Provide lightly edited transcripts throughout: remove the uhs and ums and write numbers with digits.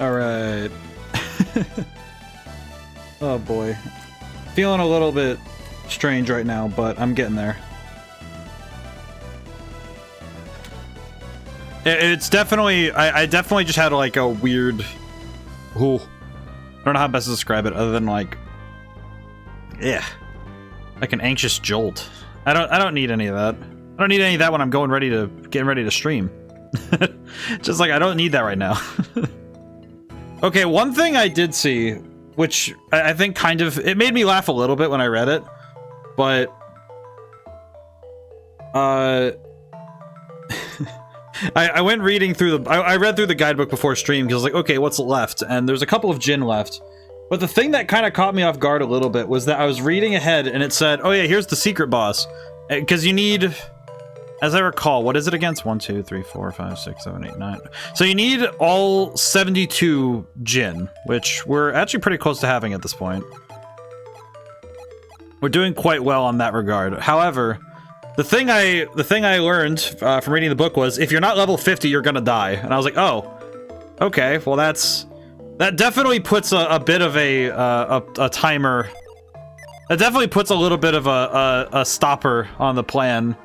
Alright. Oh boy. Feeling a little bit strange right now, but I'm getting there. It's definitely... I definitely just had like a weird... Ooh. I don't know how best to describe it other than like... Yeah. Like an anxious jolt. I don't need any of that. I don't need any of that when I'm getting ready to stream. Just like I don't need that right now. Okay, one thing I did see, which I think kind of it made me laugh a little bit when I read it, but I went reading through the I read through the guidebook before stream because I was like, okay, what's left? And there's a couple of Djinn left. But the thing that kind of caught me off guard a little bit was that I was reading ahead and it said, oh yeah, here's the secret boss. Because you need, as I recall, what is it against? 1, 2, 3, 4, 5, 6, 7, 8, 9. So you need all 72 Djinn, which we're actually pretty close to having at this point. We're doing quite well on that regard. However, the thing I learned from reading the book was if you're not level 50, you're gonna die. And I was like, oh, okay, well that definitely puts a bit of a timer. That definitely puts a little bit of a stopper on the plan.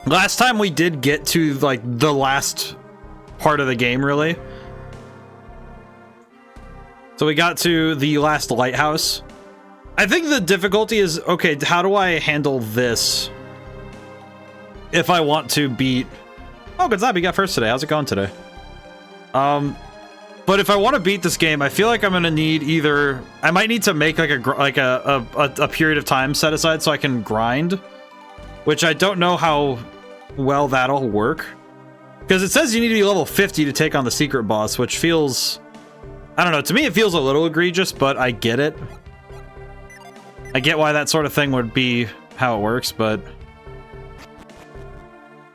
Last time we did get to like the last part of the game, really. So we got to the last lighthouse. I think the difficulty is, okay, how do I handle this if I want to beat... Oh, good job, you got first today. How's it going today? But if I want to beat this game, I feel like I'm gonna need either... I might need to make like a period of time set aside so I can grind, which I don't know how well that'll work. Because it says you need to be level 50 to take on the secret boss, which feels... I don't know, to me it feels a little egregious, but I get it. I get why that sort of thing would be how it works, but...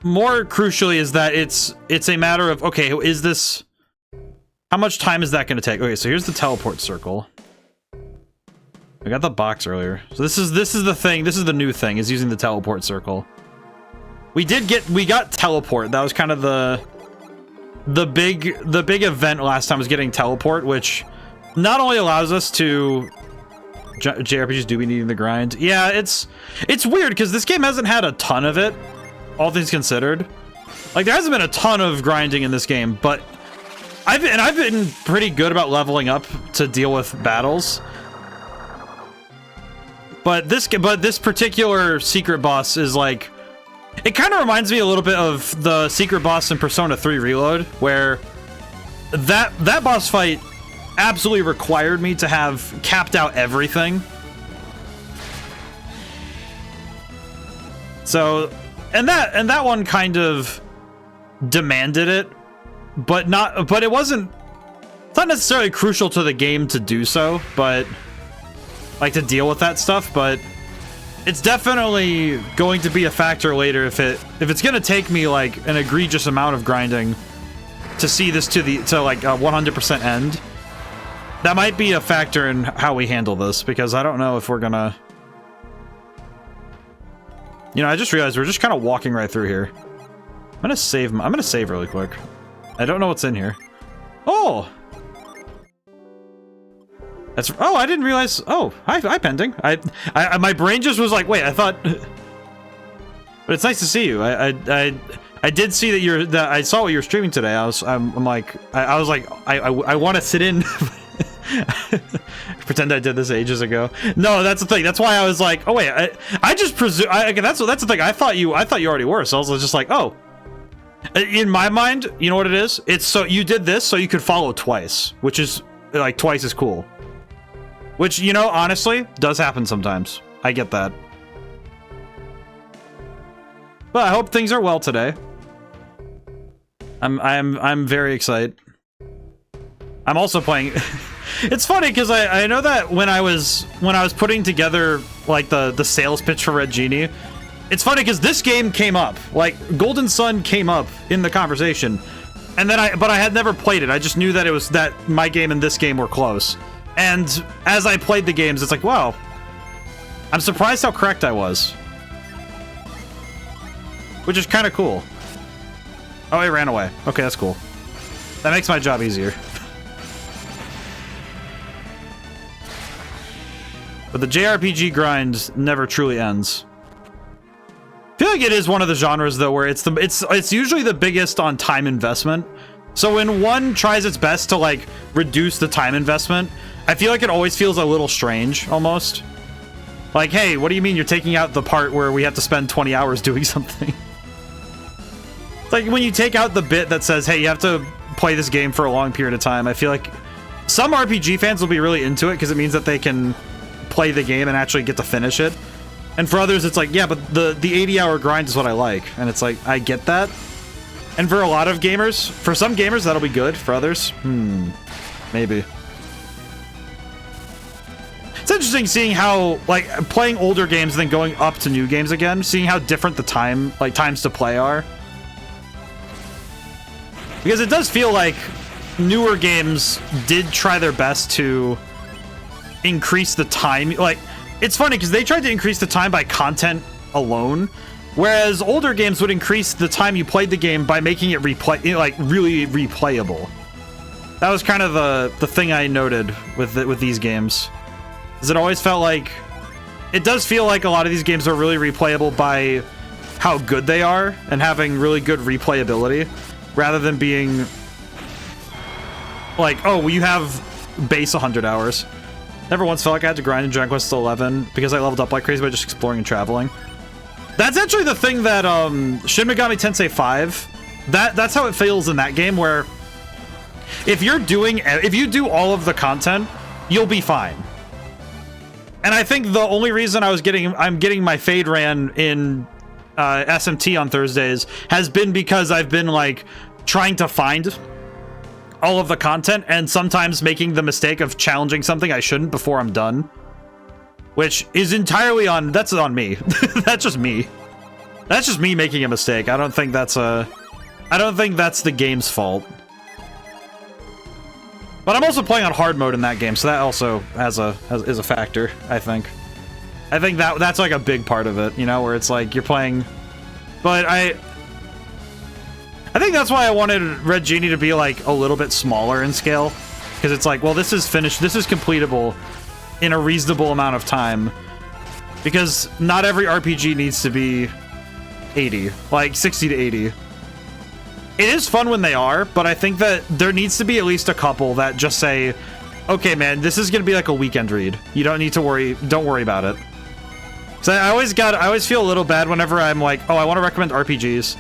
More crucially is that it's a matter of, okay, is this... How much time is that going to take? Okay, so here's the teleport circle. I got the box earlier. So this is the thing. This is the new thing, is using the teleport circle. We got teleport. That was kind of the big event last time was getting teleport, which not only allows us to JRPGs do be needing the grind. Yeah, it's weird because this game hasn't had a ton of it, all things considered. Like there hasn't been a ton of grinding in this game, but I've been pretty good about leveling up to deal with battles. But this particular secret boss is like, it kind of reminds me a little bit of the secret boss in Persona 3 Reload, where that boss fight absolutely required me to have capped out everything. So, and that one kind of demanded it. But it wasn't, it's not necessarily crucial to the game to do so, but like to deal with that stuff, but it's definitely going to be a factor later if it's going to take me like an egregious amount of grinding to see this to like a 100% end. That might be a factor in how we handle this, because I don't know if we're gonna, you know, I just realized we're just kind of walking right through here. I'm gonna save really quick. I don't know what's in here. Oh! That's... Oh, I didn't realize... Oh, hi, Pending. My brain just was like, wait, I thought... But it's nice to see you. I did see that I saw what you were streaming today. I was like... I want to sit in... Pretend I did this ages ago. No, that's the thing. That's why I was like, oh wait, I just presume... That's the thing. I thought you already were, so I was just like, oh... In my mind, you know what it is? It's so you did this so you could follow twice, which is like twice as cool. Which, you know, honestly, does happen sometimes. I get that. But I hope things are well today. I'm very excited. I'm also playing. It's funny because I know that when I was putting together like the sales pitch for Red Genie. It's funny because this game came up, like Golden Sun came up in the conversation, and then but I had never played it. I just knew that it was that my game and this game were close. And as I played the games, it's like, wow, I'm surprised how correct I was, which is kind of cool. Oh, it ran away. Okay, that's cool. That makes my job easier. But the JRPG grind never truly ends. I feel like it is one of the genres though where it's usually the biggest on time investment. So when one tries its best to like reduce the time investment, I feel like it always feels a little strange almost. Like, hey, what do you mean you're taking out the part where we have to spend 20 hours doing something? It's like when you take out the bit that says, hey, you have to play this game for a long period of time. I feel like some RPG fans will be really into it because it means that they can play the game and actually get to finish it. And for others, it's like, yeah, but the 80-hour grind is what I like. And it's like, I get that. And for a lot of gamers, for some gamers, that'll be good. For others, maybe. It's interesting seeing how, like, playing older games and then going up to new games again, seeing how different the times to play are. Because it does feel like newer games did try their best to increase the time. Like, it's funny because they tried to increase the time by content alone, whereas older games would increase the time you played the game by making it really replayable. That was kind of the thing I noted with these games. Is it always felt like it does feel like a lot of these games are really replayable by how good they are and having really good replayability, rather than being like, oh, well, you have base 100 hours. Never once felt like I had to grind in Dragon Quest XI because I leveled up like crazy by just exploring and traveling. That's actually the thing that Shin Megami Tensei 5, that's how it feels in that game, where if you do all of the content, you'll be fine. And I think the only reason I'm getting my Fade ran in SMT on Thursdays has been because I've been like trying to find all of the content and sometimes making the mistake of challenging something I shouldn't before I'm done, which is entirely that's on me. That's just me. That's just me making a mistake. I don't think that's the game's fault. But I'm also playing on hard mode in that game, so that also is a factor, I think. I think that's like a big part of it, you know, where it's like you're playing. But I think that's why I wanted Red Genie to be like a little bit smaller in scale, because it's like, well, this is finished, this is completable in a reasonable amount of time, because not every RPG needs to be 80, like 60 to 80. It is fun when they are, but I think that there needs to be at least a couple that just say, okay, man, this is going to be like a weekend read. You don't need to worry. Don't worry about it. So I always feel a little bad whenever I'm like, oh, I want to recommend RPGs.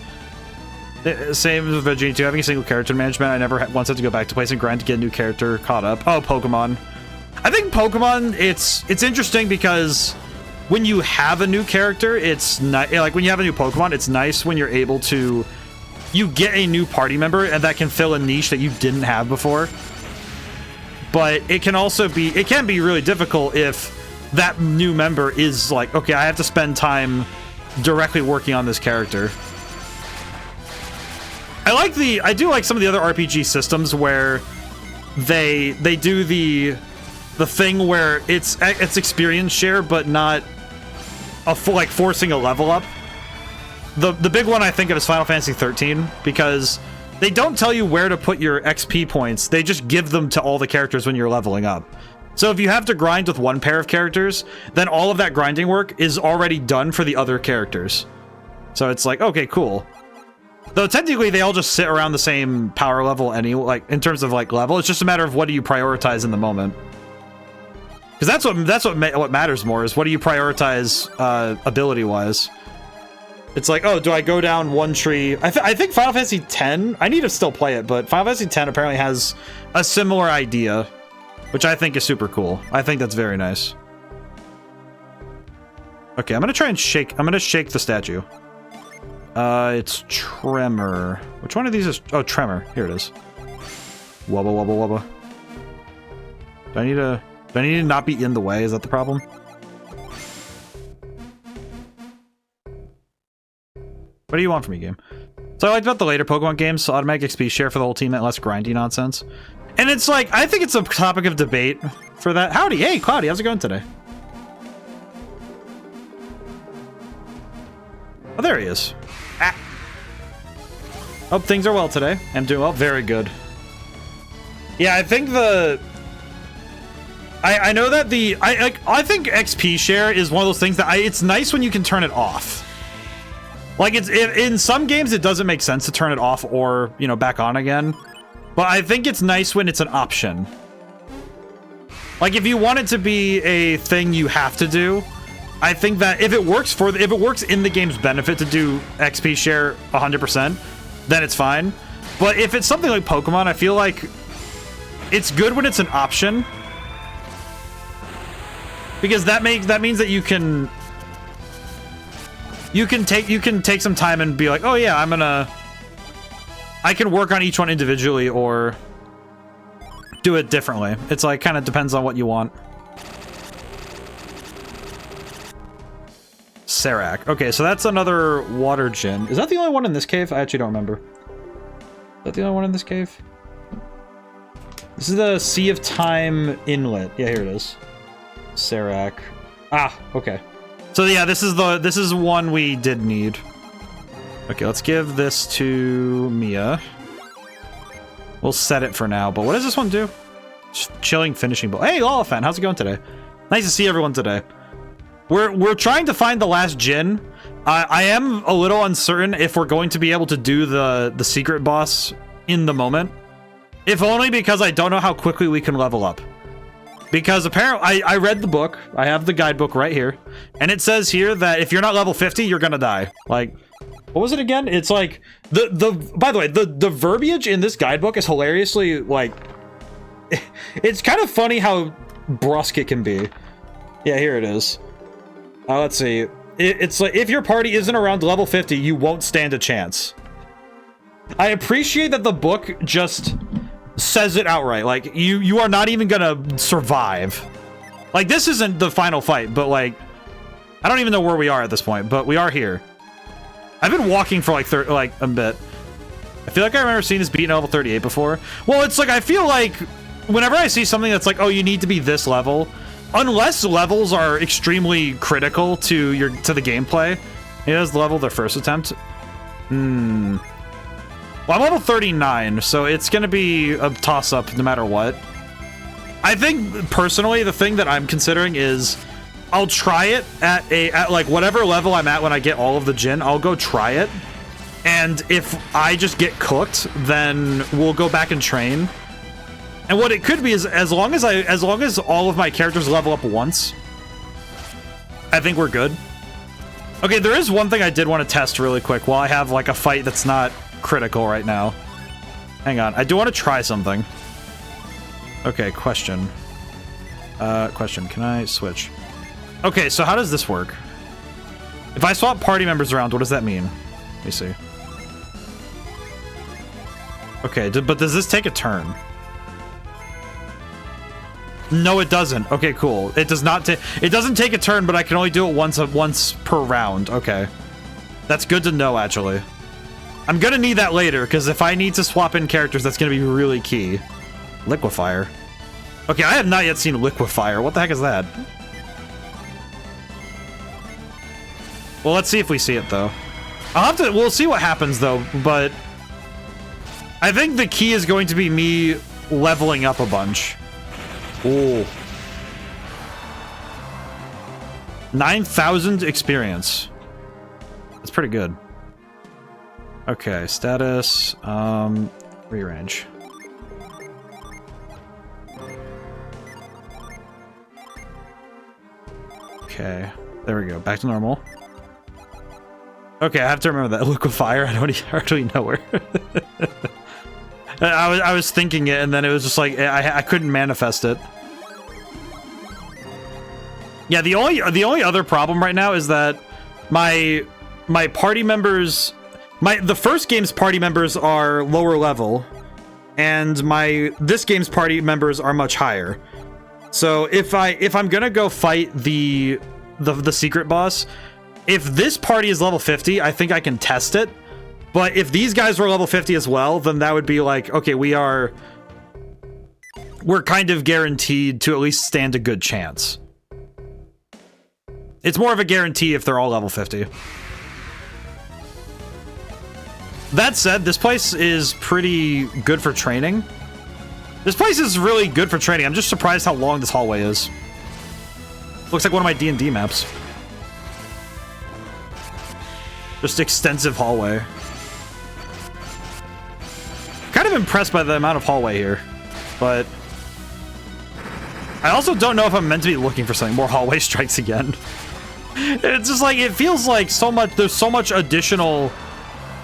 Same with Genie 2, having a single character management. I never once had to go back to place and grind to get a new character caught up. Oh, Pokemon. I think Pokemon, it's interesting because when you have a new character, it's not like when you have a new Pokemon, it's nice when you're able to, you get a new party member and that can fill a niche that you didn't have before. But it can also be, it can be really difficult if that new member is like, okay, I have to spend time directly working on this character. I do like some of the other RPG systems where they do the thing where it's experience share, but not a full, like, forcing a level up. The big one I think of is Final Fantasy 13, because they don't tell you where to put your XP points. They just give them to all the characters when you're leveling up. So if you have to grind with one pair of characters, then all of that grinding work is already done for the other characters. So it's like, okay, cool. Though technically they all just sit around the same power level anyway, like in terms of like level. It's just a matter of what do you prioritize in the moment. Because that's what matters more, is what do you prioritize ability-wise. It's like, oh, do I go down one tree? I think Final Fantasy X, I need to still play it, but Final Fantasy X apparently has a similar idea, which I think is super cool. I think that's very nice. Okay, I'm gonna try and shake the statue. It's Tremor. Which one of these is, oh, Tremor. Here it is. Wubba wubba wubba. Do I need to not be in the way? Is that the problem? What do you want from me, game? So I liked about the later Pokemon games, automatic XP share for the whole team and less grindy nonsense. And it's like, I think it's a topic of debate for that. Howdy, hey, Cloudy, how's it going today? Oh, there he is. Ah. Hope things are well today. I'm doing well. Very good. Yeah, I think I know that I think XP share is one of those things that it's nice when you can turn it off. Like in some games it doesn't make sense to turn it off or, you know, back on again. But I think it's nice when it's an option. Like if you want it to be a thing you have to do, I think that if it works in the game's benefit to do XP share 100%, then it's fine. But if it's something like Pokemon, I feel like it's good when it's an option. Because that means that you can take some time and be like, oh yeah, I can work on each one individually or do it differently. It's like kind of depends on what you want. Serac. Okay, so that's another water gin. Is that the only one in this cave? I actually don't remember. Is that the only one in this cave? This is the Sea of Time inlet. Yeah, here it is. Serac. Ah, okay. So yeah, this is one we did need. Okay, let's give this to Mia. We'll set it for now, but what does this one do? Chilling finishing bowl. Hey, Oliphant, how's it going today? Nice to see everyone today. We're trying to find the last Djinn. I am a little uncertain if we're going to be able to do the secret boss in the moment. If only because I don't know how quickly we can level up. Because apparently, I read the book. I have the guidebook right here. And it says here that if you're not level 50, you're gonna die. Like, what was it again? It's like, by the way, the verbiage in this guidebook is hilariously, like, it's kind of funny how brusque it can be. Yeah, here it is. Let's see. It's like, if your party isn't around level 50, you won't stand a chance. I appreciate that the book just says it outright. Like, you are not even gonna survive. Like, this isn't the final fight, but like, I don't even know where we are at this point, but we are here. I've been walking for like a bit. I feel like I remember seeing this beat in level 38 before. Well, it's like, I feel like whenever I see something that's like, oh, you need to be this level, unless levels are extremely critical to the gameplay. It has leveled their first attempt. Well, I'm level 39, so it's gonna be a toss-up no matter what. I think, personally, the thing that I'm considering is I'll try it at like whatever level I'm at when I get all of the Djinn. I'll go try it, and if I just get cooked, then we'll go back and train. And what it could be is as long as all of my characters level up once, I think we're good. Okay, there is one thing I did want to test really quick while I have like a fight that's not critical right now. Hang on, I do want to try something. Okay, question. Can I switch? Okay, so how does this work? If I swap party members around, what does that mean? Let me see. Okay, but does this take a turn? No, it doesn't. Okay, cool. It does not take. It doesn't take a turn, but I can only do it once per round. Okay, that's good to know. Actually, I'm gonna need that later because if I need to swap in characters, that's gonna be really key. Liquefier. Okay, I have not yet seen Liquefier. What the heck is that? Well, let's see if we see it though. We'll see what happens though. But I think the key is going to be me leveling up a bunch. Ooh. 9,000 experience. That's pretty good. Okay, status, rearrange. Okay, there we go. Back to normal. Okay, I have to remember that liquefier. I don't hardly know where. I was thinking it, and then it was just like I couldn't manifest it. Yeah, the only other problem right now is that my party members, the first game's party members are lower level, and this game's party members are much higher. So if I'm gonna go fight the secret boss, if this party is level 50, I think I can test it. But if these guys were level 50 as well, then that would be like, okay, we're kind of guaranteed to at least stand a good chance. It's more of a guarantee if they're all level 50. That said, this place is pretty good for training. This place is really good for training. I'm just surprised how long this hallway is. Looks like one of my D&D maps. Just extensive hallway. Kind of impressed by the amount of hallway here, but I also don't know if I'm meant to be looking for something. More hallway strikes again. It's just like, it feels like so much, there's so much additional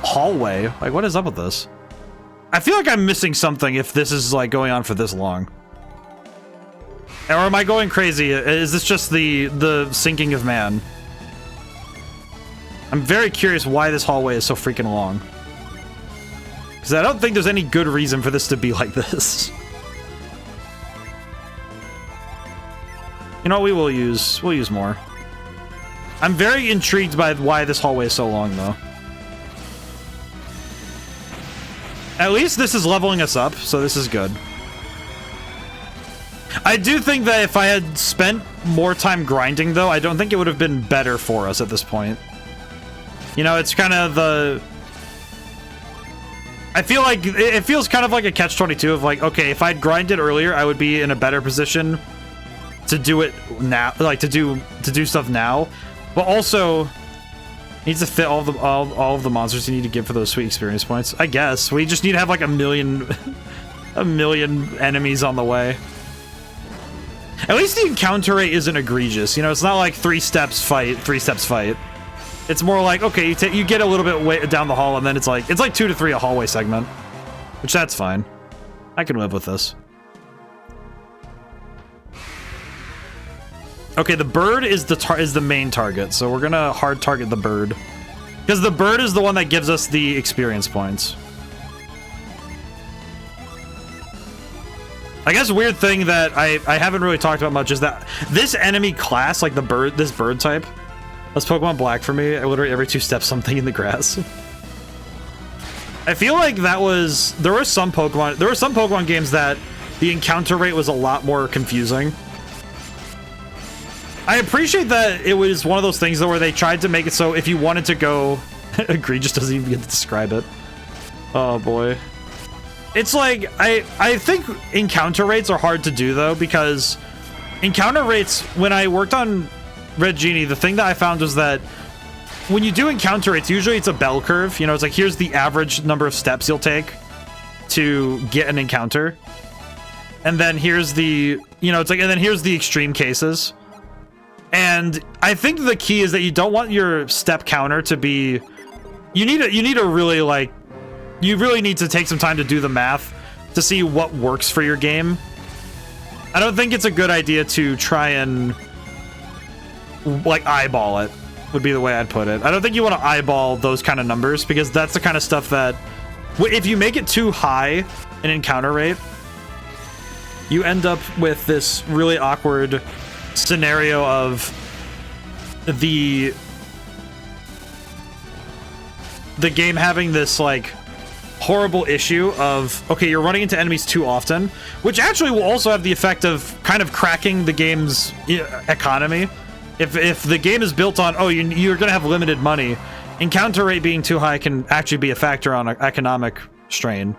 hallway. Like, what is up with this? I feel like I'm missing something if this is like going on for this long. Or am I going crazy? Is this just the sinking of man? I'm very curious why this hallway is so freaking long. Because I don't think there's any good reason for this to be like this. You know what, we'll use more. I'm very intrigued by why this hallway is so long, though. At least this is leveling us up, so this is good. I do think that if I had spent more time grinding, though, I don't think it would have been better for us at this point. You know, it's kind of the... I feel like it feels kind of like a catch-22 of like, okay, if I'd grinded earlier, I would be in a better position to do it now, like to do stuff now, but also needs to fit all of the monsters you need to give for those sweet experience points. I guess we just need to have like a million enemies on the way. At least the encounter rate isn't egregious. You know, it's not like 3 steps fight, 3 steps fight. It's more like, okay, you get a little bit way down the hall, and then it's like 2 to 3 a hallway segment, which that's fine. I can live with this. Okay, the bird is the main target, so we're gonna hard target the bird, because the bird is the one that gives us the experience points. I guess a weird thing that I haven't really talked about much is that this enemy class, like this bird type. That's Pokemon Black for me. I literally every 2 steps something in the grass. I feel like there were some Pokemon games that the encounter rate was a lot more confusing. I appreciate that it was one of those things though where they tried to make it so if you wanted to go egregious doesn't even get to describe it. Oh boy. It's like I think encounter rates are hard to do though, because encounter rates, when I worked on Red Genie, the thing that I found was that when you do encounter rates, usually it's a bell curve. You know, it's like, here's the average number of steps you'll take to get an encounter. And then here's the, you know, it's like, and then here's the extreme cases. And I think the key is that you don't want your step counter to be, you need to really like, you really need to take some time to do the math to see what works for your game. I don't think it's a good idea to try and like eyeball it, would be the way I'd put it. I don't think you want to eyeball those kind of numbers, because that's the kind of stuff that if you make it too high an encounter rate, you end up with this really awkward scenario of the game having this like horrible issue of, okay, you're running into enemies too often, which actually will also have the effect of kind of cracking the game's economy. If the game is built on, oh, you're gonna have limited money, encounter rate being too high can actually be a factor on an economic strain.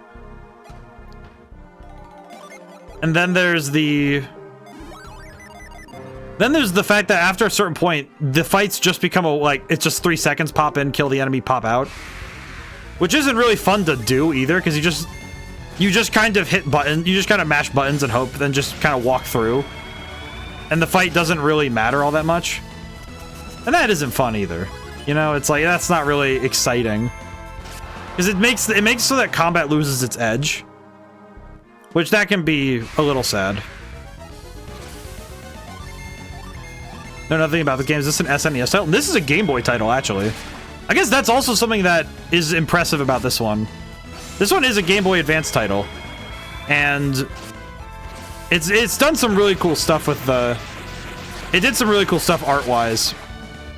And then there's the fact that after a certain point, the fights just become it's just 3 seconds, pop in, kill the enemy, pop out, which isn't really fun to do either, because you just kind of hit buttons, you just kind of mash buttons and hope, then just kind of walk through. And the fight doesn't really matter all that much. And that isn't fun either. You know, it's like, that's not really exciting. Because it makes so that combat loses its edge. Which that can be a little sad. Know nothing about the game. Is this an SNES title? This is a Game Boy title, actually. I guess that's also something that is impressive about this one. This one is a Game Boy Advance title. And it's done some really cool stuff with the... It did some really cool stuff art-wise.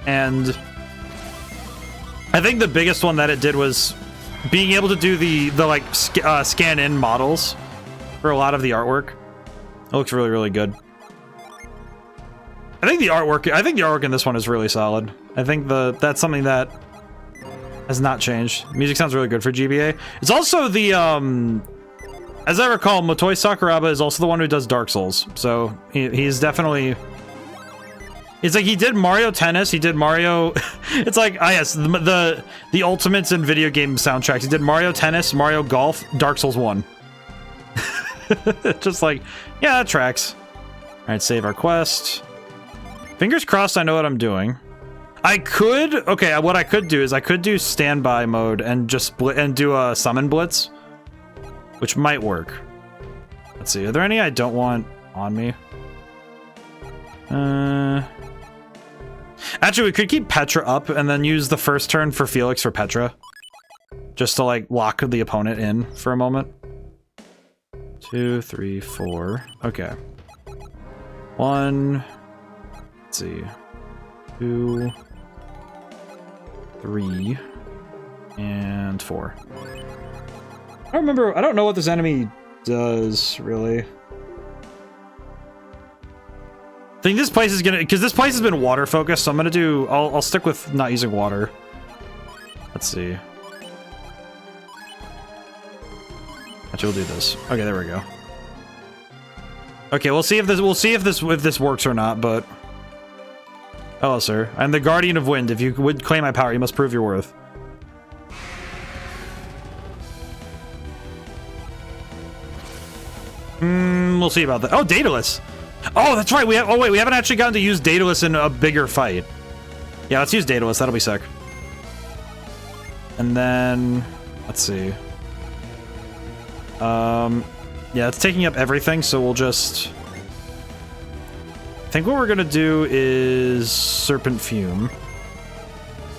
And I think the biggest one that it did was being able to do the scan-in models for a lot of the artwork. It looks really, really good. I think the artwork in this one is really solid. I think that's something that has not changed. Music sounds really good for GBA. It's also the As I recall, Motoi Sakuraba is also the one who does Dark Souls, so he's definitely... It's like he did Mario Tennis, he did Mario... It's like, ah yes, the ultimates in video game soundtracks. He did Mario Tennis, Mario Golf, Dark Souls 1. Just like, yeah, that tracks. Alright, save our quest. Fingers crossed I know what I'm doing. I could... Okay, what I could do is I could do standby mode and just split and do a summon blitz. Which might work. Let's see, are there any I don't want on me? Actually, we could keep Petra up and then use the first turn for Felix for Petra. Just to, like, lock the opponent in for a moment. 2, 3, 4. Okay. 1. Let's see. 2. 3. And 4. I don't remember. I don't know what this enemy does, really. I think this place is gonna... Because this place has been water focused, so I'm gonna do... I'll stick with not using water. Let's see. Actually, we'll do this. Okay, there we go. Okay, we'll see if this works or not, but... Hello, sir. I'm the Guardian of Wind. If you would claim my power, you must prove your worth. We'll see about that. Oh, Daedalus! Oh, that's right. We have. Oh wait, we haven't actually gotten to use Daedalus in a bigger fight. Yeah, let's use Daedalus. That'll be sick. And then, let's see. Yeah, it's taking up everything, so we'll just... I think what we're gonna do is Serpent Fume.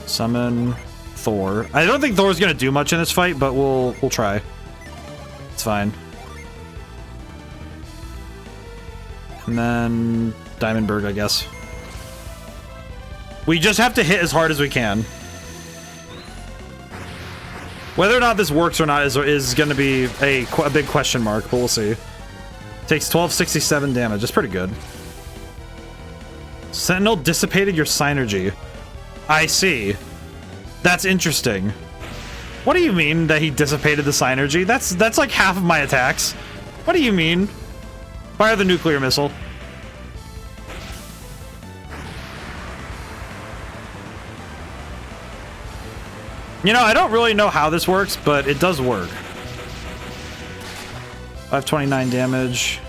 Summon Thor. I don't think Thor's gonna do much in this fight, but we'll try. It's fine. And then Diamondberg, I guess. We just have to hit as hard as we can. Whether or not this works or not is going to be a big question mark, but we'll see. Takes 1267 damage. That's pretty good. Sentinel dissipated your synergy. I see. That's interesting. What do you mean that he dissipated the synergy? That's like half of my attacks. What do you mean? Fire the nuclear missile. You know, I don't really know how this works, but it does work. 529 damage.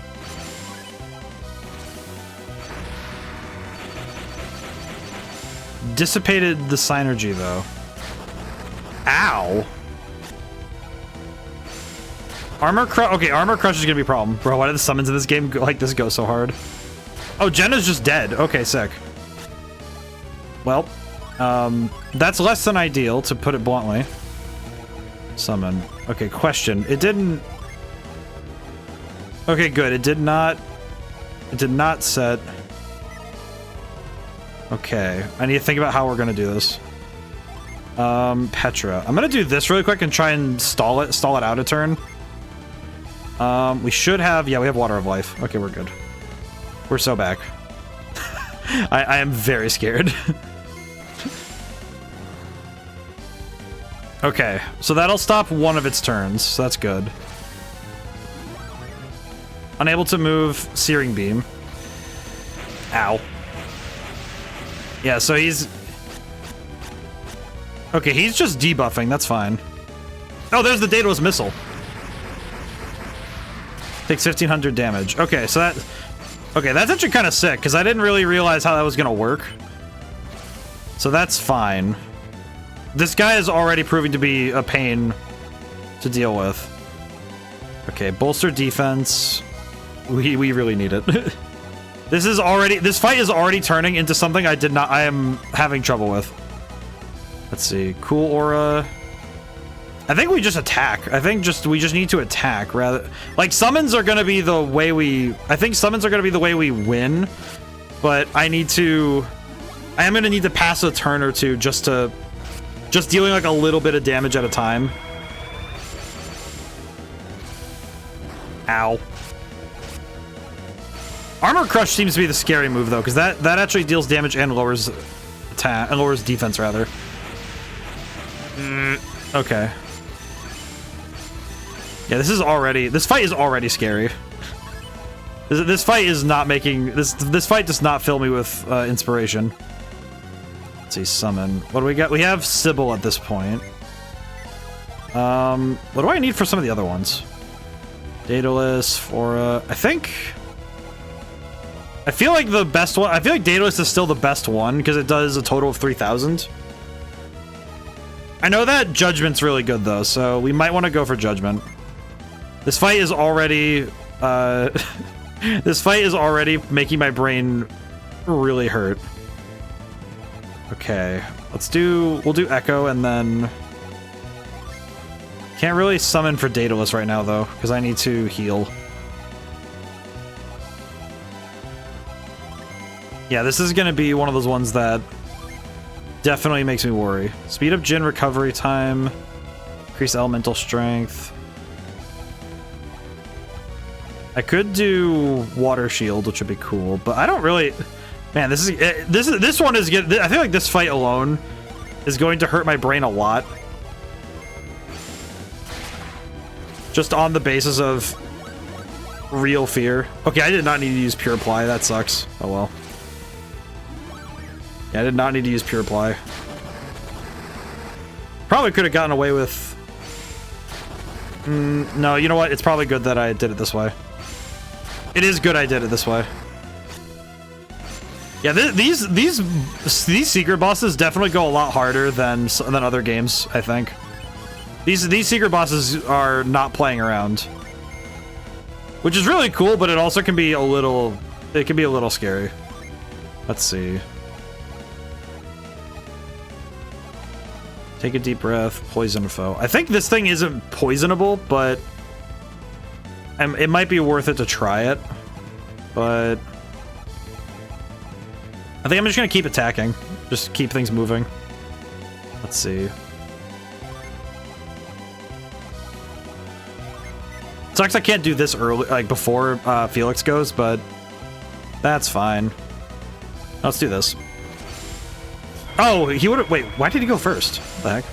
Dissipated the synergy, though. Ow. Armor Crush. Okay, Armor Crush is gonna be a problem. Bro, why did the summons in this game like this go so hard? Oh, Jenna's just dead. Okay, sick. Well, that's less than ideal, to put it bluntly. Summon. Okay, question. It didn't... Okay, good. It did not set... Okay, I need to think about how we're gonna do this. Petra. I'm gonna do this really quick and try and stall it out a turn. We should have... Yeah, we have Water of Life. Okay, we're good. We're so back. I am very scared. Okay, so that'll stop one of its turns, so that's good. Unable to move, Searing Beam. Ow. Yeah, so he's... Okay, he's just debuffing, that's fine. Oh, there's the Daedalus Missile. Takes 1500 damage. Okay, so that... Okay, that's actually kind of sick, because I didn't really realize how that was going to work. So that's fine. This guy is already proving to be a pain to deal with. Okay, bolster defense. We really need it. This fight is already turning into something I am having trouble with. Let's see. Cool Aura. I think we just attack. I think we just need to attack rather... Like, summons are gonna be the way we... I think summons are gonna be the way we win. But I am gonna need to pass a turn or two just dealing like a little bit of damage at a time. Ow. Armor Crush seems to be the scary move though, because that actually deals damage and lowers attack and lowers defense rather. Okay. Yeah, this fight is already scary. This fight is not making this fight does not fill me with inspiration. Let's see, summon. What do we got? We have Sybil at this point. What do I need for some of the other ones? Daedalus, Fora. I feel like the best one. I feel like Daedalus is still the best one because it does a total of 3,000. I know that Judgment's really good though, so we might want to go for Judgment. This fight is already this fight is already making my brain really hurt. Okay, we'll do Echo and then can't really summon for Daedalus right now though, because I need to heal. Yeah, this is gonna be one of those ones that definitely makes me worry. Speed up Djinn recovery time, increase elemental strength. I could do water shield, which would be cool, but I don't really. Man, this one is good. I feel like this fight alone is going to hurt my brain a lot, just on the basis of real fear. Okay, I did not need to use Pure Apply. That sucks. Oh well. Yeah, I did not need to use Pure Apply. Probably could have gotten away with. No, you know what? It's probably good that I did it this way. It is good I did it this way. Yeah, these secret bosses definitely go a lot harder than other games, I think. These secret bosses are not playing around, which is really cool, but it also can be a little scary. Let's see. Take a deep breath. Poison foe. I think this thing isn't poisonable, but it might be worth it to try it. But I think I'm just gonna keep attacking. Just keep things moving. Let's see. Sucks I can't do this early, like before Felix goes, but that's fine. Let's do this. Oh, he would have. Wait, why did he go first? What the heck?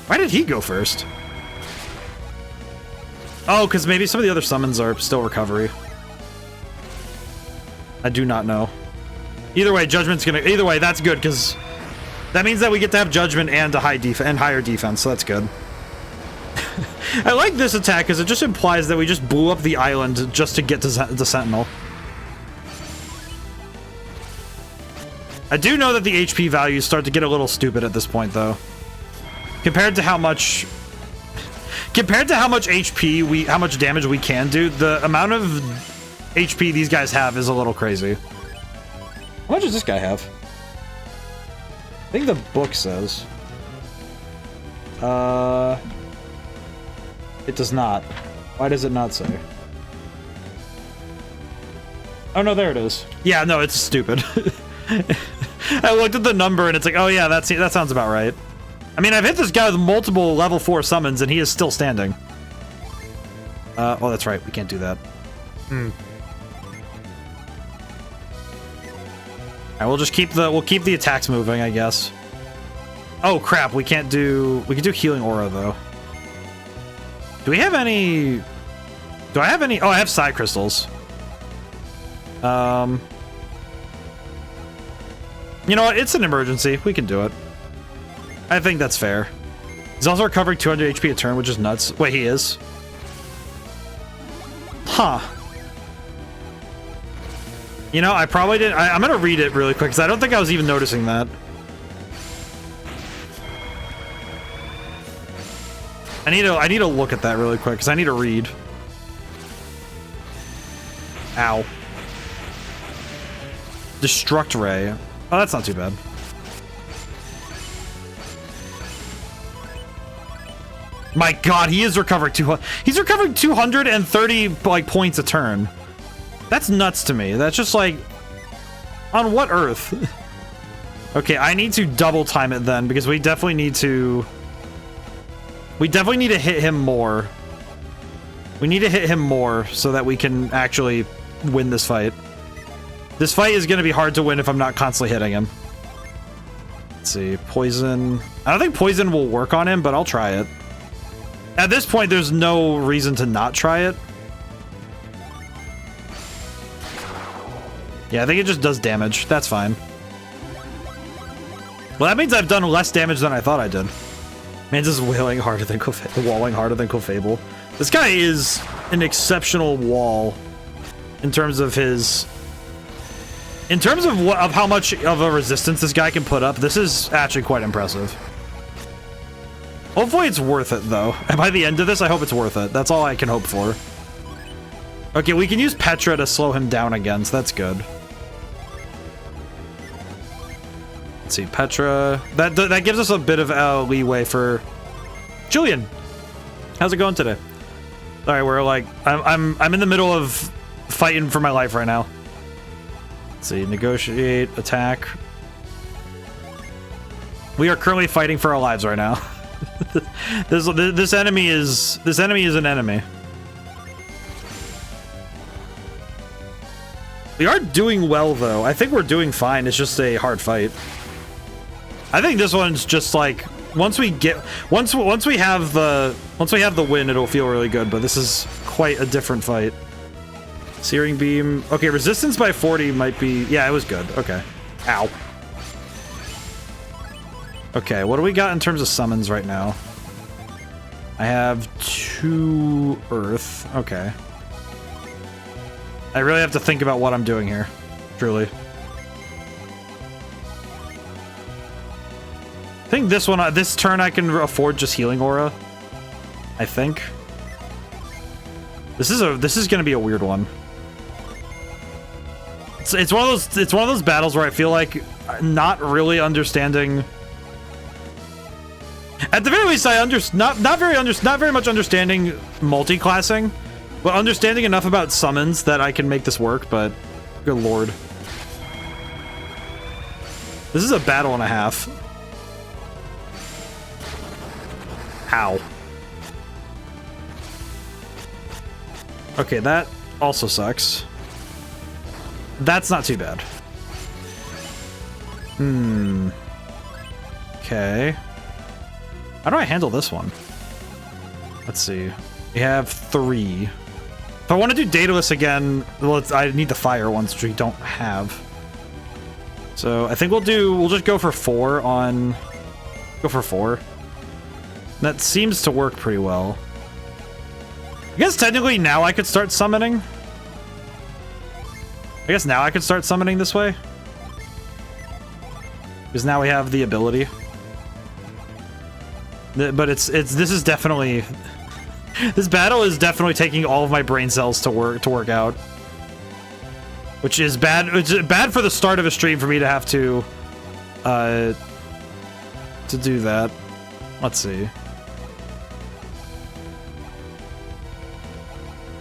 Why did he go first? Oh, because maybe some of the other summons are still recovery. I do not know. Either way, Judgment's gonna. Either way, that's good because that means that we get to have Judgment and a higher defense, so that's good. I like this attack because it just implies that we just blew up the island just to get to the Sentinel. I do know that the HP values start to get a little stupid at this point, though. Compared to how much HP how much damage we can do, the amount of HP these guys have is a little crazy. How much does this guy have? I think the book says. It does not. Why does it not say? Oh no, there it is. Yeah, no, it's stupid. I looked at the number and it's like, oh yeah, that sounds about right. I mean, I've hit this guy with multiple level 4 summons and he is still standing. Oh, that's right. We can't do that. Alright, we'll just keep the attacks moving, I guess. Oh crap, we can do healing aura though. Do we have any? Do I have any? Oh, I have psi crystals. You know what? It's an emergency. We can do it. I think that's fair. He's also recovering 200 HP a turn, which is nuts. Wait, he is? Huh. You know, I probably didn't. I'm gonna read it really quick because I don't think I was even noticing that. I need to look at that really quick because I need to read. Ow. Destruct Ray. Oh, that's not too bad. My God, he is recovering 200. He's recovering 230 like points a turn. That's nuts to me. That's just like, on what earth? Okay, I need to double time it then because we definitely need to. We definitely need to hit him more. We need to hit him more so that we can actually win this fight. This fight is going to be hard to win if I'm not constantly hitting him. Let's see. Poison. I don't think poison will work on him, but I'll try it. At this point, there's no reason to not try it. Yeah, I think it just does damage. That's fine. Well, that means I've done less damage than I thought I did. Man, just walling harder than Clefable. This guy is an exceptional wall in terms of his... In terms of how much of a resistance this guy can put up, this is actually quite impressive. Hopefully it's worth it, though. And by the end of this, I hope it's worth it. That's all I can hope for. Okay, we can use Petra to slow him down again, so that's good. Let's see, Petra. That gives us a bit of leeway for Julian. How's it going today? All right, we're like I'm in the middle of fighting for my life right now. Let's see, negotiate, attack. We are currently fighting for our lives right now. this enemy is an enemy. We are doing well though. I think we're doing fine. It's just a hard fight. I think this one's just like once we have the win, it'll feel really good, but this is quite a different fight. Searing beam. Okay, resistance by 40 might be... Yeah, it was good. Okay. Ow. Okay, what do we got in terms of summons right now? I have 2 Earth. Okay. I really have to think about what I'm doing here. Truly. I think this turn I can afford just Healing Aura. I think. This is gonna be a weird one. It's one of those battles where I feel like not really understanding. At the very least, not very much understanding multi-classing, but understanding enough about summons that I can make this work. But good lord, this is a battle and a half. Ow. Okay, that also sucks. That's not too bad. Okay. How do I handle this one? Let's see. We have 3. If I want to do Daedalus again, well, I need the fire ones, which we don't have. So I think we'll just go for 4 on... Go for 4. That seems to work pretty well. I guess technically now I could start summoning. I guess now I could start summoning this way. Because now we have the ability. But this is definitely... This battle is definitely taking all of my brain cells to work out. Which is bad. It's bad for the start of a stream for me to have to do that. Let's see.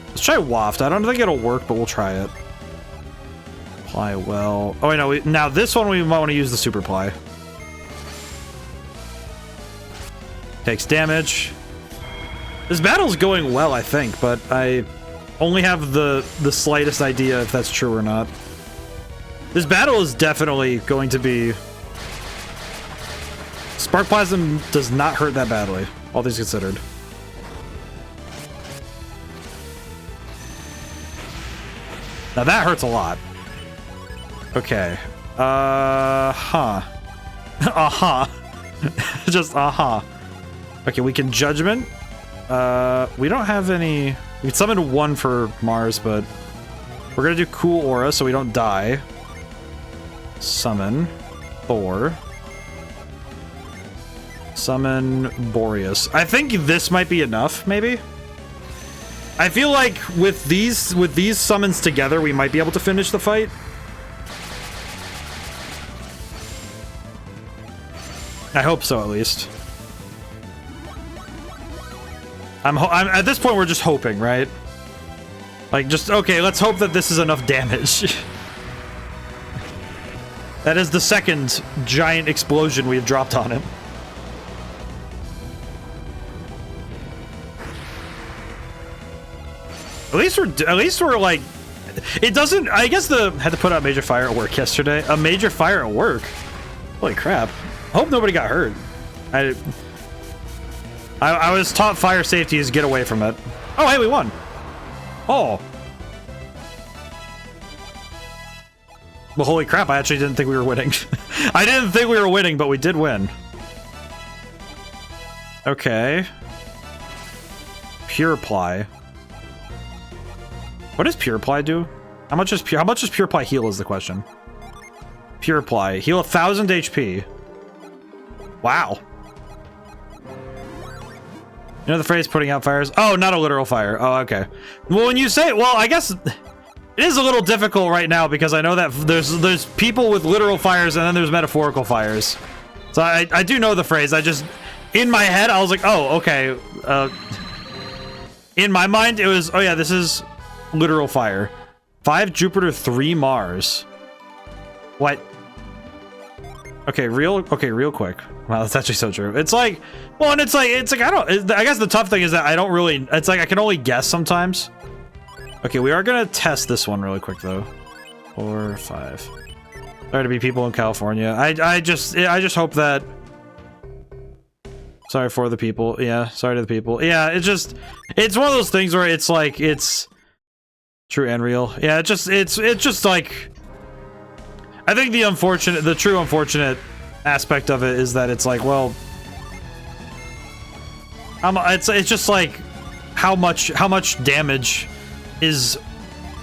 Let's try Waft. I don't think it'll work, but we'll try it. Apply well. Oh, I know. Now this one we might want to use the super ply. Takes damage. This battle's going well, I think, but I only have the slightest idea if that's true or not. This battle is definitely going to be... Spark Plasm does not hurt that badly, all things considered. Now that hurts a lot. Okay. Just Okay, we can Judgment. We don't have any... We can summon 1 for Mars, but we're gonna do Cool Aura so we don't die. Summon Thor. Summon Boreas. I think this might be enough, maybe? I feel like with these summons together, we might be able to finish the fight. I hope so, at least. I'm at this point, we're just hoping, right? Like, just, okay, let's hope that this is enough damage. That is the second giant explosion we have dropped on him. At least we're like, it doesn't, I guess had to put out Major Fire at work yesterday. A Major Fire at work? Holy crap. Hope nobody got hurt. I was taught fire safety is get away from it. Oh, hey, we won. Oh. Well, holy crap, I actually didn't think we were winning. I didn't think we were winning, but we did win. Okay. Pure Ply. What does Pure Ply do? How much does Pure Ply heal is the question. Pure Ply. Heal 1,000 HP. Wow. You know the phrase putting out fires? Oh, not a literal fire. Oh, okay. Well, when you say, well, I guess it is a little difficult right now because I know that there's people with literal fires and then there's metaphorical fires. So I do know the phrase. I just, in my head, I was like, oh, okay. In my mind, it was, oh yeah, this is literal fire. 5 Jupiter, 3 Mars. What? Okay, real quick. Wow, that's actually so true. It's like, well, and it's like, I guess the tough thing is that I don't really, it's like I can only guess sometimes. Okay, we are gonna test this one really quick though. 4, 5. Sorry to be people in California. I just hope that. Sorry for the people. Yeah, sorry to the people. Yeah, it's one of those things where it's like, it's true and real. Yeah, it's just like, I think the true unfortunate aspect of it is that it's like, well, it's just like how much damage is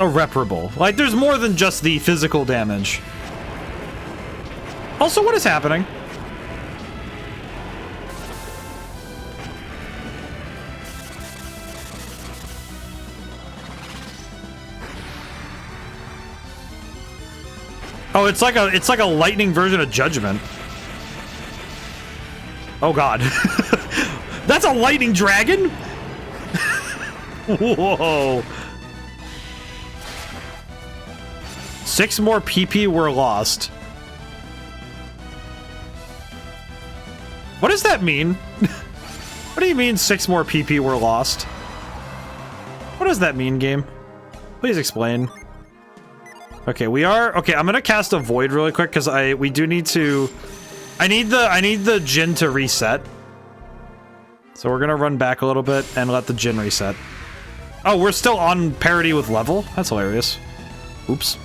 irreparable. Like, there's more than just the physical damage. Also, what is happening? Oh, it's like a lightning version of Judgment. Oh god. That's a lightning dragon? Whoa. 6 more PP were lost. What does that mean? What do you mean 6 more PP were lost? What does that mean, game? Please explain. Okay, okay, I'm gonna cast a void really quick because we do need to. I need the Djinn to reset. So we're gonna run back a little bit and let the Djinn reset. Oh, we're still on parity with level? That's hilarious. Oops.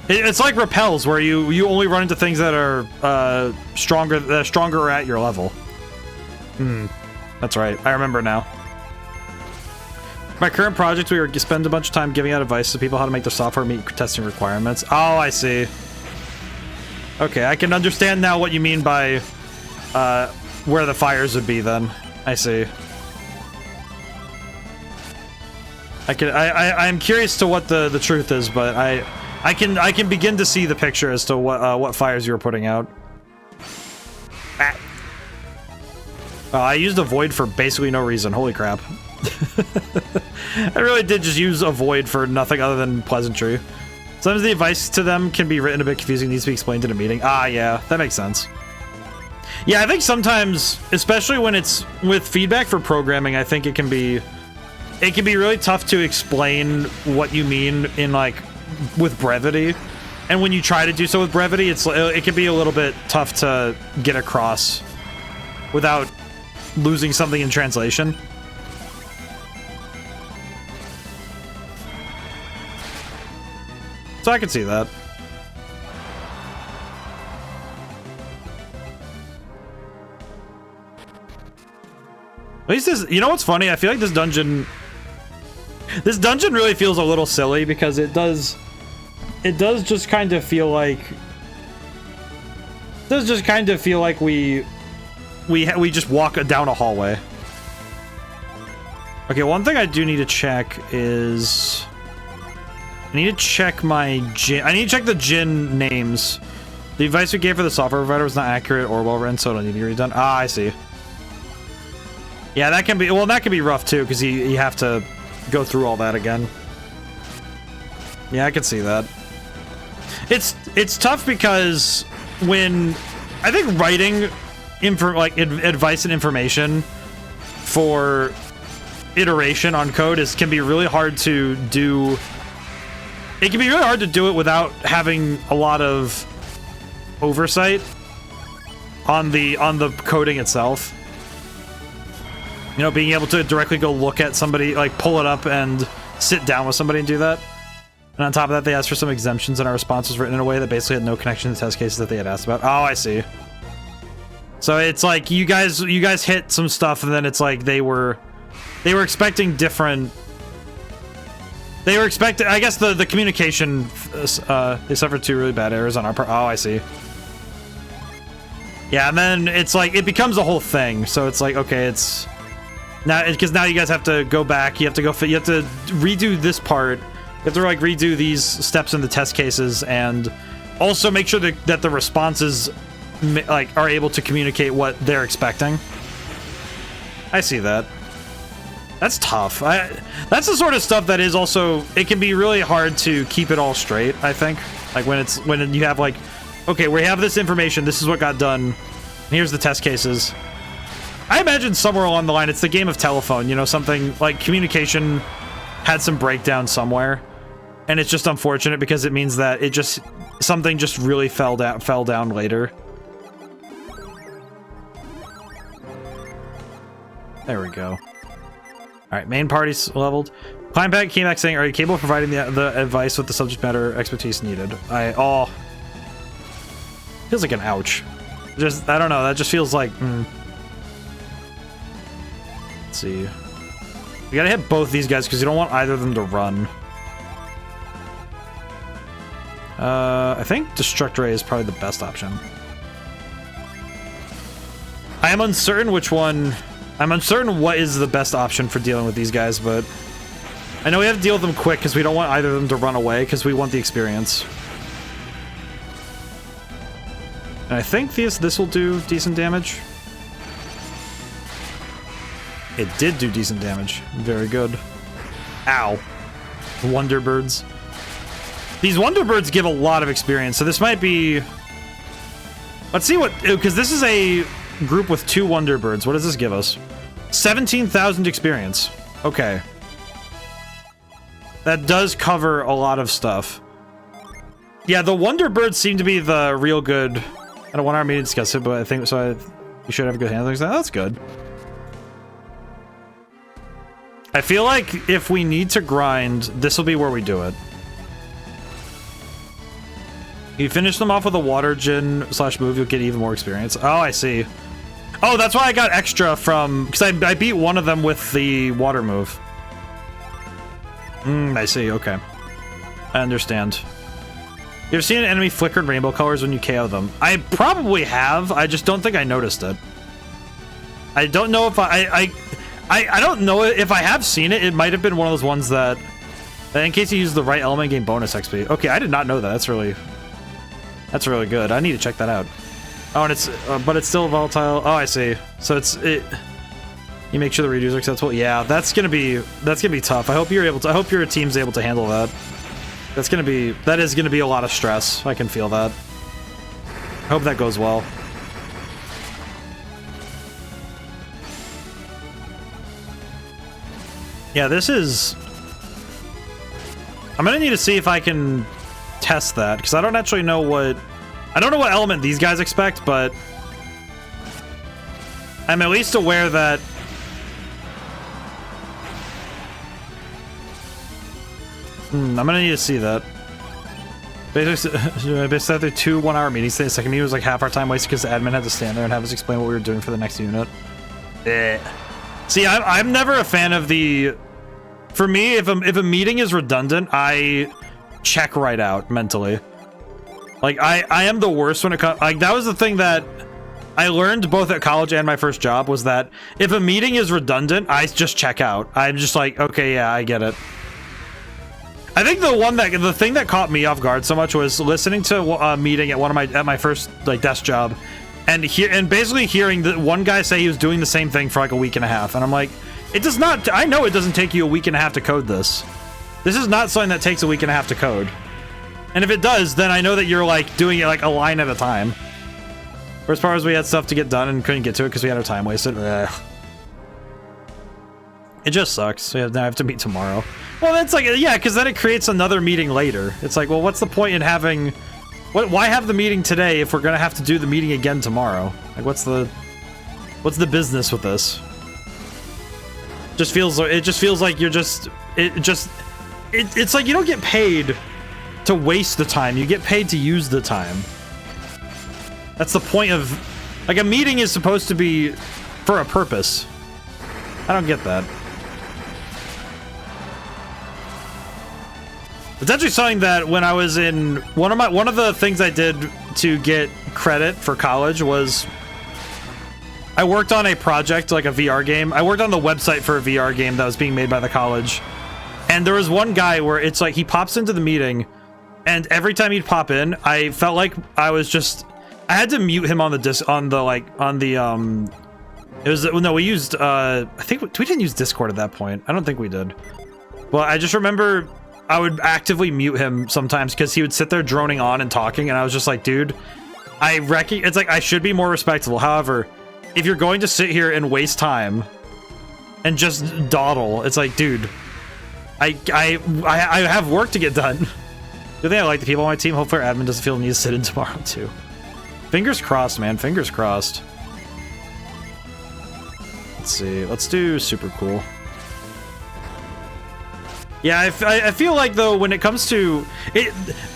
It's like repels, where you only run into things that are stronger at your level. That's right. I remember now. My current project, we spend a bunch of time giving out advice to people how to make their software meet testing requirements. Oh, I see. Okay, I can understand now what you mean by where the fires would be then. I see. I'm curious to what the truth is, but I can begin to see the picture as to what fires you were putting out. Ah. I used a void for basically no reason. Holy crap. I really did just use a void for nothing other than pleasantry. Sometimes the advice to them can be written a bit confusing, needs to be explained in a meeting. Ah, yeah, that makes sense. Yeah, I think sometimes, especially when it's with feedback for programming, I think it can be really tough to explain what you mean in with brevity. And when you try to do so with brevity, it can be a little bit tough to get across without losing something in translation. So I can see that. At least this, you know what's funny? I feel like this dungeon really feels a little silly because it does just kind of feel like we just walk down a hallway. Okay, one thing I do need to check is I need to check my Djinn. I need to check the Djinn names. The advice we gave for the software provider was not accurate or well written, so it'll need to be redone. Ah, I see. Yeah, that can be rough too, because you have to go through all that again. Yeah, I can see that. It's tough because when I think writing advice and information for iteration on code can be really hard to do. It can be really hard to do it without having a lot of oversight on the coding itself. You know, being able to directly go look at somebody, like pull it up and sit down with somebody and do that. And on top of that, they asked for some exemptions, and our response was written in a way that basically had no connection to test cases that they had asked about. Oh, I see. So it's like you guys hit some stuff, and then it's like they were expecting different. They were expecting. I guess the communication. They suffered 2 really bad errors on our part. Oh, I see. Yeah, and then it's like it becomes a whole thing. So it's like, okay, it's now because now you guys have to go back. You have to redo this part. You have to like redo these steps in the test cases, and also make sure that the responses like are able to communicate what they're expecting. I see that. That's tough. That's the sort of stuff that is also, it can be really hard to keep it all straight, I think. Like when you have like, okay, we have this information, this is what got done, here's the test cases. I imagine somewhere along the line, it's the game of telephone, you know, something like communication had some breakdown somewhere. And it's just unfortunate because it means that something just really fell down later. There we go. Alright, main party's leveled. Climb back came back saying, are you capable of providing the advice with the subject matter expertise needed? Feels like an ouch. I don't know, that just feels like, Let's see. You gotta hit both these guys because you don't want either of them to run. I think Destruct Ray is probably the best option. I am uncertain which one... I'm uncertain what is the best option for dealing with these guys, but... I know we have to deal with them quick because we don't want either of them to run away because we want the experience. And I think this will do decent damage. It did do decent damage. Very good. Ow. Wonderbirds. These Wonderbirds give a lot of experience, so this might be... Let's see what... Because this is a group with 2 Wonderbirds. What does this give us? 17,000 experience. Okay. That does cover a lot of stuff. Yeah, the Wonderbirds seem to be the real good... I don't want our meeting to discuss it, but I think... So you should have a good handling. That's good. I feel like if we need to grind, this will be where we do it. You finish them off with a water gin / move, you'll get even more experience. Oh, I see. Oh, that's why I got extra from... Because I beat one of them with the water move. I see, okay. I understand. You ever seen an enemy flicker in rainbow colors when you KO them? I probably have, I just don't think I noticed it. I don't know if I don't know if I have seen it. It might have been one of those ones that... In case you use the right element, gain bonus XP. Okay, I did not know that. That's really good. I need to check that out. Oh, and it's but it's still volatile. Oh, I see. So you make sure the redos are acceptable. Yeah, that's gonna be tough. I hope your team's able to handle that. That is gonna be a lot of stress. I can feel that. I hope that goes well. Yeah, this is... I'm gonna need to see if I can test that, because I don't actually know what... I don't know what element these guys expect, but... I'm at least aware that... I'm gonna need to see that. Basically after 2 1-hour meetings, the second meeting was like half our time wasted because the admin had to stand there and have us explain what we were doing for the next unit. See, I'm never a fan of the... For me, if a meeting is redundant, I check right out mentally. Like, I am the worst when it comes... Like, that was the thing that I learned both at college and my first job, was that if a meeting is redundant, I just check out. I'm just like, okay, yeah, I get it. I think the thing that caught me off guard so much was listening to a meeting at my first like desk job, and basically hearing that one guy say he was doing the same thing for like a week and a half, and I'm like, it does not. I know it doesn't take you a week and a half to code this. This is not something that takes a week and a half to code. And if it does, then I know that you're like doing it like a line at a time. For as far as we had stuff to get done and couldn't get to it because we had our time wasted. Ugh. It just sucks. So now I have to meet tomorrow. Well, that's like, yeah, because then it creates another meeting later. It's like, well, what's the point in having... Why have the meeting today if we're going to have to do the meeting again tomorrow? Like, what's the business with this? Just feels it just feels like you're just it's like you don't get paid to waste the time. You get paid to use the time. That's the point of, like, a meeting is supposed to be for a purpose. I don't get that. It's actually something that when I was in one of the things I did to get credit for college was I worked on a project, like a VR game. I worked on the website for a VR game that was being made by the college. And there was one guy where it's like he pops into the meeting, and every time he'd pop in, I felt like I had to mute him on the it was, no, we used I think we didn't use Discord at that point. I don't think we did. Well, I just remember I would actively mute him sometimes because he would sit there droning on and talking, and I was just like, dude, it's like I should be more respectful. However, if you're going to sit here and waste time and just dawdle, it's like, dude, I have work to get done. Good thing I like the people on my team. Hopefully our admin doesn't feel the need to sit in tomorrow too. Fingers crossed, man. Fingers crossed. Let's see. Let's do super cool. Yeah, I feel like, though, when it comes to it,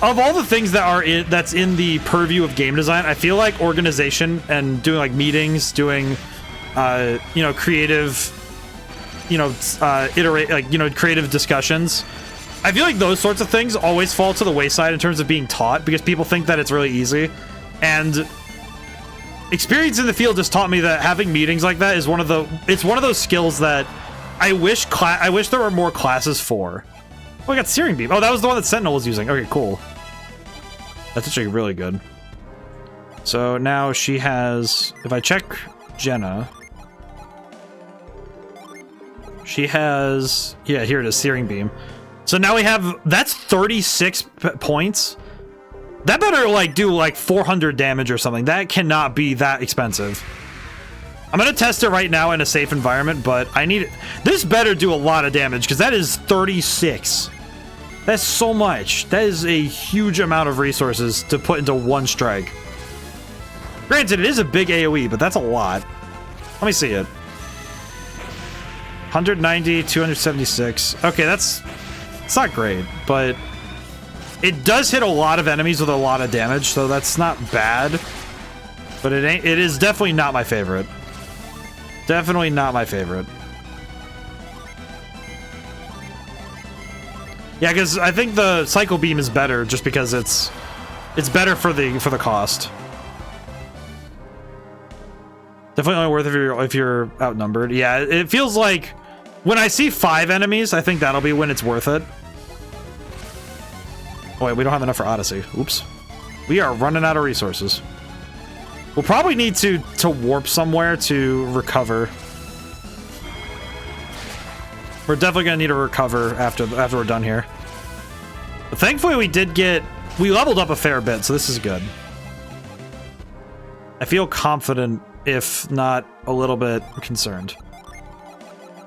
of all the things that are that's in the purview of game design, I feel like organization and doing like meetings, doing you know, creative, you know, creative discussions. I feel like those sorts of things always fall to the wayside in terms of being taught because people think that it's really easy. And experience in the field just taught me that having meetings like that is one of those skills that I wish there were more classes for. Oh, I got Searing Beam. Oh, that was the one that Sentinel was using. Okay, cool. That's actually really good. So now she has, if I check Jenna, she has, yeah, here it is, Searing Beam. So now we have, that's 36 points. That better like do like 400 damage or something. That cannot be that expensive. I'm gonna test it right now in a safe environment, but I need it. This better do a lot of damage because that is 36. That's so much. That is a huge amount of resources to put into one strike. Granted, it is a big AoE, but that's a lot. Let me see it. 190, 276. Okay, it's not great, but it does hit a lot of enemies with a lot of damage, so that's not bad. But it is definitely not my favorite. Definitely not my favorite. Yeah, because I think the Cycle Beam is better just because it's better for the cost. Definitely only worth it if you're outnumbered. Yeah, it feels like when I see 5 enemies, I think that'll be when it's worth it. Oh wait, we don't have enough for Odyssey. Oops. We are running out of resources. We'll probably need to warp somewhere to recover. We're definitely gonna need to recover after we're done here. But thankfully we leveled up a fair bit, so this is good. I feel confident, if not a little bit concerned.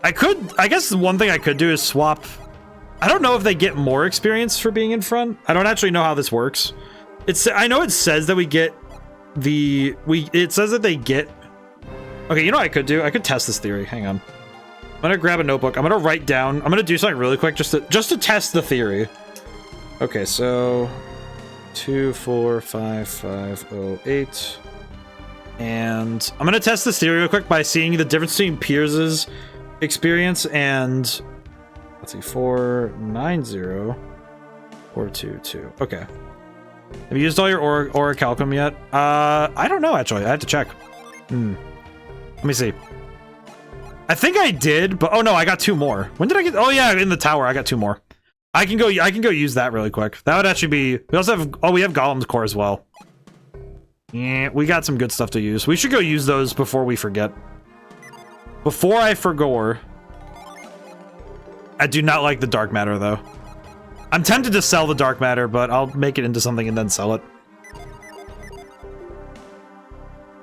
I guess the one thing I could do is swap. I don't know if they get more experience for being in front. I don't actually know how this works. I know it says that we get it says that they get. Okay, you know what I could do? I could test this theory. Hang on. I'm gonna grab a notebook. I'm gonna write down. I'm gonna do something really quick just to test the theory. Okay, so 2, 4, 5, 5, 0, 8. And I'm gonna test this theory real quick by seeing the difference between Piers's experience and, let's see, 490 422. Okay. Have you used all your Orichalcum yet? I don't know, actually. I have to check. Let me see. I think I did, but oh no, I got 2 more. When did I get? Oh yeah, in the tower, I got 2 more. I can go use that really quick. That would actually be. We also have. Oh, we have Golem's Core as well. Yeah, we got some good stuff to use. We should go use those before we forget. Before I forgot. I do not like the dark matter though. I'm tempted to sell the dark matter, but I'll make it into something and then sell it.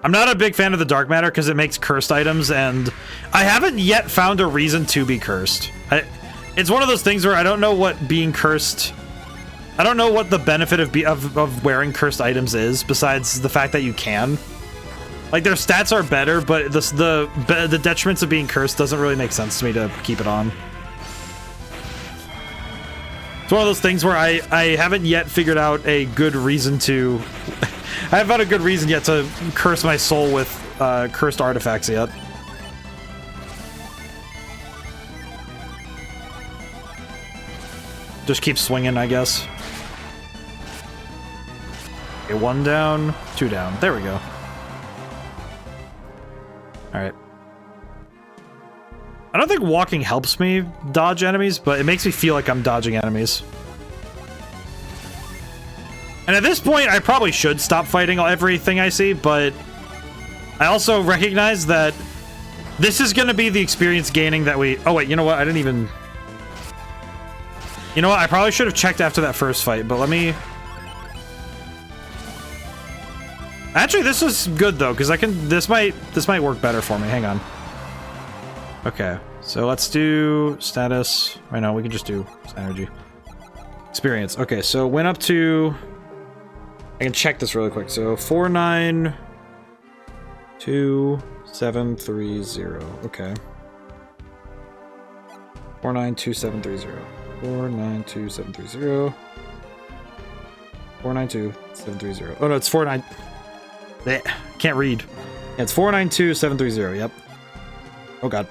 I'm not a big fan of the dark matter because it makes cursed items, and I haven't yet found a reason to be cursed. It's one of those things where I don't know what being cursed. I don't know what the benefit of wearing cursed items is, besides the fact that you can. Like, their stats are better, but the detriments of being cursed doesn't really make sense to me to keep it on. It's one of those things where I haven't yet figured out a good reason to... I haven't found a good reason yet to curse my soul with cursed artifacts yet. Just keep swinging, I guess. Okay, 1 down, 2 down. There we go. Alright. I don't think walking helps me dodge enemies, but it makes me feel like I'm dodging enemies. And at this point, I probably should stop fighting everything I see, but I also recognize that this is going to be the experience gaining that we... Oh, wait, you know what? I didn't even... You know what? I probably should have checked after that first fight, but let me... Actually, this is good, though, because I can... This might work better for me. Hang on. Okay, so let's do status. Right now, we can just do energy. Experience. Okay, so went up to... I can check this really quick. So 492730. Okay. 492730. 492730. 492730. Oh no, it's 49. Can't read. Yeah, it's 492730. Yep. Oh god.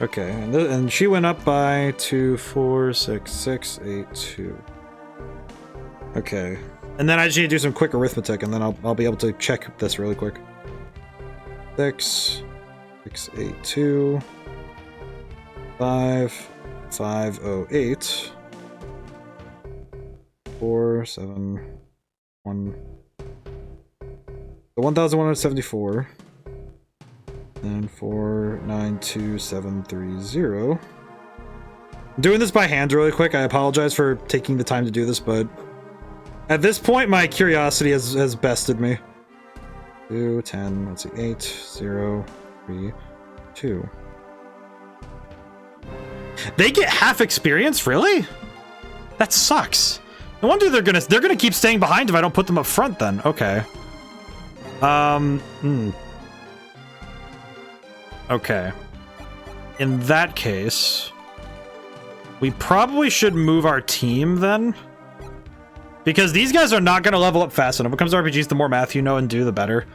Okay, and she went up by 246682. Okay, and then I just need to do some quick arithmetic, and then I'll be able to check this really quick. 6682 5508 471 1174 and 492730. I'm doing this by hand really quick. I apologize for taking the time to do this, but at this point, my curiosity has bested me. 2, 10, let's see, 8, 0, 3, 2. They get half experience, really? That sucks. No wonder they're gonna keep staying behind if I don't put them up front then. Okay. Okay. In that case, we probably should move our team then. Because these guys are not going to level up fast enough. When it comes to RPGs, the more math you know and do, the better.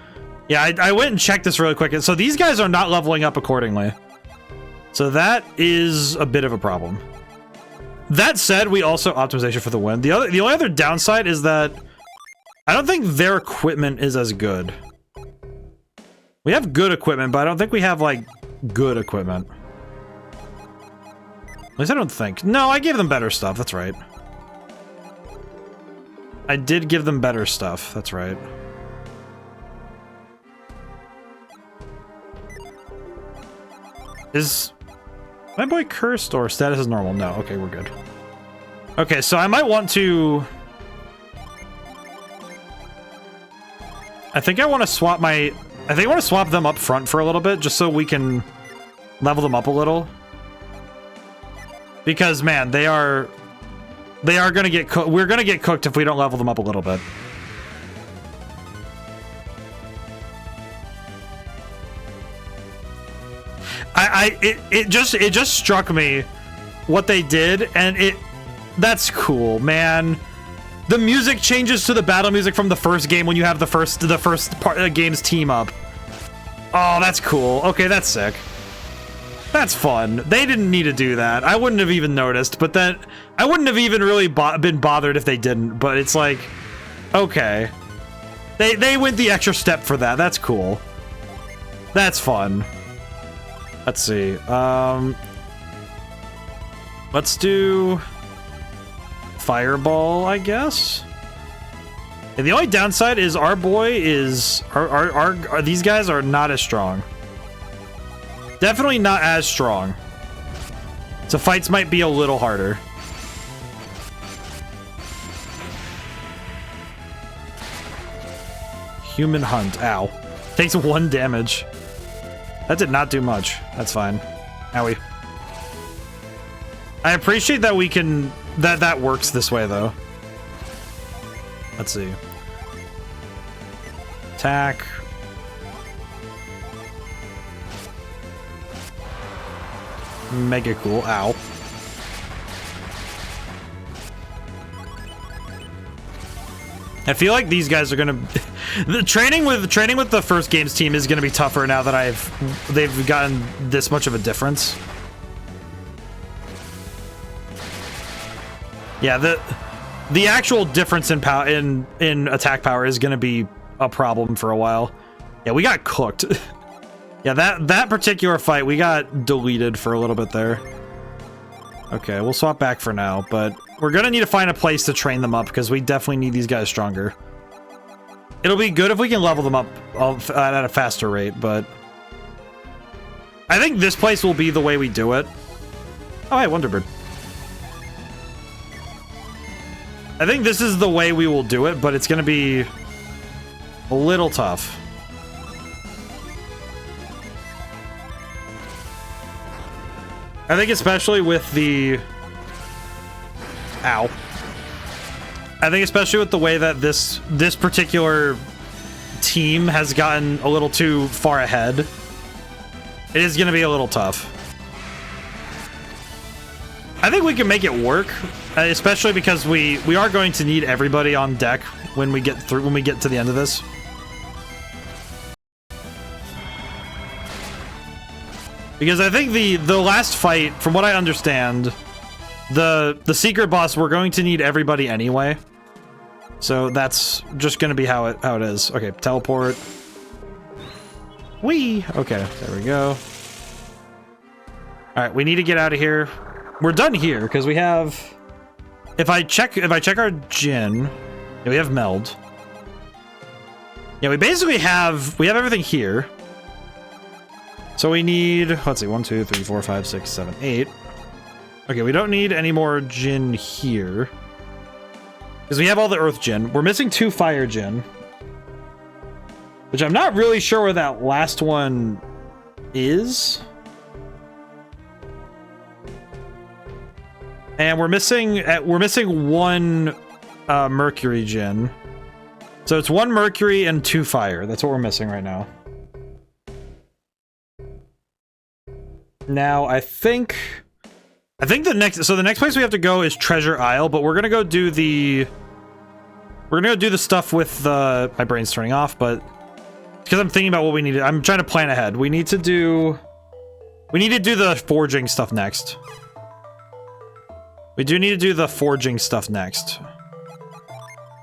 Yeah, I went and checked this really quick. And so these guys are not leveling up accordingly. So that is a bit of a problem. That said, we also optimization for the win. The only other downside is that I don't think their equipment is as good. We have good equipment, but I don't think we have, like, good equipment. At least I don't think. No, I gave them better stuff. That's right. I did give them better stuff. That's right. Is my boy cursed or status is normal? No. Okay, we're good. Okay, so I might want to... I think I want to swap my... I think I want to swap them up front for a little bit, just so we can level them up a little. Because, man, they are gonna get cooked. We're gonna get cooked if we don't level them up a little bit. It just struck me what they did, and that's cool, man. The music changes to the battle music from the first game when you have the first part of the game's team up. Oh, that's cool. Okay, that's sick. That's fun. They didn't need to do that. I wouldn't have even noticed, but then I wouldn't have even really been bothered if they didn't, but it's like, okay. They went the extra step for that. That's cool. That's fun. Let's see. Let's do Fireball, I guess. And the only downside is our boy is these guys are not as strong. Definitely not as strong. So fights might be a little harder. Human Hunt. Ow. Takes 1 damage. That did not do much. That's fine. Owie. I appreciate that we can... That works this way, though. Let's see. attack. Mega cool. Ow. I feel like these guys are gonna the training with the first games team is gonna be tougher now that they've gotten this much of a difference. Yeah, the actual difference in power in attack power is gonna be a problem for a while. Yeah, we got cooked. Yeah, that particular fight we got deleted for a little bit there. Okay, we'll swap back for now, but we're gonna need to find a place to train them up because we definitely need these guys stronger. It'll be good if we can level them up at a faster rate, but I think this place will be the way we do it. Oh, hey, Wonderbird. I think this is the way we will do it, but it's gonna be a little tough. I think especially with the... Ow. I think especially with the way that this particular team has gotten a little too far ahead, it is going to be a little tough. I think we can make it work, especially because we are going to need everybody on deck when we get to the end of this. Because I think the last fight, from what I understand, the secret boss, we're going to need everybody anyway. So that's just going to be how it is. Okay, teleport. Whee! Okay, there we go. All right, we need to get out of here. We're done here because we have. If I check our Djinn, yeah, we have meld. Yeah, we basically have everything here. So we need, let's see, 1, 2, 3, 4, 5, 6, 7, 8. Okay, we don't need any more Djinn here. Because we have all the Earth Djinn. We're missing 2 Fire Djinn. Which I'm not really sure where that last one is. And we're missing 1 Mercury Djinn. So it's 1 Mercury and 2 Fire. That's what we're missing right now. Now, I think the next place we have to go is Treasure Isle, but we're gonna go do the stuff with the, my brain's turning off, but because I'm thinking about what we need. I'm trying to plan ahead. We need to do the forging stuff next. We do need to do the forging stuff next.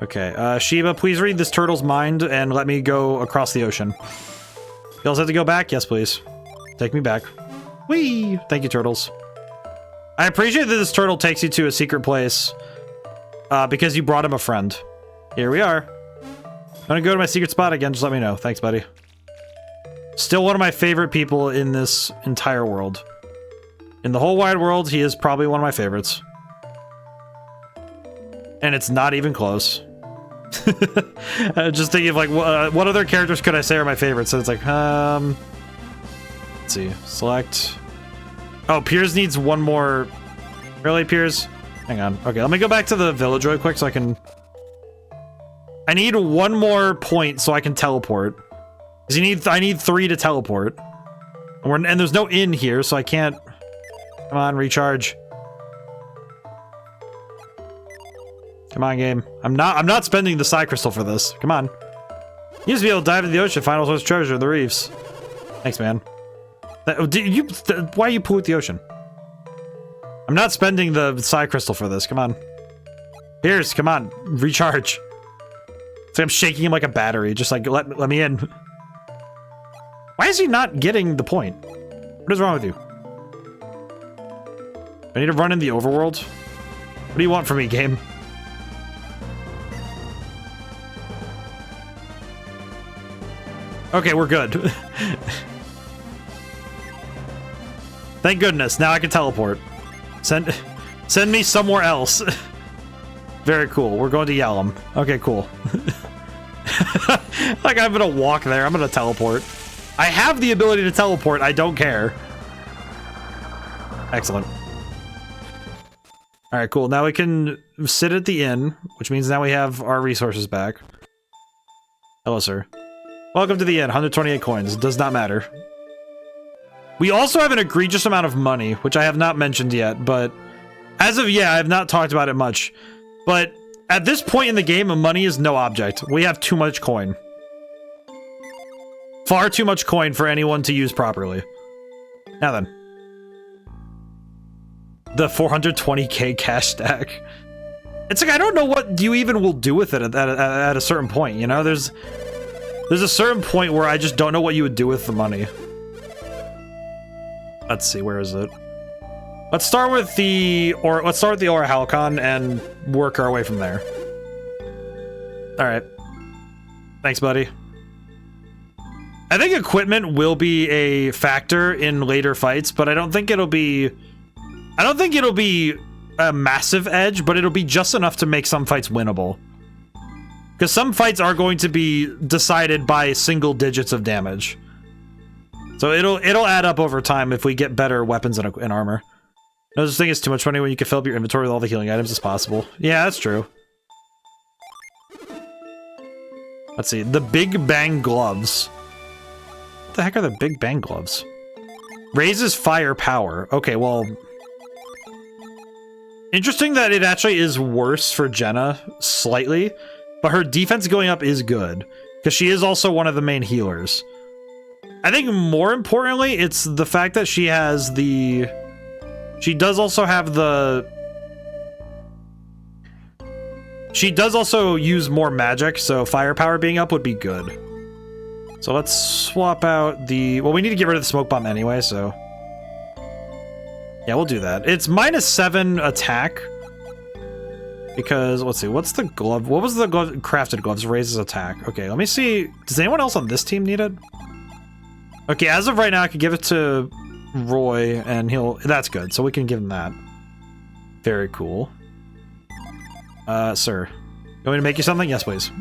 Okay, Shiba, please read this turtle's mind and let me go across the ocean. You also have to go back? Yes, please. Take me back. Whee! Thank you, turtles. I appreciate that this turtle takes you to a secret place because you brought him a friend. Here we are. I'm gonna go to my secret spot again. Just let me know. Thanks, buddy. Still one of my favorite people in this entire world. In the whole wide world, he is probably one of my favorites. And it's not even close. Just thinking of like, what other characters could I say are my favorites? So it's like, let's see. Select. Oh, Piers needs one more. Really, Piers? Hang on. Okay, let me go back to the village real quick so I can... I need 1 more point so I can teleport. Because I need 3 to teleport. And there's no inn here, so I can't... Come on, recharge. Come on, game. I'm not spending the Psy Crystal for this. Come on. You used to be able to dive into the ocean, find all sorts of treasure in the reefs. Thanks, man. Why you pollute the ocean? I'm not spending the Psy Crystal for this. Come on. Piers, come on. Recharge. It's like I'm shaking him like a battery. Just like, let me in. Why is he not getting the point? What is wrong with you? I need to run in the overworld? What do you want from me, game? Okay, we're good. Thank goodness, now I can teleport. Send me somewhere else. Very cool, we're going to Yalom. Okay, cool. Like, I'm gonna walk there, I'm gonna teleport. I have the ability to teleport, I don't care. Excellent. Alright, cool, now we can sit at the inn, which means now we have our resources back. Hello, sir. Welcome to the end. 128 coins. Does not matter. We also have an egregious amount of money, which I have not mentioned yet, but as of yet, I have not talked about it much. But at this point in the game, money is no object. We have too much coin. Far too much coin for anyone to use properly. Now then. The 420k cash stack. It's like, I don't know what you even will do with it at a certain point, you know? There's a certain point where I just don't know what you would do with the money. Let's see, where is it? Let's start with the Aura Halcon and work our way from there. Alright. Thanks, buddy. I think equipment will be a factor in later fights, but I don't think it'll be a massive edge, but it'll be just enough to make some fights winnable. Because some fights are going to be decided by single digits of damage. So it'll add up over time if we get better weapons and armor. No such thing as too much money when you can fill up your inventory with all the healing items as possible. Yeah, that's true. Let's see. The Big Bang Gloves. What the heck are the Big Bang Gloves? Raises fire power. Okay, well... Interesting that it actually is worse for Jenna, slightly, but her defense going up is good, because she is also one of the main healers. I think more importantly, it's the fact that she has the... She does also have the... She does also use more magic, so firepower being up would be good. So let's swap out the... Well, we need to get rid of the smoke bomb anyway, so... Yeah, we'll do that. It's -7 attack. Because, let's see, what's the glove? What was the glove? Crafted gloves raises attack. Okay, let me see. Does anyone else on this team need it? Okay, as of right now, I could give it to Roy, and he'll... That's good, so we can give him that. Very cool. Sir. You want me to make you something? Yes, please.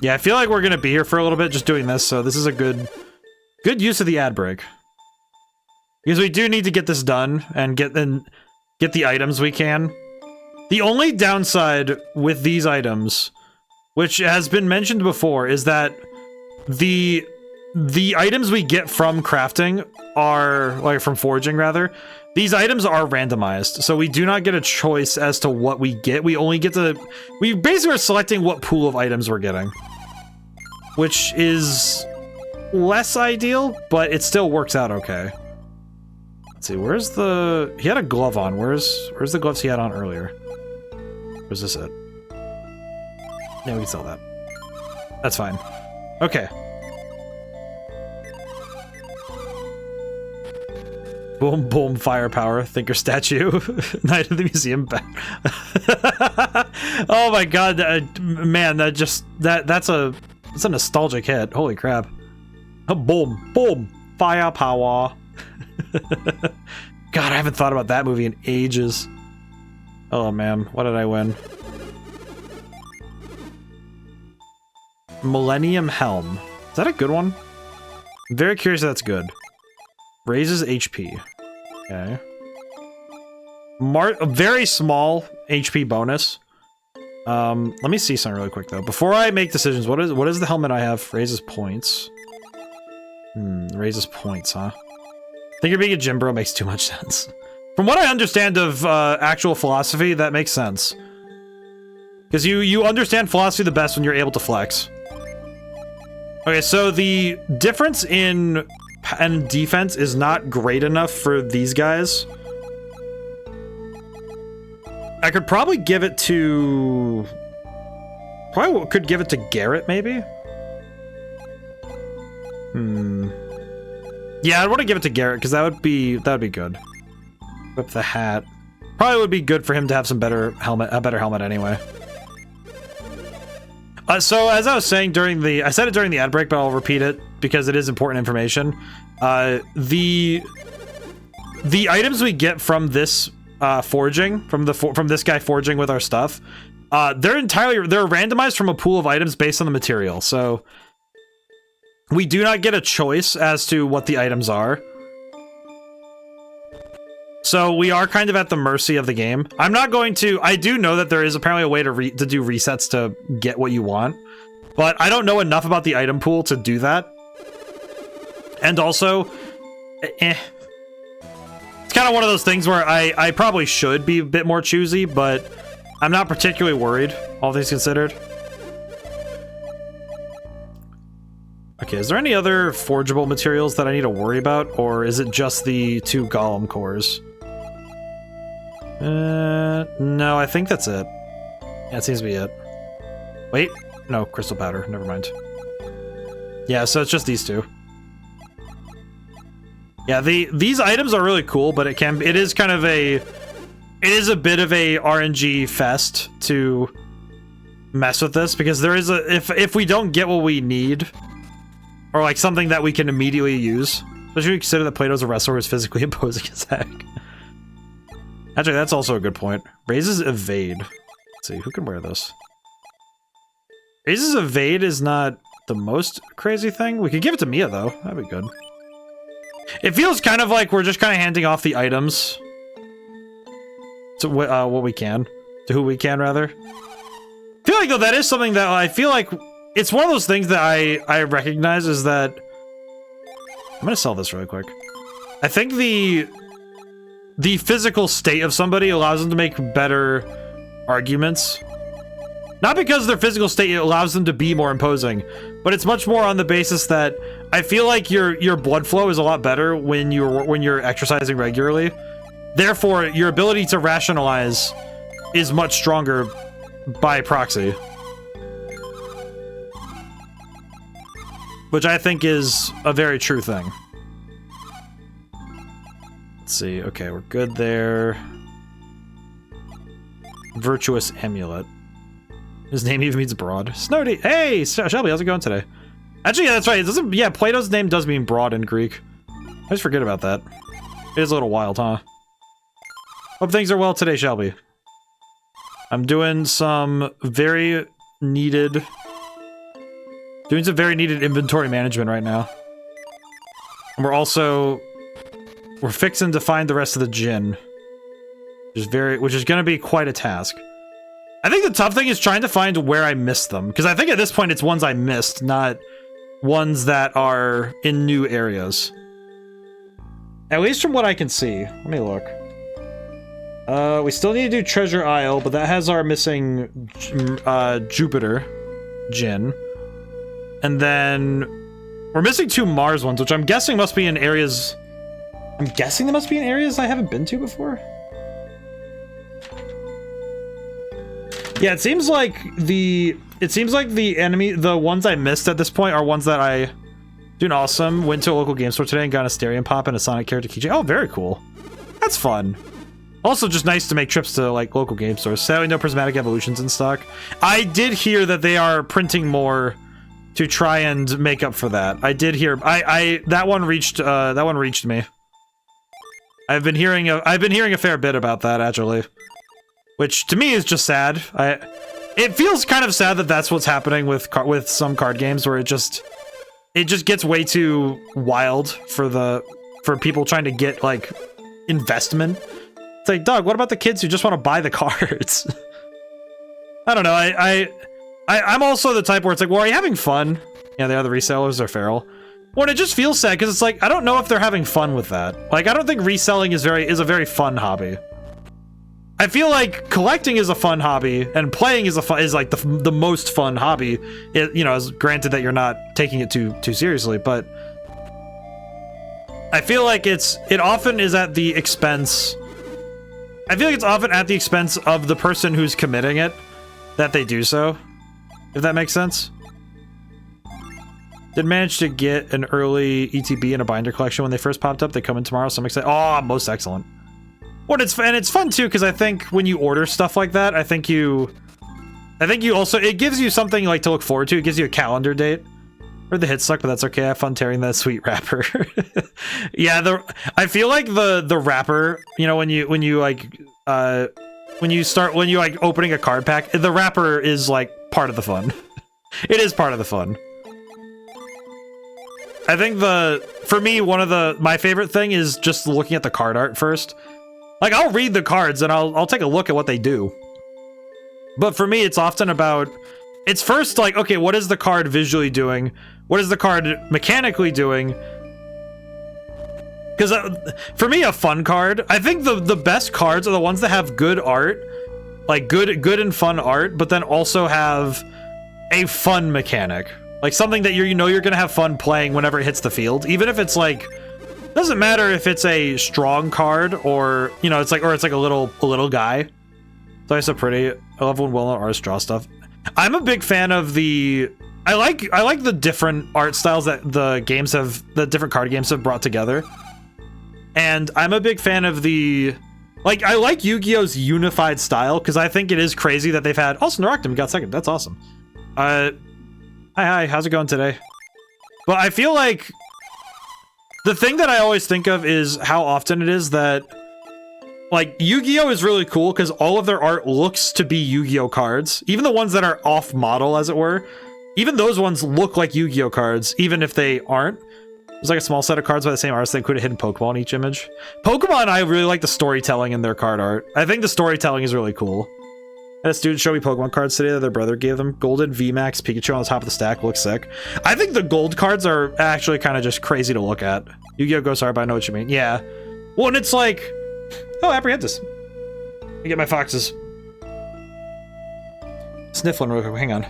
Yeah, I feel like we're gonna be here for a little bit just doing this, so this is a good use of the ad break. Because we do need to get this done and get the items we can. The only downside with these items, which has been mentioned before, is that the items we get from crafting are, like from foraging rather, these items are randomized, so we do not get a choice as to what we get. We only get to... We basically are selecting what pool of items we're getting. Which is less ideal, but it still works out okay. Let's see, where's the... He had a glove on. Where's the gloves he had on earlier? Where's this at? Yeah, we can sell that. That's fine. Okay. Boom, boom, firepower, thinker statue, Night of the Museum. Oh my god, man, that's a nostalgic hit. Holy crap. Boom, boom, firepower. God, I haven't thought about that movie in ages. Oh man, what did I win? Millennium Helm. Is that a good one? I'm very curious if that's good. Raises HP. Okay. A very small HP bonus. Let me see something really quick though. Before I make decisions, what is the helmet I have? Raises points. Raises points, huh? I think you're being a gym bro makes too much sense. From what I understand of actual philosophy, that makes sense. Because you understand philosophy the best when you're able to flex. Okay, so the difference in defense is not great enough for these guys. I could probably give it to... Probably could give it to Garrett, maybe? Yeah, I'd want to give it to Garrett, because that would be good. Whip the hat. Probably would be good for him to have some better helmet, a better helmet anyway. So, as I was saying I said it during the ad break, but I'll repeat it, because it is important information. The items we get from this foraging, from this guy foraging with our stuff, they're randomized from a pool of items based on the material, so we do not get a choice as to what the items are. So we are kind of at the mercy of the game. I'm not going to... I do know that there is apparently a way to do resets to get what you want. But I don't know enough about the item pool to do that. And also... It's kind of one of those things where I probably should be a bit more choosy, but I'm not particularly worried, all things considered. Okay, is there any other forgeable materials that I need to worry about, or is it just the 2 golem cores? No, I think that's it. Yeah, it seems to be it. Wait, no, crystal powder, never mind. Yeah, so it's just these 2. Yeah, these items are really cool, but it is kind of a... It is a bit of a RNG fest to mess with this, because there is a... If we don't get what we need, or like something that we can immediately use, especially consider that Plato's a wrestler who is physically imposing as heck. Actually, that's also a good point. Raises evade. Let's see, who can wear this? Raises evade is not the most crazy thing. We could give it to Mia, though. That'd be good. It feels kind of like we're just kind of handing off the items to what we can. To who we can, rather. I feel like, though, that is something that I feel like... It's one of those things that I recognize is that... I'm gonna sell this really quick. I think the physical state of somebody allows them to make better arguments. Not because their physical state allows them to be more imposing, but it's much more on the basis that I feel like your blood flow is a lot better when you're exercising regularly. Therefore, your ability to rationalize is much stronger by proxy. Which I think is a very true thing. Let's see. Okay, we're good there. Virtuous Amulet. His name even means broad. Snowdy. Hey, Shelby, how's it going today? Actually, yeah, that's right. It doesn't. Yeah, Plato's name does mean broad in Greek. I just forget about that. It is a little wild, huh? Hope things are well today, Shelby. I'm doing some very needed inventory management right now. And we're fixing to find the rest of the Djinn. Which is gonna be quite a task. I think the tough thing is trying to find where I missed them, because I think at this point it's ones I missed, not ones that are in new areas. At least from what I can see. Let me look. We still need to do Treasure Isle, but that has our missing Jupiter Djinn. And then we're missing 2 Mars ones, which I'm guessing must be in areas... I'm guessing they must be in areas I haven't been to before. Yeah, it seems like the enemy, the ones I missed at this point are ones that I... Doing awesome. Went to a local game store today and got a Stereo Pop and a Sonic character keychain. Oh, very cool. That's fun. Also, just nice to make trips to, like, local game stores. Sadly, no Prismatic Evolutions in stock. I did hear that they are printing more to try and make up for that. I did hear... that one reached me. I've been hearing a fair bit about that, actually. Which, to me, is just sad. It feels kind of sad that that's what's happening with some card games, where it just gets way too wild for people trying to get, like, investment. It's like, Doug, what about the kids who just want to buy the cards? I don't know, I'm also the type where it's like, well, are you having fun? Yeah, they are the resellers, they're feral. Well, it just feels sad, because it's like, I don't know if they're having fun with that. Like, I don't think reselling is a very fun hobby. I feel like collecting is a fun hobby, and playing is like the most fun hobby. You know, as granted that you're not taking it too seriously, but I feel like it often is at the expense. I feel like it's often at the expense of the person who's committing it that they do so. If that makes sense. Did manage to get an early ETB in a binder collection when they first popped up. They come in tomorrow, so I'm excited. Oh, most excellent. Well, it's fun too, because I think when you order stuff like that, I think you also, it gives you something like to look forward to. It gives you a calendar date. Or the hit suck, but that's okay. I have fun tearing that sweet wrapper. Yeah, I feel like the wrapper, you know, when you opening a card pack, the wrapper is like part of the fun. It is part of the fun. I think for me, my favorite thing is just looking at the card art first. Like, I'll read the cards and I'll take a look at what they do. But for me, it's often about... It's first like, okay, what is the card visually doing? What is the card mechanically doing? Because for me, a fun card, I think the best cards are the ones that have good art, like good and fun art, but then also have a fun mechanic, like something that you know you're gonna have fun playing whenever it hits the field, even if it's like, doesn't matter if it's a strong card or you know it's like a little guy. It's always so pretty. I love when well-known artists draw stuff. I'm a big fan of the. I like the different art styles that the different card games have brought together. And I'm a big fan of the, like, I like Yu-Gi-Oh's unified style, because I think it is crazy that they've had, also Naroctum got second, that's awesome. Hi, how's it going today? But I feel like, the thing that I always think of is how often it is that, like, Yu-Gi-Oh is really cool, because all of their art looks to be Yu-Gi-Oh cards, even the ones that are off-model, as it were, even those ones look like Yu-Gi-Oh cards, even if they aren't. There's like a small set of cards by the same artist that include a hidden Pokemon in each image. Pokemon, I really like the storytelling in their card art. I think the storytelling is really cool. I had a student show me Pokemon cards today that their brother gave them. Golden VMAX Pikachu on the top of the stack looks sick. I think the gold cards are actually kind of just crazy to look at. Yu-Gi-Oh! Ghost Art, but I know what you mean. Yeah. Well, and it's like... Oh, Apprehentus. Let me get my foxes. Sniffling real quick. Hang on.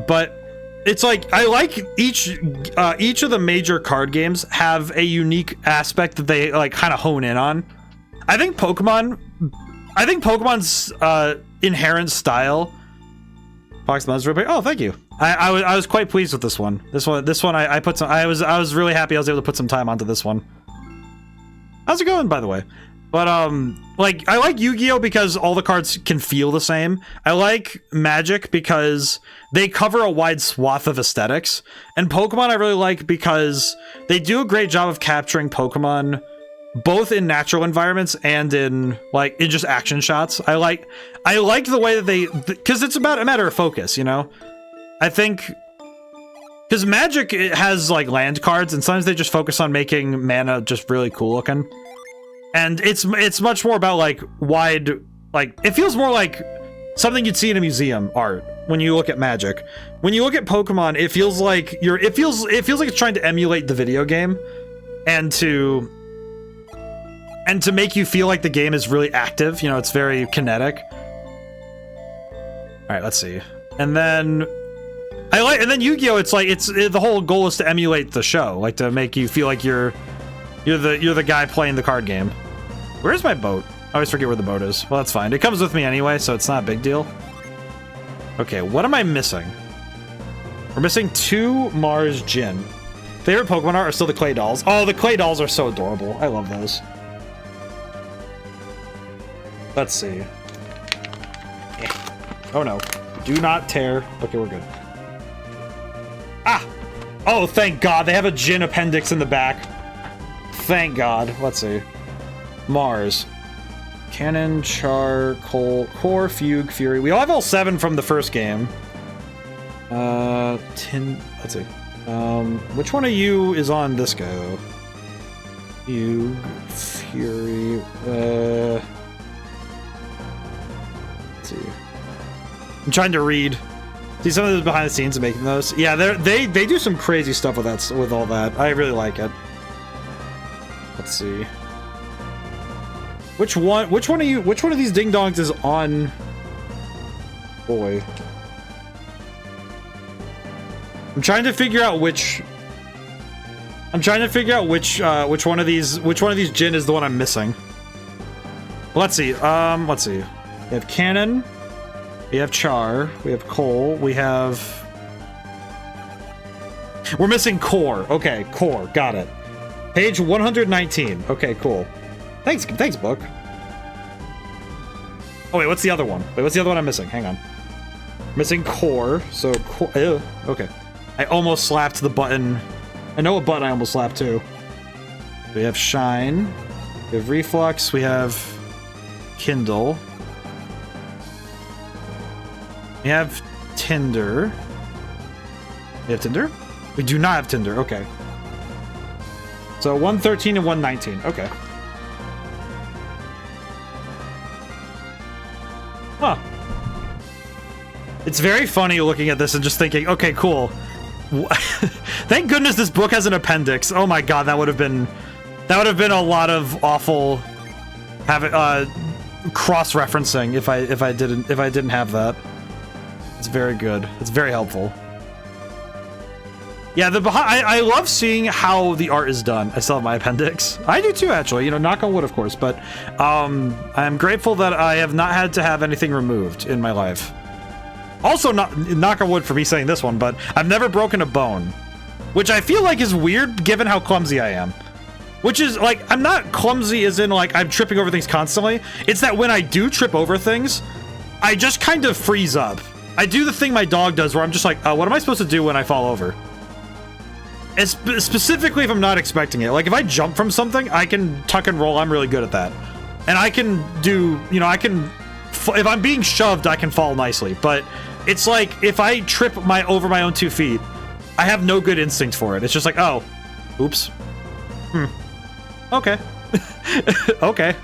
But... It's like, I like each of the major card games have a unique aspect that they like kind of hone in on. I think Pokemon's inherent style. Fox Muzz, oh, thank you. I was quite pleased with this one. This one I put some. I was really happy I was able to put some time onto this one. How's it going, by the way? But like I like Yu-Gi-Oh because all the cards can feel the same. I like Magic because they cover a wide swath of aesthetics, and Pokemon I really like because they do a great job of capturing Pokemon both in natural environments and in just action shots. I like the way that they, because it's about a matter of focus, you know. I think because Magic, it has like land cards, and sometimes they just focus on making mana just really cool looking. And it's much more about like wide, like it feels more like something you'd see in a museum art when you look at Magic. When you look at Pokemon, it feels like it feels like it's trying to emulate the video game, and to make you feel like the game is really active. You know, it's very kinetic. All right, let's see. And then Yu-Gi-Oh! It's like the whole goal is to emulate the show, like to make you feel like you're the guy playing the card game. Where's my boat? I always forget where the boat is. Well, that's fine. It comes with me anyway, so it's not a big deal. Okay, what am I missing? We're missing 2 Mars Djinn. Favorite Pokemon art are still the clay dolls. Oh, the clay dolls are so adorable. I love those. Let's see. Oh no. Do not tear. Okay, we're good. Ah! Oh, thank God. They have a Djinn appendix in the back. Thank God. Let's see. Mars. Cannon, Char, Coal, Core, Fugue, Fury. We all have all 7 from the first game. Let's see. Which one of you is on this guy, though? Fugue, Fury, let's see. I'm trying to read. See some of the behind the scenes of making those. Yeah, they do some crazy stuff with that, with all that. I really like it. Let's see. Which one of these ding dongs is on? Boy. I'm trying to figure out which one of these Djinn is the one I'm missing. Let's see. Let's see. We have Cannon. We have Char. We have Coal. We're missing Core. Okay, Core. Got it. Page 119. Okay, cool. Thanks, book. Oh wait, what's the other one? Wait, what's the other one I'm missing? Hang on. Missing Core. So Core. Okay. I almost slapped the button. I know what button I almost slapped too. We have Shine. We have Reflux. We have Kindle. We have Tinder. We have Tinder? We do not have Tinder. Okay. So 113 and 119. Okay. Huh. It's very funny looking at this and just thinking, okay, cool. Thank goodness this book has an appendix. Oh my god, that would have been a lot of awful cross-referencing if I didn't have that. It's very good. It's very helpful. Yeah, I love seeing how the art is done. I still have my appendix. I do too, actually. You know, knock on wood, of course. But I'm grateful that I have not had to have anything removed in my life. Also, knock on wood for me saying this one, but I've never broken a bone, which I feel like is weird given how clumsy I am. Which is like, I'm not clumsy as in like I'm tripping over things constantly. It's that when I do trip over things, I just kind of freeze up. I do the thing my dog does where I'm just like, what am I supposed to do when I fall over? And specifically if I'm not expecting it. Like if I jump from something, I can tuck and roll. I'm really good at that. And I can do, you know, if I'm being shoved, I can fall nicely. But it's like if I trip over my own 2 feet, I have no good instinct for it. It's just like, oh, oops. Okay. Okay.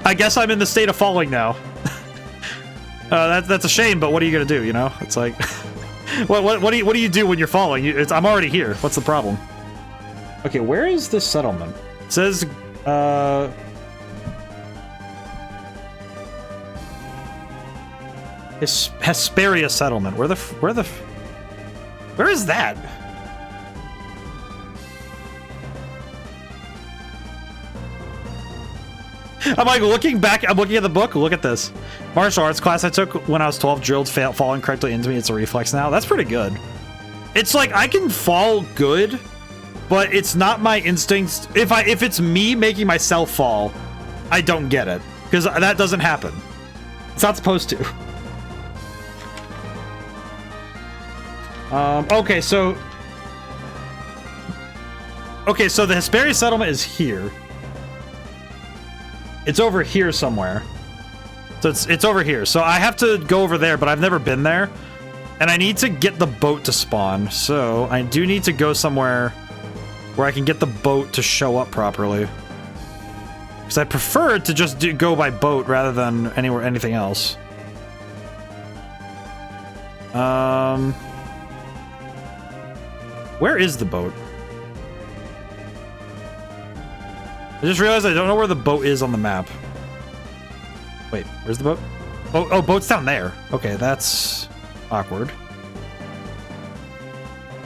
I guess I'm in the state of falling now. That's a shame, but what are you gonna do, you know? It's like, what do you do when you're falling? I'm already here. What's the problem? Okay, where is this settlement? It says, Hesperia settlement. Where is that? I'm like looking back, I'm looking at the book, look at this. Martial arts class I took when I was 12, drilled, falling correctly into me, it's a reflex now. That's pretty good. It's like, I can fall good, but it's not my instincts. If it's me making myself fall, I don't get it. Because that doesn't happen. It's not supposed to. Okay, so the Hesperia settlement is here. It's over here somewhere. So it's over here. So I have to go over there, but I've never been there. And I need to get the boat to spawn. So I do need to go somewhere where I can get the boat to show up properly. Because I prefer to just go by boat rather than anything else. Where is the boat? I just realized I don't know where the boat is on the map. Wait, where's the boat? Oh, boat's down there. Okay, that's awkward.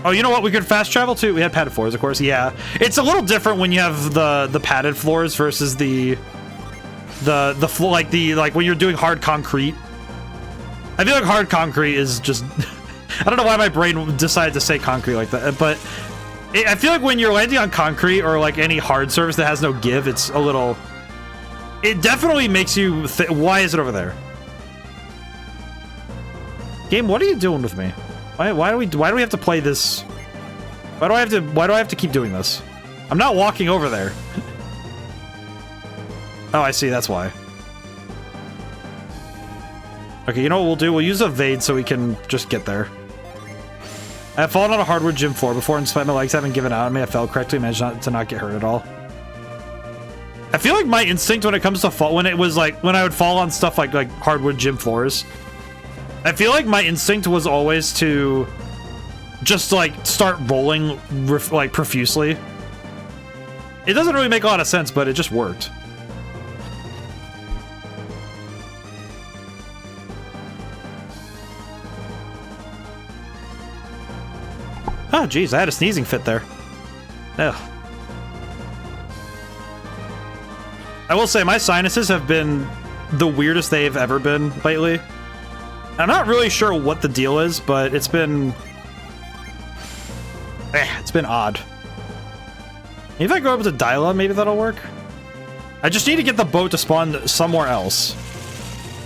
Oh, you know what? We could fast travel too. We had padded floors, of course. Yeah, it's a little different when you have the padded floors versus the floor, like when you're doing hard concrete. I feel like hard concrete is just I don't know why my brain decided to say concrete like that, but I feel like when you're landing on concrete or like any hard surface that has no give, it's a little. It definitely makes you think, why is it over there? Game, what are you doing with me? Why do we have to play this? Why do I have to keep doing this? I'm not walking over there. Oh, I see, that's why. Okay, you know what we'll do? We'll use evade so we can just get there. I have fallen on a hardwood gym floor before, and despite my legs having given out on me, I fell correctly, managed to not get hurt at all. I feel like my instinct when it comes to fall, when I would fall on stuff like hardwood gym floors, I feel like my instinct was always to just like start rolling like profusely. It doesn't really make a lot of sense, but it just worked. Oh, geez, I had a sneezing fit there. Ugh. I will say, my sinuses have been the weirdest they've ever been lately. I'm not really sure what the deal is, but it's been odd. Maybe if I go up to Eidola, maybe that'll work? I just need to get the boat to spawn somewhere else.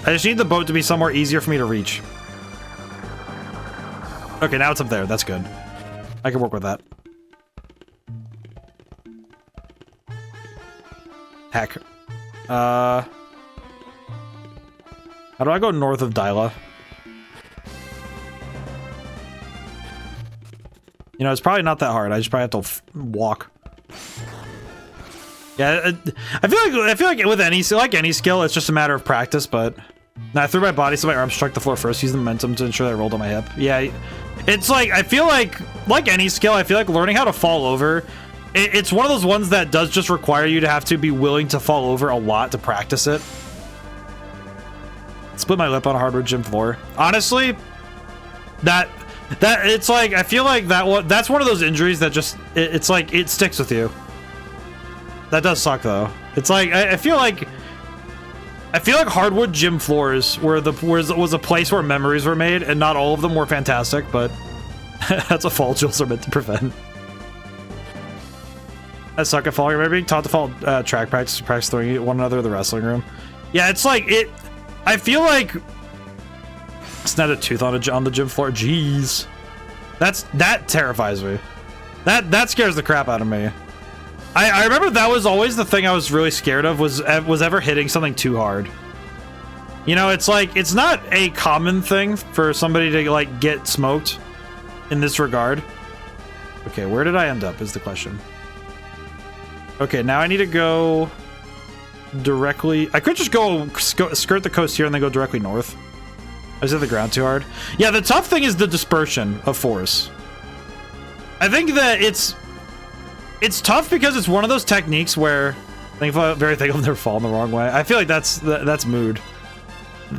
I just need the boat to be somewhere easier for me to reach. Okay, now it's up there. That's good. I can work with that. Heck. How do I go north of Eidola? You know, it's probably not that hard. I just probably have to walk. Yeah, I feel like with any skill, it's just a matter of practice. But now I threw my body so my arm struck the floor first. Use the momentum to ensure that I rolled on my hip. Yeah, it's like I feel like any skill, I feel like learning how to fall over. It's one of those ones that does just require you to have to be willing to fall over a lot to practice it. Split my lip on a hardwood gym floor. Honestly, that it's like I feel like that's one of those injuries that just it's like it sticks with you. That does suck though. It's like I feel like hardwood gym floors was a place where memories were made, and not all of them were fantastic, but that's a fall drills are meant to prevent. I suck at falling. Remember being taught to fall track practice throwing one another in the wrestling room. Yeah, it's like it. I feel like it's not a tooth on the gym floor. Jeez, that terrifies me. That scares the crap out of me. I remember that was always the thing I was really scared of was ever hitting something too hard. You know, it's like it's not a common thing for somebody to like get smoked in this regard. Okay, where did I end up is the question. Okay, now I need to go directly. I could just go skirt the coast here and then go directly north. I was at the ground too hard. Yeah, the tough thing is the dispersion of force. I think that it's tough because it's one of those techniques where I think I've never fallen the wrong way. I feel like that's mood.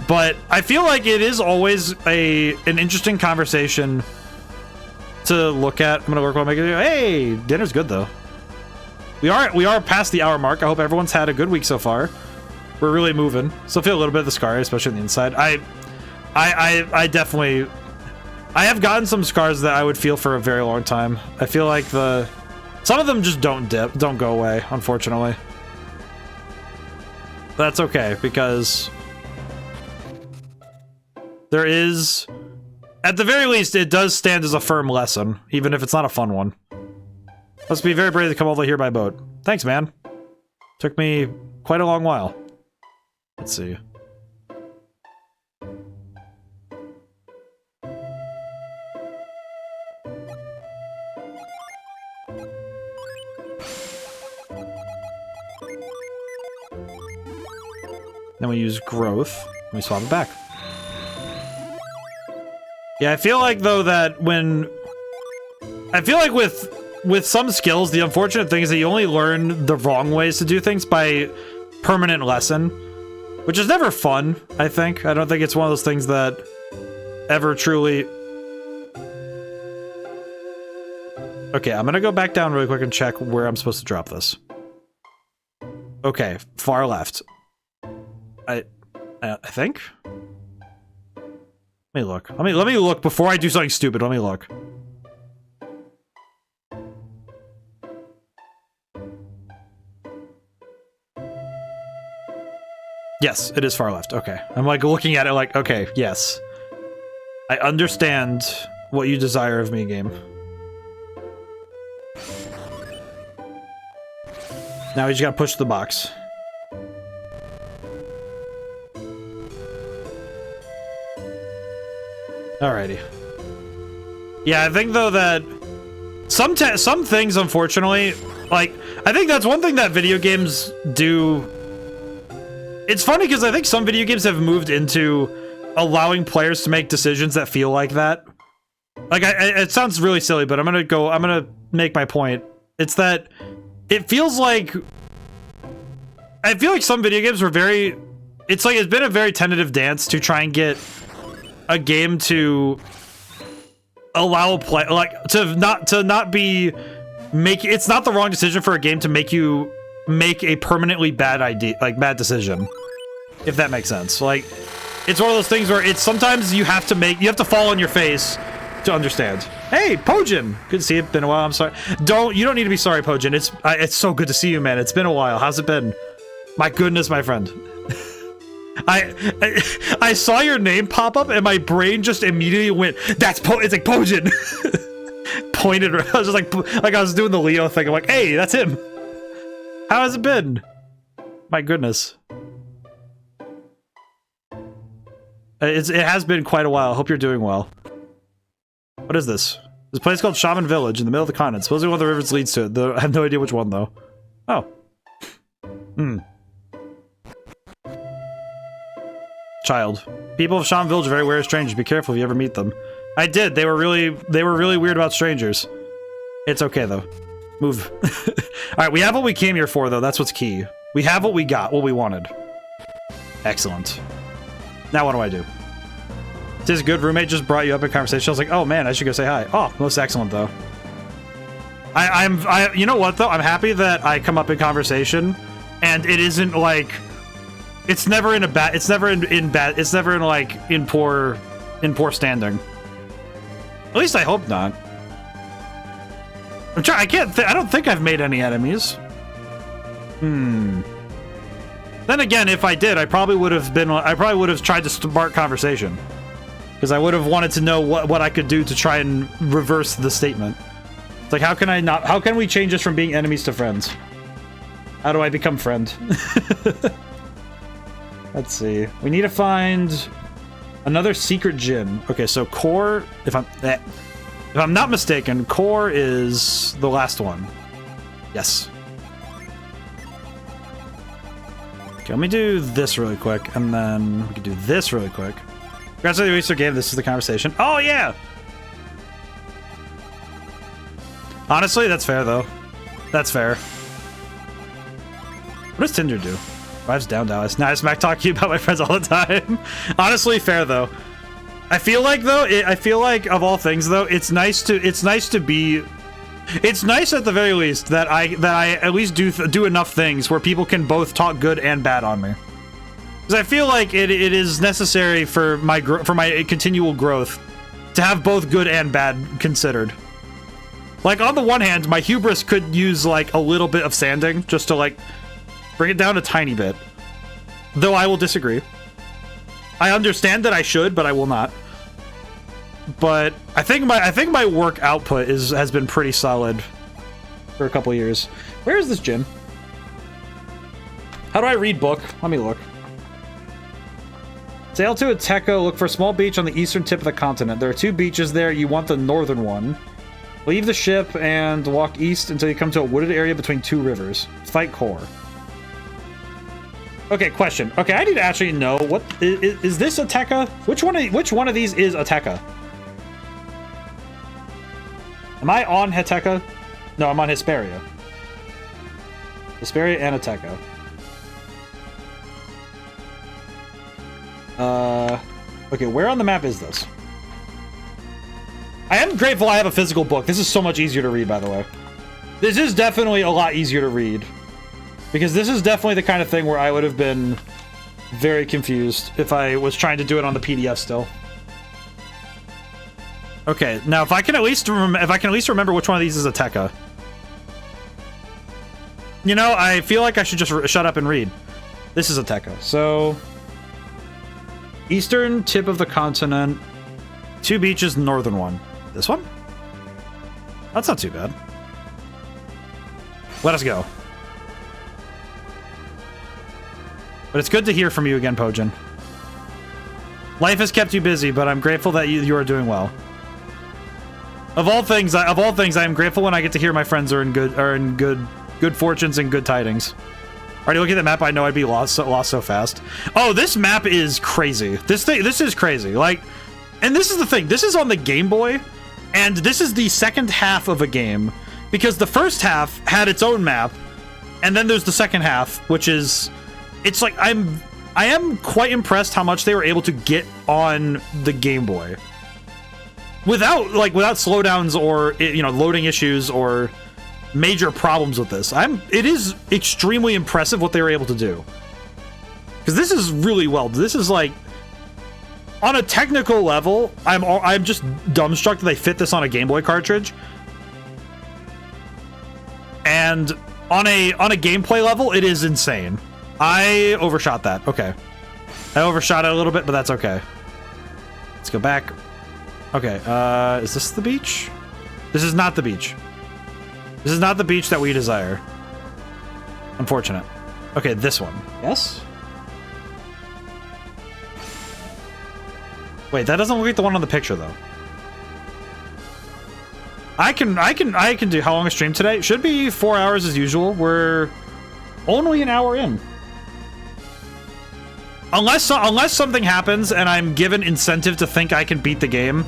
But I feel like it is always an interesting conversation to look at. I'm gonna work while making it. Hey, dinner's good though. We are past the hour mark. I hope everyone's had a good week so far. We're really moving. Still feel a little bit of the scar, especially on the inside. I definitely have gotten some scars that I would feel for a very long time. I feel like some of them just don't go away, unfortunately. But that's okay because there is, at the very least, it does stand as a firm lesson, even if it's not a fun one. Must be very brave to come all the way here by boat. Thanks, man. Took me quite a long while. Let's see. Then we use growth. And we swap it back. Yeah, I feel like though that with some skills, the unfortunate thing is that you only learn the wrong ways to do things by permanent lesson, which is never fun, I think. I don't think it's one of those things that ever truly... Okay, I'm gonna go back down really quick and check where I'm supposed to drop this. Okay, far left. I think? Let me look. Let me look before I do something stupid. Let me look. Yes, it is far left. Okay. I'm like looking at it like, okay, yes. I understand what you desire of me, game. Now we just gotta push the box. Alrighty. Yeah, I think though that some things, unfortunately, like, I think that's one thing that video games do. It's funny because I think some video games have moved into allowing players to make decisions that feel like that. Like, it sounds really silly, but I'm gonna make my point. It's that it feels like, I feel like some video games were very, it's been a very tentative dance to try and get a game to allow a play, like, to not be it's not the wrong decision for a game to make you make a permanently bad idea, like bad decision, if that makes sense. Like, it's one of those things where it's sometimes you have to fall on your face to understand. Hey, Pojin, good to see you. Been a while. I'm sorry. You don't need to be sorry, Pojin. It's so good to see you, man. It's been a while. How's it been? My goodness, my friend. I saw your name pop up and my brain just immediately went, it's like Pojin. Pointed, I was just like I was doing the Leo thing. I'm like, hey, that's him. How has it been? My goodness. It has been quite a while. I hope you're doing well. What is this? This place called Shaman Village in the middle of the continent. Supposedly one of the rivers leads to it. I have no idea which one though. Oh. Child. People of Shaman Village are very wary of strangers. Be careful if you ever meet them. I did. They were really weird about strangers. It's okay though. Move. Alright, we have what we came here for though. That's what's key. We have what we got, what we wanted. Excellent. Now what do I do? This good roommate just brought you up in conversation. I was like, oh man, I should go say hi. Oh, most excellent though. You know what though? I'm happy that I come up in conversation and it isn't like, it's never in a bad, it's never in bad, it's never in like, in poor standing. At least I hope not. I'm trying, I don't think I've made any enemies. Then again, if I did, I probably would have tried to start conversation. Because I would have wanted to know what I could do to try and reverse the statement. It's like, how can we change this from being enemies to friends? How do I become friend? Let's see. We need to find another secret Djinn. Okay, so core, if I'm not mistaken, core is the last one. Yes. Okay, let me do this really quick, and then we can do this really quick. Congrats on the Easter game. This is the conversation. Oh, yeah! Honestly, that's fair, though. That's fair. What does Tinder do? Vibes down, Dallas. Now I smack talk to you about my friends all the time. Honestly, fair, though. I feel like, though, of all things, though, it's nice at the very least that I at least do enough things where people can both talk good and bad on me. Because I feel like it is necessary for my continual growth to have both good and bad considered. Like, on the one hand, my hubris could use, like, a little bit of sanding just to, like, bring it down a tiny bit. Though I will disagree. I understand that I should, but I will not. But I think my work output has been pretty solid for a couple years. Where is this Djinn? How do I read book? Let me look. Sail to Ateco, look for a small beach on the eastern tip of the continent. There are 2 beaches there. You want the northern one. Leave the ship and walk east until you come to a wooded area between 2 rivers. Fight core. Okay, question. Okay, I need to actually know what is this Ateca? Which one of these is Ateca? Am I on Ateca? No, I'm on Hesperia. Hesperia and Ateca. Okay, where on the map is this? I am grateful I have a physical book. This is so much easier to read, by the way. This is definitely a lot easier to read. Because this is definitely the kind of thing where I would have been very confused if I was trying to do it on the PDF still. Okay, now if I can at least remember which one of these is Ateca. You know, I feel like I should just shut up and read. This is Ateca. So, eastern tip of the continent, 2 beaches, northern one. This one? That's not too bad. Let us go. But it's good to hear from you again, Pojin. Life has kept you busy, but I'm grateful that you are doing well. Of all things, I am grateful when I get to hear my friends are in good fortunes and good tidings. Already looking at the map, I know I'd be lost so fast. Oh, this map is crazy. This is crazy. Like, and this is the thing. This is on the Game Boy, and this is the second half of a game because the first half had its own map, and then there's the second half, which is, it's like I am quite impressed how much they were able to get on the Game Boy without slowdowns or, you know, loading issues or major problems with this. It is extremely impressive what they were able to do. Because this is really well. This is like, on a technical level, I'm just dumbstruck that they fit this on a Game Boy cartridge. And on a gameplay level, it is insane. I overshot that. Okay. I overshot it a little bit, but that's okay. Let's go back. Okay, is this the beach? This is not the beach. This is not the beach that we desire. Unfortunate. Okay, this one. Yes? Wait, that doesn't look like the one on the picture, though. I can do how long a stream today? Should be 4 hours as usual. Only an hour in. Unless something happens and I'm given incentive to think I can beat the game,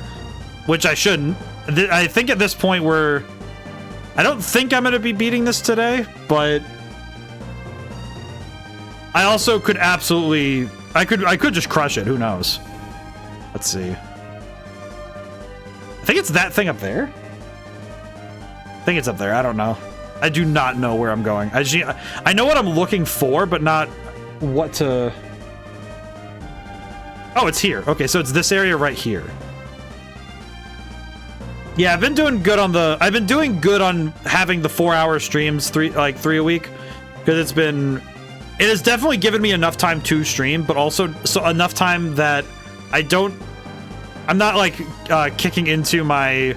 which I shouldn't. I think at this point I don't think I'm going to be beating this today, but I also could absolutely... I could just crush it. Who knows? Let's see. I think it's that thing up there. I think it's up there. I don't know. I do not know where I'm going. I know what I'm looking for, but not what to... Oh, it's here. Okay, so it's this area right here. Yeah, I've been doing good on having the 4-hour streams, three a week, because it has definitely given me enough time to stream, but also enough time that I'm not like kicking into my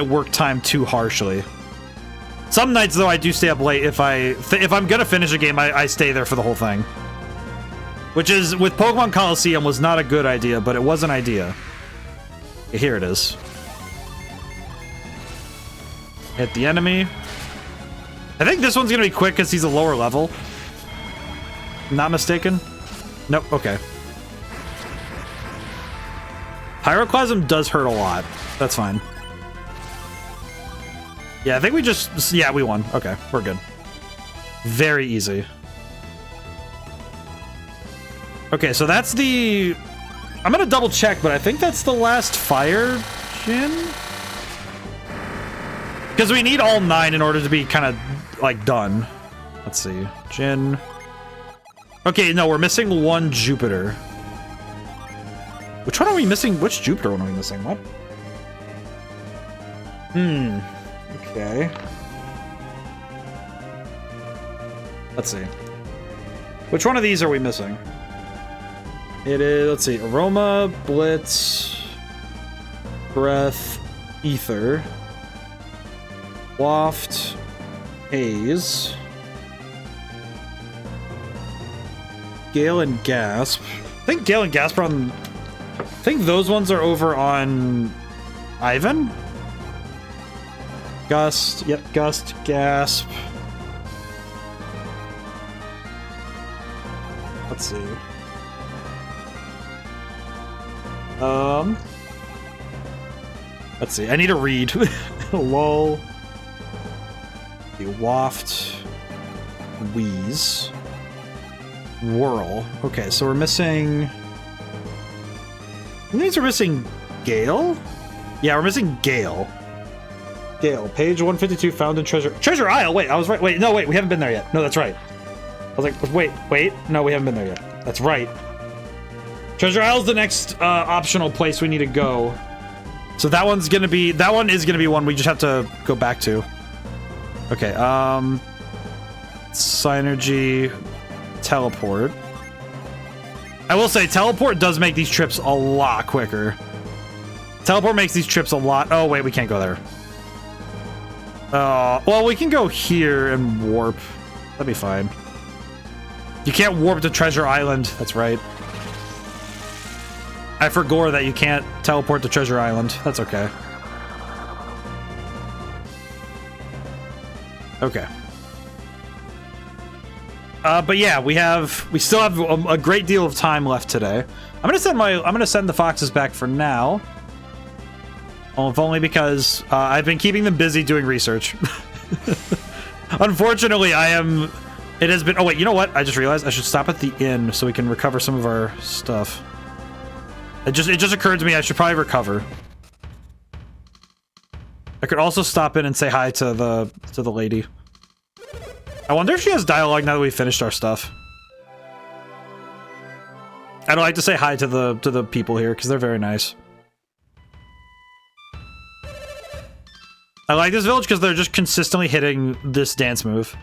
work time too harshly. Some nights though I do stay up late if I'm gonna finish a game, I stay there for the whole thing. Which is, with Pokemon Coliseum, was not a good idea, but it was an idea. Here it is. Hit the enemy. I think this one's gonna be quick because he's a lower level. Not mistaken? Nope, okay. Pyroclasm does hurt a lot. That's fine. Yeah, I think we won. Okay, we're good. Very easy. Okay, so that's the... I'm gonna double check, but I think that's the last fire gym? Because we need all 9 in order to be kind of, like, done. Let's see. Jin. Okay, no, we're missing 1 Jupiter. Which one are we missing? Which Jupiter one are we missing? What? Okay. Let's see. Which one of these are we missing? It is, let's see, Aroma, Blitz, Breath, Ether, Waft, Haze, Gale and Gasp. I think Gale and Gasp are on... I think those ones are over on Ivan? Gust, yep, Gust, Gasp. Let's see. Let's see. I need to read. Lol. The Waft. Wheeze. Whirl. Okay, so we're missing... These are missing Gale? Yeah, we're missing Gale. Gale. Page 152 found in Treasure Isle! Wait, I was right. Wait, no, wait, we haven't been there yet. No, that's right. I was like, wait. No, we haven't been there yet. That's right. Treasure Isle's the next optional place we need to go. So that one is gonna be one we just have to go back to. Okay, Synergy, Teleport. I will say, Teleport does make these trips a lot quicker. Teleport makes these trips a lot... Oh, wait, we can't go there. Well, we can go here and warp. That'd be fine. You can't warp to Treasure Island. That's right. I forgot that you can't teleport to Treasure Island. That's okay. Okay. But yeah, we still have a great deal of time left today. I'm gonna send the foxes back for now. Well, if only because I've been keeping them busy doing research. Unfortunately, it has been... Oh wait, you know what? I just realized I should stop at the inn so we can recover some of our stuff. It just occurred to me I should probably recover. I could also stop in and say hi to the lady. I wonder if she has dialogue now that we finished our stuff. I'd like to say hi to the people here because they're very nice. I like this village because they're just consistently hitting this dance move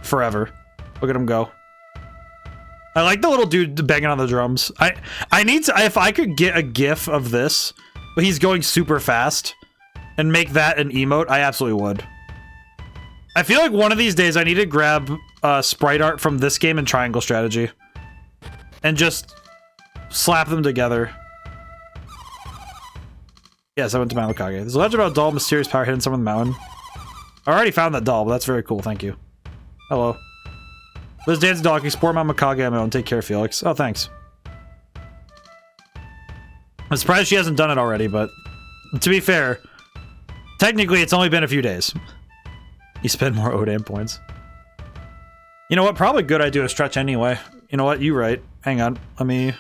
forever. Look at them go. I like the little dude banging on the drums. I need to, if I could get a gif of this, but he's going super fast, and make that an emote, I absolutely would. I feel like one of these days I need to grab sprite art from this game and Triangle Strategy, and just slap them together. Yes, I went to Mount Okage. There's a legend about a doll, mysterious power hidden somewhere in the mountain. I already found that doll, but that's very cool, thank you. Hello. Liz Dancing Dog, explore my Mikage on my own. Take care, Felix. Oh, thanks. I'm surprised she hasn't done it already, but to be fair, technically it's only been a few days. You spend more ODaM points. You know what? Probably good idea to stretch anyway. You know what? You right. Hang on. Let me...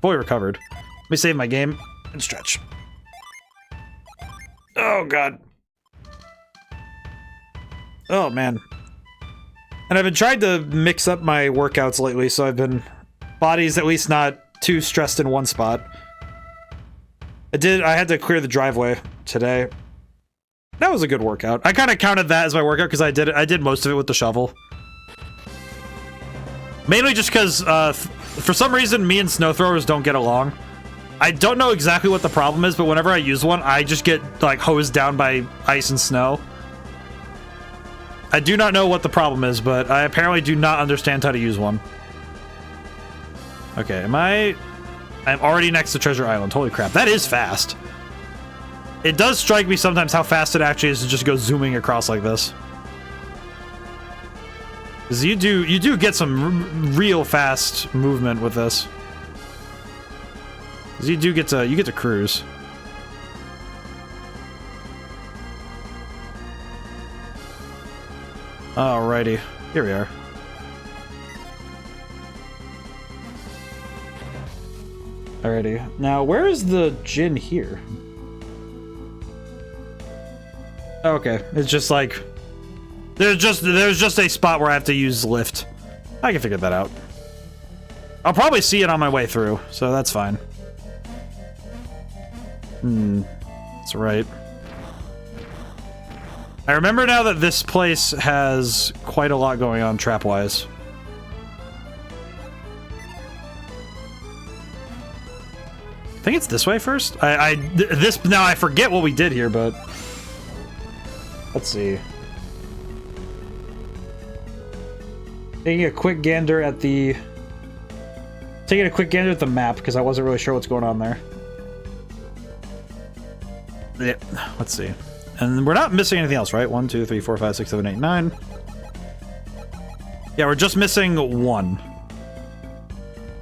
Fully recovered. Let me save my game and stretch. Oh, God. Oh, man. And I've been trying to mix up my workouts lately, so I've been... Body's at least not too stressed in one spot. I had to clear the driveway today. That was a good workout. I kind of counted that as my workout because I did most of it with the shovel. Mainly just because, for some reason, me and snow throwers don't get along. I don't know exactly what the problem is, but whenever I use one, I just get, like, hosed down by ice and snow. I do not know what the problem is, but I apparently do not understand how to use one. Okay, I'm already next to Treasure Island. Holy crap, that is fast. It does strike me sometimes how fast it actually is to just go zooming across like this. Because you do get some real fast movement with this. Because you get to cruise. Alrighty, here we are. Alrighty, now where is the Djinn here? Okay, it's just like there's just a spot where I have to use lift. I can figure that out. I'll probably see it on my way through, so that's fine. That's right. I remember now that this place has quite a lot going on trap-wise. I think it's this way first? Now I forget what we did here, but... Let's see. Taking a quick gander at the map, because I wasn't really sure what's going on there. Yeah, let's see. And we're not missing anything else, right? 1, 2, 3, 4, 5, 6, 7, 8, 9. Yeah, we're just missing one.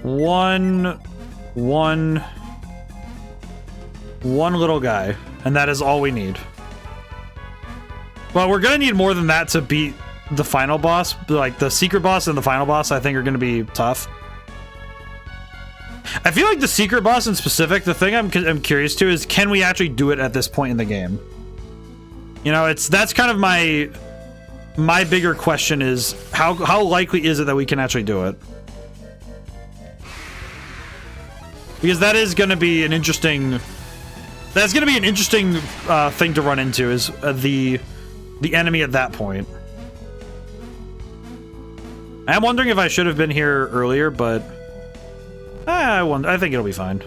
One little guy, and that is all we need. Well, we're gonna need more than that to beat the final boss. Like, the secret boss and the final boss, I think, are gonna be tough. I feel like the secret boss in specific, the thing I'm curious to is, can we actually do it at this point in the game? You know, that's kind of my bigger question is, how likely is it that we can actually do it? Because that is gonna be an interesting... That's gonna be an interesting thing to run into, is the enemy at that point. I'm wondering if I should have been here earlier, but I think it'll be fine.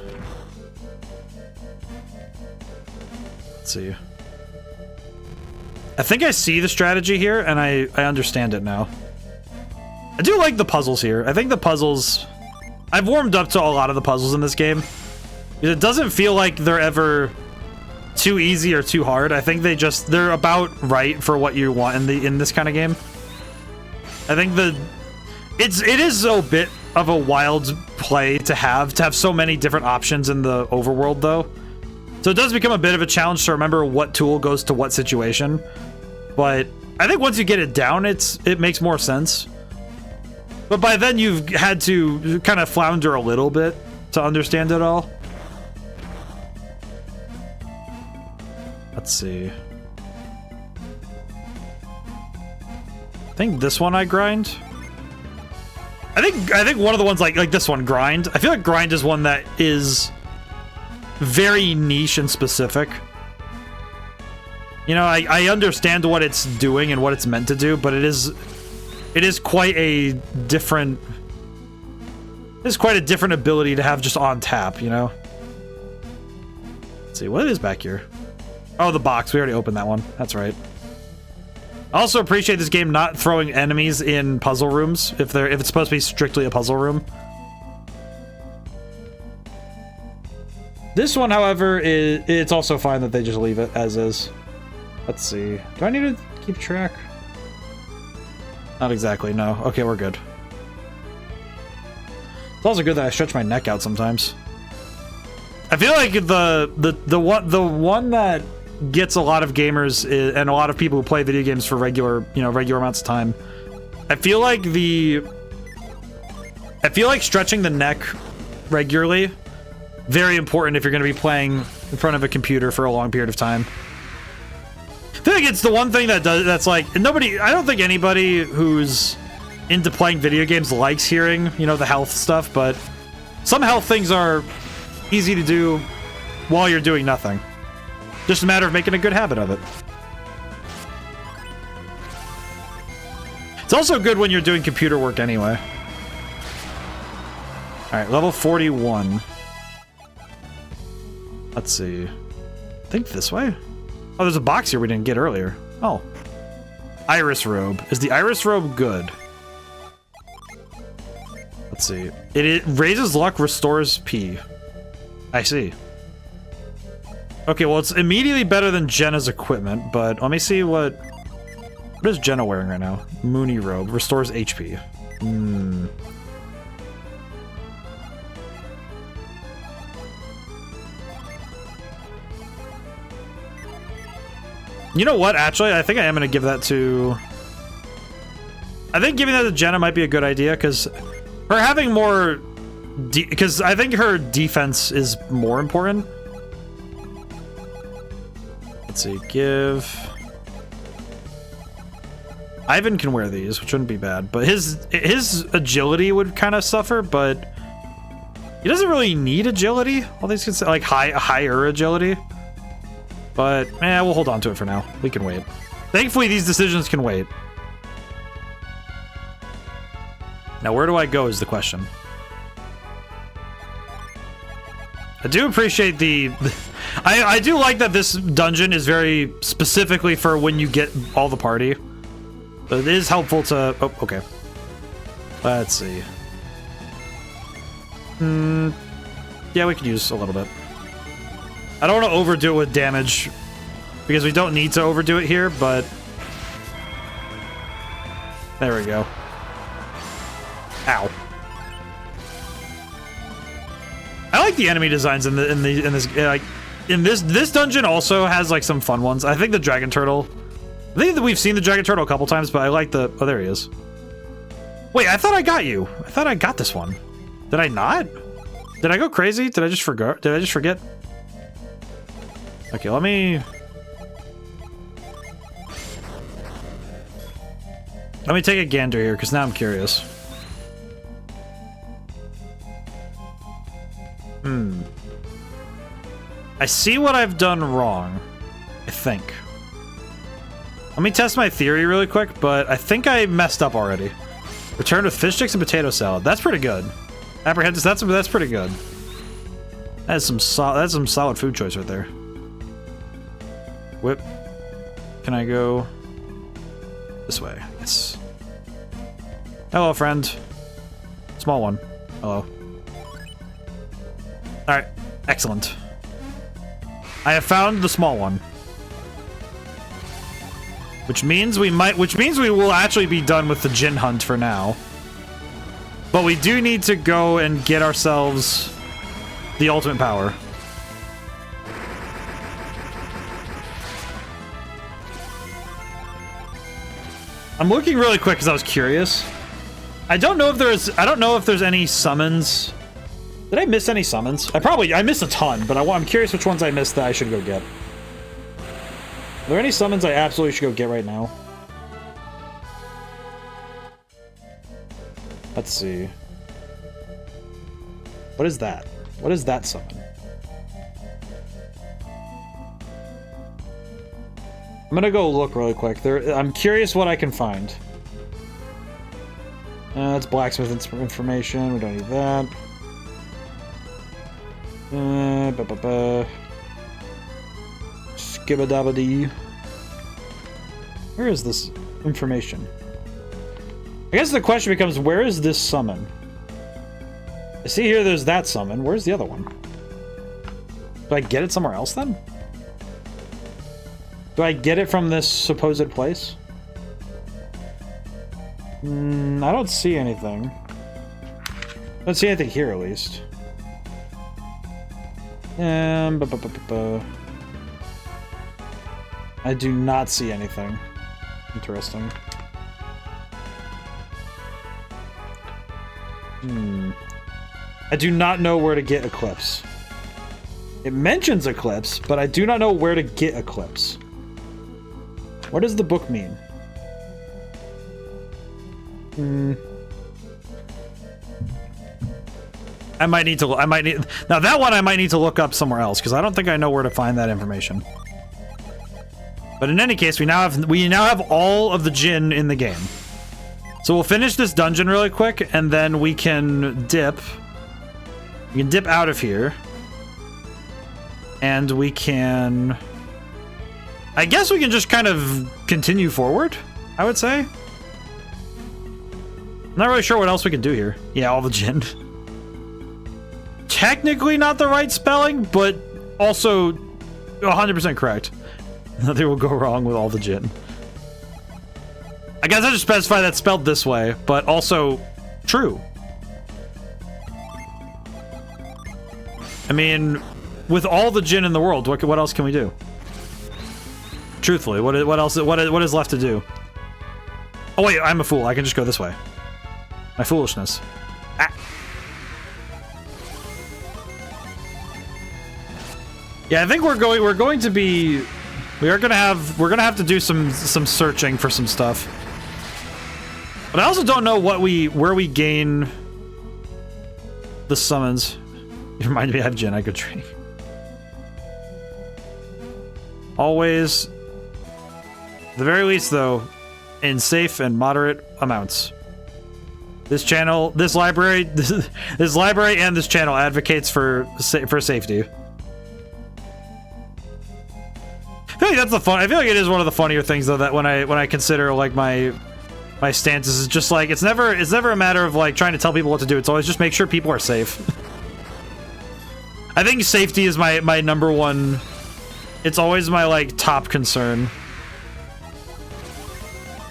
Let's see. I think I see the strategy here, and I understand it now. I do like the puzzles here. I think the puzzles... I've warmed up to a lot of the puzzles in this game. It doesn't feel like they're ever too easy or too hard. I think they're about right for what you want in this kind of game. I think it is a bit of a wild play to have so many different options in the overworld, though. So it does become a bit of a challenge to remember what tool goes to what situation. But I think once you get it down, it makes more sense. But by then you've had to kind of flounder a little bit to understand it all. Let's see. I think this one I grind. I think one of the ones like this one, grind. I feel like grind is one that is very niche and specific. You know, I understand what it's doing and what it's meant to do, but it is quite a different... It's quite a different ability to have just on tap, you know? Let's see, what is back here? Oh, the box. We already opened that one. That's right. I also appreciate this game not throwing enemies in puzzle rooms if it's supposed to be strictly a puzzle room. This one, however, it's also fine that they just leave it as is. Let's see. Do I need to keep track? Not exactly, no. Okay, we're good. It's also good that I stretch my neck out sometimes. I feel like the one that gets a lot of gamers and a lot of people who play video games for regular amounts of time. I feel like stretching the neck regularly, very important if you're going to be playing in front of a computer for a long period of time. I feel like it's the one thing that's like I don't think anybody who's into playing video games likes hearing, the health stuff, but some health things are easy to do while you're doing nothing. Just a matter of making a good habit of it. It's also good when you're doing computer work anyway. Alright, level 41. Let's see. I think this way? Oh, there's a box here we didn't get earlier. Oh. Iris robe. Is the iris robe good? Let's see. It raises luck, restores P. I see. Okay, well, it's immediately better than Jenna's equipment, but let me see what is Jenna wearing right now? Moony robe. Restores HP. You know what? Actually, I think I am going to give that to... I think giving that to Jenna might be a good idea, because her having more... Because I think her defense is more important. Let's see. Give... Ivan can wear these, which wouldn't be bad, but his agility would kind of suffer, but he doesn't really need agility. All these can say, like higher agility. But, we'll hold on to it for now. We can wait. Thankfully, these decisions can wait. Now, where do I go is the question. I do appreciate I do like that this dungeon is very specifically for when you get all the party. But it is helpful to... Oh, okay. Let's see. Yeah, we could use a little bit. I don't want to overdo it with damage, because we don't need to overdo it here, but... There we go. Ow. I like the enemy designs in this dungeon also has like some fun ones. I think the dragon turtle... I think that we've seen the dragon turtle a couple times, but I like the... Oh, there he is. Wait, I thought I got you. I thought I got this one. Did I not? Did I go crazy? Did I just forget? Did I just forget? Okay, let me take a gander here, because now I'm curious. I see what I've done wrong, I think. Let me test my theory really quick, but I think I messed up already. Returned with fish sticks and potato salad. That's pretty good. Apprehensive, that's pretty good. That's some solid food choice right there. Whip. Can I go this way? Yes. Hello, friend. Small one. Hello. Alright. Excellent. I have found the small one. Which means we will actually be done with the Djinn hunt for now. But we do need to go and get ourselves the ultimate power. I'm looking really quick because I was curious. I don't know if there's any summons. Did I miss any summons? I missed a ton, but I'm curious which ones I missed that I should go get. Are there any summons I absolutely should go get right now? Let's see. What is that? What is that summon? I'm gonna go look really quick. I'm curious what I can find. That's blacksmith information. We don't need that. Skibadabadee. Where is this information? I guess the question becomes, where is this summon? I see here there's that summon. Where's the other one? Do I get it somewhere else then? Do I get it from this supposed place? I don't see anything. I don't see anything here, at least. I do not see anything. Interesting. I do not know where to get Eclipse. It mentions Eclipse, but I do not know where to get Eclipse. What does the book mean? I might need to now that one I might need to look up somewhere else because I don't think I know where to find that information. But in any case, we now have all of the Djinn in the game. So we'll finish this dungeon really quick and then we can dip. We can dip out of here. And we can, I guess we can just kind of continue forward, I would say. I'm not really sure what else we can do here. Yeah, all the Djinn. Technically not the right spelling, but also 100% correct. Nothing will go wrong with all the Djinn. I guess I just specify that spelled this way, but also true. I mean, with all the Djinn in the world, what else can we do? Truthfully, what is left to do? Oh wait, I'm a fool. I can just go this way. My foolishness. Ah. Yeah, I think we're going to be, we're gonna have to do some searching for some stuff. But I also don't know where we gain the summons. You reminded me I have Djinn I could drink. Always, at the very least though, in safe and moderate amounts. This channel, this library, this library and this channel advocates for safety. I feel like that's the fun. I feel like it is one of the funnier things though that when I consider like my stances is just like it's never a matter of like trying to tell people what to do. It's always just make sure people are safe. I think safety is my number one. It's always my like top concern.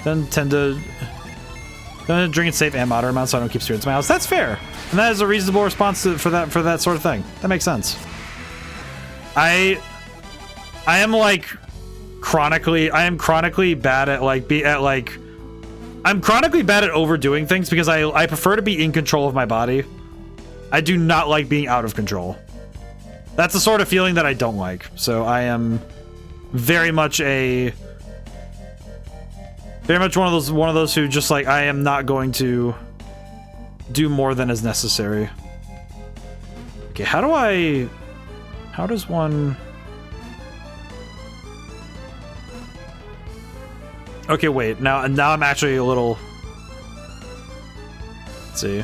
Then tend to drink in safe and moderate amounts so I don't keep spirits in my house. That's fair, and that is a reasonable response for that sort of thing. That makes sense. I am chronically bad at I'm chronically bad at overdoing things because I prefer to be in control of my body. I do not like being out of control. That's the sort of feeling that I don't like. So I am very much one of those who just like I am not going to do more than is necessary. Okay, how does one? Okay, wait. Now I'm actually a little. Let's see.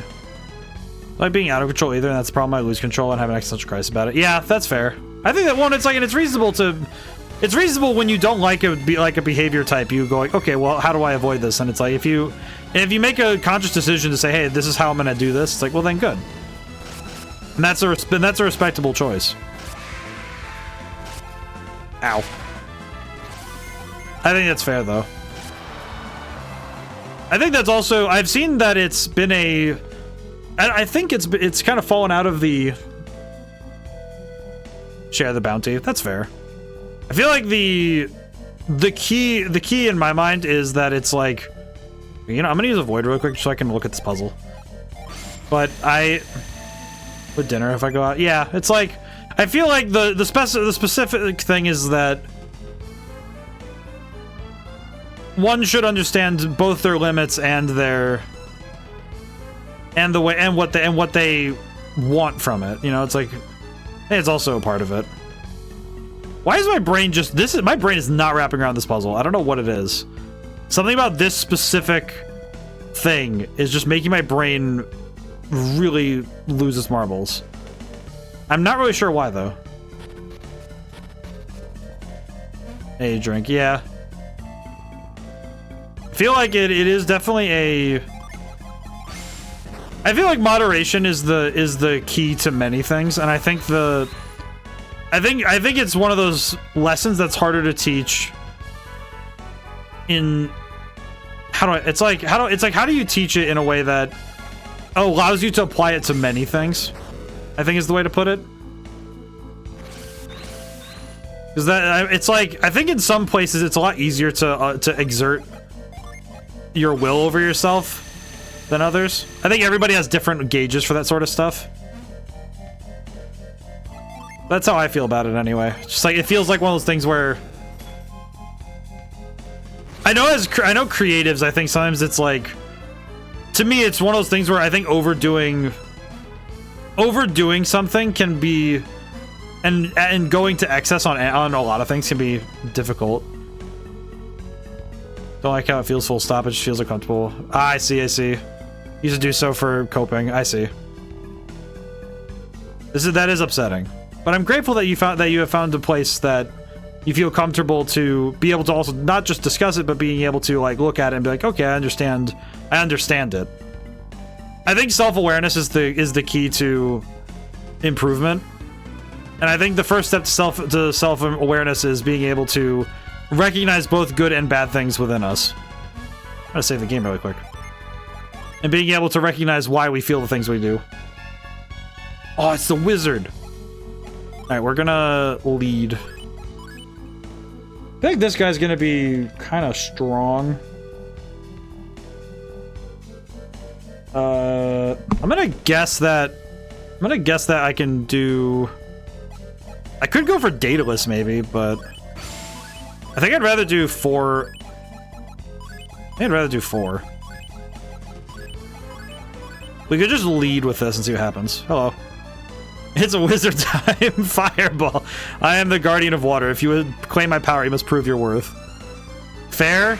Like being out of control either, and that's the problem. I lose control and have an existential crisis about it. Yeah, that's fair. I think that one. It's like, and it's reasonable when you don't like a behavior type. You go like, okay, well, how do I avoid this? And it's like if you make a conscious decision to say, hey, this is how I'm gonna do this. It's like, well, then good. And that's a respectable choice. Ow. I think that's fair though. I think that's also, I've seen that it's been I think it's kind of fallen out of the share the bounty. That's fair. I feel like the key in my mind is that it's like, you know, I'm gonna use avoid real quick so I can look at this puzzle. But with dinner if I go out, yeah, it's like I feel like the specific thing is that one should understand both their limits and what they want from it. You know, it's like, hey, it's also a part of it. Why is my brain just my brain is not wrapping around this puzzle. I don't know what it is. Something about this specific thing is just making my brain really lose its marbles. I'm not really sure why though. A drink, yeah. I feel like it is definitely I feel like moderation is the key to many things, and I think it's one of those lessons that's harder to teach in how do I, it's like how do you teach it in a way that allows you to apply it to many things, I think is the way to put it. Because that, it's like, I think in some places it's a lot easier to exert your will over yourself than others. I think everybody has different gauges for that sort of stuff. That's how I feel about it anyway. Just like, it feels like one of those things where I know creatives, I think sometimes it's like, to me it's one of those things where I think overdoing something can be, and going to excess on a lot of things can be difficult. Don't like how it feels full stop, it just feels uncomfortable. Ah, I see. Used to do so for coping. I see. That is upsetting. But I'm grateful that you have found a place that you feel comfortable to be able to also not just discuss it, but being able to like look at it and be like, okay, I understand it. I think self-awareness is the key to improvement. And I think the first step to self-awareness is being able to recognize both good and bad things within us. I'm gonna save the game really quick. And being able to recognize why we feel the things we do. Oh, it's the wizard. Alright, we're gonna lead. I think this guy's gonna be kind of strong. I'm gonna guess that I can do... I could go for Daedalus maybe, but I think I'd rather do 4. I'd rather do 4. We could just lead with this and see what happens. Hello. It's a wizard time. Fireball. I am the guardian of water. If you would claim my power, you must prove your worth. Fair?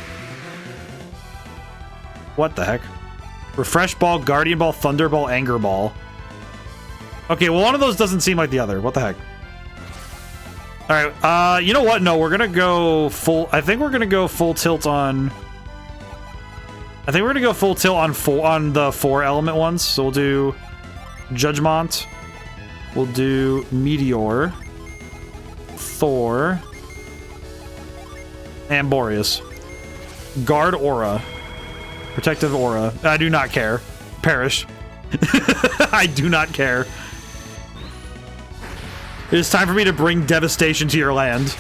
What the heck? Refresh ball, guardian ball, thunder ball, anger ball. Okay, well one of those doesn't seem like the other. What the heck? Alright, you know what? No, we're gonna go full... I think we're gonna go full tilt on... I think we're gonna go full tilt on the 4 element ones. So we'll do Judgment. We'll do Meteor. Thor. And Boreas. Guard Aura. Protective Aura. I do not care. Perish. I do not care. It is time for me to bring devastation to your land.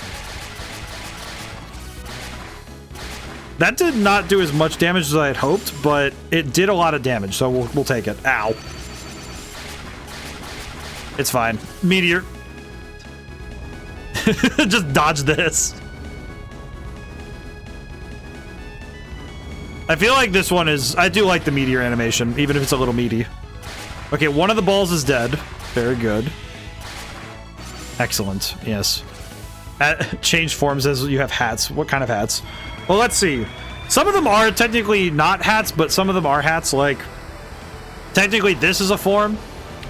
That did not do as much damage as I had hoped, but it did a lot of damage, so we'll take it. Ow. It's fine. Meteor. Just dodge this. I feel like this one is... I do like the meteor animation, even if it's a little meaty. Okay, one of the balls is dead. Very good. Excellent. Yes. Change forms as you have hats. What kind of hats? Well, let's see. Some of them are technically not hats, but some of them are hats. Like, technically, this is a form.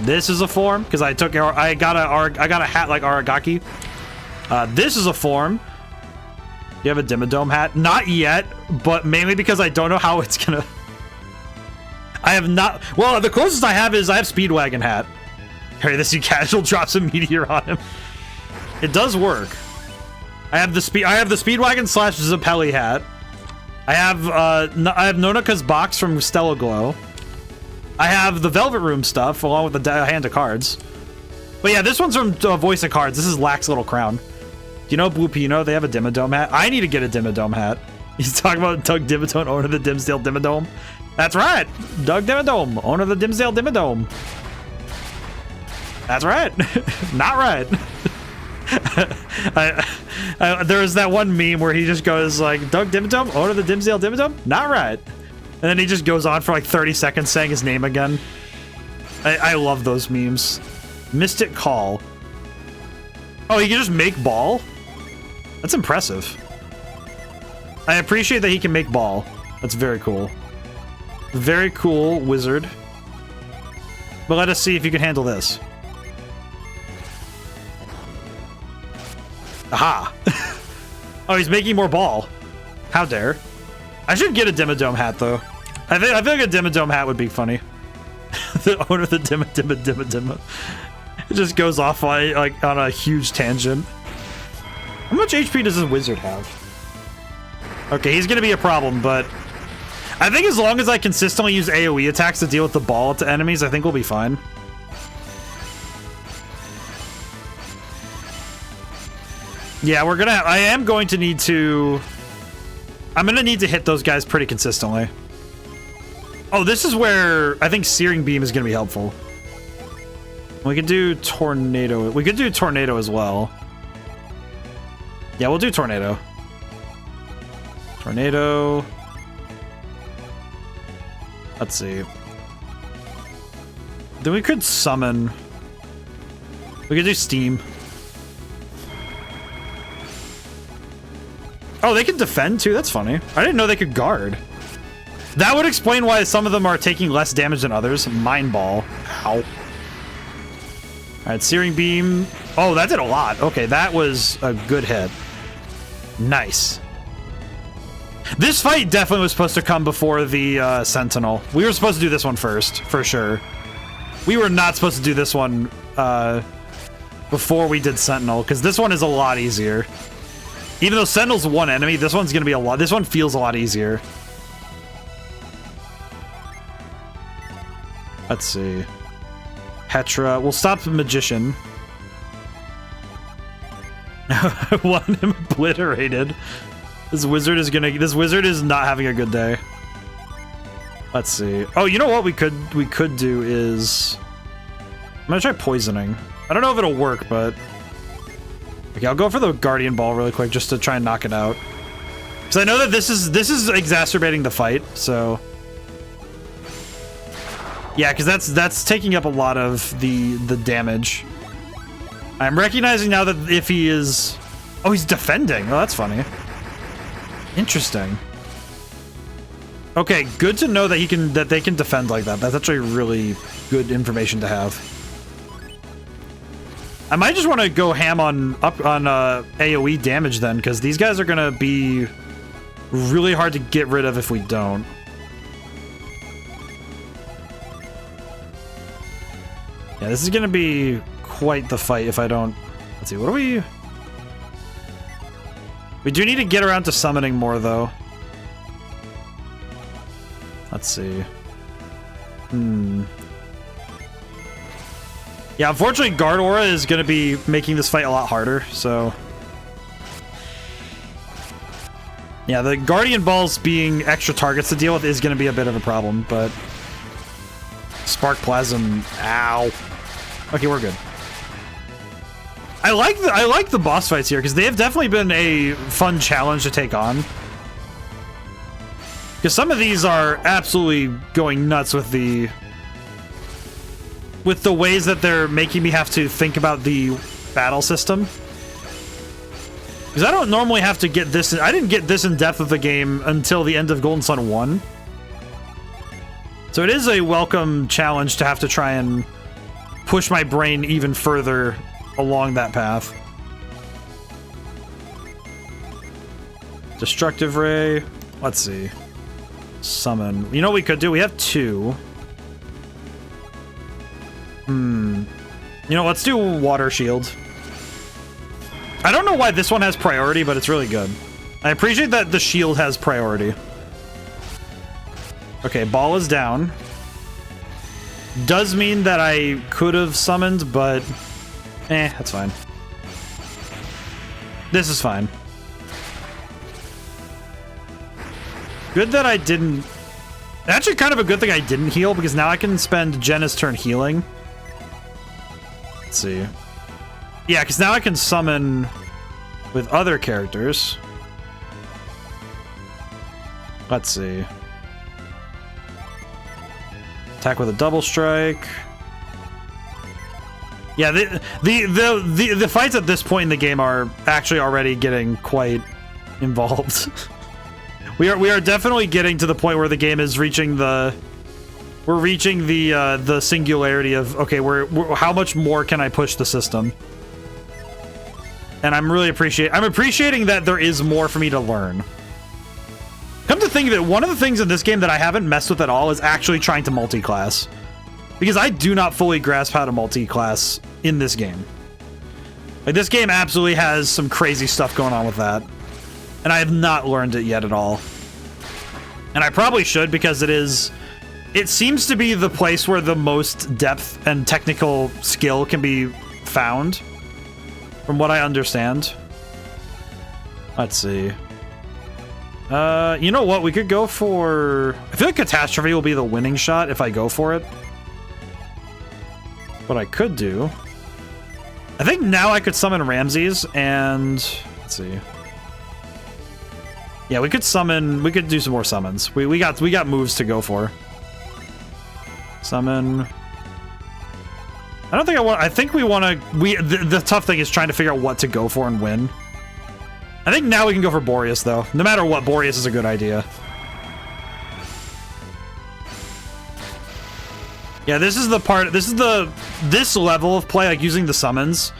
This is a form because I got a hat like Aragaki. This is a form. You have a Dimmadome hat? Not yet, but mainly because I don't know how it's gonna... I have not... Well, the closest I have is I have Speedwagon hat. Harry, this casual drops a meteor on him. It does work. I have the Speedwagon / Zappelli hat. I have Nonaka's box from Stella Glow. I have the Velvet Room stuff along with the hand of cards. But yeah, this one's from Voice of Cards. This is Lack's little crown. Do you know Blue Pino? They have a Dimmadome hat. I need to get a Dimmadome hat. He's talking about Doug Dimmadome, owner of the Dimsdale Dimmadome. That's right. Doug Dimmadome, owner of the Dimsdale Dimmadome. That's right. Not right. There was that one meme where he just goes like, Doug Dimmadome, owner of the Dimsdale Dimmadome? Not right. And then he just goes on for like 30 seconds saying his name again. I love those memes. Mystic Call. Oh, he can just make ball? That's impressive. I appreciate that he can make ball. That's very cool. Very cool, wizard. But let us see if you can handle this. Aha! Oh, he's making more ball. How dare. I should get a Dimmadome hat, though. I feel like a Dimmadome hat would be funny. The owner of the Dimma. It just goes off like on a huge tangent. How much HP does this wizard have? Okay, he's gonna be a problem, but I think as long as I consistently use AoE attacks to deal with the ball to enemies, I think we'll be fine. Yeah, I am going to need to... I'm going to need to hit those guys pretty consistently. Oh, this is where I think Searing Beam is going to be helpful. We could do Tornado. We could do Tornado as well. Yeah, we'll do Tornado. Tornado. Let's see. Then we could summon. We could do Steam. Oh, they can defend too? That's funny. I didn't know they could guard. That would explain why some of them are taking less damage than others. Mind Ball. Ow. Alright, Searing Beam. Oh, that did a lot. Okay, that was a good hit. Nice. This fight definitely was supposed to come before the Sentinel. We were supposed to do this one first, for sure. We were not supposed to do this one before we did Sentinel, because this one is a lot easier. Even though Sentinel's one enemy, this one's gonna be a lot. This one feels a lot easier. Let's see. Petra. We'll stop the Magician. I want him obliterated. This wizard is not having a good day. Let's see. Oh, you know what we could do is I'm gonna try poisoning. I don't know if it'll work, but okay, I'll go for the Guardian Ball really quick just to try and knock it out. Because I know that this is exacerbating the fight, so yeah, because that's taking up a lot of the damage. I'm recognizing now that if he is... Oh, he's defending. Oh, that's funny. Interesting. Okay, good to know that they can defend like that. That's actually really good information to have. I might just want to go ham on AoE damage then, because these guys are gonna be really hard to get rid of if we don't. Yeah, this is gonna be quite the fight if I don't... Let's see, what do we... We do need to get around to summoning more, though. Let's see. Yeah, unfortunately, Guard Aura is gonna be making this fight a lot harder, so... Yeah, the Guardian Balls being extra targets to deal with is gonna be a bit of a problem, but... Spark Plasm... Ow. Okay, we're good. I like the boss fights here because they have definitely been a fun challenge to take on. Because some of these are absolutely going nuts with the ways that they're making me have to think about the battle system. Because I don't normally have to get this. I didn't get this in depth of the game until the end of Golden Sun 1. So it is a welcome challenge to have to try and push my brain even further along that path. Destructive Ray. Let's see. Summon. You know what we could do? We have 2. You know, let's do Water Shield. I don't know why this one has priority, but it's really good. I appreciate that the shield has priority. Okay, ball is down. Does mean that I could have summoned, but... that's fine. This is fine. Good that I didn't... Actually, kind of a good thing I didn't heal, because now I can spend Jenna's turn healing. Let's see. Yeah, because now I can summon with other characters. Let's see. Attack with a double strike. Yeah, the fights at this point in the game are actually already getting quite involved. we are definitely getting to the point where the game is reaching the the singularity of, okay, how much more can I push the system? And I'm appreciating that there is more for me to learn. Come to think of it, one of the things in this game that I haven't messed with at all is actually trying to multi-class. Because I do not fully grasp how to multi-class in this game. Like, this game absolutely has some crazy stuff going on with that. And I have not learned it yet at all. And I probably should, because it seems to be the place where the most depth and technical skill can be found, from what I understand. Let's see. You know what? We could go for... I feel like Catastrophe will be the winning shot if I go for it. What I could do... I think now I could summon Ramses and... Let's see. Yeah, we could summon... We could do some more summons. We got moves to go for. Summon... I don't think I want... I think we want to... The tough thing is trying to figure out what to go for and when. I think now we can go for Boreas, though. No matter what, Boreas is a good idea. Yeah, this is the part... This level of play, like using the summons.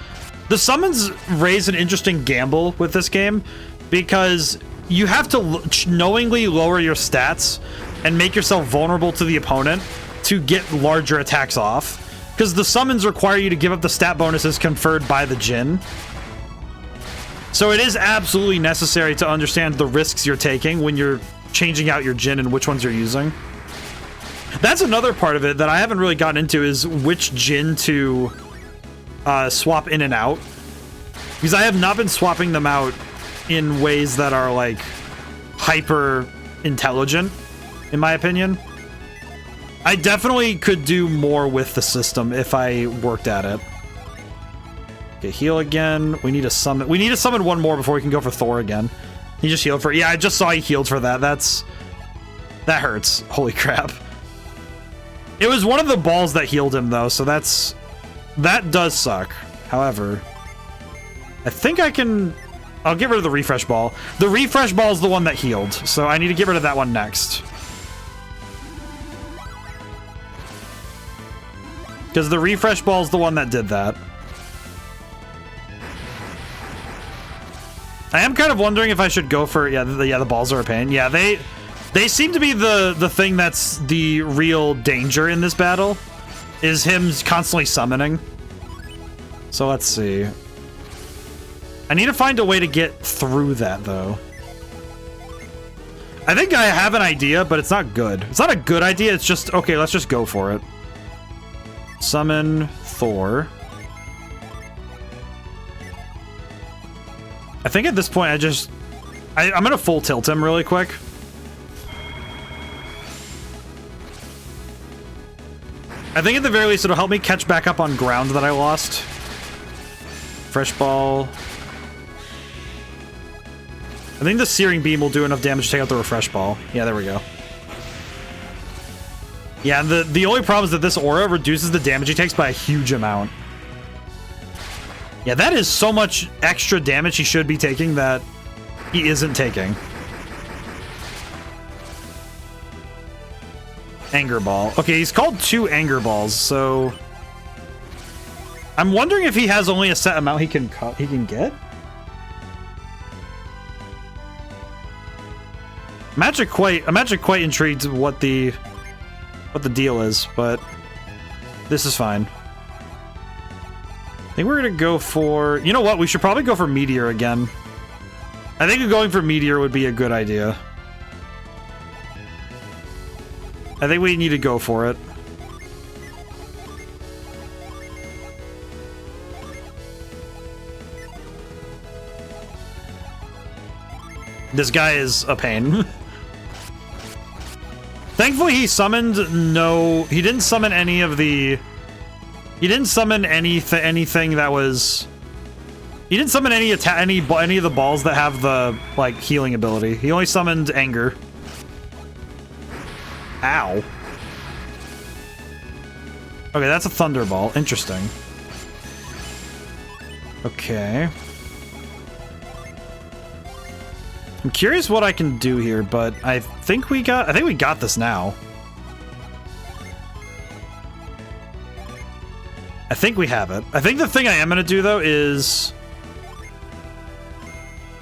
The summons raise an interesting gamble with this game, because you have to knowingly lower your stats and make yourself vulnerable to the opponent to get larger attacks off. Because the summons require you to give up the stat bonuses conferred by the Djinn. So it is absolutely necessary to understand the risks you're taking when you're changing out your Djinn and which ones you're using. That's another part of it that I haven't really gotten into, is which Djinn to swap in and out. Because I have not been swapping them out in ways that are, like, hyper intelligent, in my opinion. I definitely could do more with the system if I worked at it. Okay, heal again. We need to summon. We need to summon one more before we can go for Thor again. He just healed for... Yeah, I just saw he healed for that. That hurts. Holy crap. It was one of the balls that healed him, though, so that does suck. However, I think I can... I'll get rid of the refresh ball. The refresh ball is the one that healed, so I need to get rid of that one next. Because the refresh ball is the one that did that. I am kind of wondering if I should go for... Yeah, the balls are a pain. Yeah, they seem to be the thing that's the real danger in this battle, is him constantly summoning. So let's see. I need to find a way to get through that, though. I think I have an idea, but it's not good. It's not a good idea, it's just... Okay, let's just go for it. Summon Thor. I think at this point I'm gonna full tilt him really quick. I think at the very least it'll help me catch back up on ground that I lost. Fresh ball. I think the Searing Beam will do enough damage to take out the Refresh Ball. Yeah, there we go. Yeah, the only problem is that this aura reduces the damage he takes by a huge amount. Yeah, that is so much extra damage he should be taking that he isn't taking. Anger Ball. Okay, he's called 2 Anger Balls, so... I'm wondering if he has only a set amount he can get? I'm actually quite intrigued what the deal is, but this is fine. I think we're gonna go for... You know what? We should probably go for Meteor again. I think going for Meteor would be a good idea. I think we need to go for it. This guy is a pain. Thankfully, he summoned no... He didn't summon any of the... He didn't summon anything that was... He didn't summon any of the balls that have the, like, healing ability. He only summoned Anger. Ow. Okay, that's a Thunderball. Interesting. Okay. I'm curious what I can do here, but I think we got this now. I think we have it. I think the thing I am gonna do though is...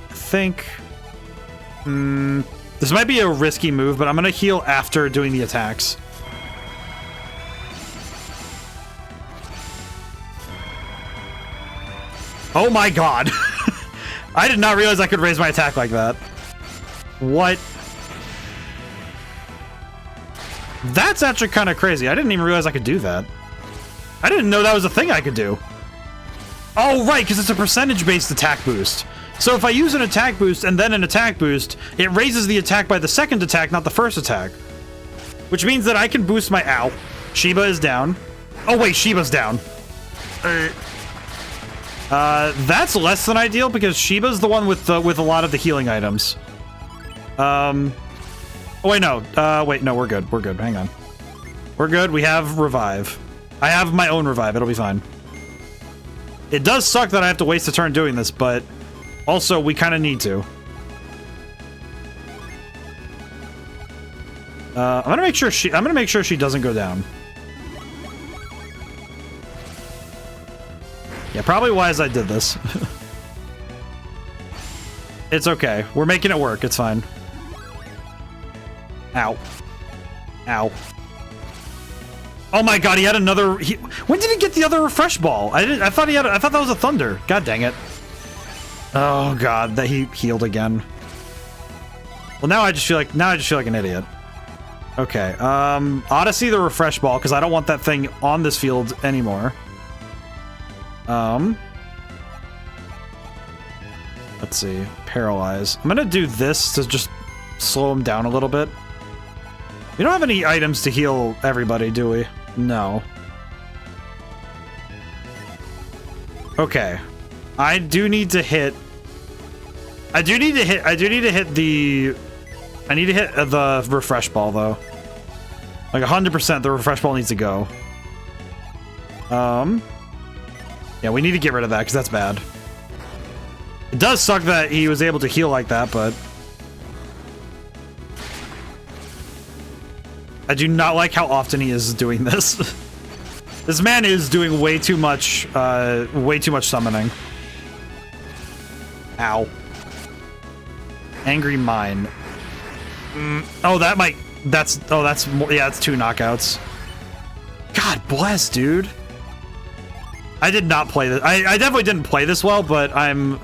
I think... this might be a risky move, but I'm gonna heal after doing the attacks. Oh my god! I did not realize I could raise my attack like that. What? That's actually kind of crazy. I didn't even realize I could do that. I didn't know that was a thing I could do. Oh, right, because it's a percentage-based attack boost. So if I use an attack boost and then an attack boost, it raises the attack by the second attack, not the first attack. Which means that I can boost my... Ow. Sheba is down. Oh, wait, Sheba's down. That's less than ideal because Sheba's the one with a lot of the healing items. Oh, wait, no. Wait, no, we're good. We're good. Hang on. We're good. We have revive. I have my own revive. It'll be fine. It does suck that I have to waste a turn doing this, but also we kind of need to. I'm gonna make sure she doesn't go down. Yeah, probably wise I did this. It's okay. We're making it work. It's fine. Ow. Ow. Oh my god, he had another... when did he get the other refresh ball? I thought that was a thunder. God dang it. Oh god, that he healed again. Well, now I just feel like an idiot. Okay, Odyssey the refresh ball, because I don't want that thing on this field anymore. Let's see. Paralyze. I'm gonna do this to just slow him down a little bit. We don't have any items to heal everybody, do we? No. Okay. I do need to hit the refresh ball, though. Like 100% the refresh ball needs to go. Yeah, we need to get rid of that, because that's bad. It does suck that he was able to heal like that, but... I do not like how often he is doing this. This man is doing way too much summoning. Ow. Angry Mine. Oh, that's more, yeah, it's 2 knockouts. God bless, dude. I did not play this. I definitely didn't play this well, but I'm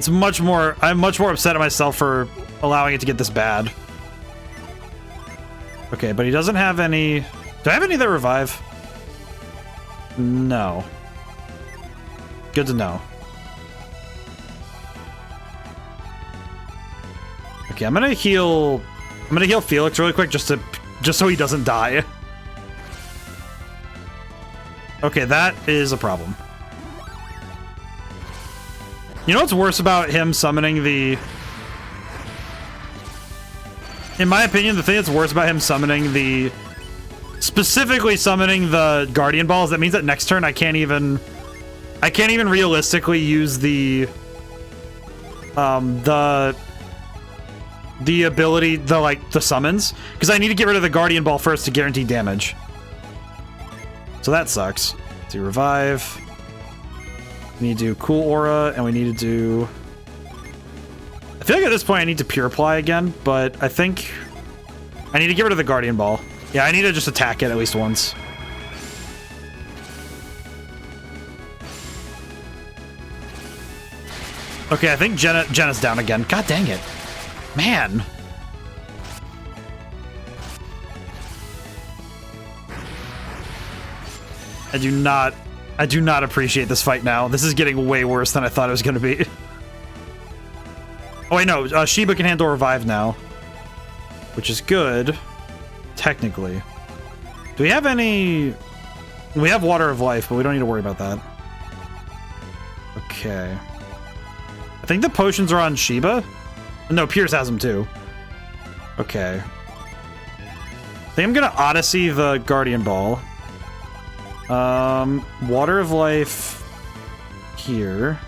much more upset at myself for allowing it to get this bad. Okay, but he doesn't have any... Do I have any that revive? No. Good to know. Okay, I'm gonna heal Felix really quick just so he doesn't die. Okay, that is a problem. You know what's worse about him summoning the... In my opinion, the thing that's worse about him specifically summoning the Guardian Balls, that means that next turn I can't even realistically use the ability, the summons, because I need to get rid of the Guardian Ball first to guarantee damage. So that sucks. Let's do revive. We need to do cool aura, and we need to do... I feel like at this point I need to pure apply again, but I think I need to get rid of the Guardian Ball. Yeah, I need to just attack it at least once. Okay, I think Jenna's down again. God dang it. Man. I do not appreciate this fight now. This is getting way worse than I thought it was going to be. Oh, wait, no. Sheba can handle revive now. Which is good. Technically. Do we have any... We have Water of Life, but we don't need to worry about that. Okay. I think the potions are on Sheba. No, Pierce has them too. Okay. I think I'm gonna Odyssey the Guardian Ball. Water of Life here.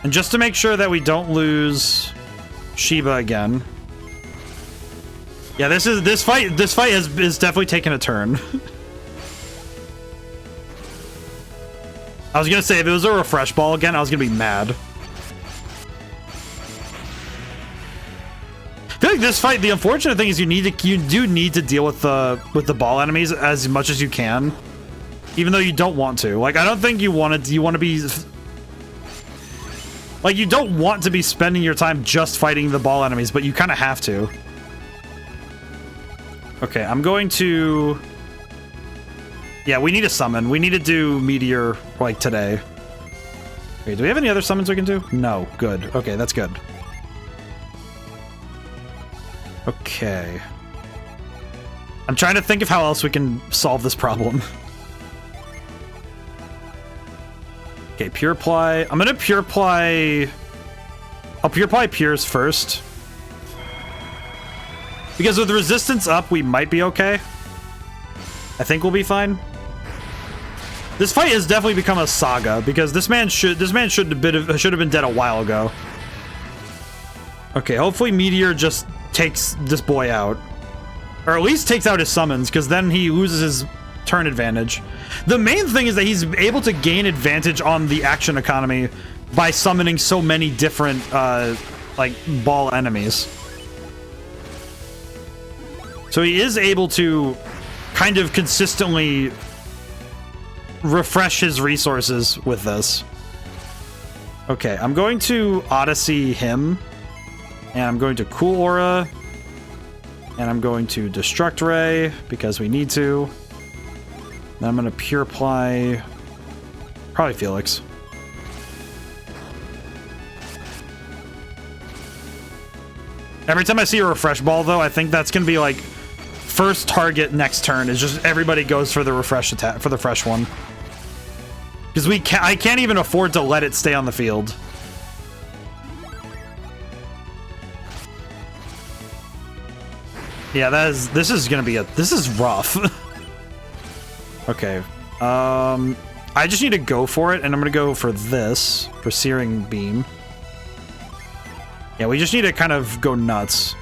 And just to make sure that we don't lose Sheba again. Yeah, this fight is definitely taking a turn. I was gonna say, if it was a refresh ball again, I was gonna be mad. I feel like this fight, the unfortunate thing is you do need to deal with the ball enemies as much as you can, even though you don't want to. Like, I don't think you want to be... Like, you don't want to be spending your time just fighting the ball enemies, but you kind of have to. Okay, I'm going to... Yeah, we need a summon. We need to do Meteor, like, today. Okay, do we have any other summons we can do? No. Good. Okay, that's good. Okay. I'm trying to think of how else we can solve this problem. Okay, Pure Ply. I'm gonna Pure Ply... I'll Pure Ply Pures first. Because with resistance up, we might be okay. I think we'll be fine. This fight has definitely become a saga because this man should have been dead a while ago. Okay, hopefully Meteor just takes this boy out, or at least takes out his summons, because then he loses his turn advantage. The main thing is that he's able to gain advantage on the action economy by summoning so many different like ball enemies. So he is able to kind of consistently refresh his resources with this. Okay, I'm going to Odyssey him, and I'm going to Cool Aura, and I'm going to Destruct Ray because we need to. Then I'm going to Pure Ply probably Felix. Every time I see a refresh ball, though, I think that's going to be like first target next turn is just everybody goes for the refresh attack, for the fresh one. Because I can't even afford to let it stay on the field. Yeah, this is gonna be this is rough. Okay. I just need to go for it, and I'm gonna go for this, for Searing Beam. Yeah, we just need to kind of go nuts.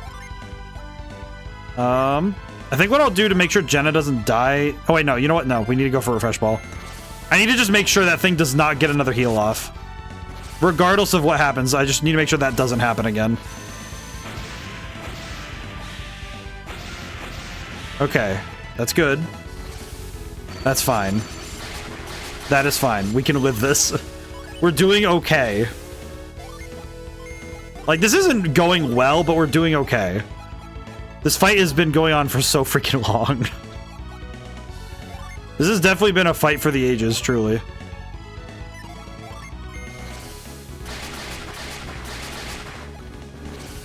I think what I'll do to make sure Jenna doesn't die... Oh, wait, no. You know what? No, we need to go for a Refresh Ball. I need to just make sure that thing does not get another heal off. Regardless of what happens, I just need to make sure that doesn't happen again. Okay. That's good. That's fine. That is fine. We can live this. We're doing okay. Like, this isn't going well, but we're doing okay. This fight has been going on for so freaking long. This has definitely been a fight for the ages, truly.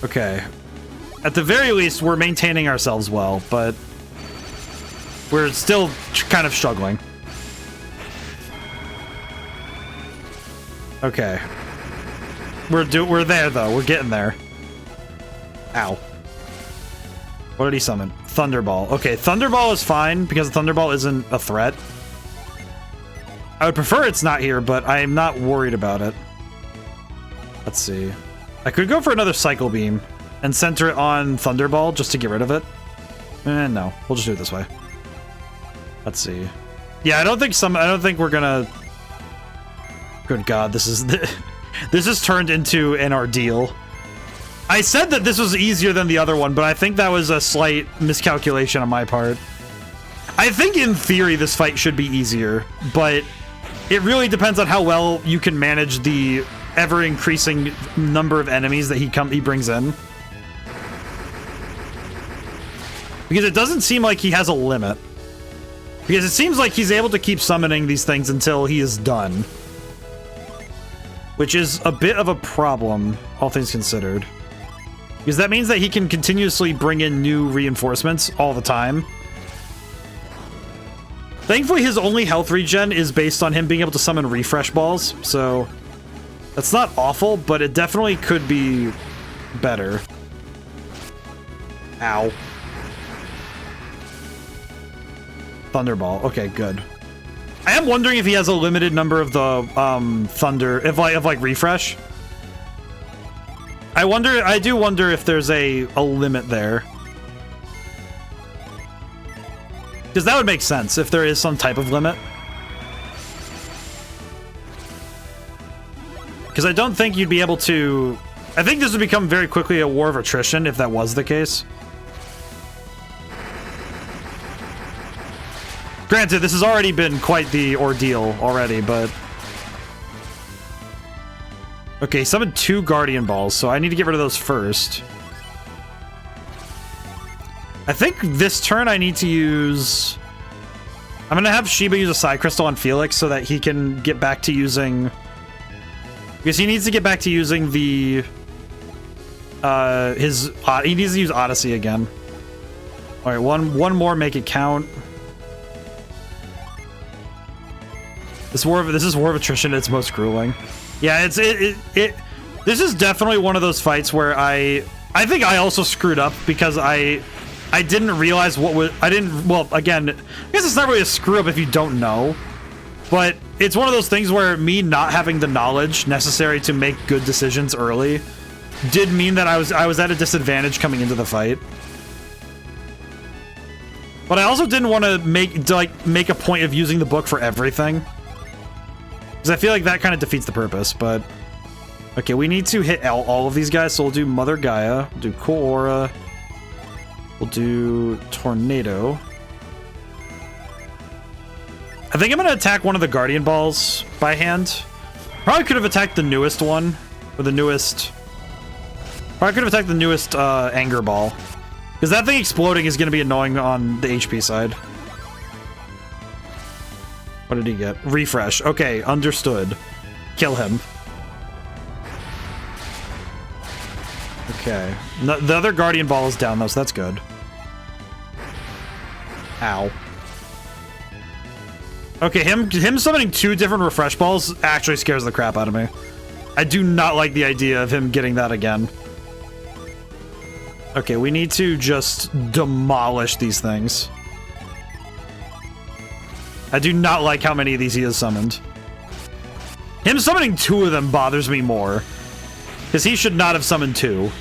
Okay. At the very least, we're maintaining ourselves well, but we're still kind of struggling. Okay. We're there, though. We're getting there. Ow. What did he summon? Thunderball. Okay, Thunderball is fine because Thunderball isn't a threat. I would prefer it's not here, but I'm not worried about it. Let's see. I could go for another Cycle Beam and center it on Thunderball just to get rid of it. No, we'll just do it this way. Let's see. Yeah, I don't think we're gonna... Good God, this has turned into an ordeal. I said that this was easier than the other one, but I think that was a slight miscalculation on my part. I think in theory this fight should be easier, but it really depends on how well you can manage the ever-increasing number of enemies that he brings in. Because it doesn't seem like he has a limit. Because it seems like he's able to keep summoning these things until he is done. Which is a bit of a problem, all things considered. Because that means that he can continuously bring in new reinforcements all the time. Thankfully, his only health regen is based on him being able to summon refresh balls, so that's not awful, but it definitely could be better. Ow. Thunderball. Okay, good. I am wondering if he has a limited number of the thunder, of like refresh. I do wonder if there's a limit there. Because that would make sense if there is some type of limit. Because I don't think you'd be able to... I think this would become very quickly a war of attrition if that was the case. Granted, this has already been quite the ordeal already, but... Okay, summoned 2 Guardian Balls, so I need to get rid of those first. I think this turn I need to use... I'm gonna have Shiba use a Side Crystal on Felix so that he can get back to using... Because he needs to get back to using the... he needs to use Odyssey again. Alright, one more, make it count. This is War of Attrition at its most grueling. Yeah, this is definitely one of those fights where I think I also screwed up because I didn't realize what was... Well, again, I guess it's not really a screw up if you don't know. But it's one of those things where me not having the knowledge necessary to make good decisions early did mean that I was at a disadvantage coming into the fight. But I also didn't want to make a point of using the book for everything. Because I feel like that kind of defeats the purpose, but... Okay, we need to hit all of these guys, so we'll do Mother Gaia, we'll do Cool Aura, we'll do Tornado. I think I'm going to attack one of the Guardian Balls by hand. Probably could have attacked the newest one, or the newest... Probably could have attacked the newest Anger Ball. Because that thing exploding is going to be annoying on the HP side. What did he get? Refresh. Okay, understood. Kill him. Okay. The other Guardian Ball is down, though, so that's good. Ow. Okay, him summoning 2 different Refresh Balls actually scares the crap out of me. I do not like the idea of him getting that again. Okay, we need to just demolish these things. I do not like how many of these he has summoned. Him summoning 2 of them bothers me more. Because he should not have summoned 2.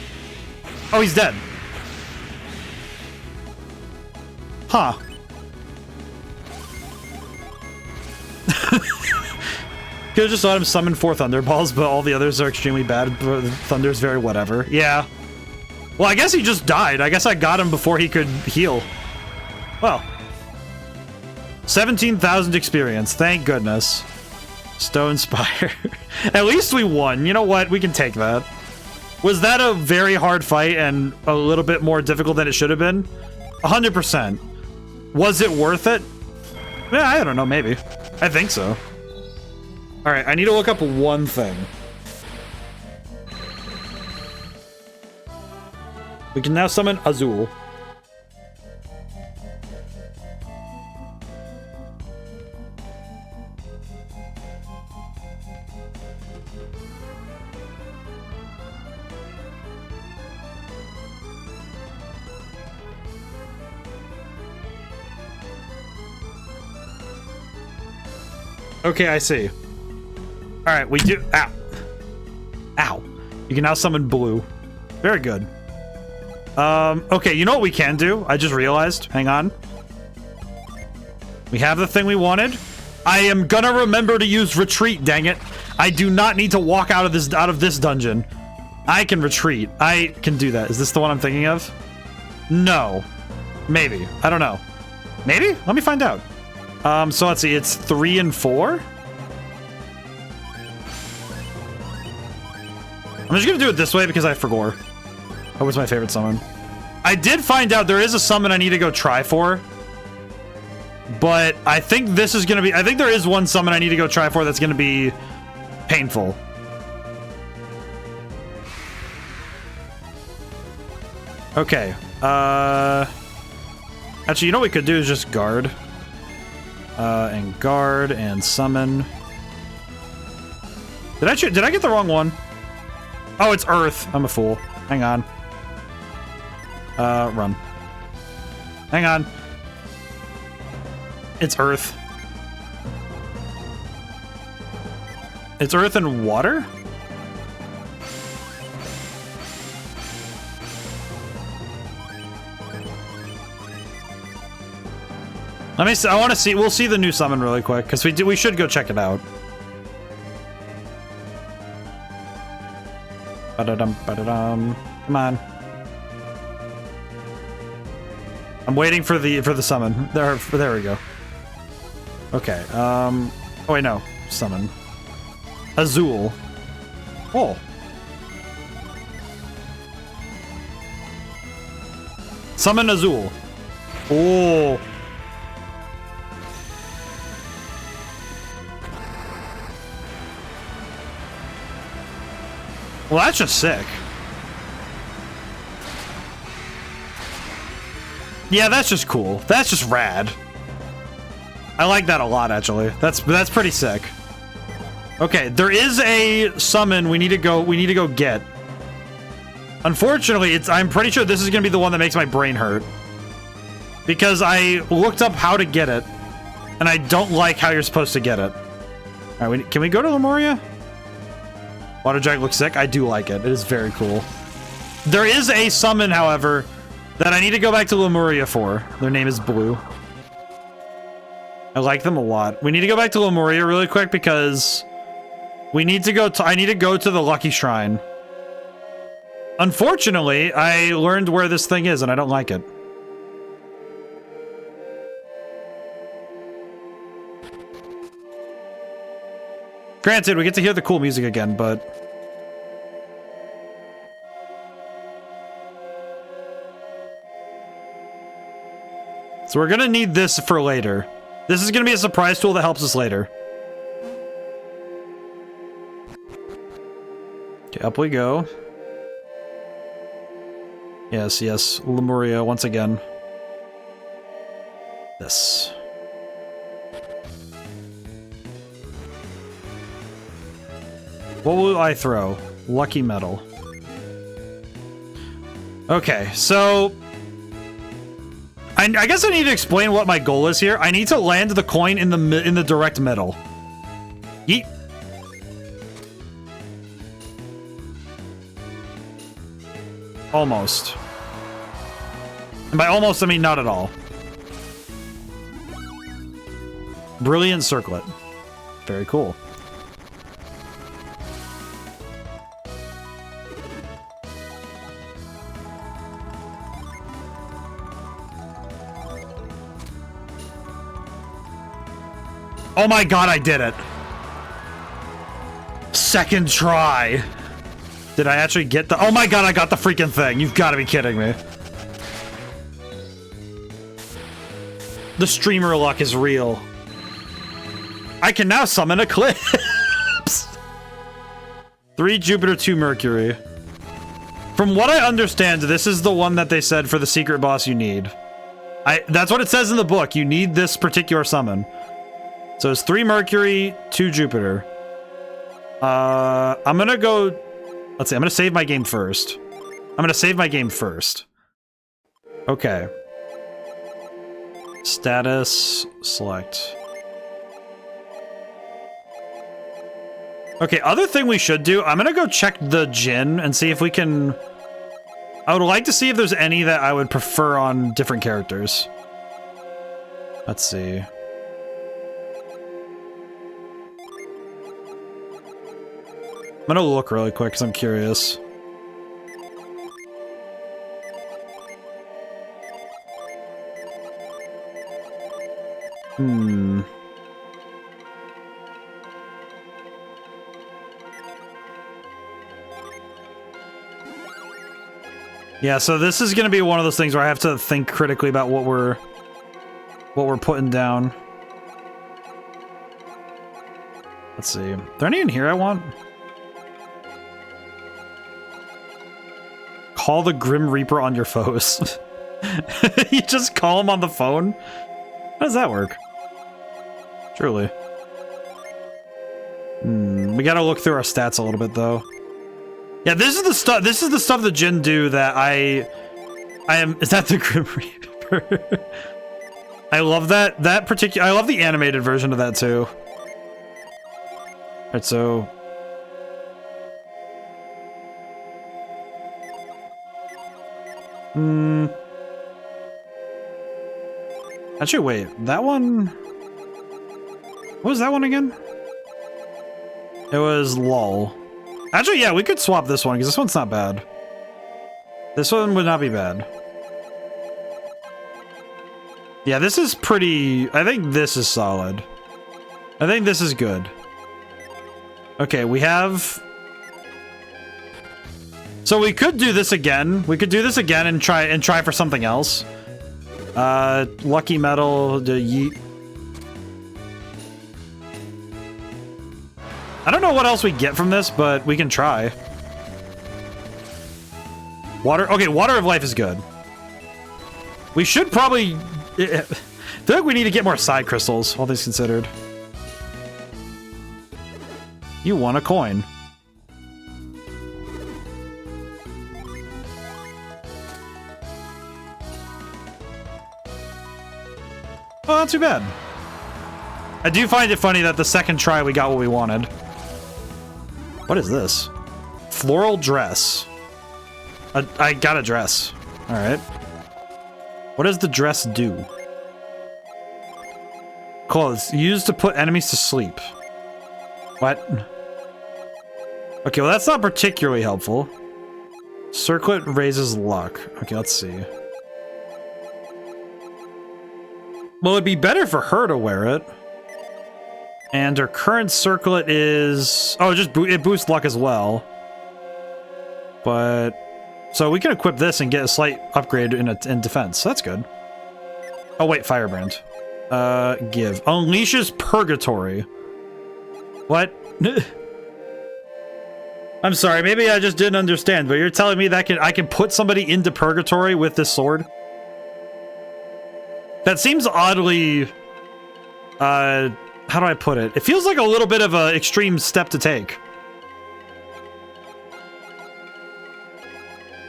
Oh, he's dead. Huh. Could have just let him summon 4 Thunderballs, but all the others are extremely bad. Thunder's very whatever. Yeah. Well, I guess he just died. I guess I got him before he could heal. Well. 17,000 experience. Thank goodness. Stone Spire. At least we won. You know what? We can take that. Was that a very hard fight and a little bit more difficult than it should have been? 100%. Was it worth it? Yeah, I don't know. Maybe. I think so. All right. I need to look up one thing. We can now summon Azul. Okay, I see. All right, we do... Ow. Ow. You can now summon Blue. Very good. Okay, you know what we can do? I just realized. Hang on. We have the thing we wanted. I am gonna remember to use retreat, dang it. I do not need to walk out of this dungeon. I can retreat. I can do that. Is this the one I'm thinking of? No. Maybe. I don't know. Maybe? Let me find out. So let's see. It's 3 and 4? I'm just gonna do it this way because I forgot. That was my favorite summon. I did find out there is a summon I need to go try for. But I think this is gonna be... I think there is one summon I need to go try for that's gonna be painful. Okay. Actually, you know what we could do is just guard. And guard and summon. Did I get the wrong one? Oh, it's Earth. I'm a fool. Hang on. Run. Hang on. It's Earth. It's Earth and Water? Let me see. I want to see. We'll see the new summon really quick because we should go check it out. Ba-da-dum, ba-da-dum. Come on. I'm waiting for the summon. There we go. Okay. Oh wait, no. Summon. Azul. Oh. Summon Azul. Oh. Well, that's just sick. Yeah, that's just cool. That's just rad. I like that a lot, actually. That's pretty sick. Okay, there is a summon we need to go get. Unfortunately, I'm pretty sure this is gonna be the one that makes my brain hurt. Because I looked up how to get it, and I don't like how you're supposed to get it. Alright, can we go to Lemuria? Water Dragon looks sick. I do like it. It is very cool. There is a summon, however, that I need to go back to Lemuria for. Their name is Blue. I like them a lot. We need to go back to Lemuria really quick because we need to go to, I need to go to the Lucky Shrine. Unfortunately, I learned where this thing is and I don't like it. Granted, we get to hear the cool music again, but... So we're gonna need this for later. This is gonna be a surprise tool that helps us later. Okay, up we go. Yes, yes, Lemuria once again. This. What will I throw? Lucky metal. Okay, so... I guess I need to explain what my goal is here. I need to land the coin in the direct middle. Yeet. Almost. And by almost, I mean not at all. Brilliant circlet. Very cool. Oh my god, I did it. Second try. Did I actually get the... Oh my god, I got the freaking thing. You've got to be kidding me. The streamer luck is real. I can now summon Eclipse. 3 Jupiter, 2 Mercury. From what I understand, this is the one that they said for the secret boss you need. That's what it says in the book. You need this particular summon. So it's 3 Mercury, 2 Jupiter. I'm gonna go... Let's see, I'm gonna save my game first. Okay. Status, select. Okay, other thing we should do, I'm gonna go check the Djinn and see if we can... I would like to see if there's any that I would prefer on different characters. Let's see. I'm gonna look really quick because I'm curious. Yeah, so this is gonna be one of those things where I have to think critically about what we're putting down. Let's see. Are there any in here I want? Call the Grim Reaper on your foes. You just call him on the phone? How does that work? Truly. We gotta look through our stats a little bit, though. Yeah, this is the stuff the Djinn do that I am... Is that the Grim Reaper? I love that particular... I love the animated version of that, too. Alright, so... Actually, wait. That one... What was that one again? It was LOL. Actually, yeah, we could swap this one, because this one's not bad. This one would not be bad. Yeah, this is pretty... I think this is solid. I think this is good. Okay, we have... So we could do this again. We could do this again and try for something else. Lucky metal, the yeet. I don't know what else we get from this, but we can try. Water. Okay, water of life is good. We should probably. I feel like we need to get more side crystals, all things considered. You won a coin. Oh, not too bad. I do find it funny that the second try we got what we wanted. What is this? Floral dress. I got a dress. All right. What does the dress do? Clothes. Used to put enemies to sleep. What? Okay, well that's not particularly helpful. Circlet raises luck. Okay, let's see. Well, it'd be better for her to wear it. And her current circlet is... Oh, it boosts luck as well. But... So we can equip this and get a slight upgrade in defense. That's good. Oh, wait, Firebrand. Give. Unleashes Purgatory. What? I'm sorry, maybe I just didn't understand, but you're telling me that I can put somebody into Purgatory with this sword? That seems oddly... how do I put it? It feels like a little bit of an extreme step to take.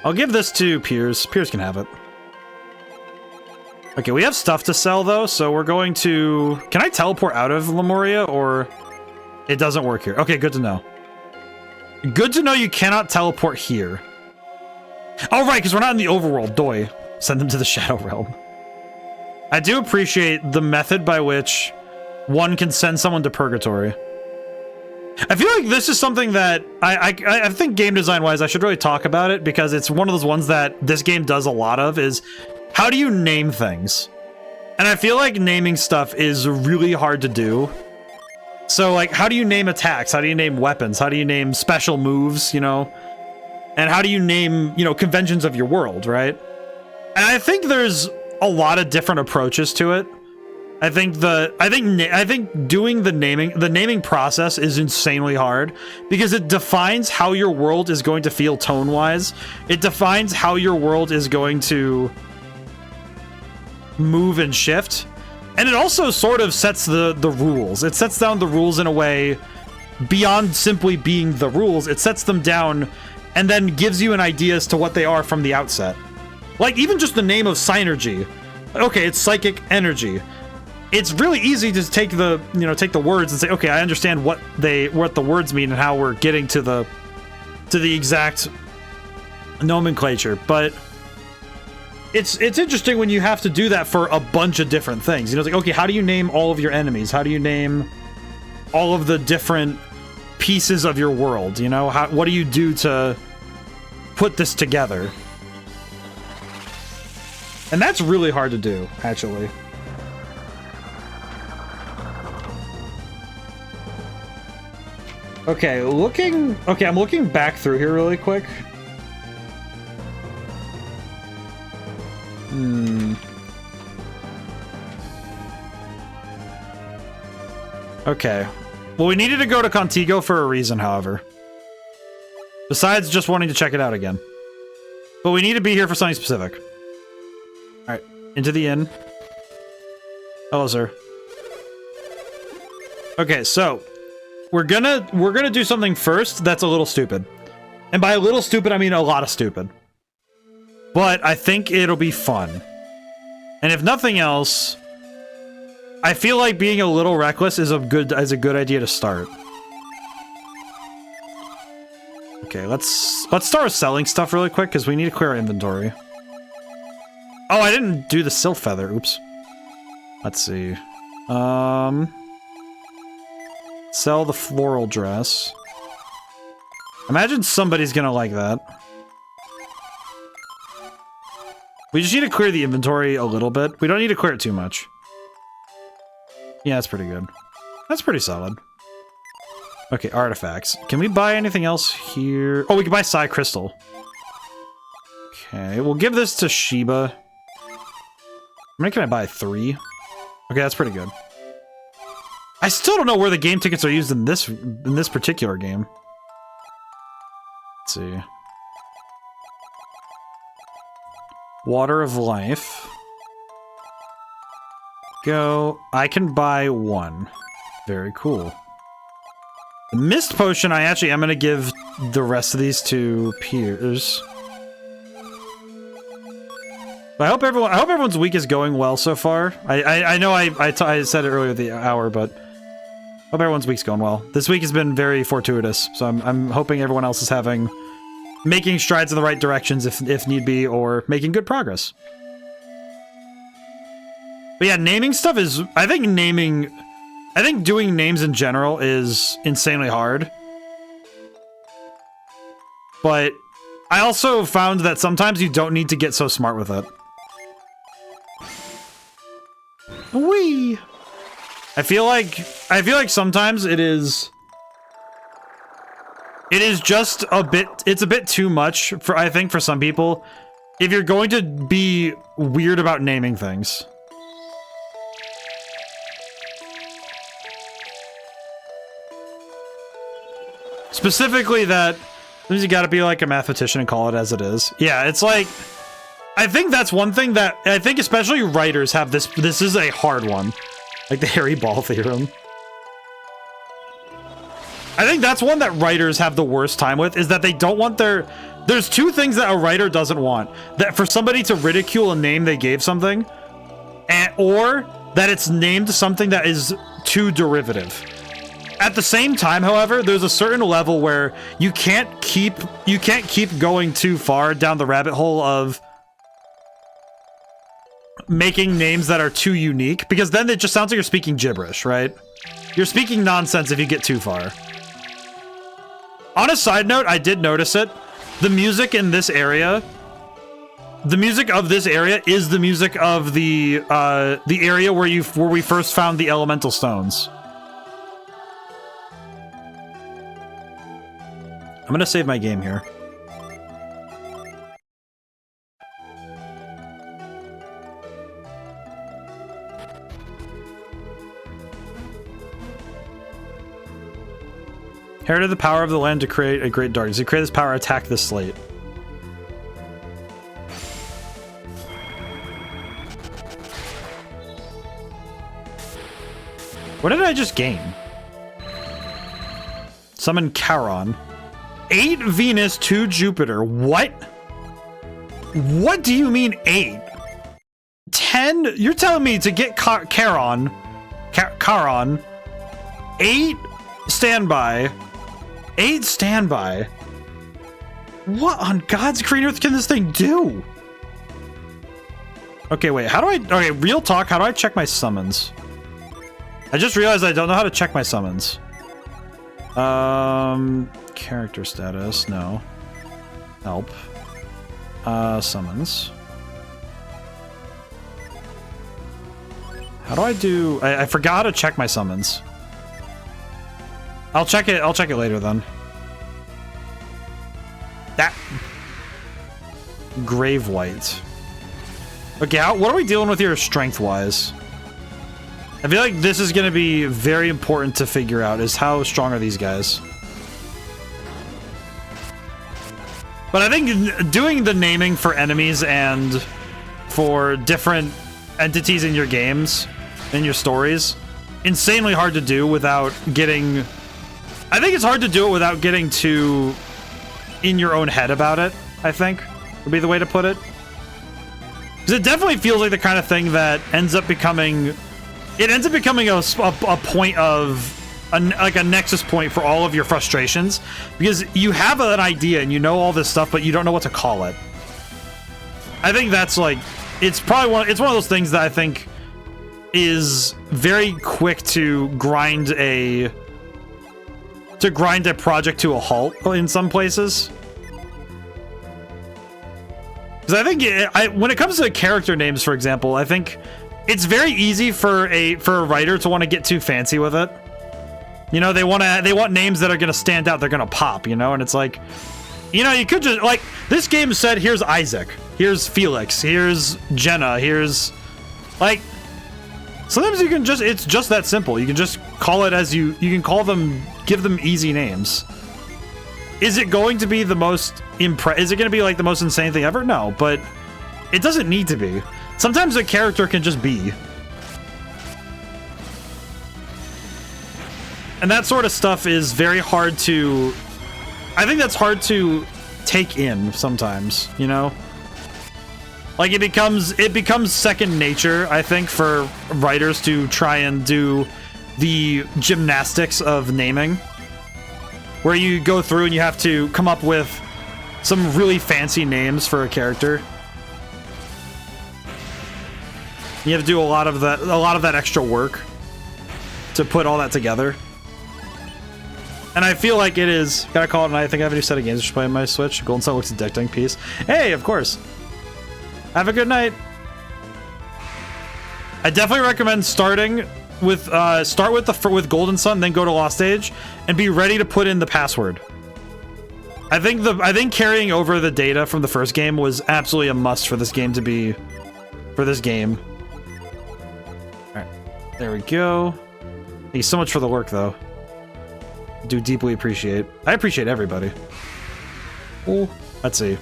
I'll give this to Piers. Piers can have it. Okay, we have stuff to sell, though, so we're going to... Can I teleport out of Lemuria, or... It doesn't work here. Okay, good to know. Good to know you cannot teleport here. Oh, right, because we're not in the overworld. Doy. Send them to the Shadow Realm. I do appreciate the method by which one can send someone to Purgatory. I feel like this is something that I think game design wise I should really talk about it, because it's one of those ones that this game does a lot of, is how do you name things? And I feel like naming stuff is really hard to do. So like, how do you name attacks? How do you name weapons? How do you name special moves, you know? And how do you name, you know, conventions of your world, right? And I think there's a lot of different approaches to it. I think doing the naming process is insanely hard, because it defines how your world is going to feel tone-wise. It defines how your world is going to move and shift. And it also sort of sets the rules. It sets down the rules in a way beyond simply being the rules. It sets them down and then gives you an idea as to what they are from the outset. Like even just the name of Synergy. Okay, it's psychic energy. It's really easy to take the words and say, okay, I understand what the words mean and how we're getting to the exact nomenclature. But it's interesting when you have to do that for a bunch of different things. You know, it's like, okay, how do you name all of your enemies? How do you name all of the different pieces of your world? You know, what do you do to put this together? And that's really hard to do, actually. Okay, I'm looking back through here really quick. Okay. Well, we needed to go to Contigo for a reason, however. Besides just wanting to check it out again. But we need to be here for something specific. Alright, into the inn. Hello, sir. Okay, so we're gonna do something first that's a little stupid. And by a little stupid, I mean a lot of stupid. But I think it'll be fun. And if nothing else, I feel like being a little reckless is a good idea to start. Okay, let's start selling stuff really quick, because we need to clear our inventory. Oh, I didn't do the Sylph Feather. Oops. Let's see. Sell the floral dress. Imagine somebody's gonna like that. We just need to clear the inventory a little bit. We don't need to clear it too much. Yeah, that's pretty good. That's pretty solid. Okay, artifacts. Can we buy anything else here? Oh, we can buy Psy Crystal. Okay, we'll give this to Sheba. How many can I buy? 3? Okay, that's pretty good. I still don't know where the game tickets are used in this particular game. Let's see. Water of Life. Go. I can buy 1. Very cool. The Mist Potion, I actually am going to give the rest of these to Piers. I hope everyone's week is going well so far. I know I said it earlier the hour, but hope everyone's week's going well. This week has been very fortuitous, so I'm hoping everyone else is making strides in the right directions if need be, or making good progress. But yeah, naming stuff is, I think doing names in general is insanely hard. But I also found that sometimes you don't need to get so smart with it. Whee! I feel like sometimes it is just a bit too much for, I think, for some people, if you're going to be weird about naming things. Specifically that you gotta be like a mathematician and call it as it is. Yeah, it's like, I think that's one thing that, I think especially writers have this is a hard one. Like the Harry Ball theorem. I think that's one that writers have the worst time with, is that they don't want there's 2 things that a writer doesn't want. That for somebody to ridicule a name they gave something, or that it's named something that is too derivative. At the same time, however, there's a certain level where you can't keep going too far down the rabbit hole of making names that are too unique, because then it just sounds like you're speaking gibberish, right? You're speaking nonsense if you get too far. On a side note, I did notice it. The music in this area, the music of this area is the music of the area where we first found the elemental stones. I'm gonna save my game here. Inherited the power of the land to create a great darkness. You create this power, attack this slate. What did I just gain? Summon Charon. 8 Venus, 2 Jupiter. What? What do you mean 8? 10? You're telling me to get Charon, 8 standby. 8 standby. What on God's green earth can this thing do? Okay, wait, how do I... Okay, real talk, how do I check my summons? I just realized I don't know how to check my summons. Character status, no. Help. Summons. How do I do... I forgot how to check my summons. I'll check it later then. That... Grave White. Okay, what are we dealing with here strength-wise? I feel like this is going to be very important to figure out, is how strong are these guys? But I think doing the naming for enemies and for different entities in your games, in your stories, insanely hard to do without getting... I think it's hard to do it without getting too in your own head about it, I think, would be the way to put it. Because it definitely feels like the kind of thing that ends up becoming... It ends up becoming a point of... like a nexus point for all of your frustrations. Because you have an idea and you know all this stuff, but you don't know what to call it. I think that's like... It's probably it's one of those things that I think is very quick to grind a project to a halt in some places. Because I think when it comes to character names, for example, I think it's very easy for a writer to want to get too fancy with it. You know, they want names that are going to stand out, they're going to pop, you know, and it's like, You know, you could just, like, this game said, here's Isaac, here's Felix, here's Jenna, here's, like, sometimes you can just, it's just that simple. You can just call it as you can call them, give them easy names. Is it going to be the most is it going to be like the most insane thing ever? No, but it doesn't need to be. Sometimes a character can just be. And that sort of stuff is very hard to, I think that's hard to take in sometimes, you know? Like it becomes second nature, I think, for writers to try and do the gymnastics of naming, where you go through and you have to come up with some really fancy names for a character. You have to do a lot of that extra work to put all that together. And I feel like it is, gotta call it a night. I think I have a new set of games to play on my Switch. Golden Sun looks addicting. Peace. Hey, of course. Have a good night. I definitely recommend starting with with Golden Sun, then go to Lost Age, and be ready to put in the password. I think carrying over the data from the first game was absolutely a must for this game to be, for this game. All right, there we go. Thank you so much for the work, though. Do deeply appreciate. I appreciate everybody. Ooh, let's see.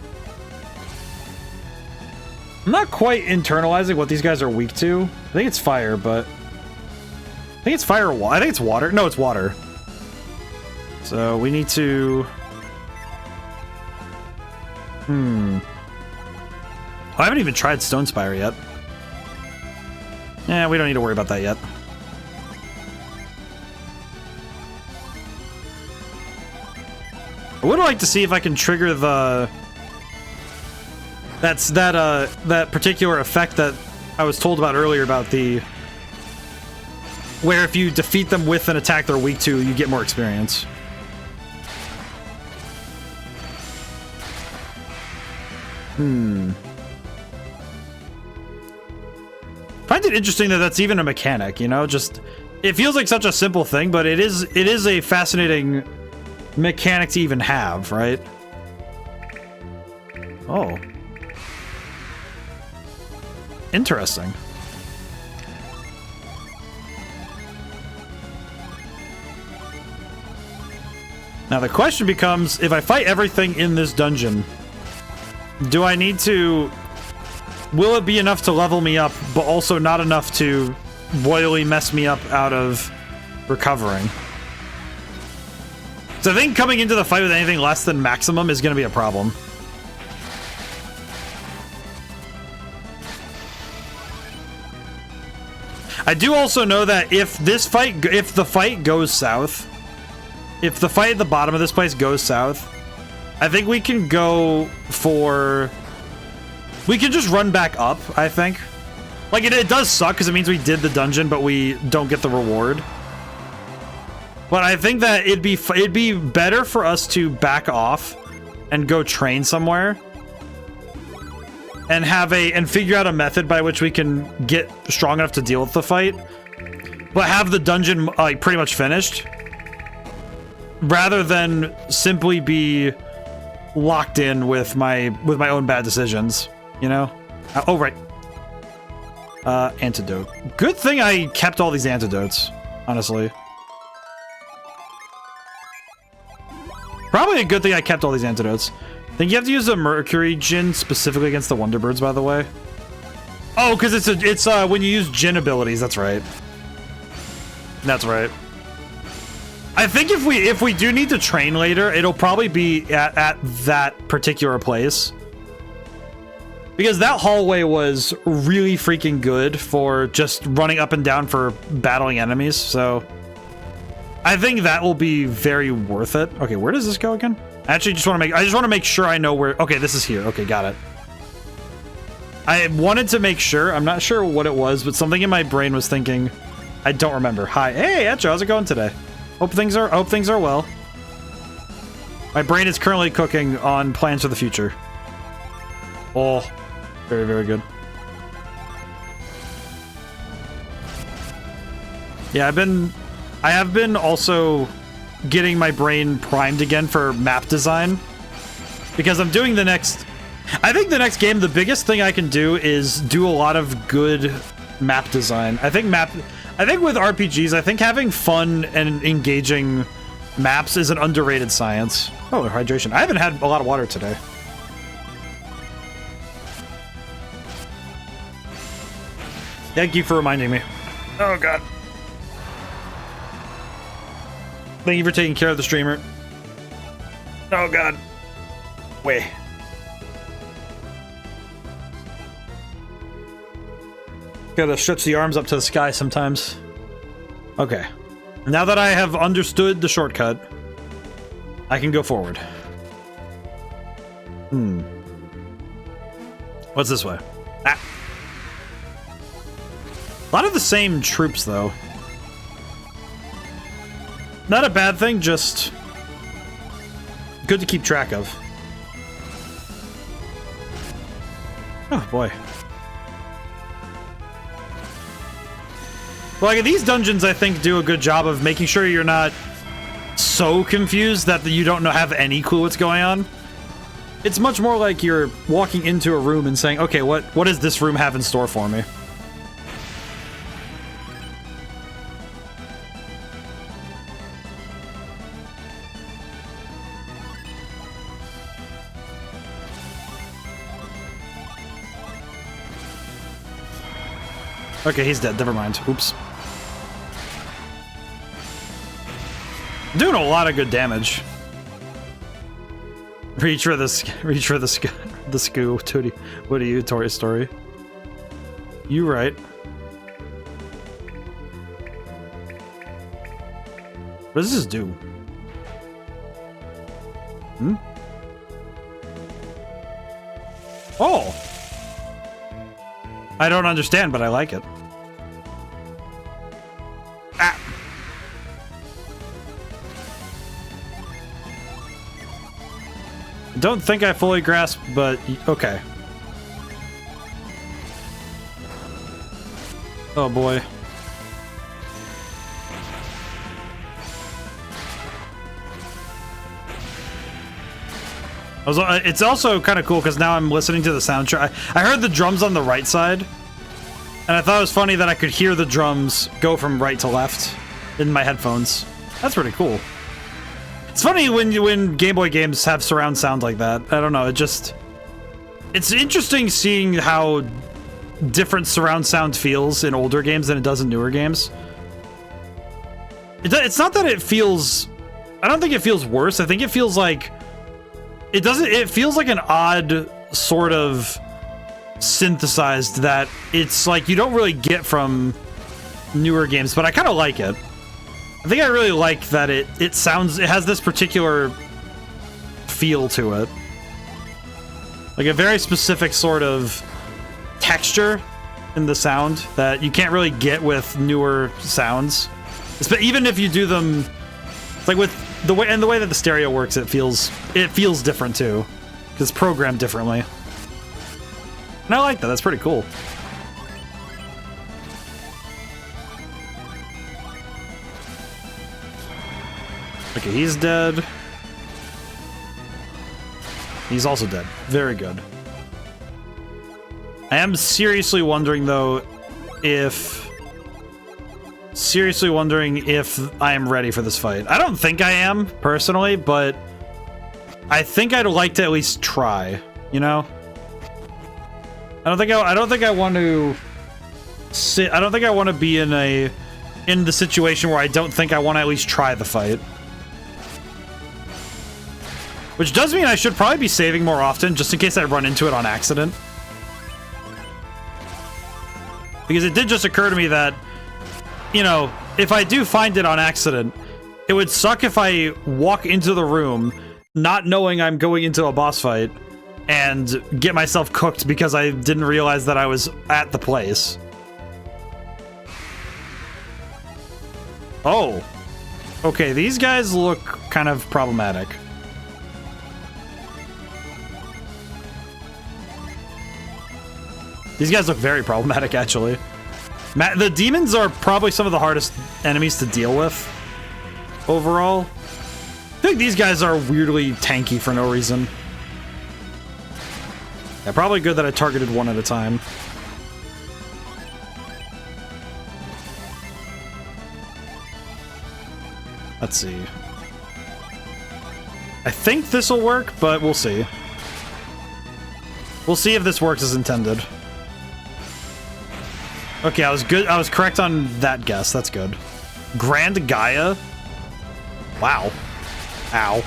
I'm not quite internalizing what these guys are weak to. I think it's fire, but I think it's fire or water. I think it's water. No, it's water. So we need to. I haven't even tried Stone Spire yet. Yeah, we don't need to worry about that yet. I would like to see if I can trigger the that particular effect that I was told about earlier about the where if you defeat them with an attack they're weak to, you get more experience. Find it interesting that that's even a mechanic, you know? Just it feels like such a simple thing, but it is a fascinating mechanic to even have, right? Oh. Interesting. Now the question becomes, if I fight everything in this dungeon, do I need to... Will it be enough to level me up, but also not enough to royally mess me up out of recovering? So I think coming into the fight with anything less than maximum is going to be a problem. I do also know that if the fight goes south, if the fight at the bottom of this place goes south, I think we can go for... We can just run back up, I think. Like, it does suck because it means we did the dungeon, but we don't get the reward. But I think that it'd be better for us to back off and go train somewhere and figure out a method by which we can get strong enough to deal with the fight, but have the dungeon like pretty much finished, rather than simply be locked in with my own bad decisions, you know? Oh, right. Antidote. Good thing I kept all these antidotes, honestly. Probably a good thing I kept all these antidotes. I think you have to use the Mercury Djinn specifically against the Wonderbirds, by the way. Oh, because it's when you use Djinn abilities. That's right. That's right. I think if we do need to train later, it'll probably be at that particular place, because that hallway was really freaking good for just running up and down for battling enemies. So I think that will be very worth it. Okay, where does this go again? I just want to make sure I know where. Okay, this is here. Okay, got it. I wanted to make sure. I'm not sure what it was, but something in my brain was thinking. I don't remember. Hi, hey, Etcho, how's it going today? Hope things are well. My brain is currently cooking on plans for the future. Oh, very, very good. Yeah, I have been also getting my brain primed again for map design. because I'm doing the next... I think the next game, the biggest thing I can do is do a lot of good map design. I think with RPGs, I think having fun and engaging maps is an underrated science. Oh, hydration. I haven't had a lot of water today. Thank you for reminding me. Oh, God. Thank you for taking care of the streamer. Oh, God. Wait. Gotta stretch the arms up to the sky sometimes. Okay. Now that I have understood the shortcut, I can go forward. What's this way? Ah. A lot of the same troops, though. Not a bad thing, just good to keep track of. Oh, boy. Well, like, these dungeons, I think, do a good job of making sure you're not so confused that you don't have any clue what's going on. It's much more like you're walking into a room and saying, okay, what does this room have in store for me? Okay, he's dead. Never mind. Oops. Doing a lot of good damage. Reach for the scoo. What are you, Toy Story? You right. What does this do? Oh! I don't understand, but I like it. Ah! Don't think I fully grasp, but okay. Oh boy. It's also kind of cool because now I'm listening to the soundtrack. I heard the drums on the right side, and I thought it was funny that I could hear the drums go from right to left in my headphones. That's pretty cool. It's funny when Game Boy games have surround sound like that. I don't know, it's interesting seeing how different surround sound feels in older games than it does in newer games. It's not that it feels... I don't think it feels worse. I think it feels like... It feels like an odd sort of synthesized that it's like you don't really get from newer games, but I kind of like it. I think I really like that it has this particular feel to it. Like a very specific sort of texture in the sound that you can't really get with newer sounds. Even if you do them like with the way that the stereo works, it feels different too, because it's programmed differently. And I like that. That's pretty cool. Okay, he's dead. He's also dead. Very good. I am seriously wondering, though, if I am ready for this fight. I don't think I am, personally, but I think I'd like to at least try, you know? I don't think I want to sit... I don't think I want to be in the situation where I don't think I want to at least try the fight. Which does mean I should probably be saving more often, just in case I run into it on accident. Because it did just occur to me that, you know, if I do find it on accident, it would suck if I walk into the room not knowing I'm going into a boss fight and get myself cooked because I didn't realize that I was at the place. Oh. Okay, these guys look kind of problematic. These guys look very problematic, actually. The demons are probably some of the hardest enemies to deal with overall. I think these guys are weirdly tanky for no reason. Yeah, probably good that I targeted one at a time. Let's see. I think this will work, but we'll see. We'll see if this works as intended. Okay, I was good. I was correct on that guess. That's good. Grand Gaia? Wow. Ow.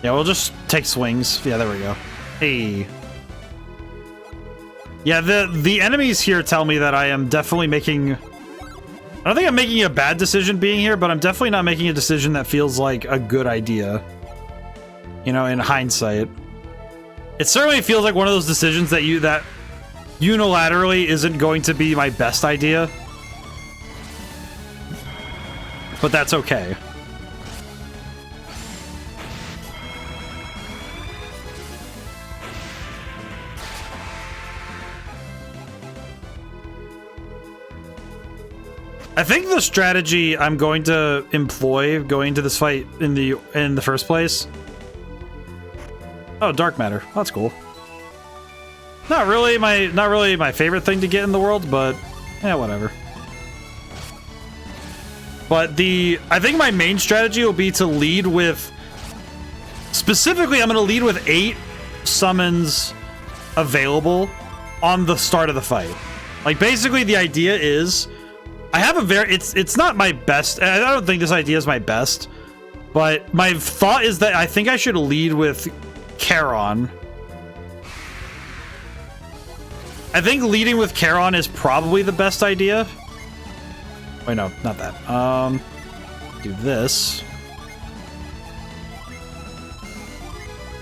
Yeah, we'll just take swings. Yeah, there we go. Hey. Yeah, the enemies here tell me that I am definitely making... I don't think I'm making a bad decision being here, but I'm definitely not making a decision that feels like a good idea. You know, in hindsight. It certainly feels like one of those decisions that unilaterally isn't going to be my best idea. But that's okay. I think the strategy I'm going to employ going into this fight in the first place. Oh, dark matter. Oh, that's cool. Not really my favorite thing to get in the world, but yeah, whatever. But I think my main strategy will be to lead with, specifically, I'm going to lead with 8 summons available on the start of the fight. Like, basically, the idea is, I have a very, it's not my best, I don't think this idea is my best, but my thought is that I think I should lead with Charon. I think leading with Charon is probably the best idea. Wait, no, not that. Do this.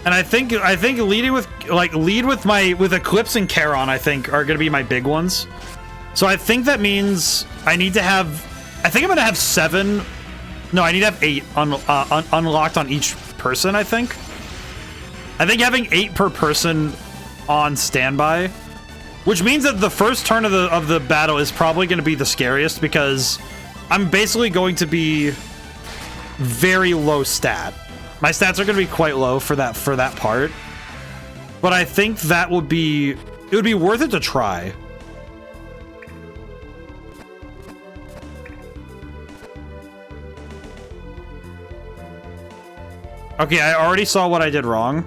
And I think leading with, like, lead with Eclipse and Charon, I think, are going to be my big ones. So I think that means I need to have, I think I'm going to have 7, no, I need to have 8 unlocked on each person, I think. I think having 8 per person on standby, which means that the first turn of the battle is probably going to be the scariest because I'm basically going to be very low stat. My stats are going to be quite low for that part. But I think that would be, it would be worth it to try. Okay, I already saw what I did wrong.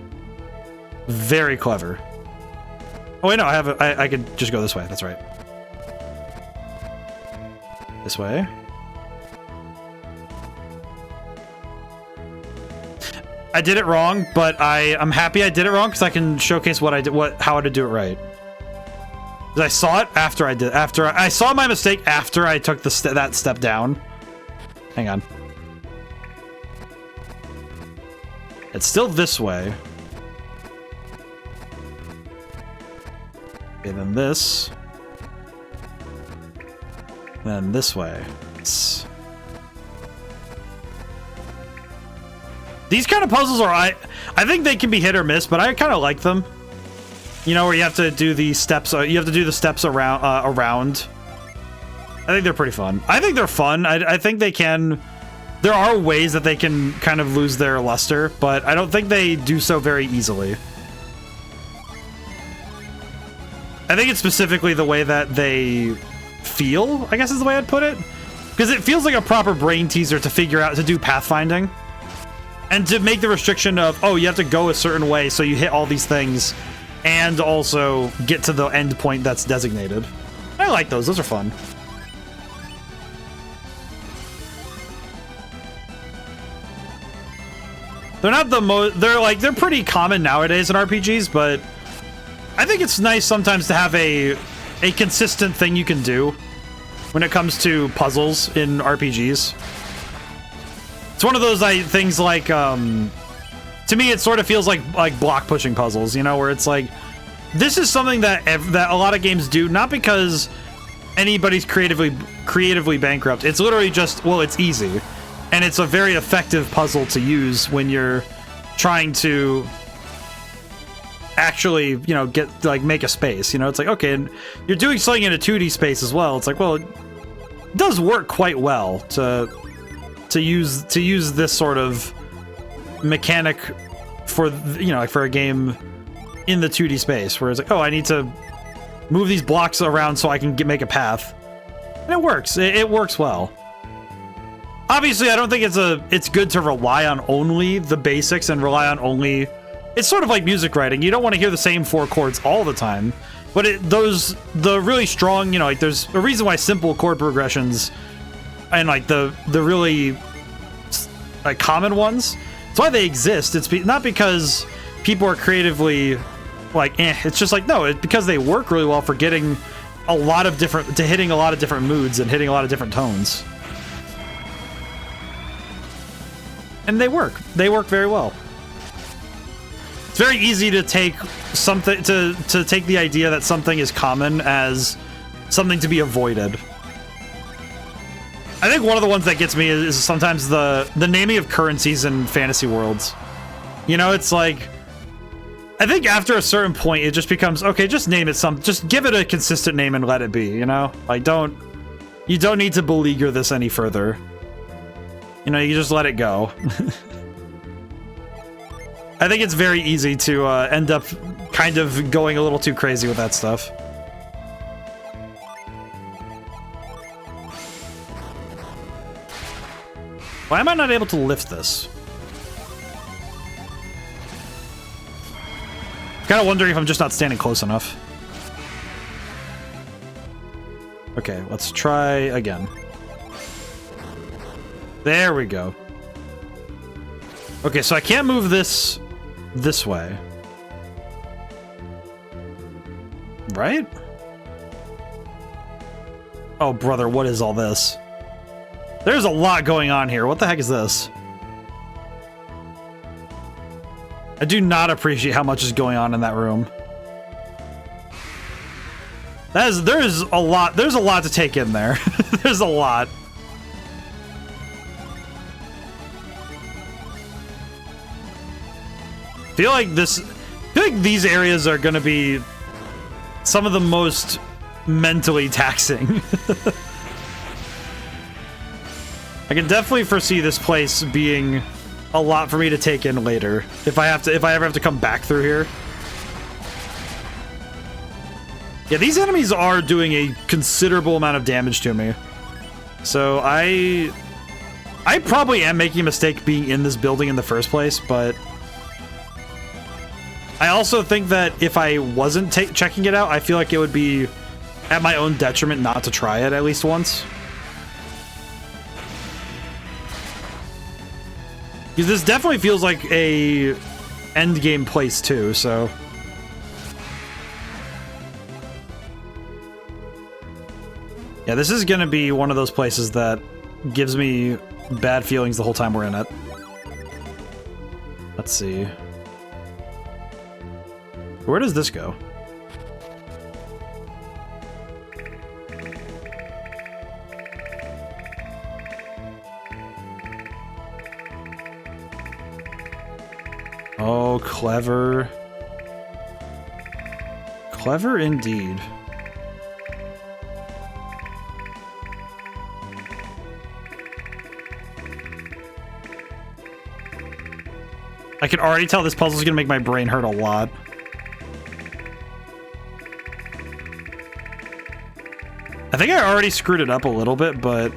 Very clever. Oh wait, no, I could just go this way. That's right. This way. I did it wrong, but I'm happy I did it wrong because I can showcase what I did, how to do it right. Because I saw it after I saw my mistake after I took that step down. Hang on. It's still this way. Okay, then this. Then this way. These kind of puzzles are, I think they can be hit or miss, but I kind of like them. You know, where you have to do the steps, you have to do the steps around. I think they're pretty fun. I think they're fun. I think they can, there are ways that they can kind of lose their luster, but I don't think they do so very easily. I think it's specifically the way that they feel, I guess is the way I'd put it. Because it feels like a proper brain teaser to figure out, to do pathfinding. And to make the restriction of, oh, you have to go a certain way so you hit all these things and also get to the end point that's designated. I like those. Those are fun. They're not the most, they're pretty common nowadays in RPGs, but I think it's nice sometimes to have a consistent thing you can do when it comes to puzzles in RPGs. It's one of those things like, to me, it sort of feels like block pushing puzzles, you know, where it's like, this is something that a lot of games do, not because anybody's creatively bankrupt. It's literally just, well, it's easy. And it's a very effective puzzle to use when you're trying to actually, you know, make a space. You know, it's like, okay, and you're doing something in a 2D space as well. It's like, well, it does work quite well to use this sort of mechanic for, you know, like for a game in the 2D space, where it's like, oh, I need to move these blocks around so I can make a path. And it works. It works well. Obviously, I don't think it's good to rely on only the basics and rely on only... It's sort of like music writing. You don't want to hear the same 4 chords all the time. But the really strong, you know, like there's a reason why simple chord progressions and like the really like common ones, it's why they exist. It's not because people are creatively like, it's just like, no, it's because they work really well for getting a lot of hitting a lot of different moods and hitting a lot of different tones. And they work very well. It's very easy to take something to take the idea that something is common as something to be avoided. I think one of the ones that gets me is sometimes the naming of currencies in fantasy worlds. You know, it's like, I think after a certain point it just becomes, okay, just name it just give it a consistent name and let it be, you know? Like you don't need to beleaguer this any further. You know, you just let it go. I think it's very easy to end up kind of going a little too crazy with that stuff. Why am I not able to lift this? Kind of wondering if I'm just not standing close enough. Okay, let's try again. There we go. Okay, so I can't move this way. Right? Oh, brother, what is all this? There's a lot going on here. What the heck is this? I do not appreciate how much is going on in that room. There's a lot to take in there. There's a lot. I feel like these areas are gonna be some of the most mentally taxing. I can definitely foresee this place being a lot for me to take in later if I ever have to come back through here. Yeah, these enemies are doing a considerable amount of damage to me. So I probably am making a mistake being in this building in the first place, but I also think that if I wasn't checking it out, I feel like it would be at my own detriment not to try it at least once. Because this definitely feels like a end game place too, so. Yeah, this is gonna be one of those places that gives me bad feelings the whole time we're in it. Let's see. Where does this go? Oh, clever. Clever indeed. I can already tell this puzzle is gonna make my brain hurt a lot. I think I already screwed it up a little bit, but...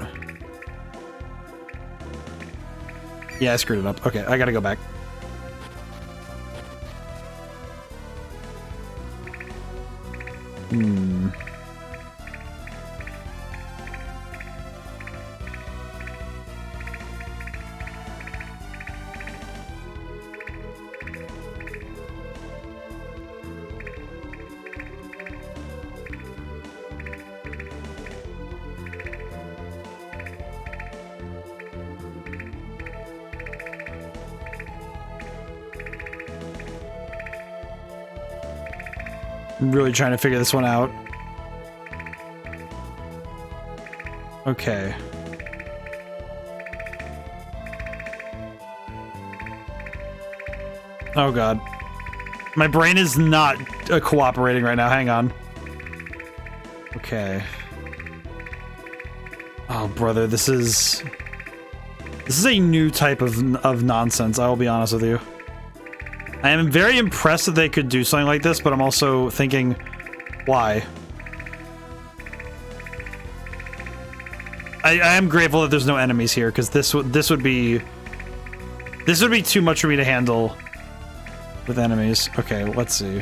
Yeah, I screwed it up. Okay, I gotta go back. I'm really trying to figure this one out. Okay. Oh god. My brain is not cooperating right now. Hang on. Okay. Oh brother, this is This is a new type of nonsense, I will be honest with you. I am very impressed that they could do something like this, but I'm also thinking, why? I am grateful that there's no enemies here, because this would be too much for me to handle with enemies. Okay, let's see.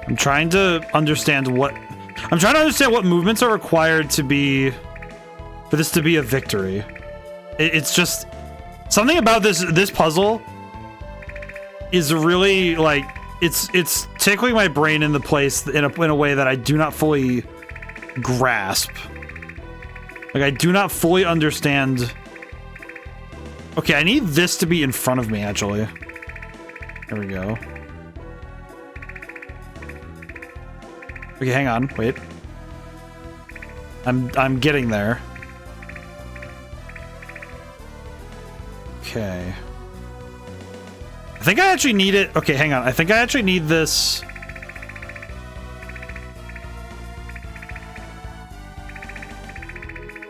I'm trying to understand what movements are required to be for this to be a victory. It's just something about this puzzle is really like it's tickling my brain in the place in a way that I do not fully grasp. Like I do not fully understand. Okay, I need this to be in front of me actually. There we go. Okay, hang on, wait. I'm getting there. Okay. I think I actually need it. Okay, hang on. I think I actually need this.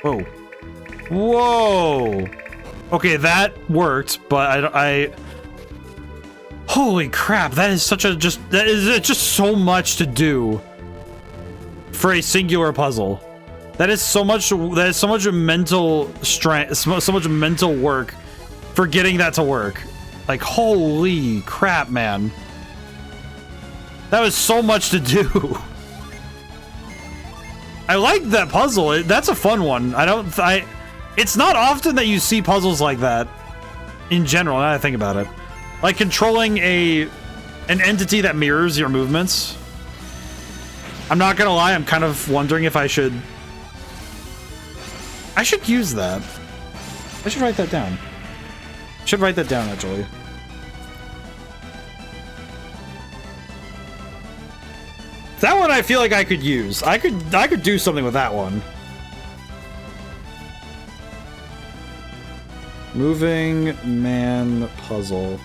Whoa. Whoa. Okay, that worked, but I holy crap, that is such a that is just so much to do. For a singular puzzle, that is so much mental strength, so much mental work for getting that to work. Like holy crap, man, that was so much to do. I like that puzzle. That's a fun one. It's not often that you see puzzles like that in general. Now that I think about it, like controlling an entity that mirrors your movements. I'm not gonna lie, I'm kind of wondering if I should use that. I should write that down. Should write that down, actually. That one I feel like I could use. I could do something with that one. Moving man puzzle.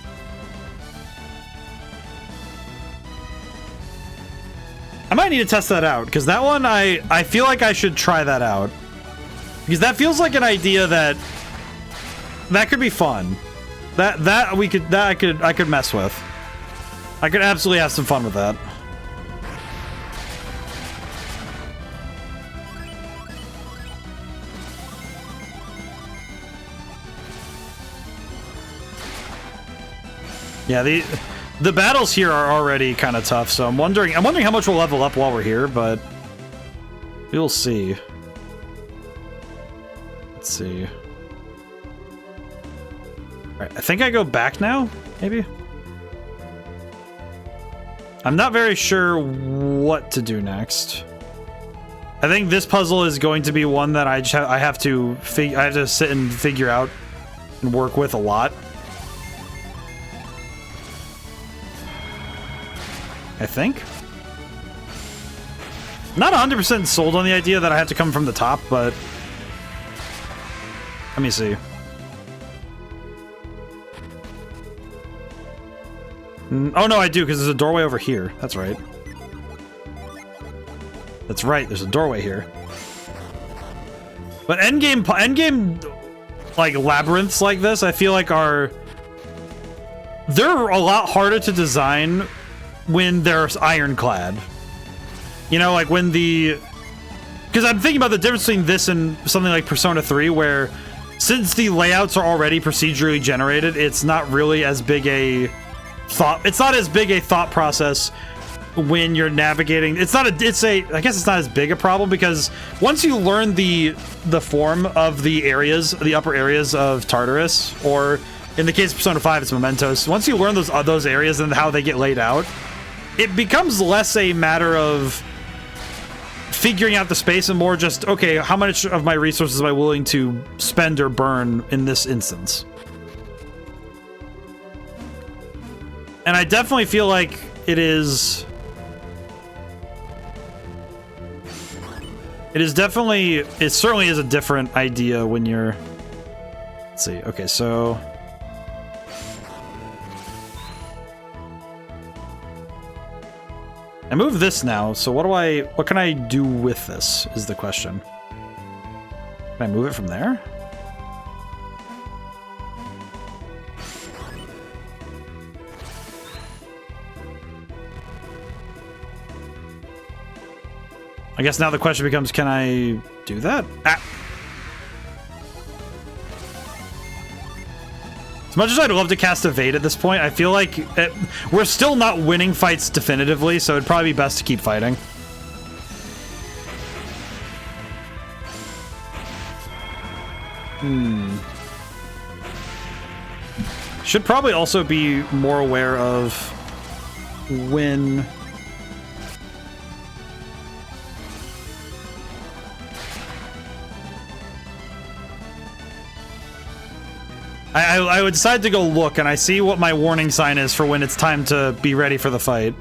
I might need to test that out, because that one I feel like I should try that out. Because that feels like an idea that could be fun. I could mess with. I could absolutely have some fun with that. Yeah, the battles here are already kind of tough, so I'm wondering how much we'll level up while we're here, but we'll see. Let's see. Alright, I think I go back now, maybe? I'm not very sure what to do next. I think this puzzle is going to be one that I have to sit and figure out and work with a lot. I think. Not 100% sold on the idea that I have to come from the top, but let me see. Oh no, I do, because there's a doorway over here. That's right. That's right, there's a doorway here. But endgame like labyrinths like this, I feel like they're a lot harder to design when they're ironclad. You know, like when because I'm thinking about the difference between this and something like Persona 3, where since the layouts are already procedurally generated, it's not really as big a thought process when you're navigating. I guess it's not as big a problem, because once you learn the form of the areas, the upper areas of Tartarus, or in the case of Persona 5, it's Mementos, once you learn those areas and how they get laid out, it becomes less a matter of figuring out the space and more just, okay, how much of my resources am I willing to spend or burn in this instance? And I definitely feel like it is It is definitely, it certainly is a different idea when you're, let's see, okay, so. I move this now, so what can I do with this is the question. Can I move it from there? I guess now the question becomes, can I do that? Ah. As much as I'd love to cast Evade at this point, I feel like we're still not winning fights definitively, so it'd probably be best to keep fighting. Should probably also be more aware of when... I would decide to go look, and I see what my warning sign is for when it's time to be ready for the fight.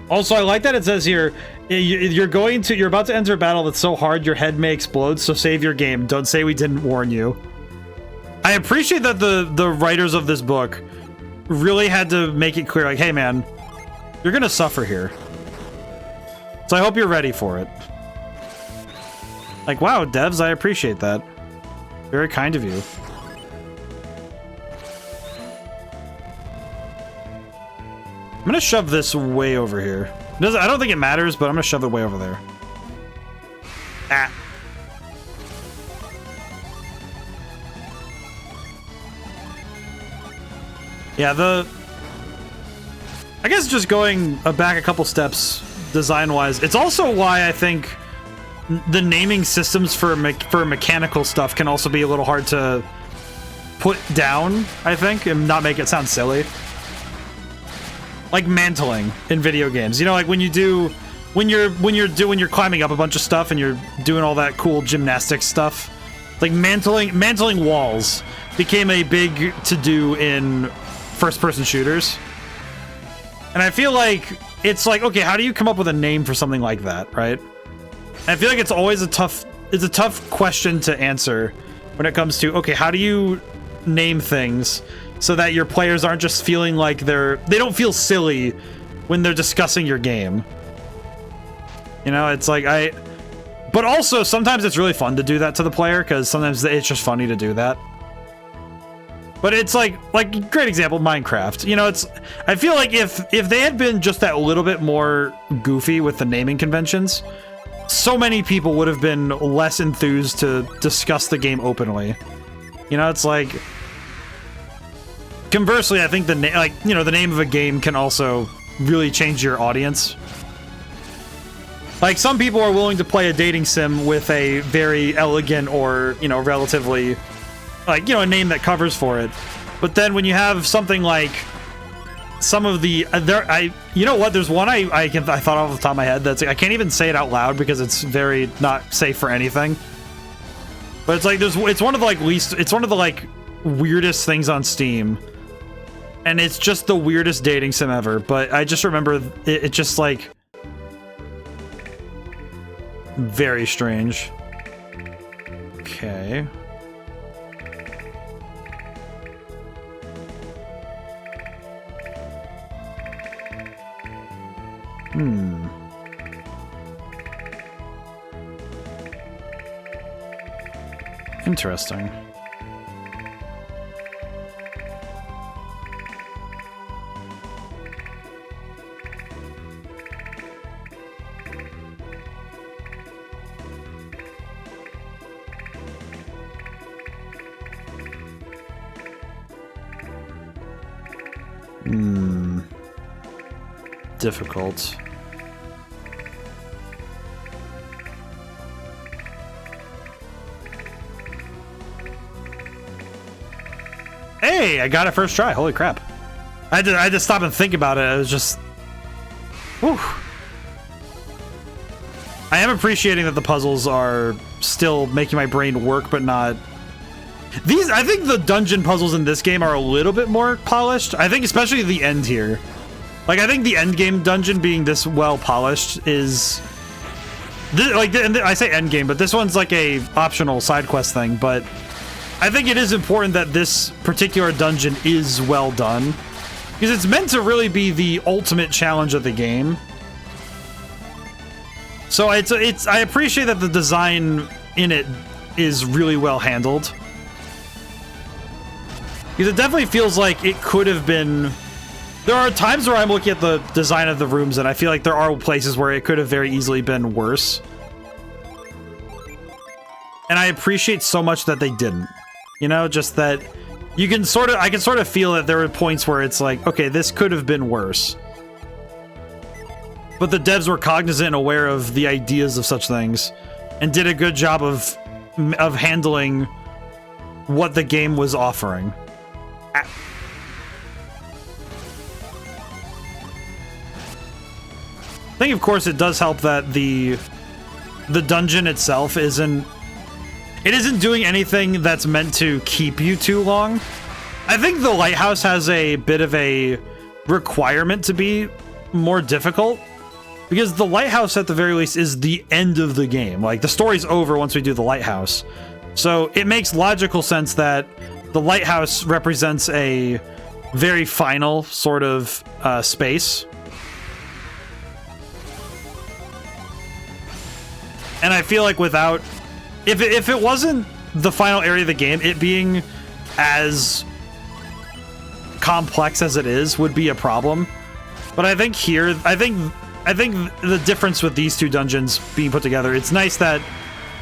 Also, I like that it says here, you're about to enter a battle that's so hard your head may explode, so save your game. Don't say we didn't warn you. I appreciate that the writers of this book really had to make it clear, like, hey man, you're gonna suffer here. So I hope you're ready for it. Like, wow, devs, I appreciate that. Very kind of you. I'm gonna shove this way over here. I don't think it matters, but I'm gonna shove it way over there. Ah. Yeah, I guess just going back a couple steps design-wise, it's also why I think the naming systems for mechanical stuff can also be a little hard to put down, I think, and not make it sound silly. Like mantling in video games, you know, like when you're climbing up a bunch of stuff and you're doing all that cool gymnastics stuff, like mantling walls became a big to-do in first-person shooters. And I feel like it's like, okay, how do you come up with a name for something like that, right? And I feel like it's always a tough question to answer when it comes to, okay, how do you name things so that your players aren't just feeling like they don't feel silly when they're discussing your game. You know, it's like but also sometimes it's really fun to do that to the player because sometimes it's just funny to do that. But it's like great example, Minecraft. You know, I feel like if they had been just that little bit more goofy with the naming conventions, so many people would have been less enthused to discuss the game openly. You know, it's like, conversely, I think the name of a game can also really change your audience. Like, some people are willing to play a dating sim with a very elegant or, you know, relatively, like, you know, a name that covers for it. But then when you have something like some of the you know what? There's one I thought off the top of my head that's, I can't even say it out loud because it's very not safe for anything. But it's like it's one of the weirdest things on Steam. And it's just the weirdest dating sim ever, but I just remember it just like very strange. Okay. Interesting. Difficult. Hey, I got it first try. Holy crap. I had to stop and think about it. It was just... Whew. I am appreciating that the puzzles are still making my brain work, but not... I think the dungeon puzzles in this game are a little bit more polished. I think especially the end here. Like, I think the end game dungeon being this well polished is And I say end game, but this one's like a optional side quest thing. But I think it is important that this particular dungeon is well done, because it's meant to really be the ultimate challenge of the game. So I appreciate that the design in it is really well handled, because it definitely feels like it could have been. There are times where I'm looking at the design of the rooms and I feel like there are places where it could have very easily been worse. And I appreciate so much that they didn't. You know, just that you can I can sort of feel that there were points where it's like, okay, this could have been worse. But the devs were cognizant and aware of the ideas of such things and did a good job of handling what the game was offering. I think, of course, it does help that the dungeon itself isn't doing anything that's meant to keep you too long. I think the lighthouse has a bit of a requirement to be more difficult, because the lighthouse, at the very least, is the end of the game. Like, the story's over once we do the lighthouse. So it makes logical sense that the lighthouse represents a very final sort of space. And I feel like without, if it wasn't the final area of the game, it being as complex as it is would be a problem. But I think here, I think the difference with these two dungeons being put together, it's nice that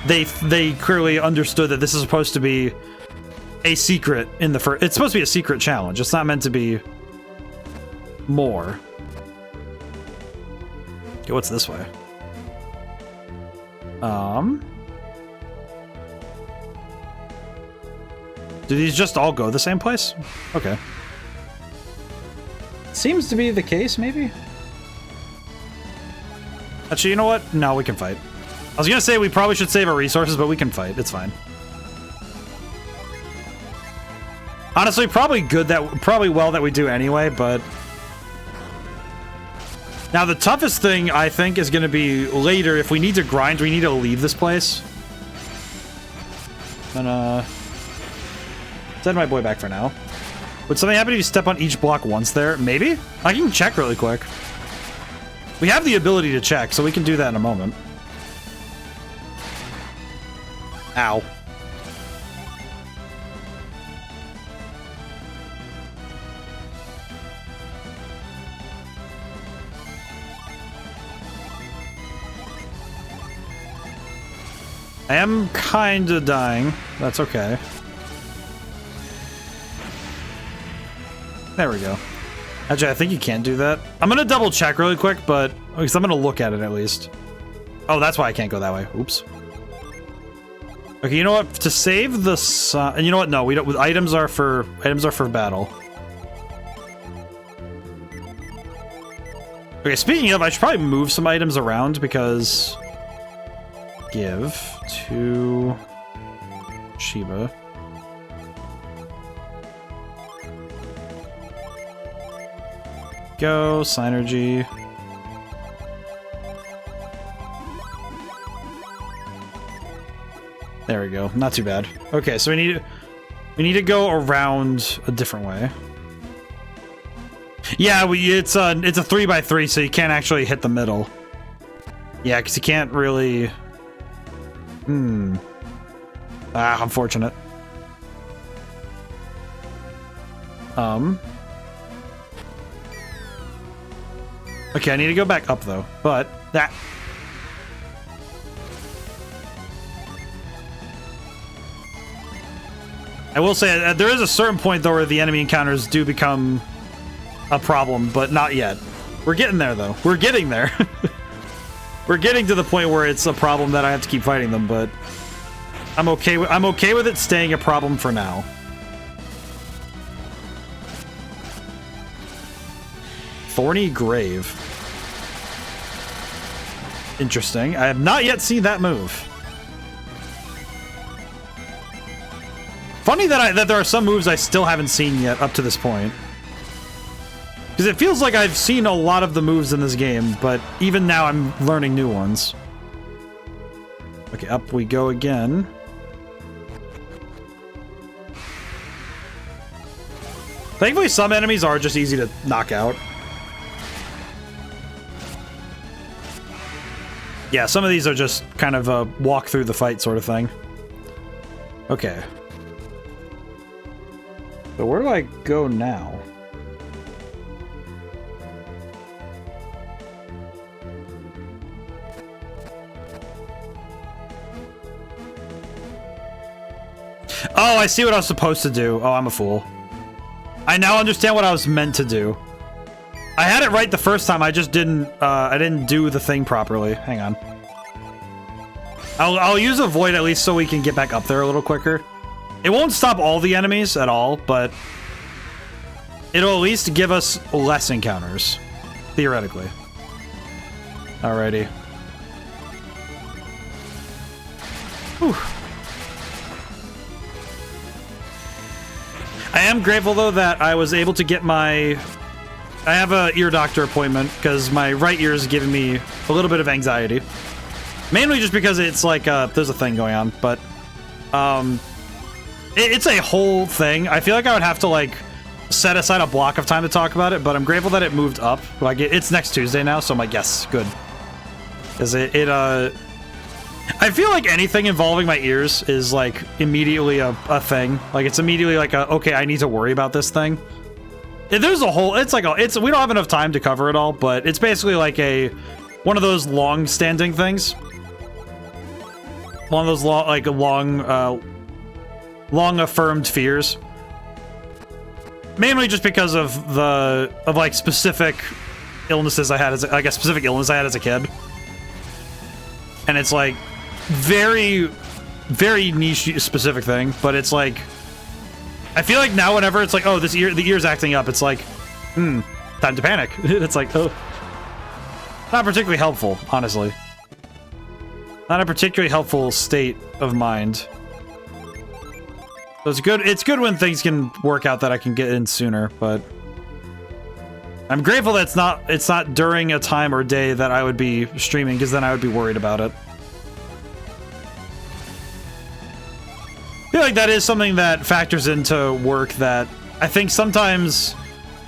they clearly understood that this is supposed to be a secret in the first. It's supposed to be a secret challenge. It's not meant to be more. Okay, what's this way? Do these just all go the same place? Okay. Seems to be the case, maybe? Actually, you know what? No, we can fight. I was gonna say we probably should save our resources, but we can fight. It's fine. Honestly, probably well that we do anyway, but... Now, the toughest thing, I think, is going to be later. If we need to grind, we need to leave this place. And, send my boy back for now. Would something happen if you step on each block once there? Maybe? I can check really quick. We have the ability to check, so we can do that in a moment. Ow. I am kinda dying. That's okay. There we go. Actually, I think you can't do that. I'm gonna double check really quick, but because I'm gonna look at it at least. Oh, that's why I can't go that way. Oops. Okay, you know what? To save the sun, and you know what? No, we don't. Items are for battle. Okay, speaking of, I should probably move some items around because give to Shiva. Go, Synergy. There we go. Not too bad. Okay, so we need to go around a different way. Yeah, it's a 3x3, so you can't actually hit the middle. Yeah, because you can't really. Ah, unfortunate. Okay, I need to go back up though, but that. I will say there is a certain point though where the enemy encounters do become a problem, but not yet. We're getting there though. We're getting there. We're getting to the point where it's a problem that I have to keep fighting them, but I'm okay with it staying a problem for now. Thorny Grave. Interesting. I have not yet seen that move. Funny that there are some moves I still haven't seen yet up to this point. Because it feels like I've seen a lot of the moves in this game, but even now I'm learning new ones. Okay, up we go again. Thankfully, some enemies are just easy to knock out. Yeah, some of these are just kind of a walk through the fight sort of thing. Okay. So where do I go now? Oh, I see what I was supposed to do. Oh, I'm a fool. I now understand what I was meant to do. I had it right the first time, I just didn't, I didn't do the thing properly. Hang on. I'll use a void at least so we can get back up there a little quicker. It won't stop all the enemies at all, but it'll at least give us less encounters, theoretically. Alrighty. Whew. I am grateful, though, that I was able to get my... I have a ear doctor appointment, because my right ear is giving me a little bit of anxiety. Mainly just because it's like, there's a thing going on, but... it's a whole thing. I feel like I would have to, like, set aside a block of time to talk about it, but I'm grateful that it moved up. Like, it's next Tuesday now, so I'm like, yes, good. Because I feel like anything involving my ears is, like, immediately a thing. Like, it's immediately like okay, I need to worry about this thing. There's a whole, it's like, we don't have enough time to cover it all, but it's basically like one of those long-standing things. One of those long affirmed fears. Mainly just because of like, specific illnesses I had as, like, a specific illness I had as a kid. And it's, like, very, very niche specific thing, but it's like, I feel like now whenever it's like, oh, the ear's acting up, it's like, time to panic. It's like, oh, not particularly helpful, honestly. Not a particularly helpful state of mind. So it's good when things can work out that I can get in sooner, but I'm grateful that it's not during a time or day that I would be streaming, because then I would be worried about it. I feel like that is something that factors into work that I think sometimes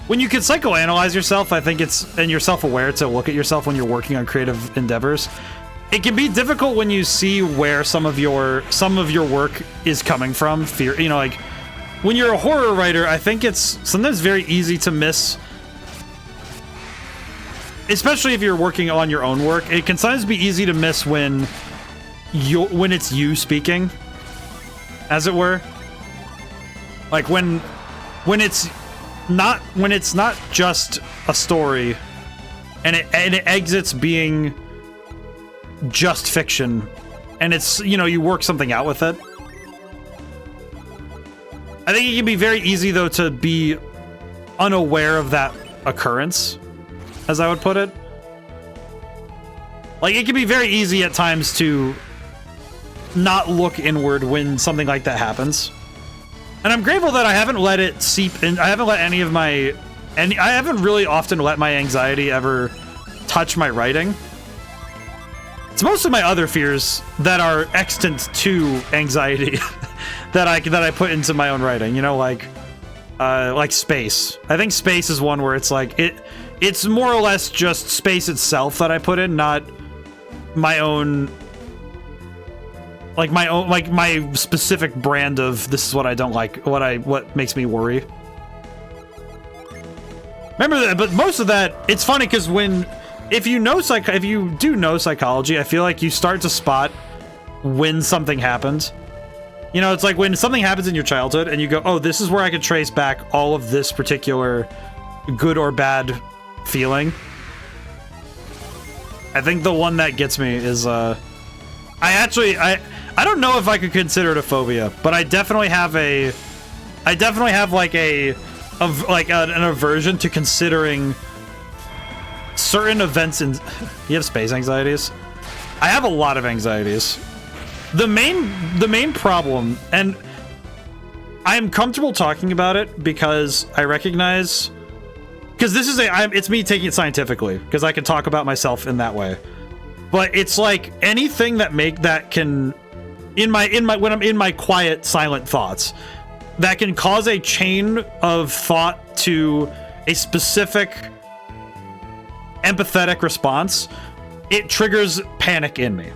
when you can psychoanalyze yourself, I think and you're self-aware to look at yourself when you're working on creative endeavors. It can be difficult when you see where some of your work is coming from. Fear, you know, like when you're a horror writer, I think it's sometimes very easy to miss, especially if you're working on your own work. It can sometimes be easy to miss when it's you speaking, as it were. Like when it's not just a story and it exits being just fiction, and it's, you know, you work something out with it. I think it can be very easy, though, to be unaware of that occurrence, as I would put it. Like, it can be very easy at times to not look inward when something like that happens. And I'm grateful that I haven't let it seep in. I haven't let I haven't really often let my anxiety ever touch my writing. It's mostly my other fears that are extant to anxiety that I put into my own writing, you know, like space. I think space is one where it's like it's more or less just space itself that I put in, not my own my specific brand of this is what I don't like, what makes me worry. Remember that, but most of that, it's funny because if you do know psychology, I feel like you start to spot when something happened. You know, it's like when something happens in your childhood and you go, oh, this is where I could trace back all of this particular good or bad feeling. I think the one that gets me is, I don't know if I could consider it a phobia, but I definitely have an aversion to considering certain events in... You have space anxieties? I have a lot of anxieties. The main problem, and I'm comfortable talking about it because I recognize... Because this is it's me taking it scientifically, because I can talk about myself in that way. but it's like anything that can when I'm in my quiet, silent thoughts, that can cause a chain of thought to a specific empathetic response, it triggers panic in me.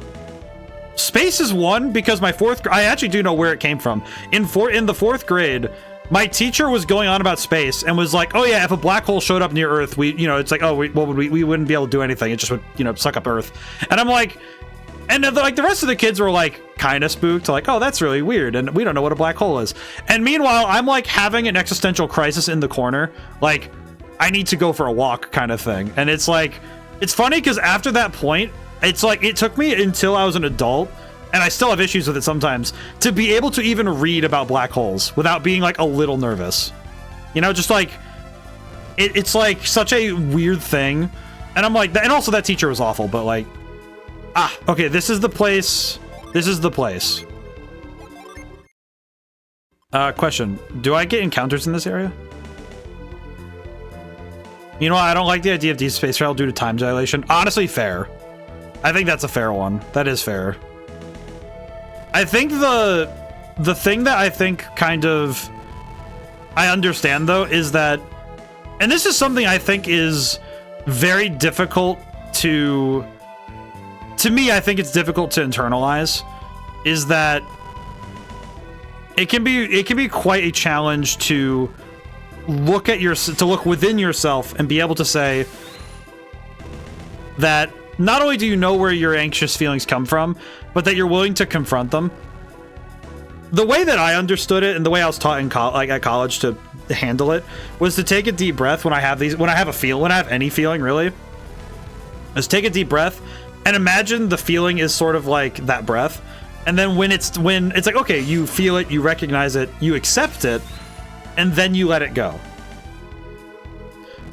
Space is one because I actually do know where it came from. In the fourth grade, my teacher was going on about space and was like, oh yeah, if a black hole showed up near Earth, it's like, oh, we wouldn't be able to do anything. It just would, suck up Earth. And I'm like, and like the rest of the kids were like kind of spooked, like, oh, that's really weird. And we don't know what a black hole is. And meanwhile, I'm like having an existential crisis in the corner. Like, I need to go for a walk kind of thing. And it's like, it's funny because after that point, it's like, it took me until I was an adult, and I still have issues with it sometimes, to be able to even read about black holes without being like a little nervous. Just like, it's like such a weird thing. And I'm like, and also that teacher was awful, but like, okay, this is the place. This is the place. Question, do I get encounters in this area? You know what? I don't like the idea of deep space travel due to time dilation. Honestly, fair. I think that's a fair one. That is fair. I think the thing that I think kind of I understand though is that, and this is something I think is very difficult to me, I think it's difficult to internalize, is that it can be quite a challenge to look within yourself and be able to say that not only do you know where your anxious feelings come from, but that you're willing to confront them. The way that I understood it and the way I was taught at college to handle it was to take a deep breath when I have any feeling really, is take a deep breath and imagine the feeling is sort of like that breath. And then when it's like, okay, you feel it, you recognize it, you accept it, and then you let it go.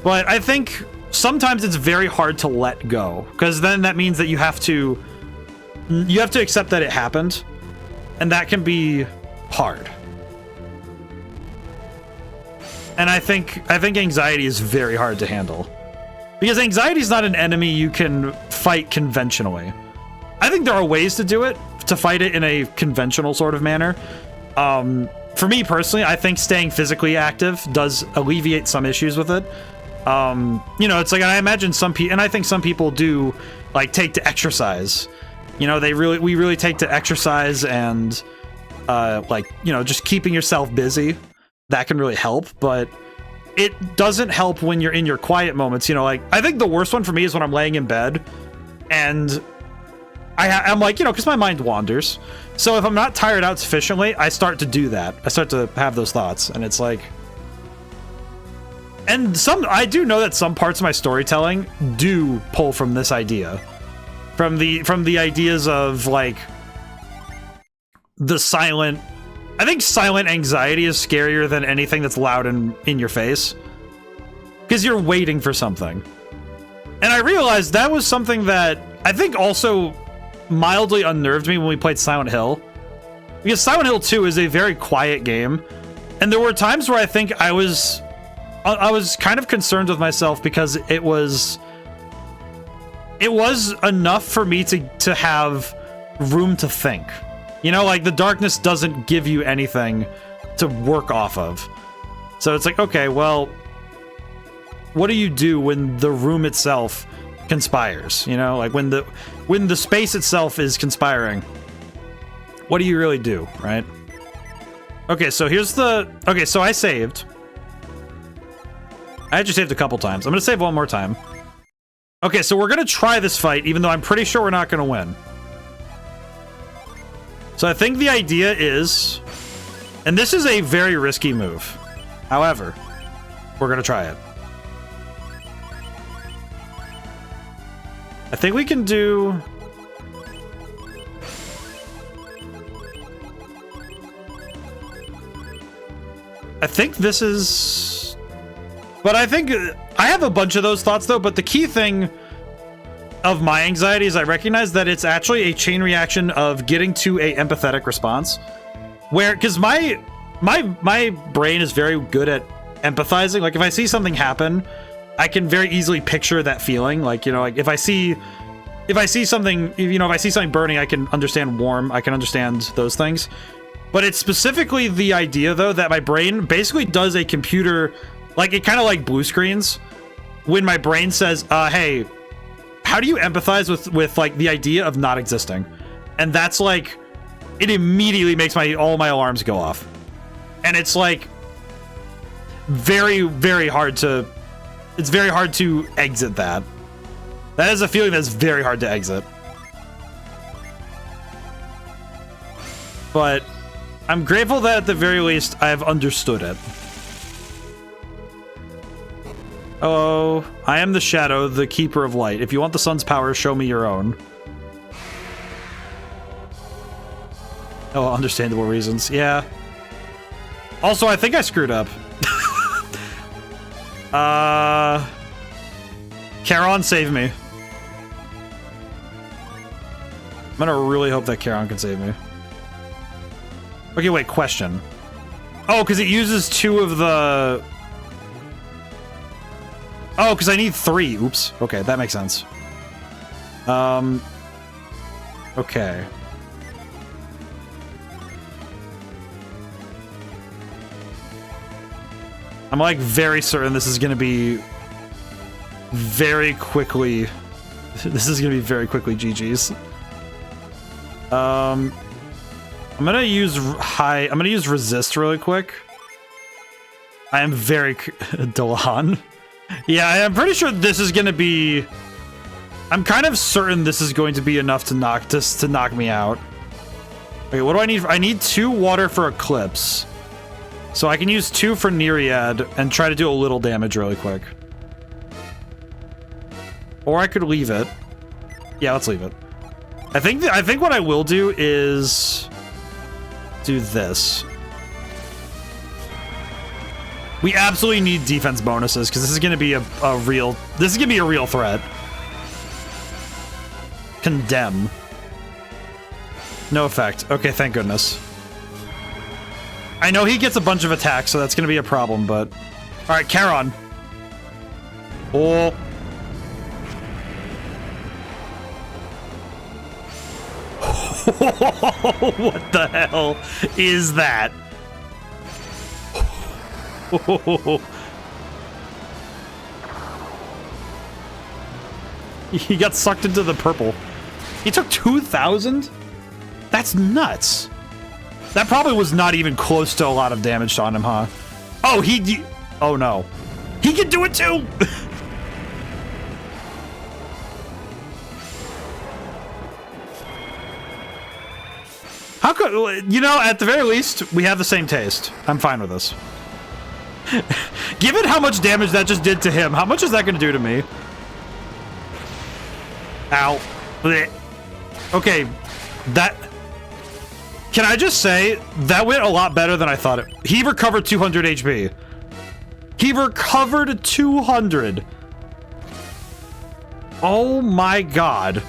But I think sometimes it's very hard to let go, because then that means that you have to accept that it happened, and that can be hard. And I think anxiety is very hard to handle, because anxiety is not an enemy you can fight conventionally. I think there are ways to do it, to fight it in a conventional sort of manner. For me personally, I think staying physically active does alleviate some issues with it. It's like, I imagine some people, and I think some people do like take to exercise. We really take to exercise and just keeping yourself busy. That can really help, but it doesn't help when you're in your quiet moments. I think the worst one for me is when I'm laying in bed and I'm like, because my mind wanders. So if I'm not tired out sufficiently, I start to do that. I start to have those thoughts, and it's like, and I do know that some parts of my storytelling do pull from this idea, from the ideas of like the silent. I think silent anxiety is scarier than anything that's loud and in your face, because you're waiting for something. And I realized that was something that I think also mildly unnerved me when we played Silent Hill, because Silent Hill 2 is a very quiet game, and there were times where I think I was kind of concerned with myself, because it was enough for me to have room to think. Like the darkness doesn't give you anything to work off of. So it's like, okay, well, what do you do when the room itself conspires? Like when the space itself is conspiring, what do you really do, right? Okay, so so I saved. I actually saved a couple times. I'm gonna save one more time. Okay, so we're gonna try this fight, even though I'm pretty sure we're not gonna win. So I think the idea is, and this is a very risky move, however, we're gonna try it. I think we can do... I think this is... But I think... I have a bunch of those thoughts, though, but the key thing of my anxiety is I recognize that it's actually a chain reaction of getting to a empathetic response. Where... Because my brain is very good at empathizing. Like, if I see something happen, I can very easily picture that feeling. Like, like if if I see something, you know, if I see something burning, I can understand warm. I can understand those things. But it's specifically the idea, though, that my brain basically does a computer, like, it kind of like blue screens. When my brain says, hey, how do you empathize with like, the idea of not existing? And that's, like, it immediately makes all my alarms go off. And it's, like, very, very hard to... It's very hard to exit that. That is a feeling that's very hard to exit. But I'm grateful that at the very least I have understood it. Hello, I am the shadow, the keeper of light. If you want the sun's power, show me your own. Oh, understandable reasons. Yeah. Also, I think I screwed up. Charon, save me. I'm gonna really hope that Charon can save me. Okay, wait, question. Oh, because it uses 2 of the... Oh, because I need 3. Oops. Okay, that makes sense. Okay. I'm, like, very certain this is gonna be very quickly... This is gonna be very quickly GG's. I'm gonna use I'm gonna use resist really quick. I am very... Dolan. Yeah, I'm pretty sure this is gonna be... I'm kind of certain this is going to be enough to knock me out. Okay, what do I need? I need 2 water for Eclipse. So I can use 2 for Nereid and try to do a little damage really quick. Or I could leave it. Yeah, let's leave it. I think what I will do is do this. We absolutely need defense bonuses because this is going to be a real threat. Condemn. No effect. Okay, thank goodness. I know he gets a bunch of attacks, so that's going to be a problem, but... Alright, Charon. Oh. What the hell is that? He got sucked into the purple. He took 2,000? That's nuts. That probably was not even close to a lot of damage on him, huh? Oh, oh no. He can do it too! How could... You know, at the very least, we have the same taste. I'm fine with this. Given how much damage that just did to him, how much is that going to do to me? Ow. Blech. Okay, that... Can I just say, that went a lot better than I thought it... He recovered 200 HP. He recovered 200. Oh my god.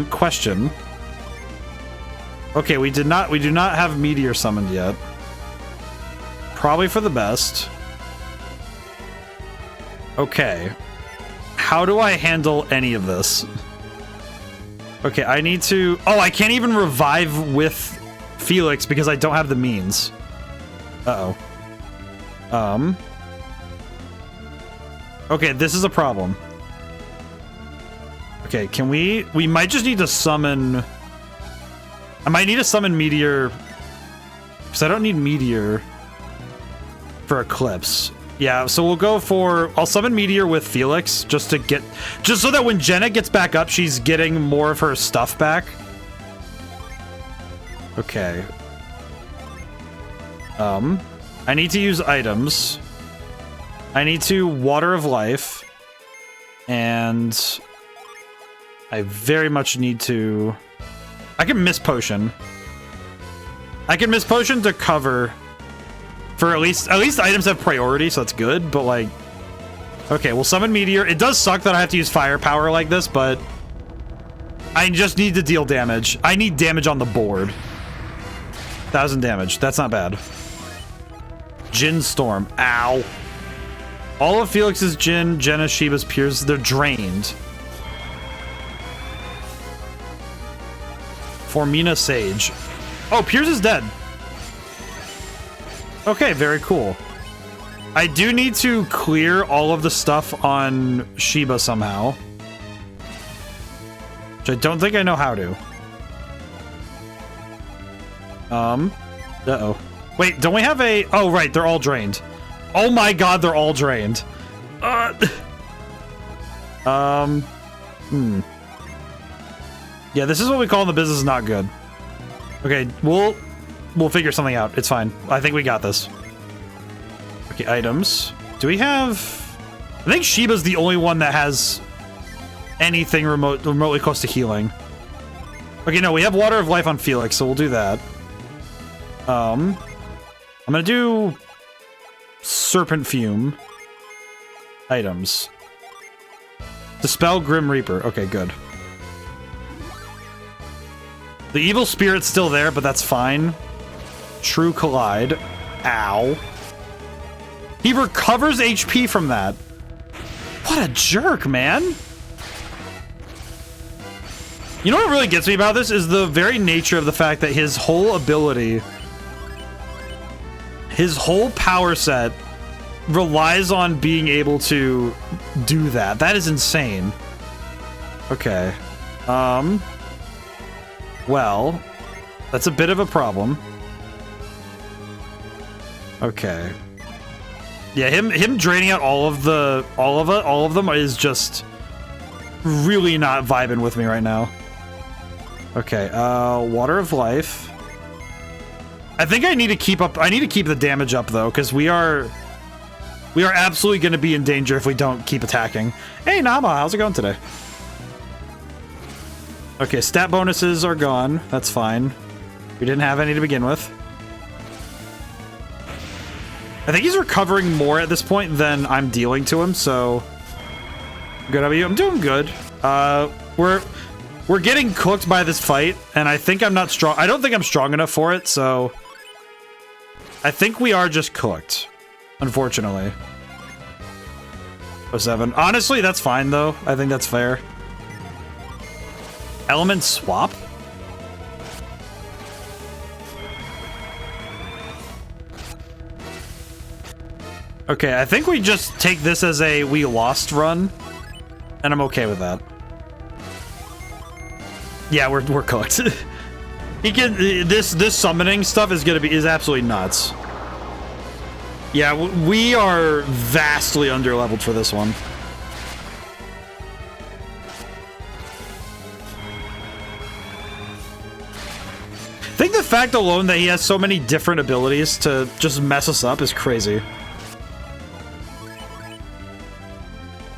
Question. Okay, we do not have Meteor summoned yet. Probably for the best. Okay. How do I handle any of this? Okay, I need to... Oh, I can't even revive with Felix because I don't have the means. Uh-oh. Okay, this is a problem. Okay, can we... We might just need to summon... I might need to summon Meteor... Because I don't need Meteor for Eclipse. Yeah, so we'll go for... I'll summon Meteor with Felix just to get... Just so that when Jenna gets back up, she's getting more of her stuff back. Okay. I need to use items. I need to Water of Life. And... I very much need to... I can miss Potion. I can miss Potion to cover... For at least items have priority, so that's good, but like... Okay, we'll summon Meteor. It does suck that I have to use firepower like this, but... I just need to deal damage. I need damage on the board. 1,000 damage. That's not bad. Djinn Storm. Ow. All of Felix's Djinn, Jenna, Sheba's Piers, they're drained. Formina Sage. Oh, Piers is dead. Okay, very cool. I do need to clear all of the stuff on Sheba somehow. Which I don't think I know how to. Uh-oh. Wait, don't we have a... Oh, right, they're all drained. Oh my god, they're all drained. Yeah, this is what we call in the business not good. Okay, we'll figure something out. It's fine. I think we got this. Okay, items. Do we have... I think Sheba's the only one that has anything remotely close to healing. Okay, no, we have Water of Life on Felix, so we'll do that. I'm gonna do Serpent Fume. Items. Dispel Grim Reaper. Okay, good. The evil spirit's still there, but that's fine. True Collide. Ow. He recovers HP from that. What a jerk, man. You know what really gets me about this is the very nature of the fact that his whole ability, his whole power set relies on being able to do that. That is insane. Okay. Well, that's a bit of a problem. Okay. Yeah, him draining out all of them is just really not vibing with me right now. Okay, Water of Life. I think I need to keep the damage up though, because we are absolutely going to be in danger if we don't keep attacking. Hey Nama, how's it going today? Okay, stat bonuses are gone. That's fine. We didn't have any to begin with. I think he's recovering more at this point than I'm dealing to him, so... Good, how about you? I'm doing good. We're getting cooked by this fight, and I think I'm not strong. I don't think I'm strong enough for it, so... I think we are just cooked. Unfortunately. 07. Honestly, that's fine, though. I think that's fair. Element swap? Okay, I think we just take this as a we lost run, and I'm okay with that. Yeah, we're cooked. He can this summoning stuff is absolutely nuts. Yeah, we are vastly underleveled for this one. I think the fact alone that he has so many different abilities to just mess us up is crazy.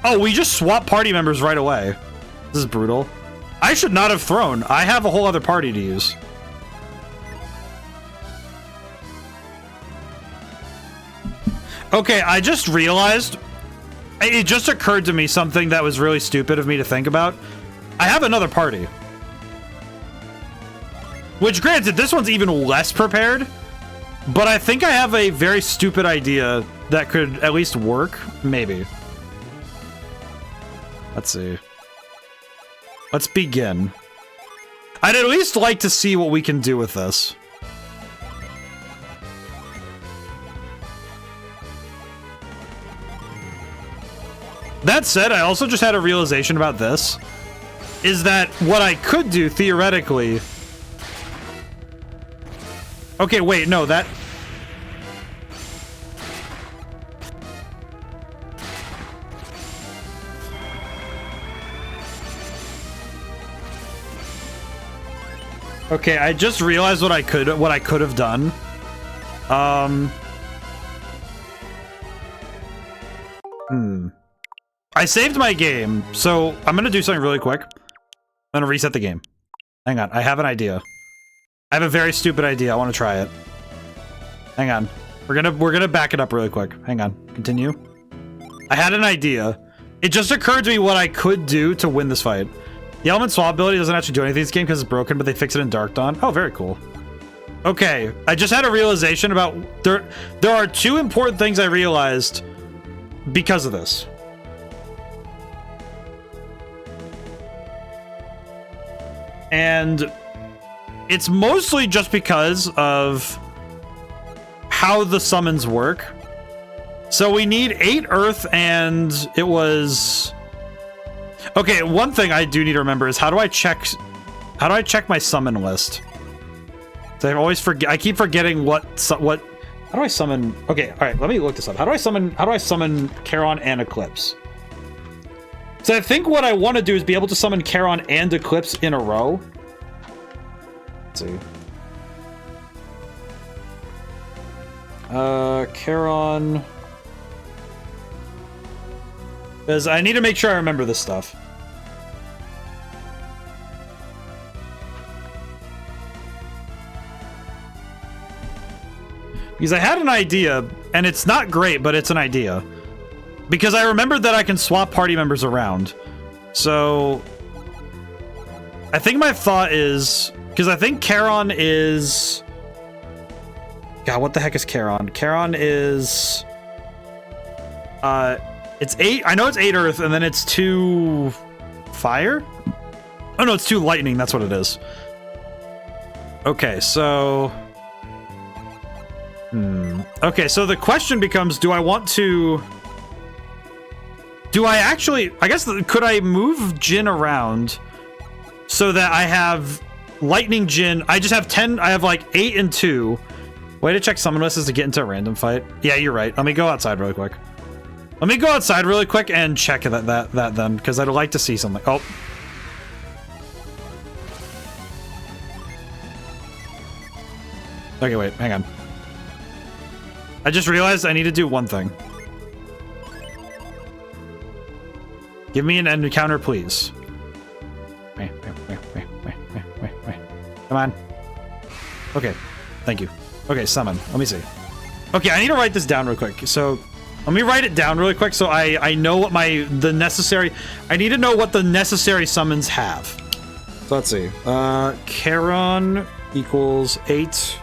Oh, we just swap party members right away. This is brutal. I should not have thrown. I have a whole other party to use. Okay, I just realized... It just occurred to me something that was really stupid of me to think about. I have another party. Which, granted, this one's even less prepared. But I think I have a very stupid idea that could at least work. Maybe. Let's see. Let's begin. I'd at least like to see what we can do with this. That said, I also just had a realization about this. Is that what I could do, theoretically... Okay, wait, no, that... Okay, I just realized what I could have done. I saved my game, so I'm gonna do something really quick. I'm gonna reset the game. Hang on, I have an idea. I have a very stupid idea. I want to try it. Hang on. We're gonna back it up really quick. Hang on. Continue. I had an idea. It just occurred to me what I could do to win this fight. The element swap ability doesn't actually do anything in this game because it's broken, but they fix it in Dark Dawn. Oh, very cool. Okay, I just had a realization about... There are two important things I realized because of this. And It's mostly just because of how the summons work. So we need 8 earth, and it was... Okay, one thing I do need to remember is how do I check my summon list? So I always forget. I keep forgetting what. How do I summon? Okay, all right. Let me look this up. How do I summon Charon and Eclipse? So I think what I want to do is be able to summon Charon and Eclipse in a row. Let's see. Charon. Because I need to make sure I remember this stuff. Because I had an idea, and it's not great, but it's an idea. Because I remembered that I can swap party members around. So... I think my thought is... Because I think Charon is... God, what the heck is Charon? Charon is... It's 8... I know it's 8 earth, and then it's 2... fire? Oh no, it's 2 lightning, that's what it is. Okay, so... Okay, so the question becomes, do I want to... Do I actually... I guess, could I move Djinn around so that I have lightning Djinn? I just have 10... I have like 8 and 2. Way to check summon list is to get into a random fight. Yeah, you're right. Let me go outside really quick. Let me go outside really quick and check that then, because I'd like to see something. Oh. Okay, wait, hang on. I just realized I need to do one thing. Give me an encounter, please. Wait. Come on. Okay, thank you. Okay, summon. Let me see. Okay, I need to write this down real quick. So, let me write it down really quick so I know what I need to know what the necessary summons have. So let's see. Charon equals 8.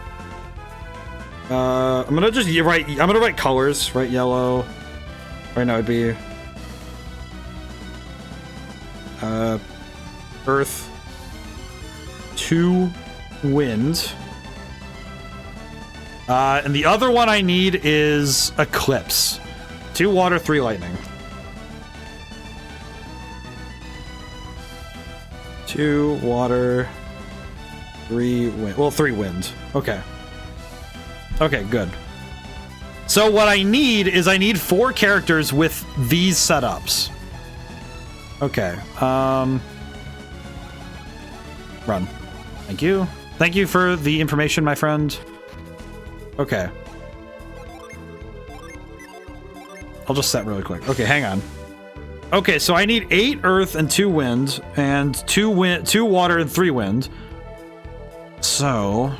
I'm gonna just write colors, right? Yellow. Right now it'd be earth, 2 wind. And the other one I need is eclipse. 2 water, 3 lightning. 2 water, 3 wind. Well, 3 wind. Okay. Okay, good. So what I need is 4 characters with these setups. Okay. Run. Thank you. Thank you for the information, my friend. Okay. I'll just set really quick. Okay, hang on. Okay, so I need 8 earth and 2 wind, and 2 water and 3 wind. So...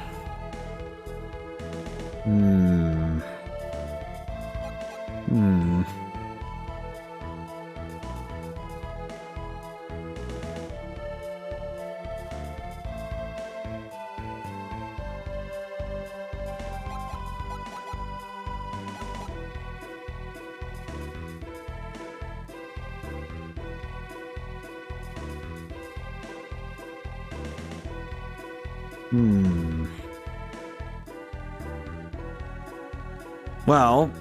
Well,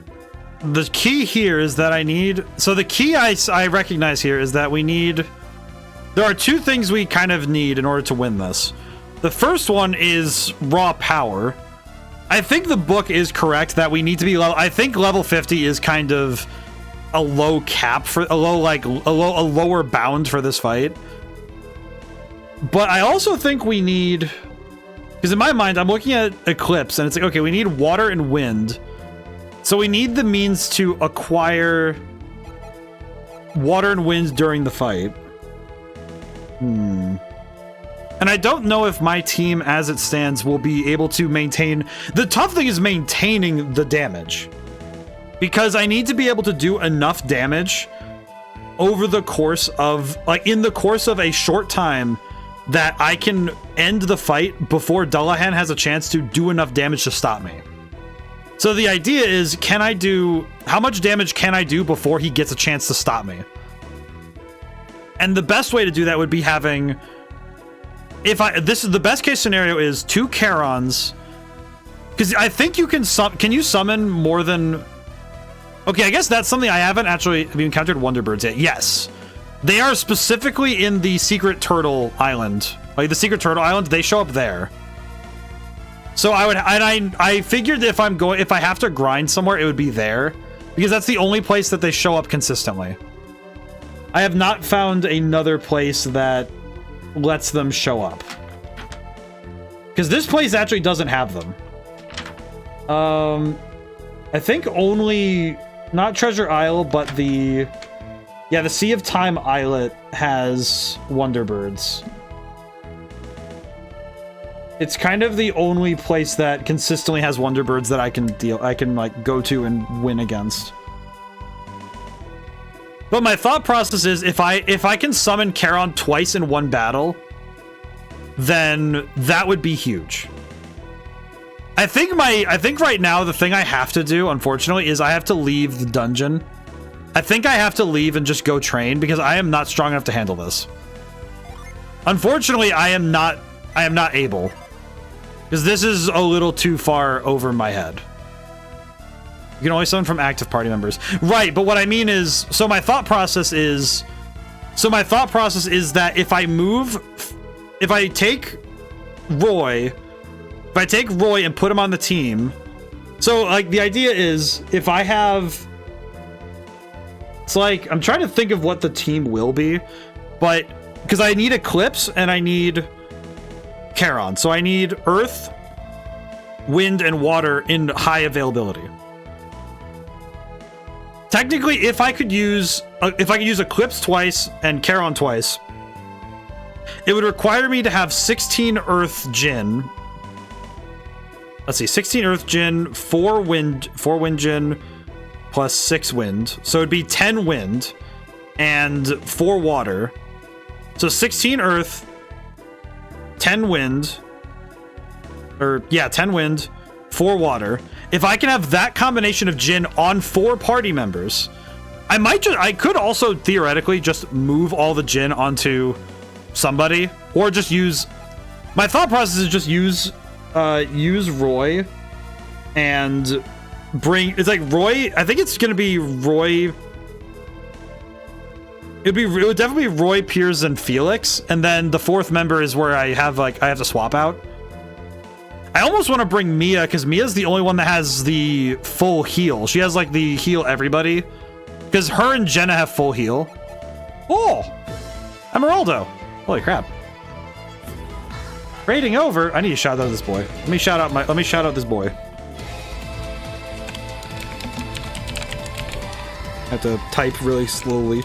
the key here is that I need... So the key I recognize here is that we need... There are 2 things we kind of need in order to win this. The first one is raw power. I think the book is correct that we need to be level... I think level 50 is kind of a low cap for... a lower bound for this fight. But I also think we need... Because in my mind, I'm looking at Eclipse, and it's like, okay, we need water and wind. So we need the means to acquire water and wind during the fight. And I don't know if my team, as it stands, will be able to maintain... The tough thing is maintaining the damage. Because I need to be able to do enough damage over the course of... Like, in the course of a short time... that I can end the fight before Dullahan has a chance to do enough damage to stop me. So the idea is, how much damage can I do before he gets a chance to stop me? And the best way to do that would be having this is the best case scenario is 2 Charons, because I think you can you summon more than. Okay, I guess that's something I haven't actually. Have you encountered Wonderbirds yet? Yes, they are specifically in the Secret Turtle Island. Like the Secret Turtle Island, they show up there. So I figured if I have to grind somewhere, it would be there, because that's the only place that they show up consistently. I have not found another place that lets them show up, because this place actually doesn't have them. I think only not Treasure Isle, but the Sea of Time Islet has Wonderbirds. It's kind of the only place that consistently has Wonderbirds that I can like go to and win against. But my thought process is if I can summon Charon twice in one battle, then that would be huge. I think right now the thing I have to do, unfortunately, is I have to leave the dungeon. I think I have to leave and just go train, because I am not strong enough to handle this. Unfortunately, I am not able. Because this is a little too far over my head. You can only summon from active party members. Right, but what I mean is, so my thought process is that if I take Roy and put him on the team, so like the idea is if I have, it's like, I'm trying to think of what the team will be, but because I need Eclipse and I need Charon, so I need Earth, Wind, and Water in high availability. Technically, if I could use Eclipse twice and Charon twice, it would require me to have 16 Earth Djinn. Let's see, 16 Earth Djinn, 4 Wind Djinn, plus 6 Wind. So it'd be 10 Wind and 4 Water. So 16 Earth, 10 Wind, 10 Wind, 4 Water. If I can have that combination of Djinn on 4 party members, I could also theoretically just move all the Djinn onto somebody, or just use. My thought process is just use Roy and bring. It's like Roy. I think it's gonna be Roy. It would definitely be Roy, Piers, and Felix, and then the 4th member is where I have to swap out. I almost want to bring Mia, because Mia's the only one that has the full heal. She has like the heal everybody, because her and Jenna have full heal. Oh, Emeraldo! Holy crap! Raiding over. I need to shout out this boy. Let me shout out this boy. I have to type really slowly.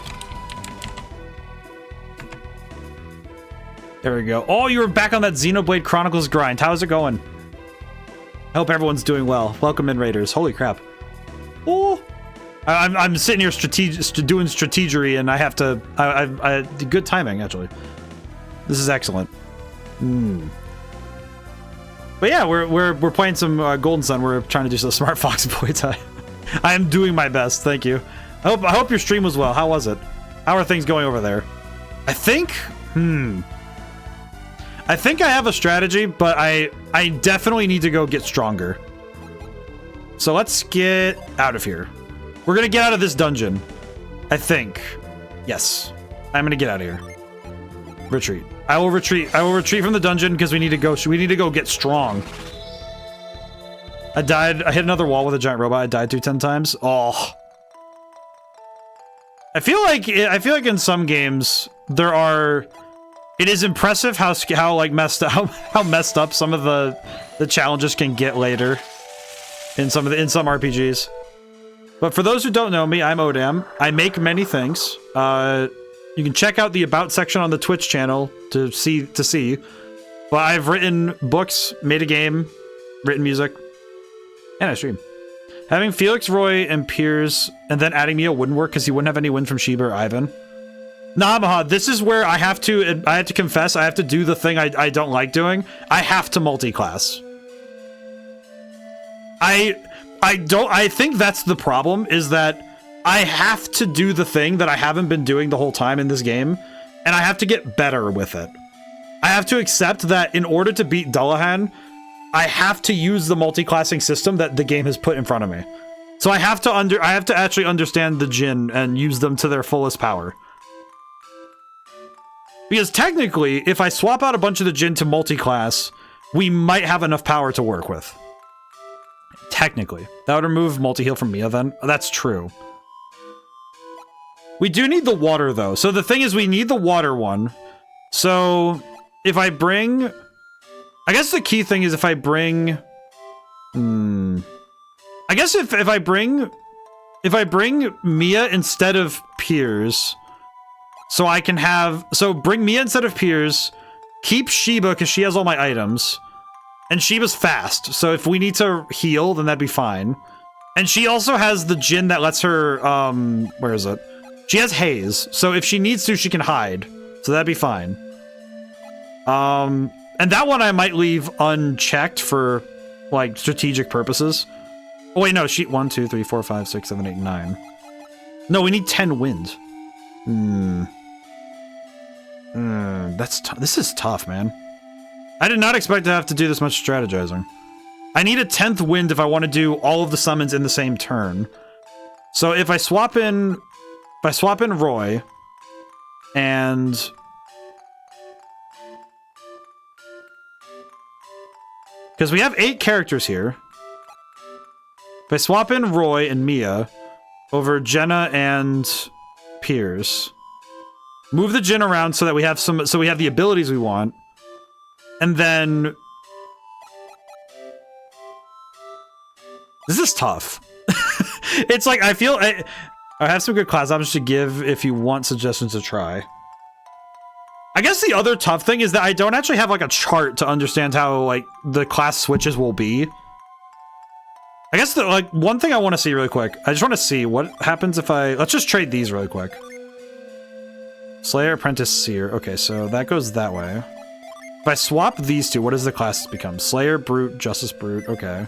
There we go. Oh, you were back on that Xenoblade Chronicles grind. How's it going? I hope everyone's doing well. Welcome in, Raiders. Holy crap. Oh, I'm sitting here doing strategery, and I have to. I good timing, actually. This is excellent. But yeah, we're playing some Golden Sun. We're trying to do some Smart Fox Boy time. I am doing my best. Thank you. I hope your stream was well. How was it? How are things going over there? I think I have a strategy, but I definitely need to go get stronger. So let's get out of here. We're gonna get out of this dungeon. I think. Yes. I'm gonna get out of here. Retreat. I will retreat from the dungeon because we need to go get strong. I hit another wall with a giant robot. I died 10 times. Oh. I feel like in some games it is impressive how messed up some of the challenges can get later in some RPGs. But for those who don't know me, I'm ODaM. I make many things. You can check out the About section on the Twitch channel to see. But I've written books, made a game, written music, and I stream. Having Felix, Roy, and Piers, and then adding me a wouldn't work because he wouldn't have any win from Sheba or Ivan. Nah, Mahad, this is where I have to confess, I have to do the thing I don't like doing. I have to multi-class. I think that's the problem, is that I have to do the thing that I haven't been doing the whole time in this game, and I have to get better with it. I have to accept that in order to beat Dullahan, I have to use the multi-classing system that the game has put in front of me. So I have to actually understand the Djinn and use them to their fullest power. Because technically, if I swap out a bunch of the Djinn to multi-class, we might have enough power to work with. Technically. That would remove multi-heal from Mia then. That's true. We do need the water though. So the thing is, we need the water one. So if I bring... I guess the key thing is if I bring... I guess if I bring Mia instead of Piers, so I can have... So bring Mia instead of Piers, keep Sheba because she has all my items, and Sheba's fast, so if we need to heal, then that'd be fine. And she also has the Djinn that lets her, where is it? She has Haze, so if she needs to, she can hide, so that'd be fine. And that one I might leave unchecked for, like, strategic purposes. Oh, wait, no, 1, 2, 3, 4, 5, 6, 7, 8, 9. No, we need 10 wind. This is tough, man. I did not expect to have to do this much strategizing. I need a 10th wind if I want to do all of the summons in the same turn. So if I swap in Roy, and... because we have 8 characters here. If I swap in Roy and Mia over Jenna and Piers, move the Djinn around so that we have the abilities we want, and then this is tough. It's like I have some good class options to give if you want suggestions to try. I guess the other tough thing is that I don't actually have like a chart to understand how like the class switches will be. I guess the one thing I want to see really quick. I just want to see what happens if let's just trade these really quick. Slayer, Apprentice, Seer. Okay, so that goes that way. If I swap these two, what does the class become? Slayer, Brute, Justice, Brute. Okay.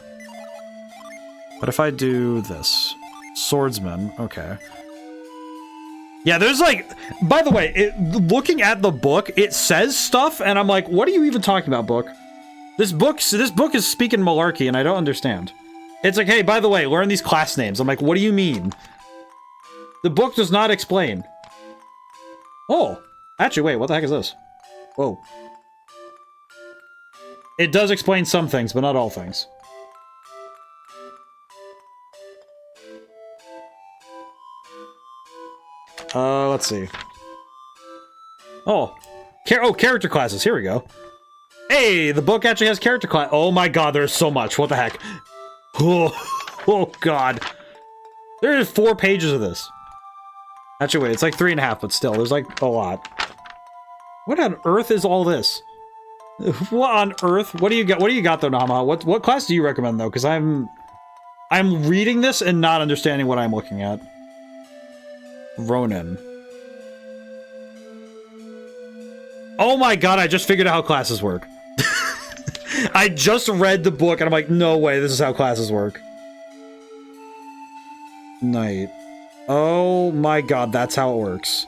What if I do this? Swordsman. Okay. Yeah, there's like... By the way, looking at the book, it says stuff, and I'm like, what are you even talking about, book? This book is speaking malarkey, and I don't understand. It's like, hey, by the way, learn these class names. I'm like, what do you mean? The book does not explain. Oh, actually, wait, what the heck is this? Whoa. It does explain some things, but not all things. Let's see. Oh, character classes. Here we go. Hey, the book actually has character class. Oh my god, there's so much. What the heck? Oh god. There's 4 pages of this. Actually, wait, it's like 3.5, but still, there's like a lot. What on earth is all this? What on earth? What do you got? What do you got though, Nama? What class do you recommend though? Because I'm reading this and not understanding what I'm looking at. Ronin. Oh my god, I just figured out how classes work. I just read the book and I'm like, no way, this is how classes work. Knight. Oh my god, that's how it works.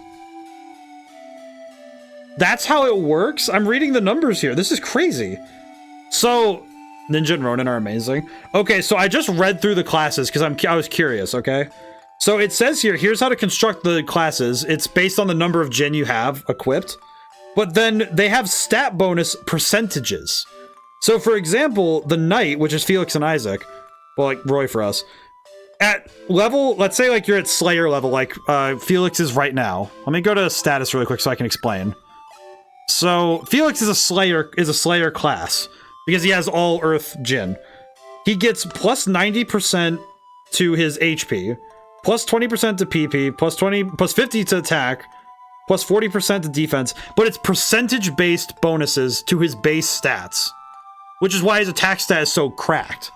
That's how it works? I'm reading the numbers here. This is crazy. So, Ninja and Ronin are amazing. Okay, so I just read through the classes because I was curious, okay? So it says here, here's how to construct the classes. It's based on the number of Djinn you have equipped. But then they have stat bonus percentages. So for example, the Knight, which is Felix and Isaac, well, like Roy for us, at level, let's say like you're at Slayer level, like Felix is right now. Let me go to status really quick so I can explain. So Felix is a Slayer class because he has all Earth Djinn. He gets plus 90% to his HP, plus 20% to PP, plus 50 to attack, plus 40% to defense, but it's percentage-based bonuses to his base stats, which is why his attack stat is so cracked.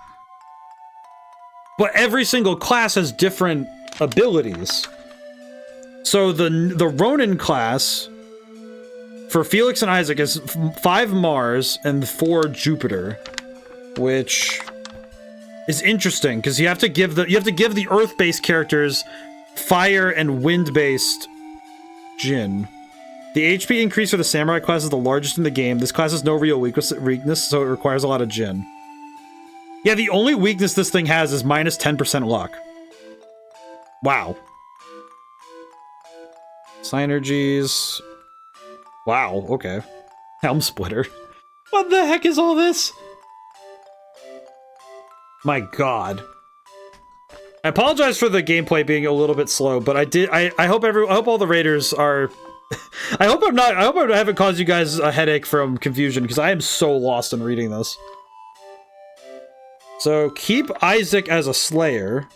But every single class has different abilities. So the Ronin class for Felix and Isaac is 5 Mars and 4 Jupiter, which is interesting because you have to give the Earth-based characters fire and wind-based Djinn. The HP increase for the samurai class is the largest in the game. This class has no real weakness, so it requires a lot of Djinn. Yeah, the only weakness this thing has is minus 10% luck. Wow. Synergies. Wow, okay. Helm splitter. What the heck is all this? My god. I apologize for the gameplay being a little bit slow, but I hope all the raiders are I hope I haven't caused you guys a headache from confusion, because I am so lost in reading this. So keep Isaac as a slayer.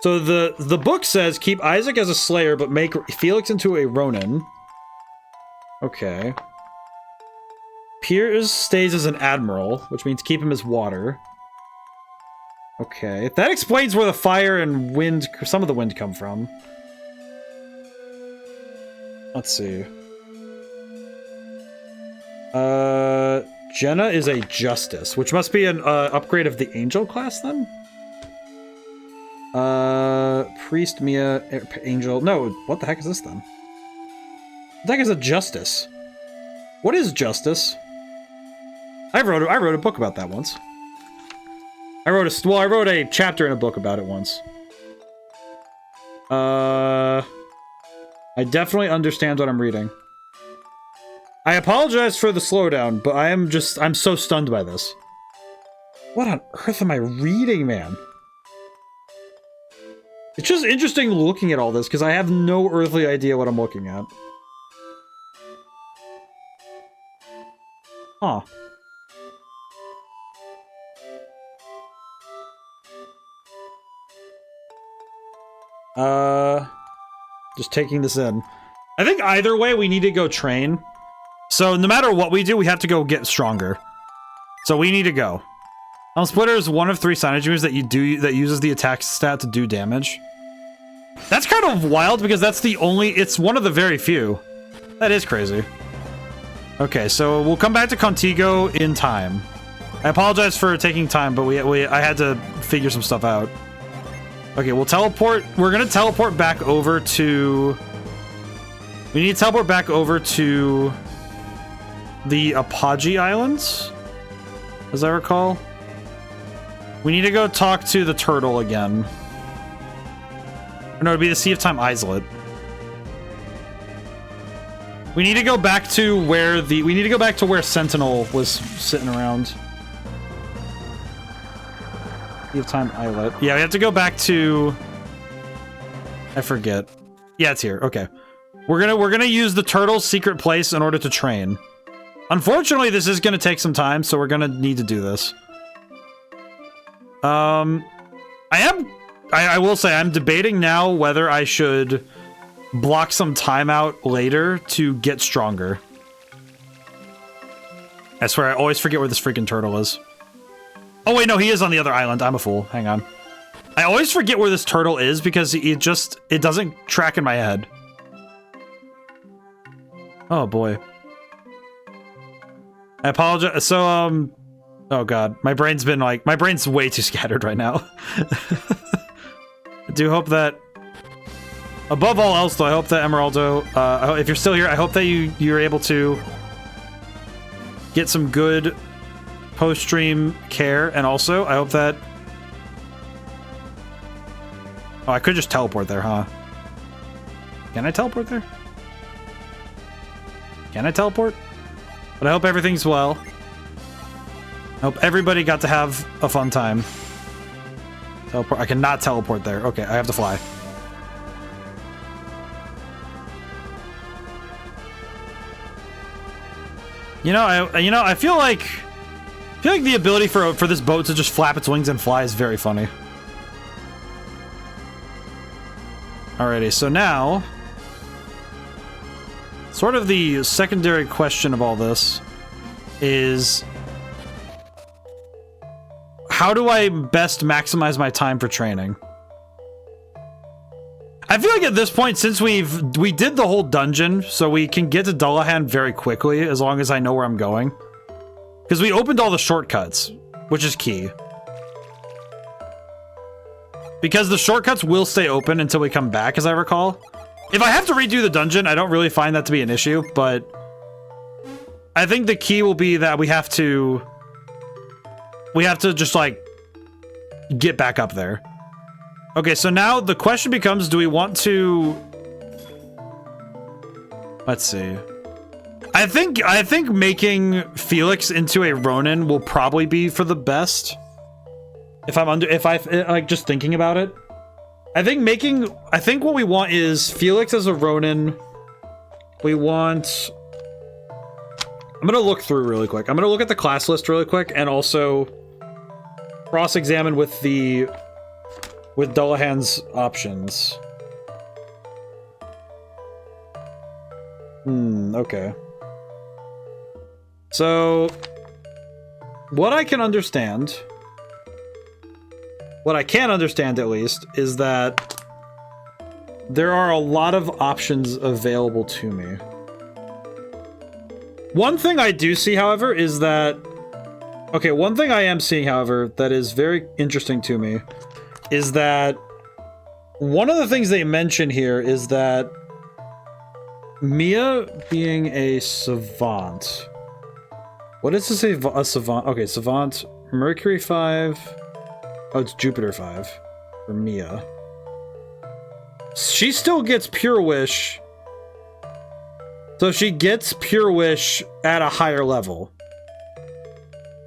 So the book says keep Isaac as a slayer, but make Felix into a Ronin. Okay. Piers stays as an admiral, which means keep him as water. Okay, that explains where the fire and wind, some of the wind, come from. Let's see. Jenna is a justice, which must be an upgrade of the angel class then? Priest, Mia, angel. No, what the heck is this then? What the heck is a justice? What is justice? I wrote a book about that once. I wrote a chapter in a book about it once. I definitely understand what I'm reading. I apologize for the slowdown, but I'm so stunned by this. What on earth am I reading, man? It's just interesting looking at all this, because I have no earthly idea what I'm looking at. Huh. Just taking this in. I think either way, we need to go train. So no matter what we do, we have to go get stronger. So we need to go. Helm Splitter is one of 3 signage moves that uses the attack stat to do damage. That's kind of wild, because that's it's one of the very few. That is crazy. Okay, so we'll come back to Contigo in time. I apologize for taking time, but I had to figure some stuff out. Okay, we'll teleport. We're gonna teleport back over to... We need to teleport back over to the Apogee Islands, as I recall. We need to go talk to the turtle again. Or no, it'd be the Sea of Time Islet. We need to go back to where Sentinel was sitting around. Sea of Time Islet. Yeah, we have to go back to... I forget. Yeah, it's here. Okay. We're gonna use the turtle's secret place in order to train. Unfortunately, this is gonna take some time, so we're gonna need to do this. I will say, I'm debating now whether I should block some time out later to get stronger. I swear, I always forget where this freaking turtle is. Oh wait, no, he is on the other island. I'm a fool. Hang on. I always forget where this turtle is because it doesn't track in my head. Oh boy. I apologize. So, oh god, my brain's way too scattered right now. I do hope that, above all else though, I hope that Emeraldo, if you're still here, I hope that you're able to get some good post-stream care, and also, I hope that... Oh, I could just teleport there, huh? Can I teleport there? Can I teleport? But I hope everything's well. I hope everybody got to have a fun time. Teleport. I cannot teleport there. Okay, I have to fly. I feel like the ability for this boat to just flap its wings and fly is very funny. Alrighty, so now, sort of the secondary question of all this is, how do I best maximize my time for training? I feel like at this point, since we did the whole dungeon, so we can get to Dullahan very quickly, as long as I know where I'm going. Because we opened all the shortcuts, which is key. Because the shortcuts will stay open until we come back, as I recall. If I have to redo the dungeon, I don't really find that to be an issue, but I think the key will be that we have to just, like, get back up there. Okay, so now the question becomes, do we want to... Let's see. I think making Felix into a Ronin will probably be for the best. If I like just thinking about it. I think what we want is Felix as a Ronin. We want... I'm gonna look through really quick. I'm gonna look at the class list really quick and also cross-examine with Dullahan's options. Okay. So, what I can understand, what I can understand at least, is that there are a lot of options available to me. One thing I do see, however, is that... Okay, one thing I am seeing, however, that is very interesting to me, is that one of the things they mention here is that Mia being a savant... What is this, a savant? Okay, savant, Mercury 5. Oh, it's Jupiter 5 for Mia. She still gets Pure Wish. So she gets Pure Wish at a higher level.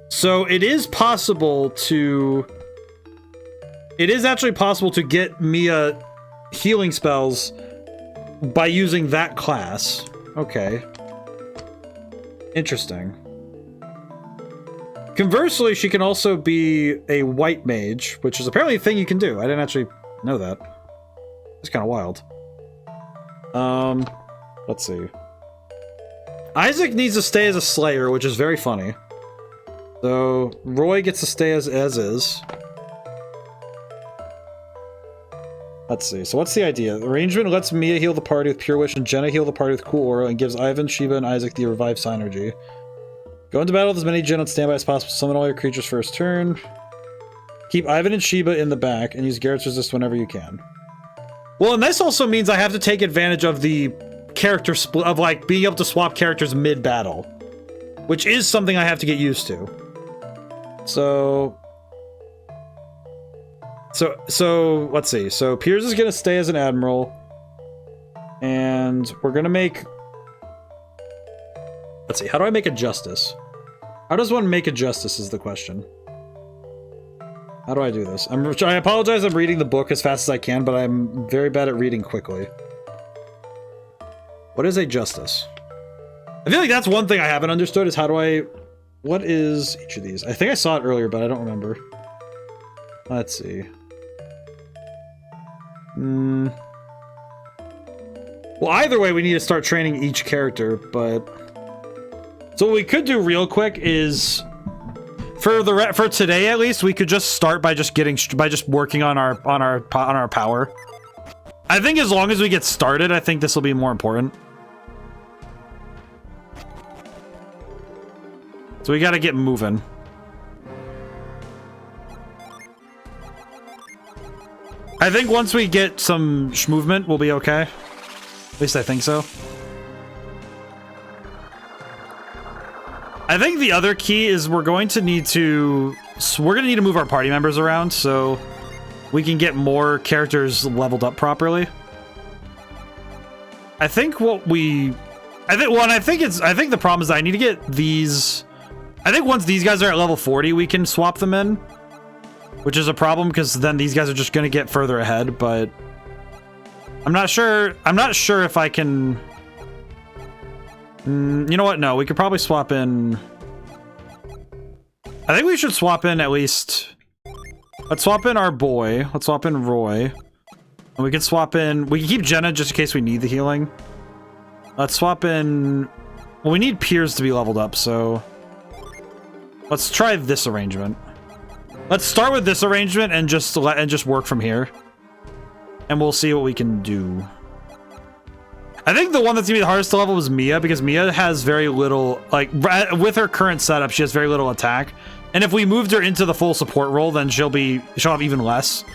So it is possible to... It is actually possible to get Mia healing spells by using that class. Okay. Interesting. Conversely, she can also be a white mage, which is apparently a thing you can do. I didn't actually know that. It's kind of wild. Let's see. Isaac needs to stay as a slayer, which is very funny. So, Roy gets to stay as is. Let's see. So what's the idea? The arrangement lets Mia heal the party with Pure Wish and Jenna heal the party with Cool Aura and gives Ivan, Sheba, and Isaac the Revive Synergy. Go into battle with as many Gen on standby as possible. Summon all your creatures first turn. Keep Ivan and Sheba in the back and use Garrett's Resist whenever you can. Well, and this also means I have to take advantage of the character split, of like being able to swap characters mid-battle, which is something I have to get used to. So let's see. So Piers is gonna stay as an admiral, and we're gonna make. Let's see. How do I make a justice? How does one make a justice is the question. How do I do this? I apologize. I'm reading the book as fast as I can, but I'm very bad at reading quickly. What is a justice? I feel like that's one thing I haven't understood is how do I... What is each of these? I think I saw it earlier, but I don't remember. Let's see. Well, either way, we need to start training each character, but... So what we could do real quick is... For today, at least, we could just start by just working on our power. I think as long as we get started, I think this will be more important. So we got to get moving. I think once we get some movement, we'll be okay. At least I think so. I think the other key is we're going to need to move our party members around so we can get more characters leveled up properly. I think the problem is that I need to get these. I think once these guys are at level 40, we can swap them in, which is a problem because then these guys are just going to get further ahead, but I'm not sure if I can. You know what? No, we could probably swap in. I think we should swap in at least. Let's swap in our boy. Let's swap in Roy. And we can swap in. We can keep Jenna just in case we need the healing. Let's swap in. Well, we need Piers to be leveled up, so. Let's try this arrangement. Let's start with this arrangement and just work from here. And we'll see what we can do. I think the one that's gonna be the hardest to level was Mia, because Mia has very little, like, with her current setup, she has very little attack. And if we moved her into the full support role, then she'll have even less.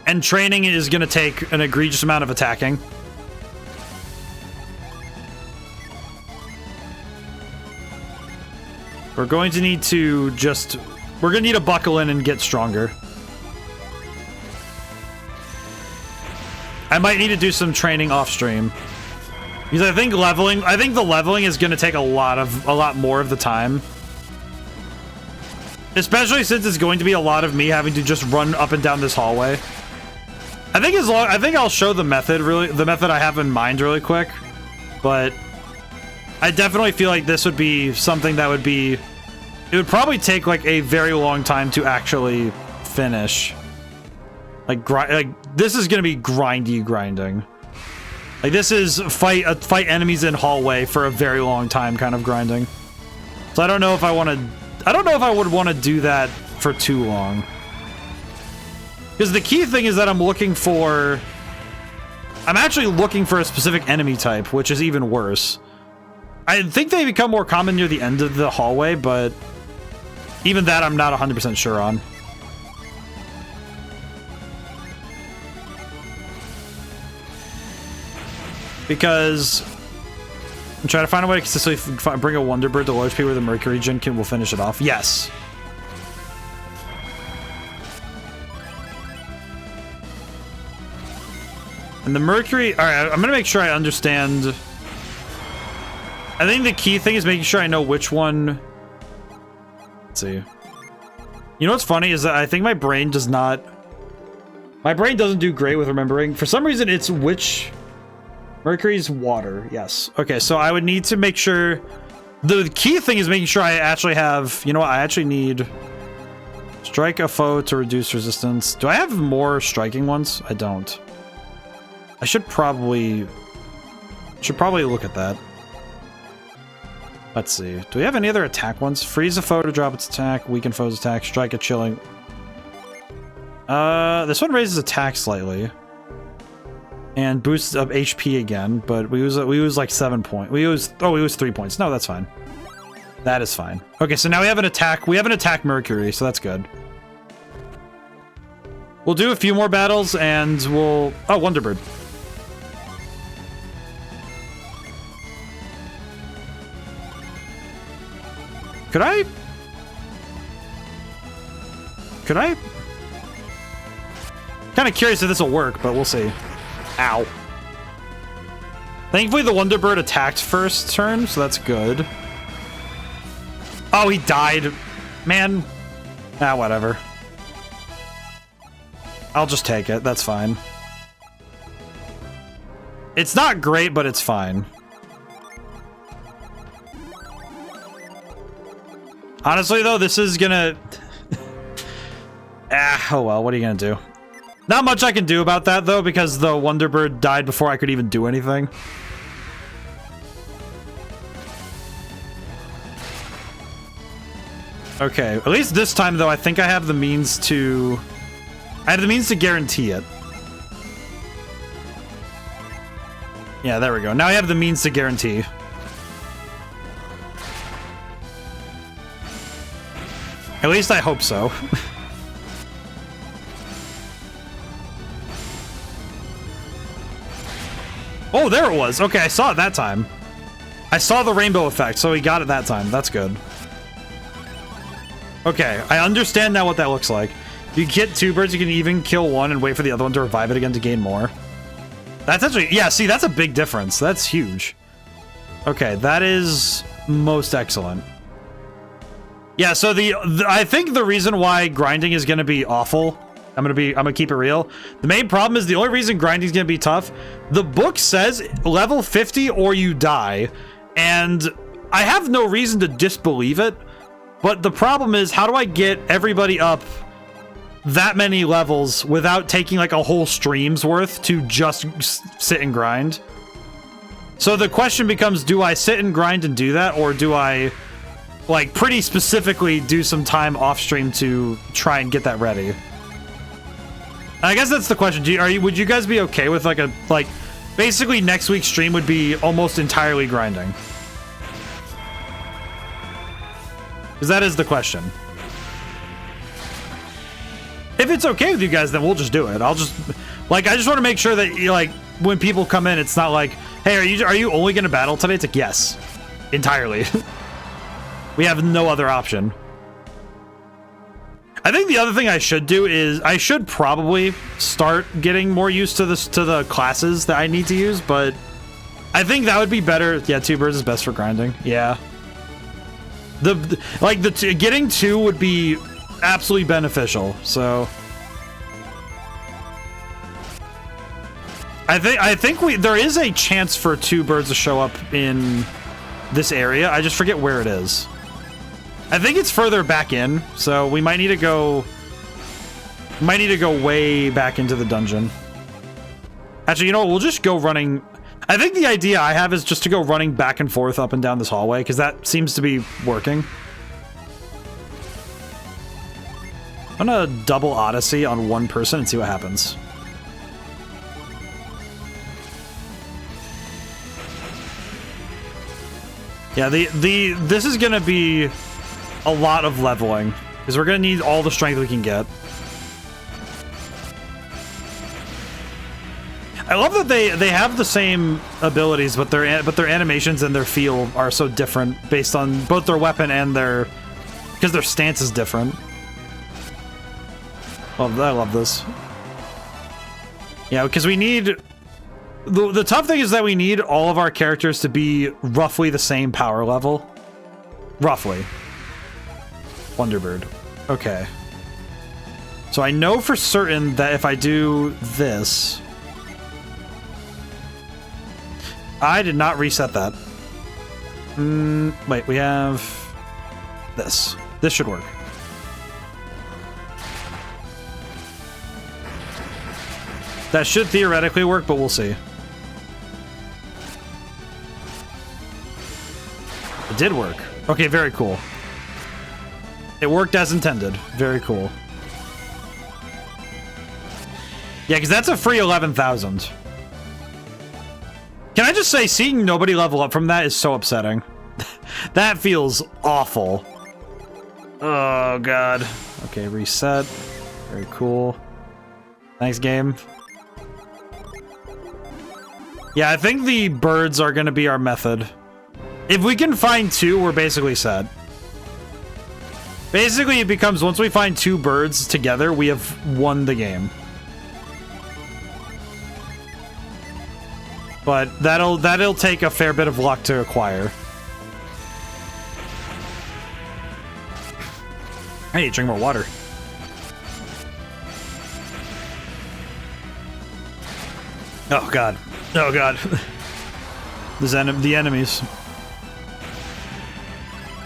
And training is going to take an egregious amount of attacking. We're going to need to just... We're going to need to buckle in and get stronger. I might need to do some training off stream. Because I think the leveling is going to take a lot more of the time. Especially since it's going to be a lot of me having to just run up and down this hallway. I think I'll show the method I have in mind really quick. But I definitely feel like this would be something that would be... It would probably take like a very long time to actually finish. Like this is gonna be grinding. Like this is fight enemies in hallway for a very long time kind of grinding. So I don't know if I would want to do that for too long. Because the key thing is that I'm actually looking for a specific enemy type, which is even worse. I think they become more common near the end of the hallway, but even that I'm not 100% sure on. Because I'm trying to find a way to consistently bring a Wonder Bird to large P where the Mercury Gen will finish it off. Yes. And the Mercury... Alright, I'm gonna make sure I understand... I think the key thing is making sure I know which one... Let's see. You know what's funny is that I think my brain does not... My brain doesn't do great with remembering. For some reason, it's which... Mercury's water, yes. Okay, so I would need to make sure... The key thing is making sure I actually have... You know what? I actually need... Strike a foe to reduce resistance. Do I have more striking ones? I don't. I should probably look at that. Let's see. Do we have any other attack ones? Freeze a foe to drop its attack. Weaken foe's attack. Strike a chilling. This one raises attack slightly. And boosts up HP again, but we use like 7 points. We use 3 points. No, that's fine. That is fine. Okay, so now we have an attack. We have an attack Mercury, so that's good. We'll do a few more battles and we'll... Oh, Wonderbird. Could I? Kind of curious if this will work, but we'll see. Ow. Thankfully, the Wonderbird attacked first turn, so that's good. Oh, he died. Man. Ah, whatever. I'll just take it. That's fine. It's not great, but it's fine. Honestly, though, this is gonna... oh well, what are you gonna do? Not much I can do about that, though, because the Wonderbird died before I could even do anything. Okay, at least this time, though, I think I have the means to... I have the means to guarantee it. Yeah, there we go. Now I have the means to guarantee. At least I hope so. Oh, there it was. Okay, I saw it that time. I saw the rainbow effect, so he got it that time. That's good. Okay, I understand now what that looks like. You get two birds, you can even kill one and wait for the other one to revive it again to gain more. That's actually... Yeah, see, that's a big difference. That's huge. Okay, that is most excellent. Yeah, so I think the reason why grinding is going to be awful... I'm gonna keep it real. The main problem is the only reason grinding is gonna be tough. The book says level 50 or you die, and I have no reason to disbelieve it. But the problem is, how do I get everybody up that many levels without taking like a whole stream's worth to just sit and grind? So the question becomes, do I sit and grind and do that, or do I like pretty specifically do some time off stream to try and get that ready? I guess that's the question. Would you guys be okay with like basically next week's stream would be almost entirely grinding? Because that is the question. If it's okay with you guys, then we'll just do it. I'll just, like, I just want to make sure that, like, when people come in, it's not like, hey, are you only going to battle today? It's like, yes, entirely. We have no other option. I think the other thing I should do is I should probably start getting more used to this, to the classes that I need to use, but I think that would be better. Yeah, 2 birds is best for grinding. Yeah. Getting 2 would be absolutely beneficial. So I think there is a chance for 2 birds to show up in this area. I just forget where it is. I think it's further back in, so we might need to go way back into the dungeon. Actually, you know what? We'll just go running. I think the idea I have is just to go running back and forth up and down this hallway, because that seems to be working. I'm gonna double Odyssey on one person and see what happens. Yeah, this is gonna be a lot of leveling, because we're gonna need all the strength we can get. I love that they have the same abilities, but their animations and their feel are so different based on both their weapon and because their stance is different. Oh, I love this. Yeah, because we need the tough thing is that we need all of our characters to be roughly the same power level. Roughly. Wonderbird. Okay. So I know for certain that if I do this... I did not reset that. Wait, we have this. This should work. That should theoretically work, but we'll see. It did work. Okay, very cool. It worked as intended. Very cool. Yeah, because that's a free 11,000. Can I just say, seeing nobody level up from that is so upsetting. That feels awful. Oh, God. Okay, reset. Very cool. Thanks, game. Yeah, I think the birds are going to be our method. If we can find 2, we're basically set. Basically, it becomes, once we find 2 birds together, we have won the game. But that'll take a fair bit of luck to acquire. I need to drink more water. Oh, God. Oh, God. The enemies.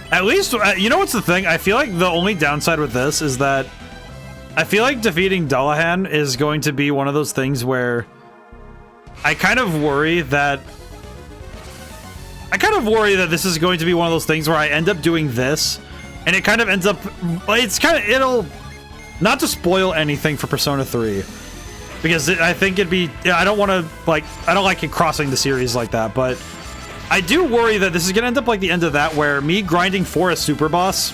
At least, you know what's the thing? I feel like the only downside with this is that I feel like defeating Dullahan is going to be one of those things where I kind of worry that this is going to be one of those things where I end up doing this and it kind of ends up, it'll, not to spoil anything for Persona 3, because I think it'd be, I don't want to, like, I don't like it crossing the series like that, but I do worry that this is going to end up like the end of that, where me grinding for a super boss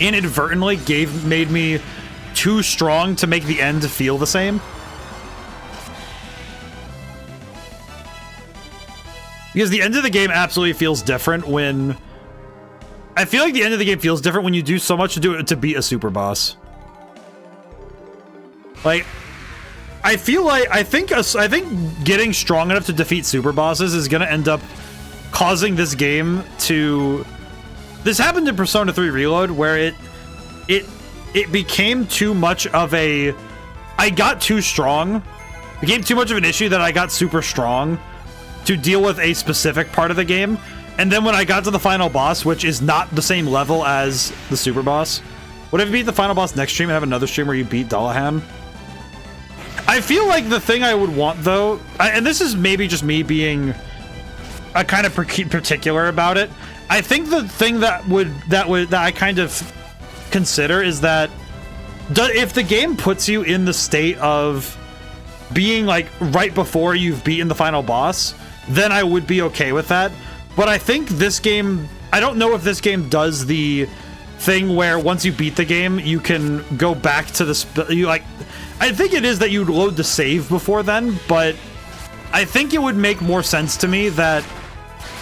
inadvertently made me too strong to make the end feel the same. Because the end of the game absolutely feels different when... I feel like the end of the game feels different when you do so much to beat a super boss. Like, I feel like... I think getting strong enough to defeat super bosses is going to end up causing this game to... This happened in Persona 3 Reload, where it became too much of a... I got too strong. It became too much of an issue that I got super strong to deal with a specific part of the game. And then when I got to the final boss, which is not the same level as the super boss, what if you beat the final boss next stream and have another stream where you beat Dullahan? I feel like the thing I would want, though, and this is maybe just me being a kind of particular about it, I think the thing that I kind of consider is that if the game puts you in the state of being like right before you've beaten the final boss, then I would be okay with that. But I think this game, I don't know if this game does the thing where once you beat the game, you can go back to the I think it is that you load the save before then, but I think it would make more sense to me that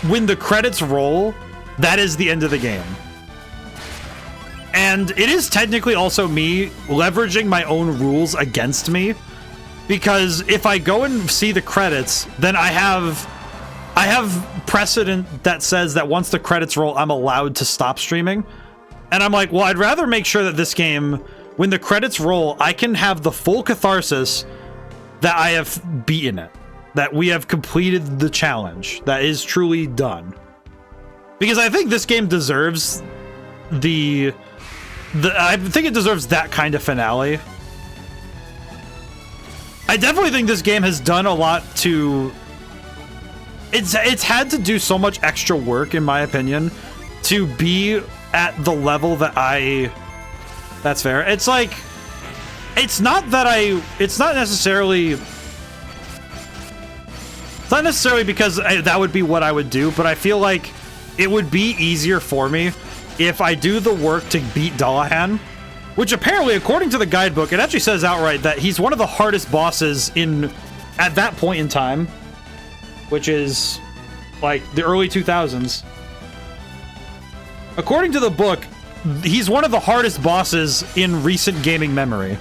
when the credits roll, that is the end of the game. And it is technically also me leveraging my own rules against me, because if I go and see the credits, then I have precedent that says that once the credits roll, I'm allowed to stop streaming. And I'm like, well, I'd rather make sure that this game, when the credits roll, I can have the full catharsis that I have beaten it, that we have completed the challenge, that is truly done. Because I think this game deserves I think it deserves that kind of finale. I definitely think this game has done a lot to... It's had to do so much extra work, in my opinion, to be at the level that that's fair. It's like, it's not necessarily because that would be what I would do, but I feel like it would be easier for me if I do the work to beat Dullahan, which apparently, according to the guidebook, it actually says outright that he's one of the hardest bosses at that point in time, which is like the early 2000s. According to the book, he's one of the hardest bosses in recent gaming memory,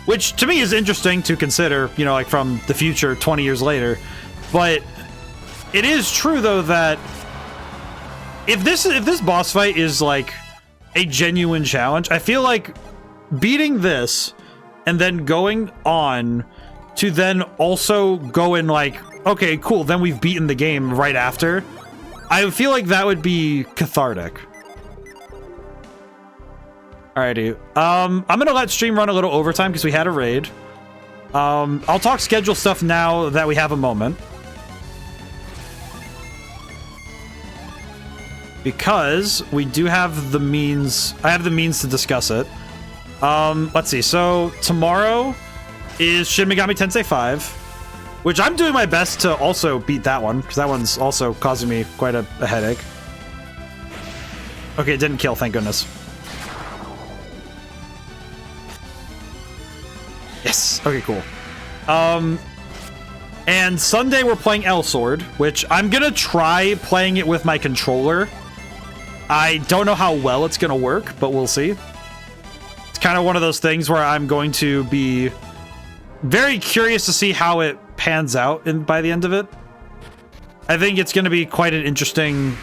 which to me is interesting to consider, you know, like from the future 20 years later. But it is true though that if this boss fight is like a genuine challenge, I feel like beating this and then going on to then also go in like, okay, cool, then we've beaten the game right after, I feel like that would be cathartic. Alrighty, I'm gonna let stream run a little overtime because we had a raid. I'll talk schedule stuff now that we have a moment, because we do have the means. I have the means to discuss it. Let's see. So tomorrow is Shin Megami Tensei 5, which I'm doing my best to also beat that one, because that one's also causing me quite a headache. Okay, it didn't kill, thank goodness. Yes. Okay, cool. And Sunday we're playing L Sword, which I'm gonna try playing it with my controller. I don't know how well it's gonna work, but we'll see. It's kind of one of those things where I'm going to be very curious to see how it pans out by the end of it. I think it's going to be quite an interesting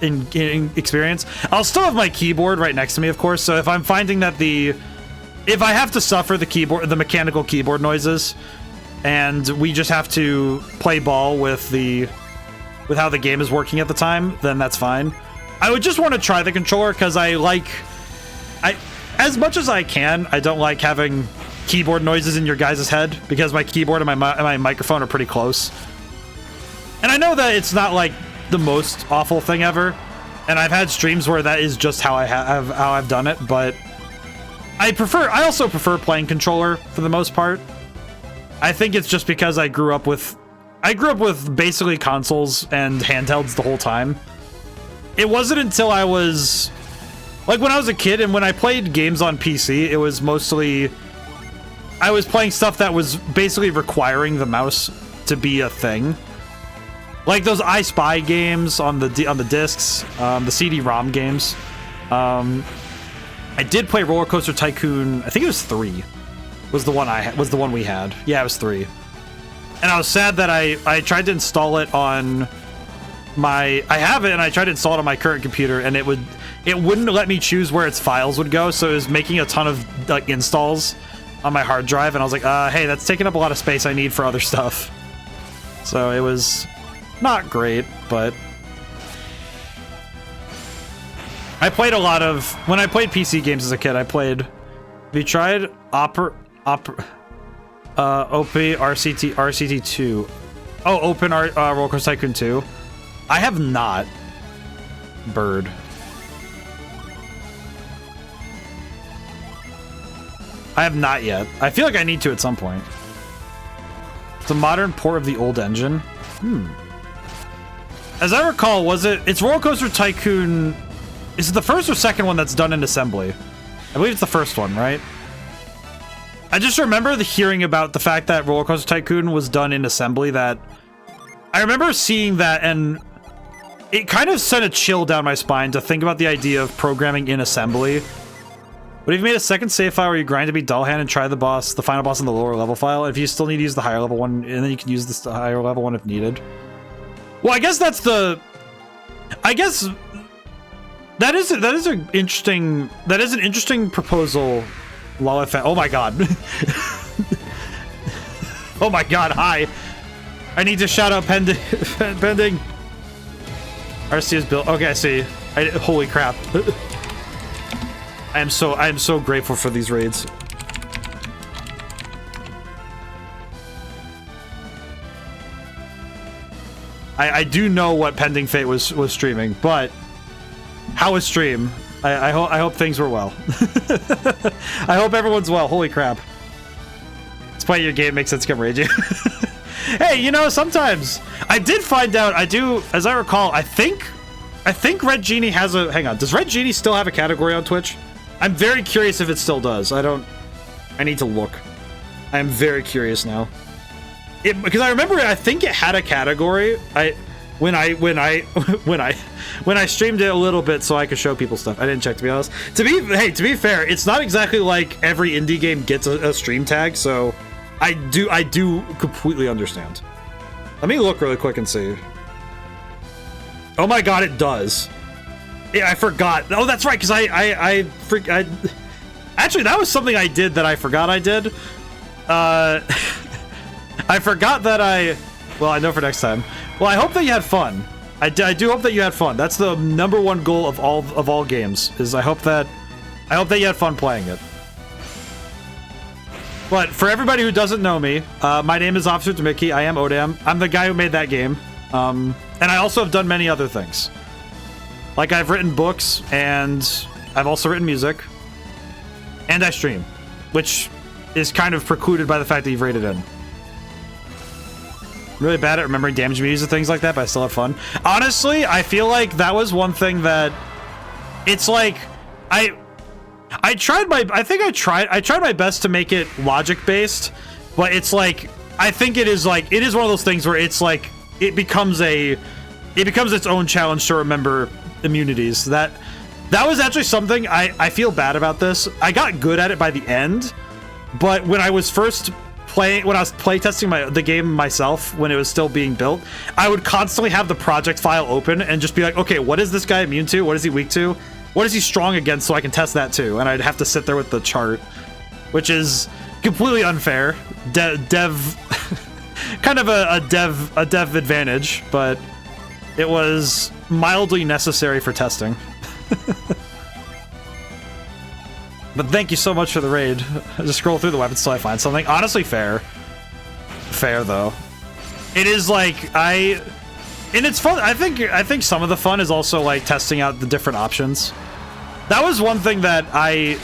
experience. I'll still have my keyboard right next to me, of course, so if I'm finding that if I have to suffer the mechanical keyboard noises, and we just have to play ball with how the game is working at the time, then that's fine. I would just want to try the controller because as much as I can, I don't like having keyboard noises in your guys' head, because my keyboard and my microphone are pretty close. And I know that it's not like the most awful thing ever, and I've had streams where that is just how I've done it, but I also prefer playing controller for the most part. I think it's just because I grew up with basically consoles and handhelds the whole time. It wasn't until I was like, when I was a kid and when I played games on PC, it was mostly I was playing stuff that was basically requiring the mouse to be a thing. Like those I Spy games on the discs, the CD-ROM games. I did play Roller Coaster Tycoon. I think it was 3. Was the one we had. Yeah, it was 3. And I was sad that I tried to install it on I have it, and I tried to install it on my current computer, and it wouldn't let me choose where its files would go, so it was making a ton of like installs on my hard drive, and I was like, hey, that's taking up a lot of space I need for other stuff. So it was not great, but I played a lot of, when I played PC games as a kid, have you tried OP RCT 2? Oh, Open Roller Coaster Tycoon 2. I have not. Bird. I have not yet. I feel like I need to at some point. It's a modern port of the old engine. As I recall, it's Roller Coaster Tycoon Is it the first or second one that's done in assembly? I believe it's the first one, right? I just remember hearing about the fact that Roller Coaster Tycoon was done in assembly. That I remember seeing that, and it kind of sent a chill down my spine to think about the idea of programming in assembly. But if you made a second save file where you grind to beat Dullhand and try the final boss in the lower level file, if you still need to use the higher level one, and then you can use the higher level one if needed. Well, I guess that's the... I guess... That is an interesting proposal, Lolifan. Oh my god. Oh my god, hi. I need to shout out pending. RC is built. Okay, I see. Holy crap. I am so grateful for these raids. I do know what Pending Fate was streaming, but how was stream? I hope things were well. I hope everyone's well. Holy crap. Despite your game makes sense to come raid you. Hey, you know, sometimes I did find out, as I recall, I think Red Genie has a, hang on, does Red Genie still have a category on Twitch? I'm very curious if it still does. I need to look. I am very curious now. Because I remember, I think it had a category. When I streamed it a little bit so I could show people stuff. I didn't check, to be honest. To be fair, it's not exactly like every indie game gets a stream tag, so I do completely understand. Let me look really quick and see. Oh my god, it does. Yeah, I forgot. Oh, that's right, because actually, that was something I did that I forgot I did. I forgot that well, I know for next time. Well, I hope that you had fun. I do hope that you had fun. That's the #1 goal of all games, is I hope that you had fun playing it. But for everybody who doesn't know me, my name is Officer Djinni. I am ODaM. I'm the guy who made that game. And I also have done many other things. Like, I've written books, and I've also written music. And I stream, which is kind of precluded by the fact that you've rated in. I'm really bad at remembering damage menus and things like that, but I still have fun. Honestly, I feel like that was one thing that... It's like... I tried my best to make it logic-based, but it's like... I think it is one of those things where it's like... It becomes its own challenge to remember immunities. That was actually something I feel bad about this. I got good at it by the end, but when I was playtesting the game myself, when it was still being built, I would constantly have the project file open and just be like, okay, what is this guy immune to? What is he weak to? What is he strong against? So I can test that too. And I'd have to sit there with the chart, which is completely unfair. Dev kind of a dev advantage, but it was mildly necessary for testing. But thank you so much for the raid. I just scroll through the weapons till I find something. Honestly, fair though. It is like and it's fun. I think some of the fun is also like testing out the different options. That was one thing that I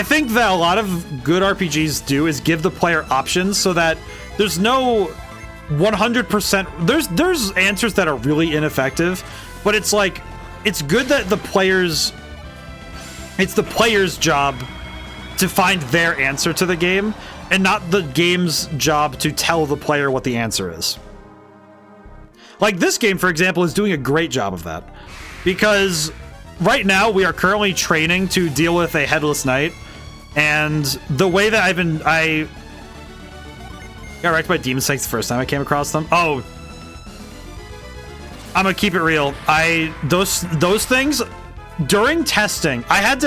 think that a lot of good RPGs do, is give the player options so that there's no 100%. There's answers that are really ineffective, but it's like, it's good that it's the player's job to find their answer to the game, and not the game's job to tell the player what the answer is. Like this game, for example, is doing a great job of that, because right now we are currently training to deal with a headless knight, and the way that I got wrecked by demon snakes the first time I came across them. Oh, I'm gonna keep it real. Those things during testing, I had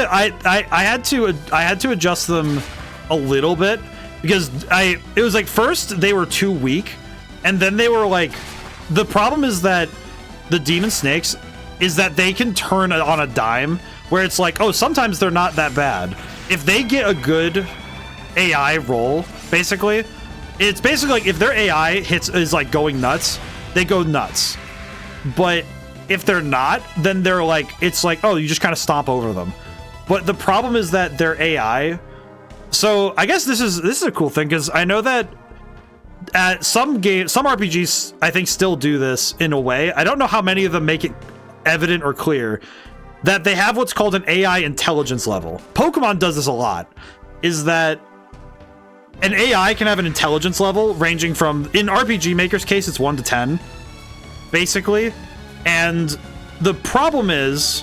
to adjust them a little bit, because it was like, first they were too weak, and then they were like, the problem is that the demon snakes is that they can turn on a dime, where it's like, oh, sometimes they're not that bad. If they get a good AI roll, basically, it's basically like if their AI is like going nuts, they go nuts. But if they're not, then they're like, it's like, oh, you just kind of stomp over them. But the problem is that their AI. So I guess this is a cool thing, because I know that at some RPGs, I think, still do this in a way. I don't know how many of them make it evident or clear, that they have what's called an AI intelligence level. Pokemon does this a lot, is that an AI can have an intelligence level ranging from, in RPG Maker's case, it's 1 to 10, basically. And the problem is,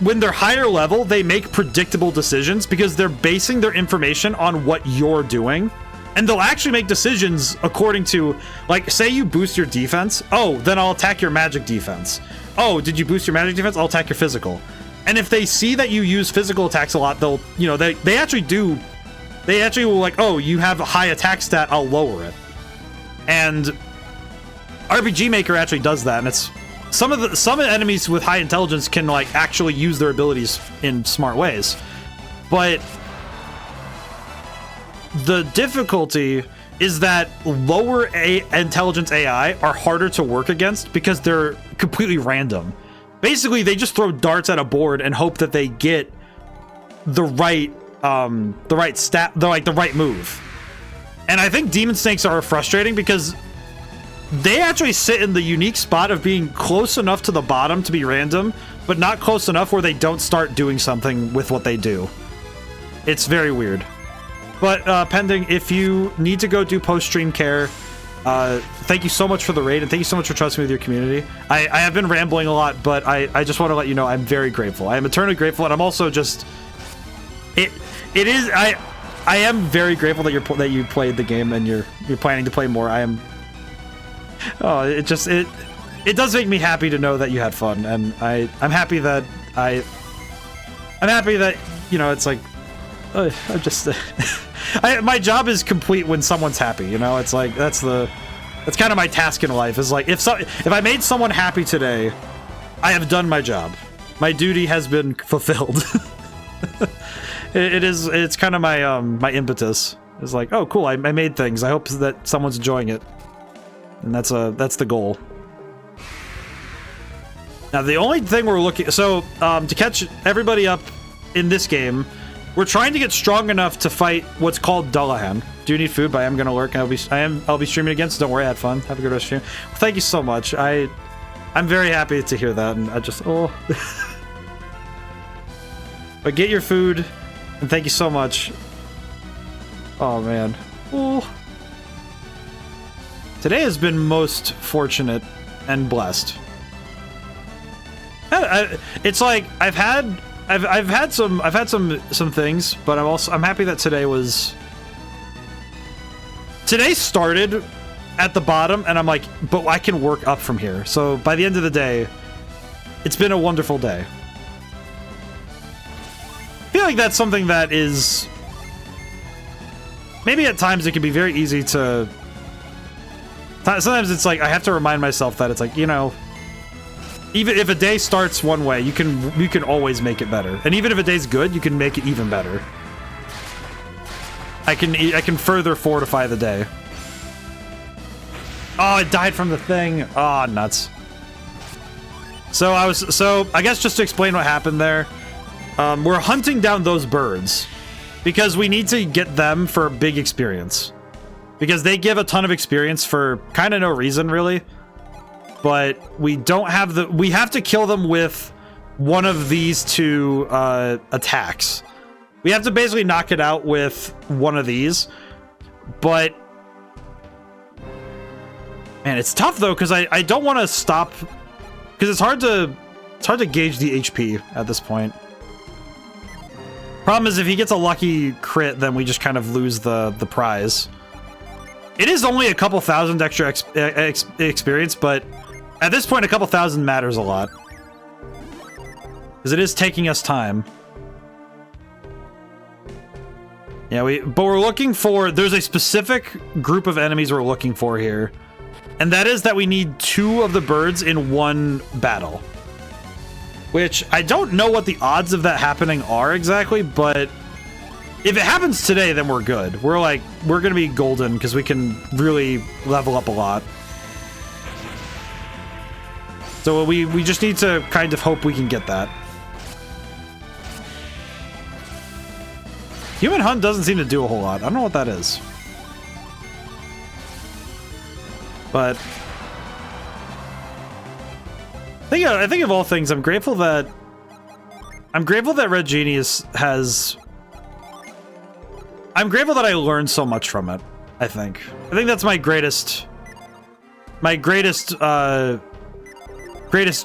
when they're higher level, they make predictable decisions because they're basing their information on what you're doing. And they'll actually make decisions according to, like, say you boost your defense. Oh, then I'll attack your magic defense. Oh, did you boost your magic defense? I'll attack your physical. And if they see that you use physical attacks a lot, they'll, you know, they actually do. They actually will, like, oh, you have a high attack stat, I'll lower it. And RPG Maker actually does that, and it's some enemies with high intelligence can, like, actually use their abilities in smart ways. But the difficulty is that lower intelligence AI are harder to work against because they're completely random. Basically, they just throw darts at a board and hope that they get the right stat, the right move. And I think Demon Snakes are frustrating because they actually sit in the unique spot of being close enough to the bottom to be random, but not close enough where they don't start doing something with what they do. It's very weird. But pending, if you need to go do post-stream care, thank you so much for the raid, and thank you so much for trusting me with your community. I have been rambling a lot, but I just want to let you know I'm very grateful. I am eternally grateful, and I'm also just... I am very grateful that you played the game and you're planning to play more. I am... Oh, it does make me happy to know that you had fun, and I'm happy that you know, it's like I'm just my job is complete when someone's happy, you know. It's like that's kind of my task in life, is like if I made someone happy today, I have done my job. My duty has been fulfilled. It's kind of my my impetus. It's like, oh cool, I made things. I hope that someone's enjoying it. And that's the goal. Now the only thing we're looking, so to catch everybody up in this game, we're trying to get strong enough to fight what's called Dullahan. Do you need food? But I am gonna lurk. I'll be streaming again, so don't worry. I had fun. Have a good rest of your stream. Well, thank you so much. I'm very happy to hear that, and I just But get your food, and thank you so much. Oh man. Oh. Today has been most fortunate and blessed. It's like I've had some things, but I'm happy that today started at the bottom, and I'm like, but I can work up from here. So by the end of the day, it's been a wonderful day. I feel like that's something that is maybe at times it can be very easy to. Sometimes it's like I have to remind myself that it's like, you know, even if a day starts one way, you can always make it better. And even if a day's good, you can make it even better. I can further fortify the day. Oh, it died from the thing. Oh, nuts. So I guess just to explain what happened there, we're hunting down those birds because we need to get them for big experience. Because they give a ton of experience for kind of no reason, really. But we don't have we have to kill them with one of these two attacks. We have to basically knock it out with one of these. But man, it's tough though, because I don't want to stop, because it's hard to gauge the HP at this point. Problem is, if he gets a lucky crit, then we just kind of lose the prize. It is only a couple thousand extra experience, but at this point, a couple thousand matters a lot. Because it is taking us time. Yeah, but we're looking for... There's a specific group of enemies we're looking for here. And that is that we need 2 of the birds in one battle. Which, I don't know what the odds of that happening are exactly, but... If it happens today, then we're good. We're gonna be golden, because we can really level up a lot. So we just need to kind of hope we can get that. Human Hunt doesn't seem to do a whole lot. I don't know what that is. But... I think of all things, I'm grateful that Red Genie has. I'm grateful that I learned so much from it. I think that's my greatest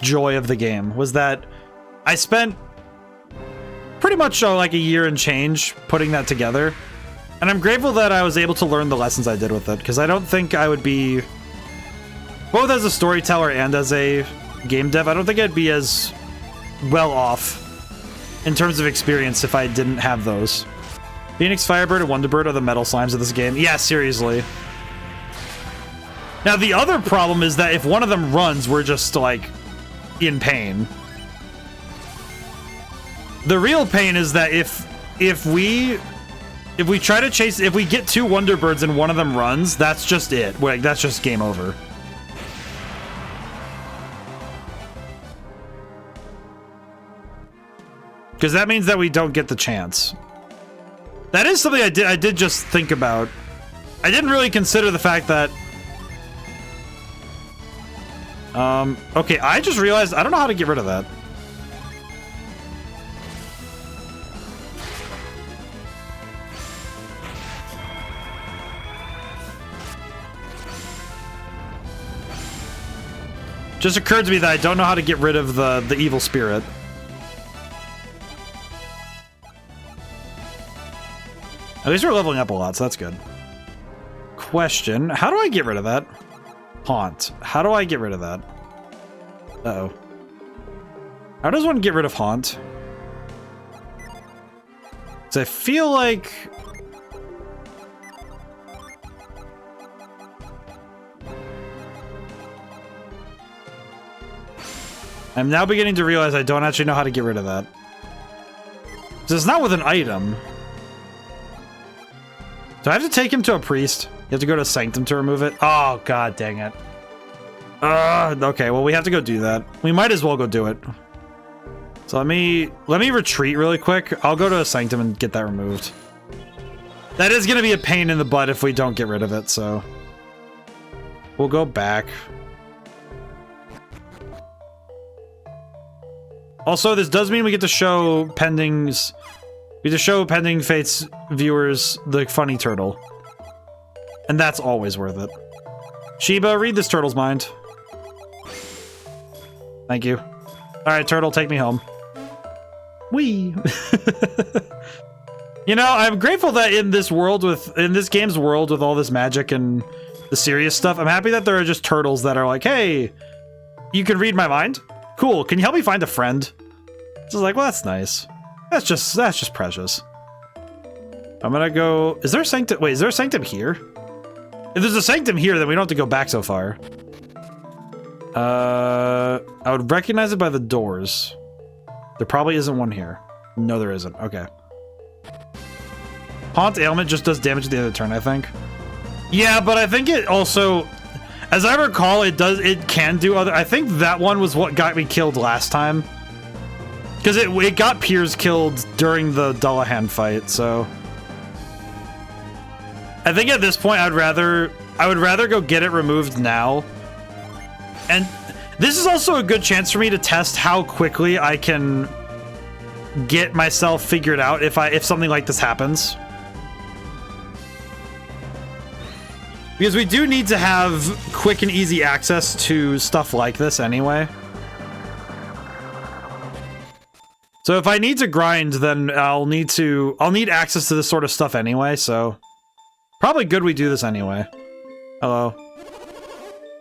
joy of the game was that I spent pretty much like a year and change putting that together, and I'm grateful that I was able to learn the lessons I did with it, because I don't think I would be, both as a storyteller and as a game dev, I don't think I'd be as well off in terms of experience if I didn't have those. Phoenix, Firebird, and Wonderbird are the metal slimes of this game. Yeah, seriously. Now, the other problem is that if one of them runs, we're just, like, in pain. The real pain is that if we try to chase, if we get 2 Wonderbirds and one of them runs, that's just it. Like, that's just game over. Because that means that we don't get the chance. That is something I did just think about. I didn't really consider the fact that... okay, I just realized I don't know how to get rid of that. Just occurred to me that I don't know how to get rid of the evil spirit. At least we're leveling up a lot, so that's good. Question, how do I get rid of that? Haunt. How do I get rid of that? Uh-oh. How does one get rid of Haunt? Because I feel like... I'm now beginning to realize I don't actually know how to get rid of that. So it's not with an item. Do I have to take him to a priest? You have to go to Sanctum to remove it? Oh, god dang it. Okay, well, we have to go do that. We might as well go do it. So let me retreat really quick. I'll go to a Sanctum and get that removed. That is going to be a pain in the butt if we don't get rid of it, so... We'll go back. Also, this does mean we get to show Pending's... We get to show Pending Fate's viewers the funny turtle. And that's always worth it. Sheba, read this turtle's mind. Thank you. Alright, turtle, take me home. Whee! You know, I'm grateful that in this game's world with all this magic and the serious stuff, I'm happy that there are just turtles that are like, hey, you can read my mind? Cool, can you help me find a friend? So like, well, that's nice. That's just precious. I'm gonna go... Is there a sanctum? Wait, is there a sanctum here? If there's a sanctum here, then we don't have to go back so far. I would recognize it by the doors. There probably isn't one here. No, there isn't. Okay. Haunt ailment just does damage at the end of the turn, I think. Yeah, but I think it also... As I recall, it can do other... I think that one was what got me killed last time. Because it got Piers killed during the Dullahan fight, so... I think at this point, I would rather go get it removed now. And this is also a good chance for me to test how quickly I can get myself figured out if something like this happens. Because we do need to have quick and easy access to stuff like this anyway. So if I need to grind, then I'll need access to this sort of stuff anyway, so... Probably good we do this anyway. Hello.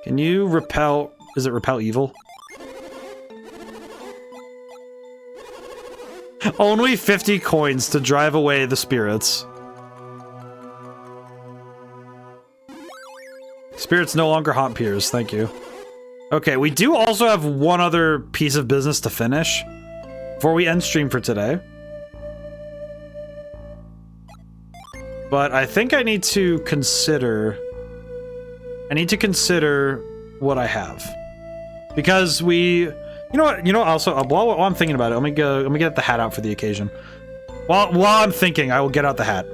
Can you repel... Is it repel evil? Only 50 coins to drive away the spirits. Spirits no longer haunt Piers, thank you. Okay, we do also have one other piece of business to finish before we end stream for today. But I think I need to consider... what I have. Because we... You know what? Also, while I'm thinking about it, let me get the hat out for the occasion. While I'm thinking, I will get out the hat.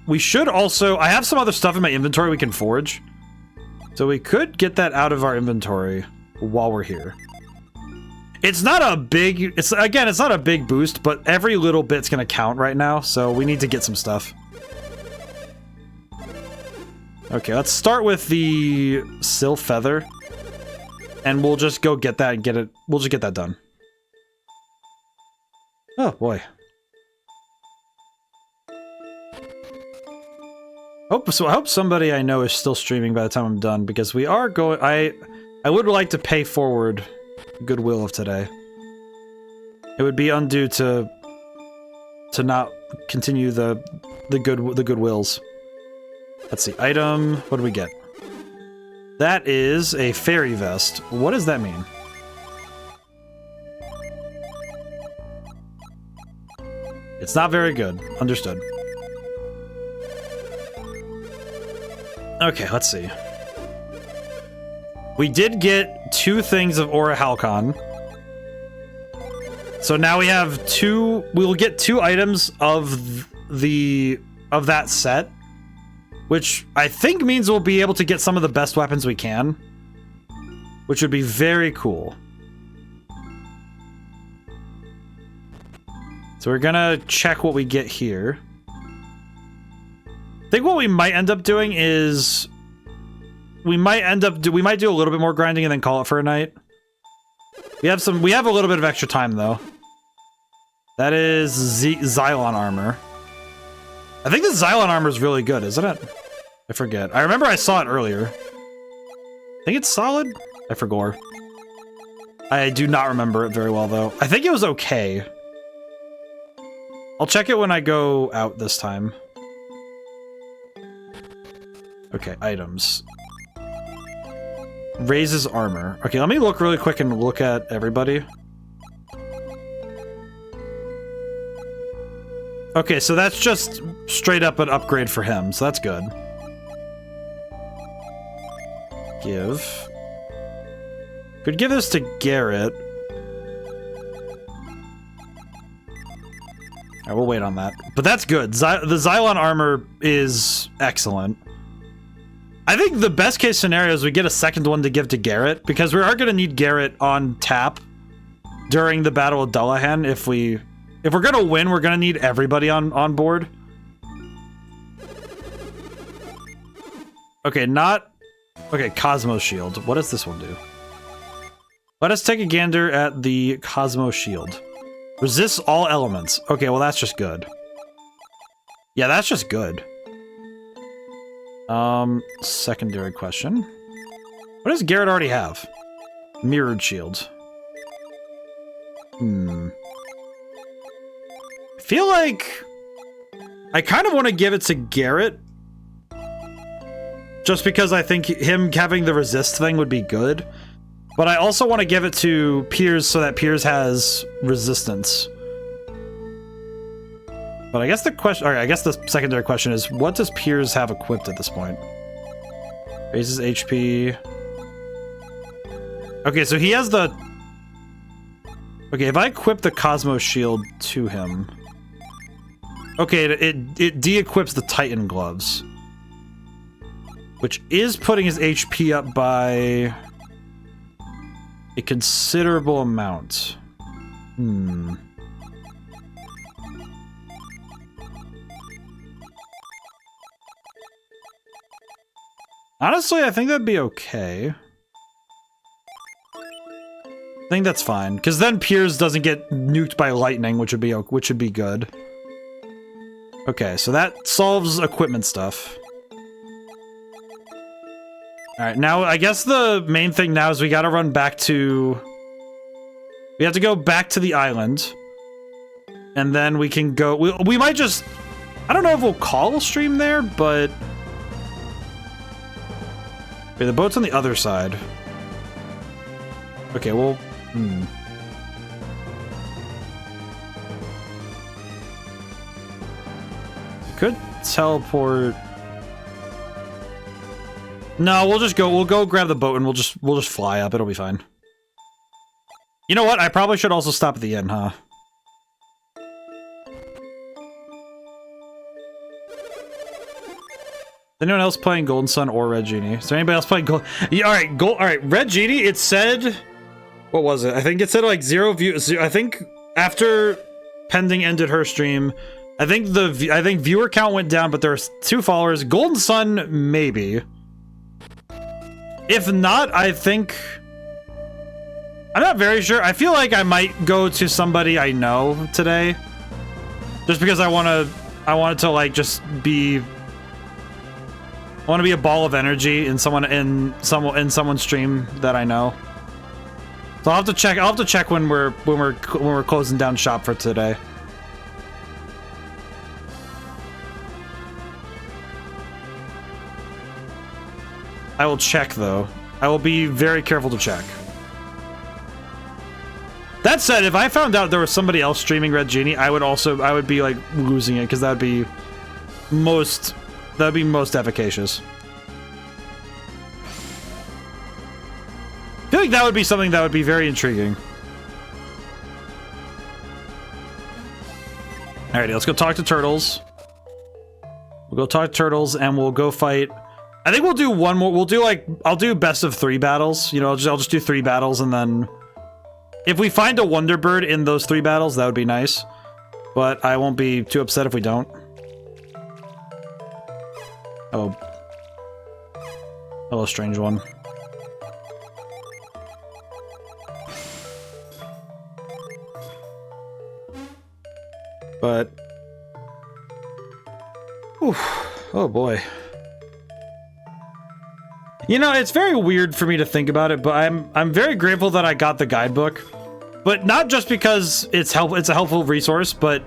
We should also... I have some other stuff in my inventory we can forge. So we could get that out of our inventory. while we're here. It's not a big, it's not a big boost, but every little bit's gonna count right now, so we need to get some stuff. Okay, let's start with the Sylph Feather, and we'll just go get that and get it, we'll just get that done. Oh boy. I hope somebody I know is still streaming by the time I'm done, because we are going, I would like to pay forward goodwill of today. It would be undue to not continue the goodwills. Let's see, item, what do we get? That is a fairy vest. What does that mean? It's not very good. Understood. Okay, let's see. We did get 2 things of Aura Halcon. So now we have 2, we will get 2 items of that set, which I think means we'll be able to get some of the best weapons we can, which would be very cool. So we're gonna check what we get here. I think what we might end up doing is we might do a little bit more grinding and then call it for a night. We have a little bit of extra time though. That is Xylon armor. I think the Xylon armor is really good, isn't it? I forget. I remember I saw it earlier. I think it's solid? I forgot. I do not remember it very well though. I think it was okay. I'll check it when I go out this time. Okay, items. Raises armor. Okay, let me look really quick and look at everybody. Okay, so that's just straight up an upgrade for him, so that's good. Give. Could give this to Garrett. Alright, we'll wait on that. But that's good. The Xylon armor is excellent. I think the best case scenario is we get a second one to give to Garrett, because we are going to need Garrett on tap during the Battle of Dullahan. If we're going to win, we're going to need everybody on board. Okay, okay, Cosmo Shield. What does this one do? Let us take a gander at the Cosmo Shield. Resists all elements. Okay, well that's just good. Yeah, that's just good. Secondary question. What does Garrett already have? Mirrored shield. I feel like I kind of want to give it to Garrett. Just because I think him having the resist thing would be good. But I also want to give it to Piers so that Piers has resistance. But I guess the question, I guess the secondary question is, what does Piers have equipped at this point? Raises HP. Okay, so he has the... Okay, if I equip the Cosmo Shield to him... Okay, it de-equips the Titan Gloves. Which is putting his HP up by... a considerable amount. Honestly, I think that'd be okay. I think that's fine, because then Piers doesn't get nuked by lightning, which would be good. Okay, so that solves equipment stuff. Alright, now I guess the main thing now is we gotta run back to... We have to go back to the island. And then we can go... We might just... I don't know if we'll call a stream there, but... Okay, the boat's on the other side. Okay, well... Could teleport... No, we'll go grab the boat and we'll just fly up, it'll be fine. You know what? I probably should also stop at the inn, huh? Anyone else playing Golden Sun or Red Genie? Is there anybody else playing Gold? Yeah, all right, Red Genie. It said, what was it? I think it said like 0 views. I think after Pending ended her stream, I think viewer count went down, but there's 2 followers. Golden Sun, maybe. If not, I think I'm not very sure. I feel like I might go to somebody I know today, just because I want it to like just be. I want to be a ball of energy in someone's stream that I know. So I'll have to check. I'll have to check when we're closing down shop for today. I will check though. I will be very careful to check. That said, if I found out there was somebody else streaming Red Genie, I would be like losing it because that would be most efficacious. I feel like that would be something that would be very intriguing. Alrighty, let's go talk to Turtles. We'll go talk to Turtles and we'll go fight. I think we'll do one more. We'll do like, I'll do best of 3 battles. You know, I'll just do 3 battles and then if we find a Wonder Bird in those 3 battles, that would be nice. But I won't be too upset if we don't. Oh. Hello, strange one. But... Oof. Oh boy. You know, it's very weird for me to think about it, but I'm very grateful that I got the guidebook. But not just because it's a helpful resource, but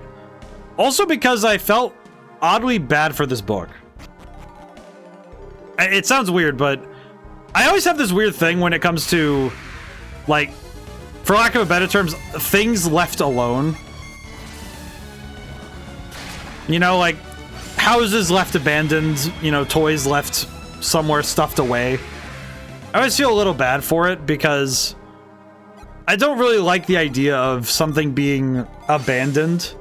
also because I felt oddly bad for this book. It sounds weird, but I always have this weird thing when it comes to, like, for lack of a better terms, things left alone. You know, like, houses left abandoned, you know, toys left somewhere stuffed away. I always feel a little bad for it because I don't really like the idea of something being abandoned.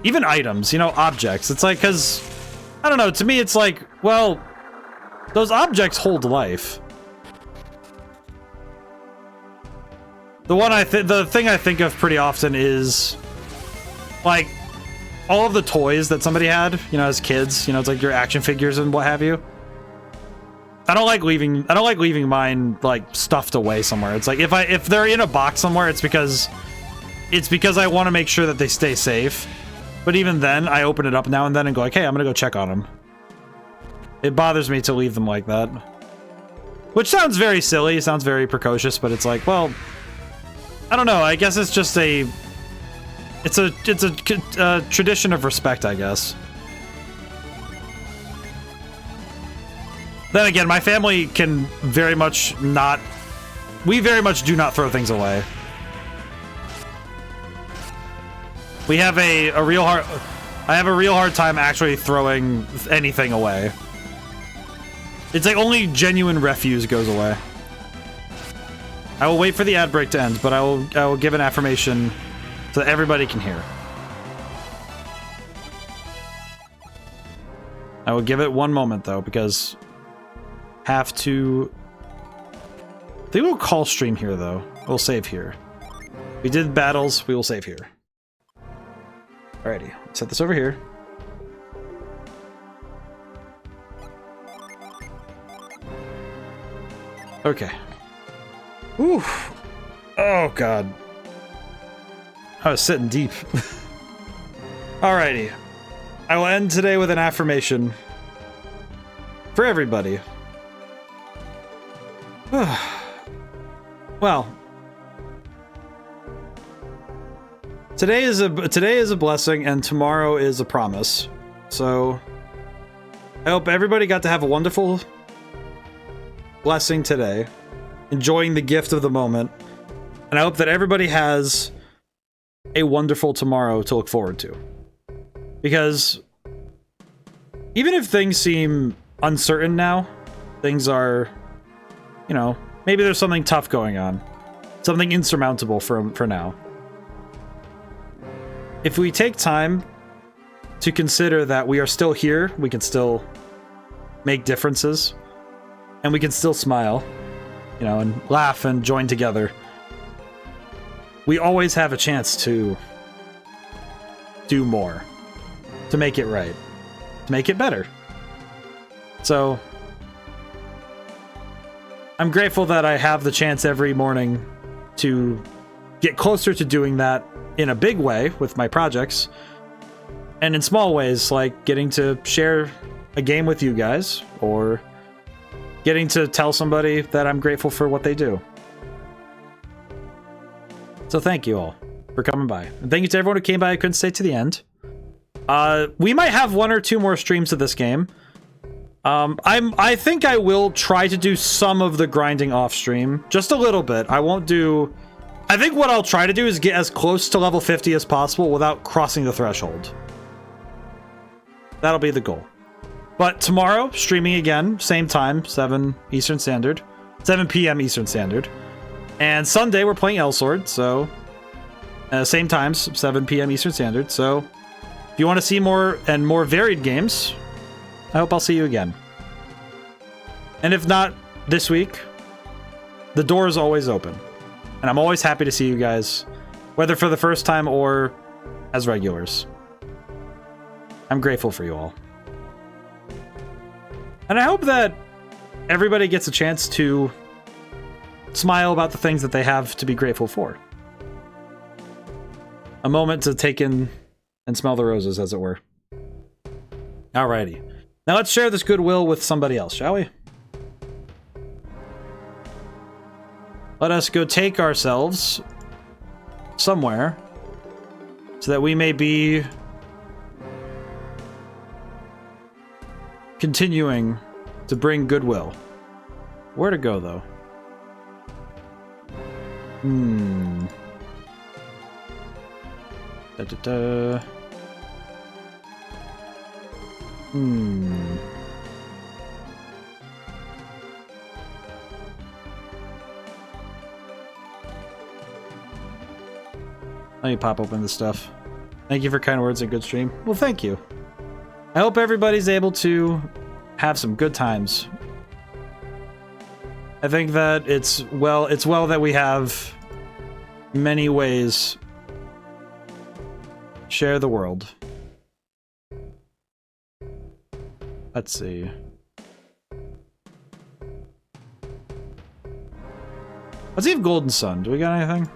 Even items, you know, objects. It's like, because, I don't know, to me it's like, well, those objects hold life. The thing I think of pretty often is, like, all of the toys that somebody had, you know, as kids. You know, it's like your action figures and what have you. I don't like leaving mine like stuffed away somewhere. It's like if they're in a box somewhere, it's because I want to make sure that they stay safe. But even then, I open it up now and then and go like, hey, I'm gonna go check on them. It bothers me to leave them like that. Which sounds very silly, sounds very precocious, but it's like, well, I don't know. I guess it's just it's a tradition of respect, I guess. Then again, my family can very much not... We very much do not throw things away. We have a real hard... I have a real hard time actually throwing anything away. It's like only genuine refuse goes away. I will wait for the ad break to end, but I will give an affirmation so that everybody can hear. I will give it one moment though, because have to... I think we'll call stream here though. We'll save here. We did battles, we will save here. Alrighty, let's set this over here. Okay. Oof. Oh god. I was sitting deep. Alrighty. I will end today with an affirmation for everybody. Well, today is a blessing and tomorrow is a promise. So I hope everybody got to have a wonderful blessing today, enjoying the gift of the moment, and I hope that everybody has a wonderful tomorrow to look forward to. Because even if things seem uncertain now, things are, you know, maybe there's something tough going on, something insurmountable for now. If we take time to consider that we are still here, we can still make differences, and we can still smile, you know, and laugh and join together, we always have a chance to do more, to make it right, to make it better. So I'm grateful that I have the chance every morning to get closer to doing that in a big way with my projects, and in small ways, like getting to share a game with you guys, or getting to tell somebody that I'm grateful for what they do. So thank you all for coming by. And thank you to everyone who came by and couldn't stay to the end. We might have 1 or 2 more streams of this game. I think I will try to do some of the grinding off stream, just a little bit. I won't do... I think what I'll try to do is get as close to level 50 as possible without crossing the threshold. That'll be the goal. But tomorrow, streaming again, same time, 7 Eastern Standard, 7 p.m. Eastern Standard. And Sunday, we're playing Elsword, so same times, 7 p.m. Eastern Standard. So if you want to see more and more varied games, I hope I'll see you again. And if not this week, the door is always open. And I'm always happy to see you guys, whether for the first time or as regulars. I'm grateful for you all. And I hope that everybody gets a chance to smile about the things that they have to be grateful for. A moment to take in and smell the roses, as it were. Alrighty. Now let's share this goodwill with somebody else, shall we? Let us go take ourselves somewhere so that we may be continuing to bring goodwill. Where to go, though? Da-da-da. Let me pop open this stuff. Thank you for kind words and good stream. Well, thank you. I hope everybody's able to have some good times. I think that it's well that we have many ways to share the world. Let's see. Let's see if Golden Sun. Do we got anything?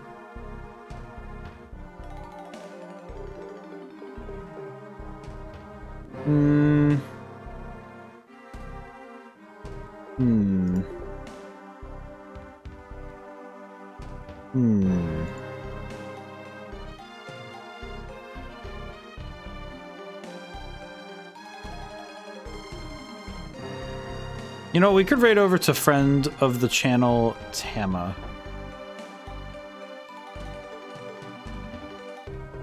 You know, we could raid over to friend of the channel, Tama.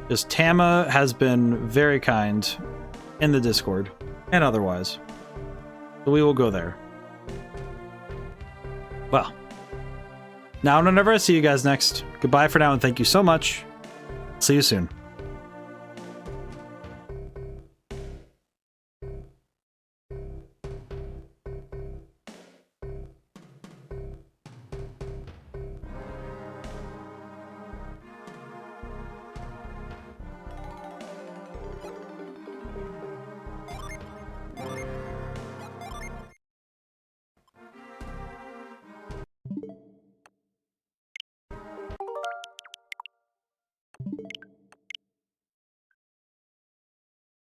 Because Tama has been very kind in the Discord and otherwise. So we will go there. Well, now and whenever I see you guys next, goodbye for now and thank you so much. See you soon.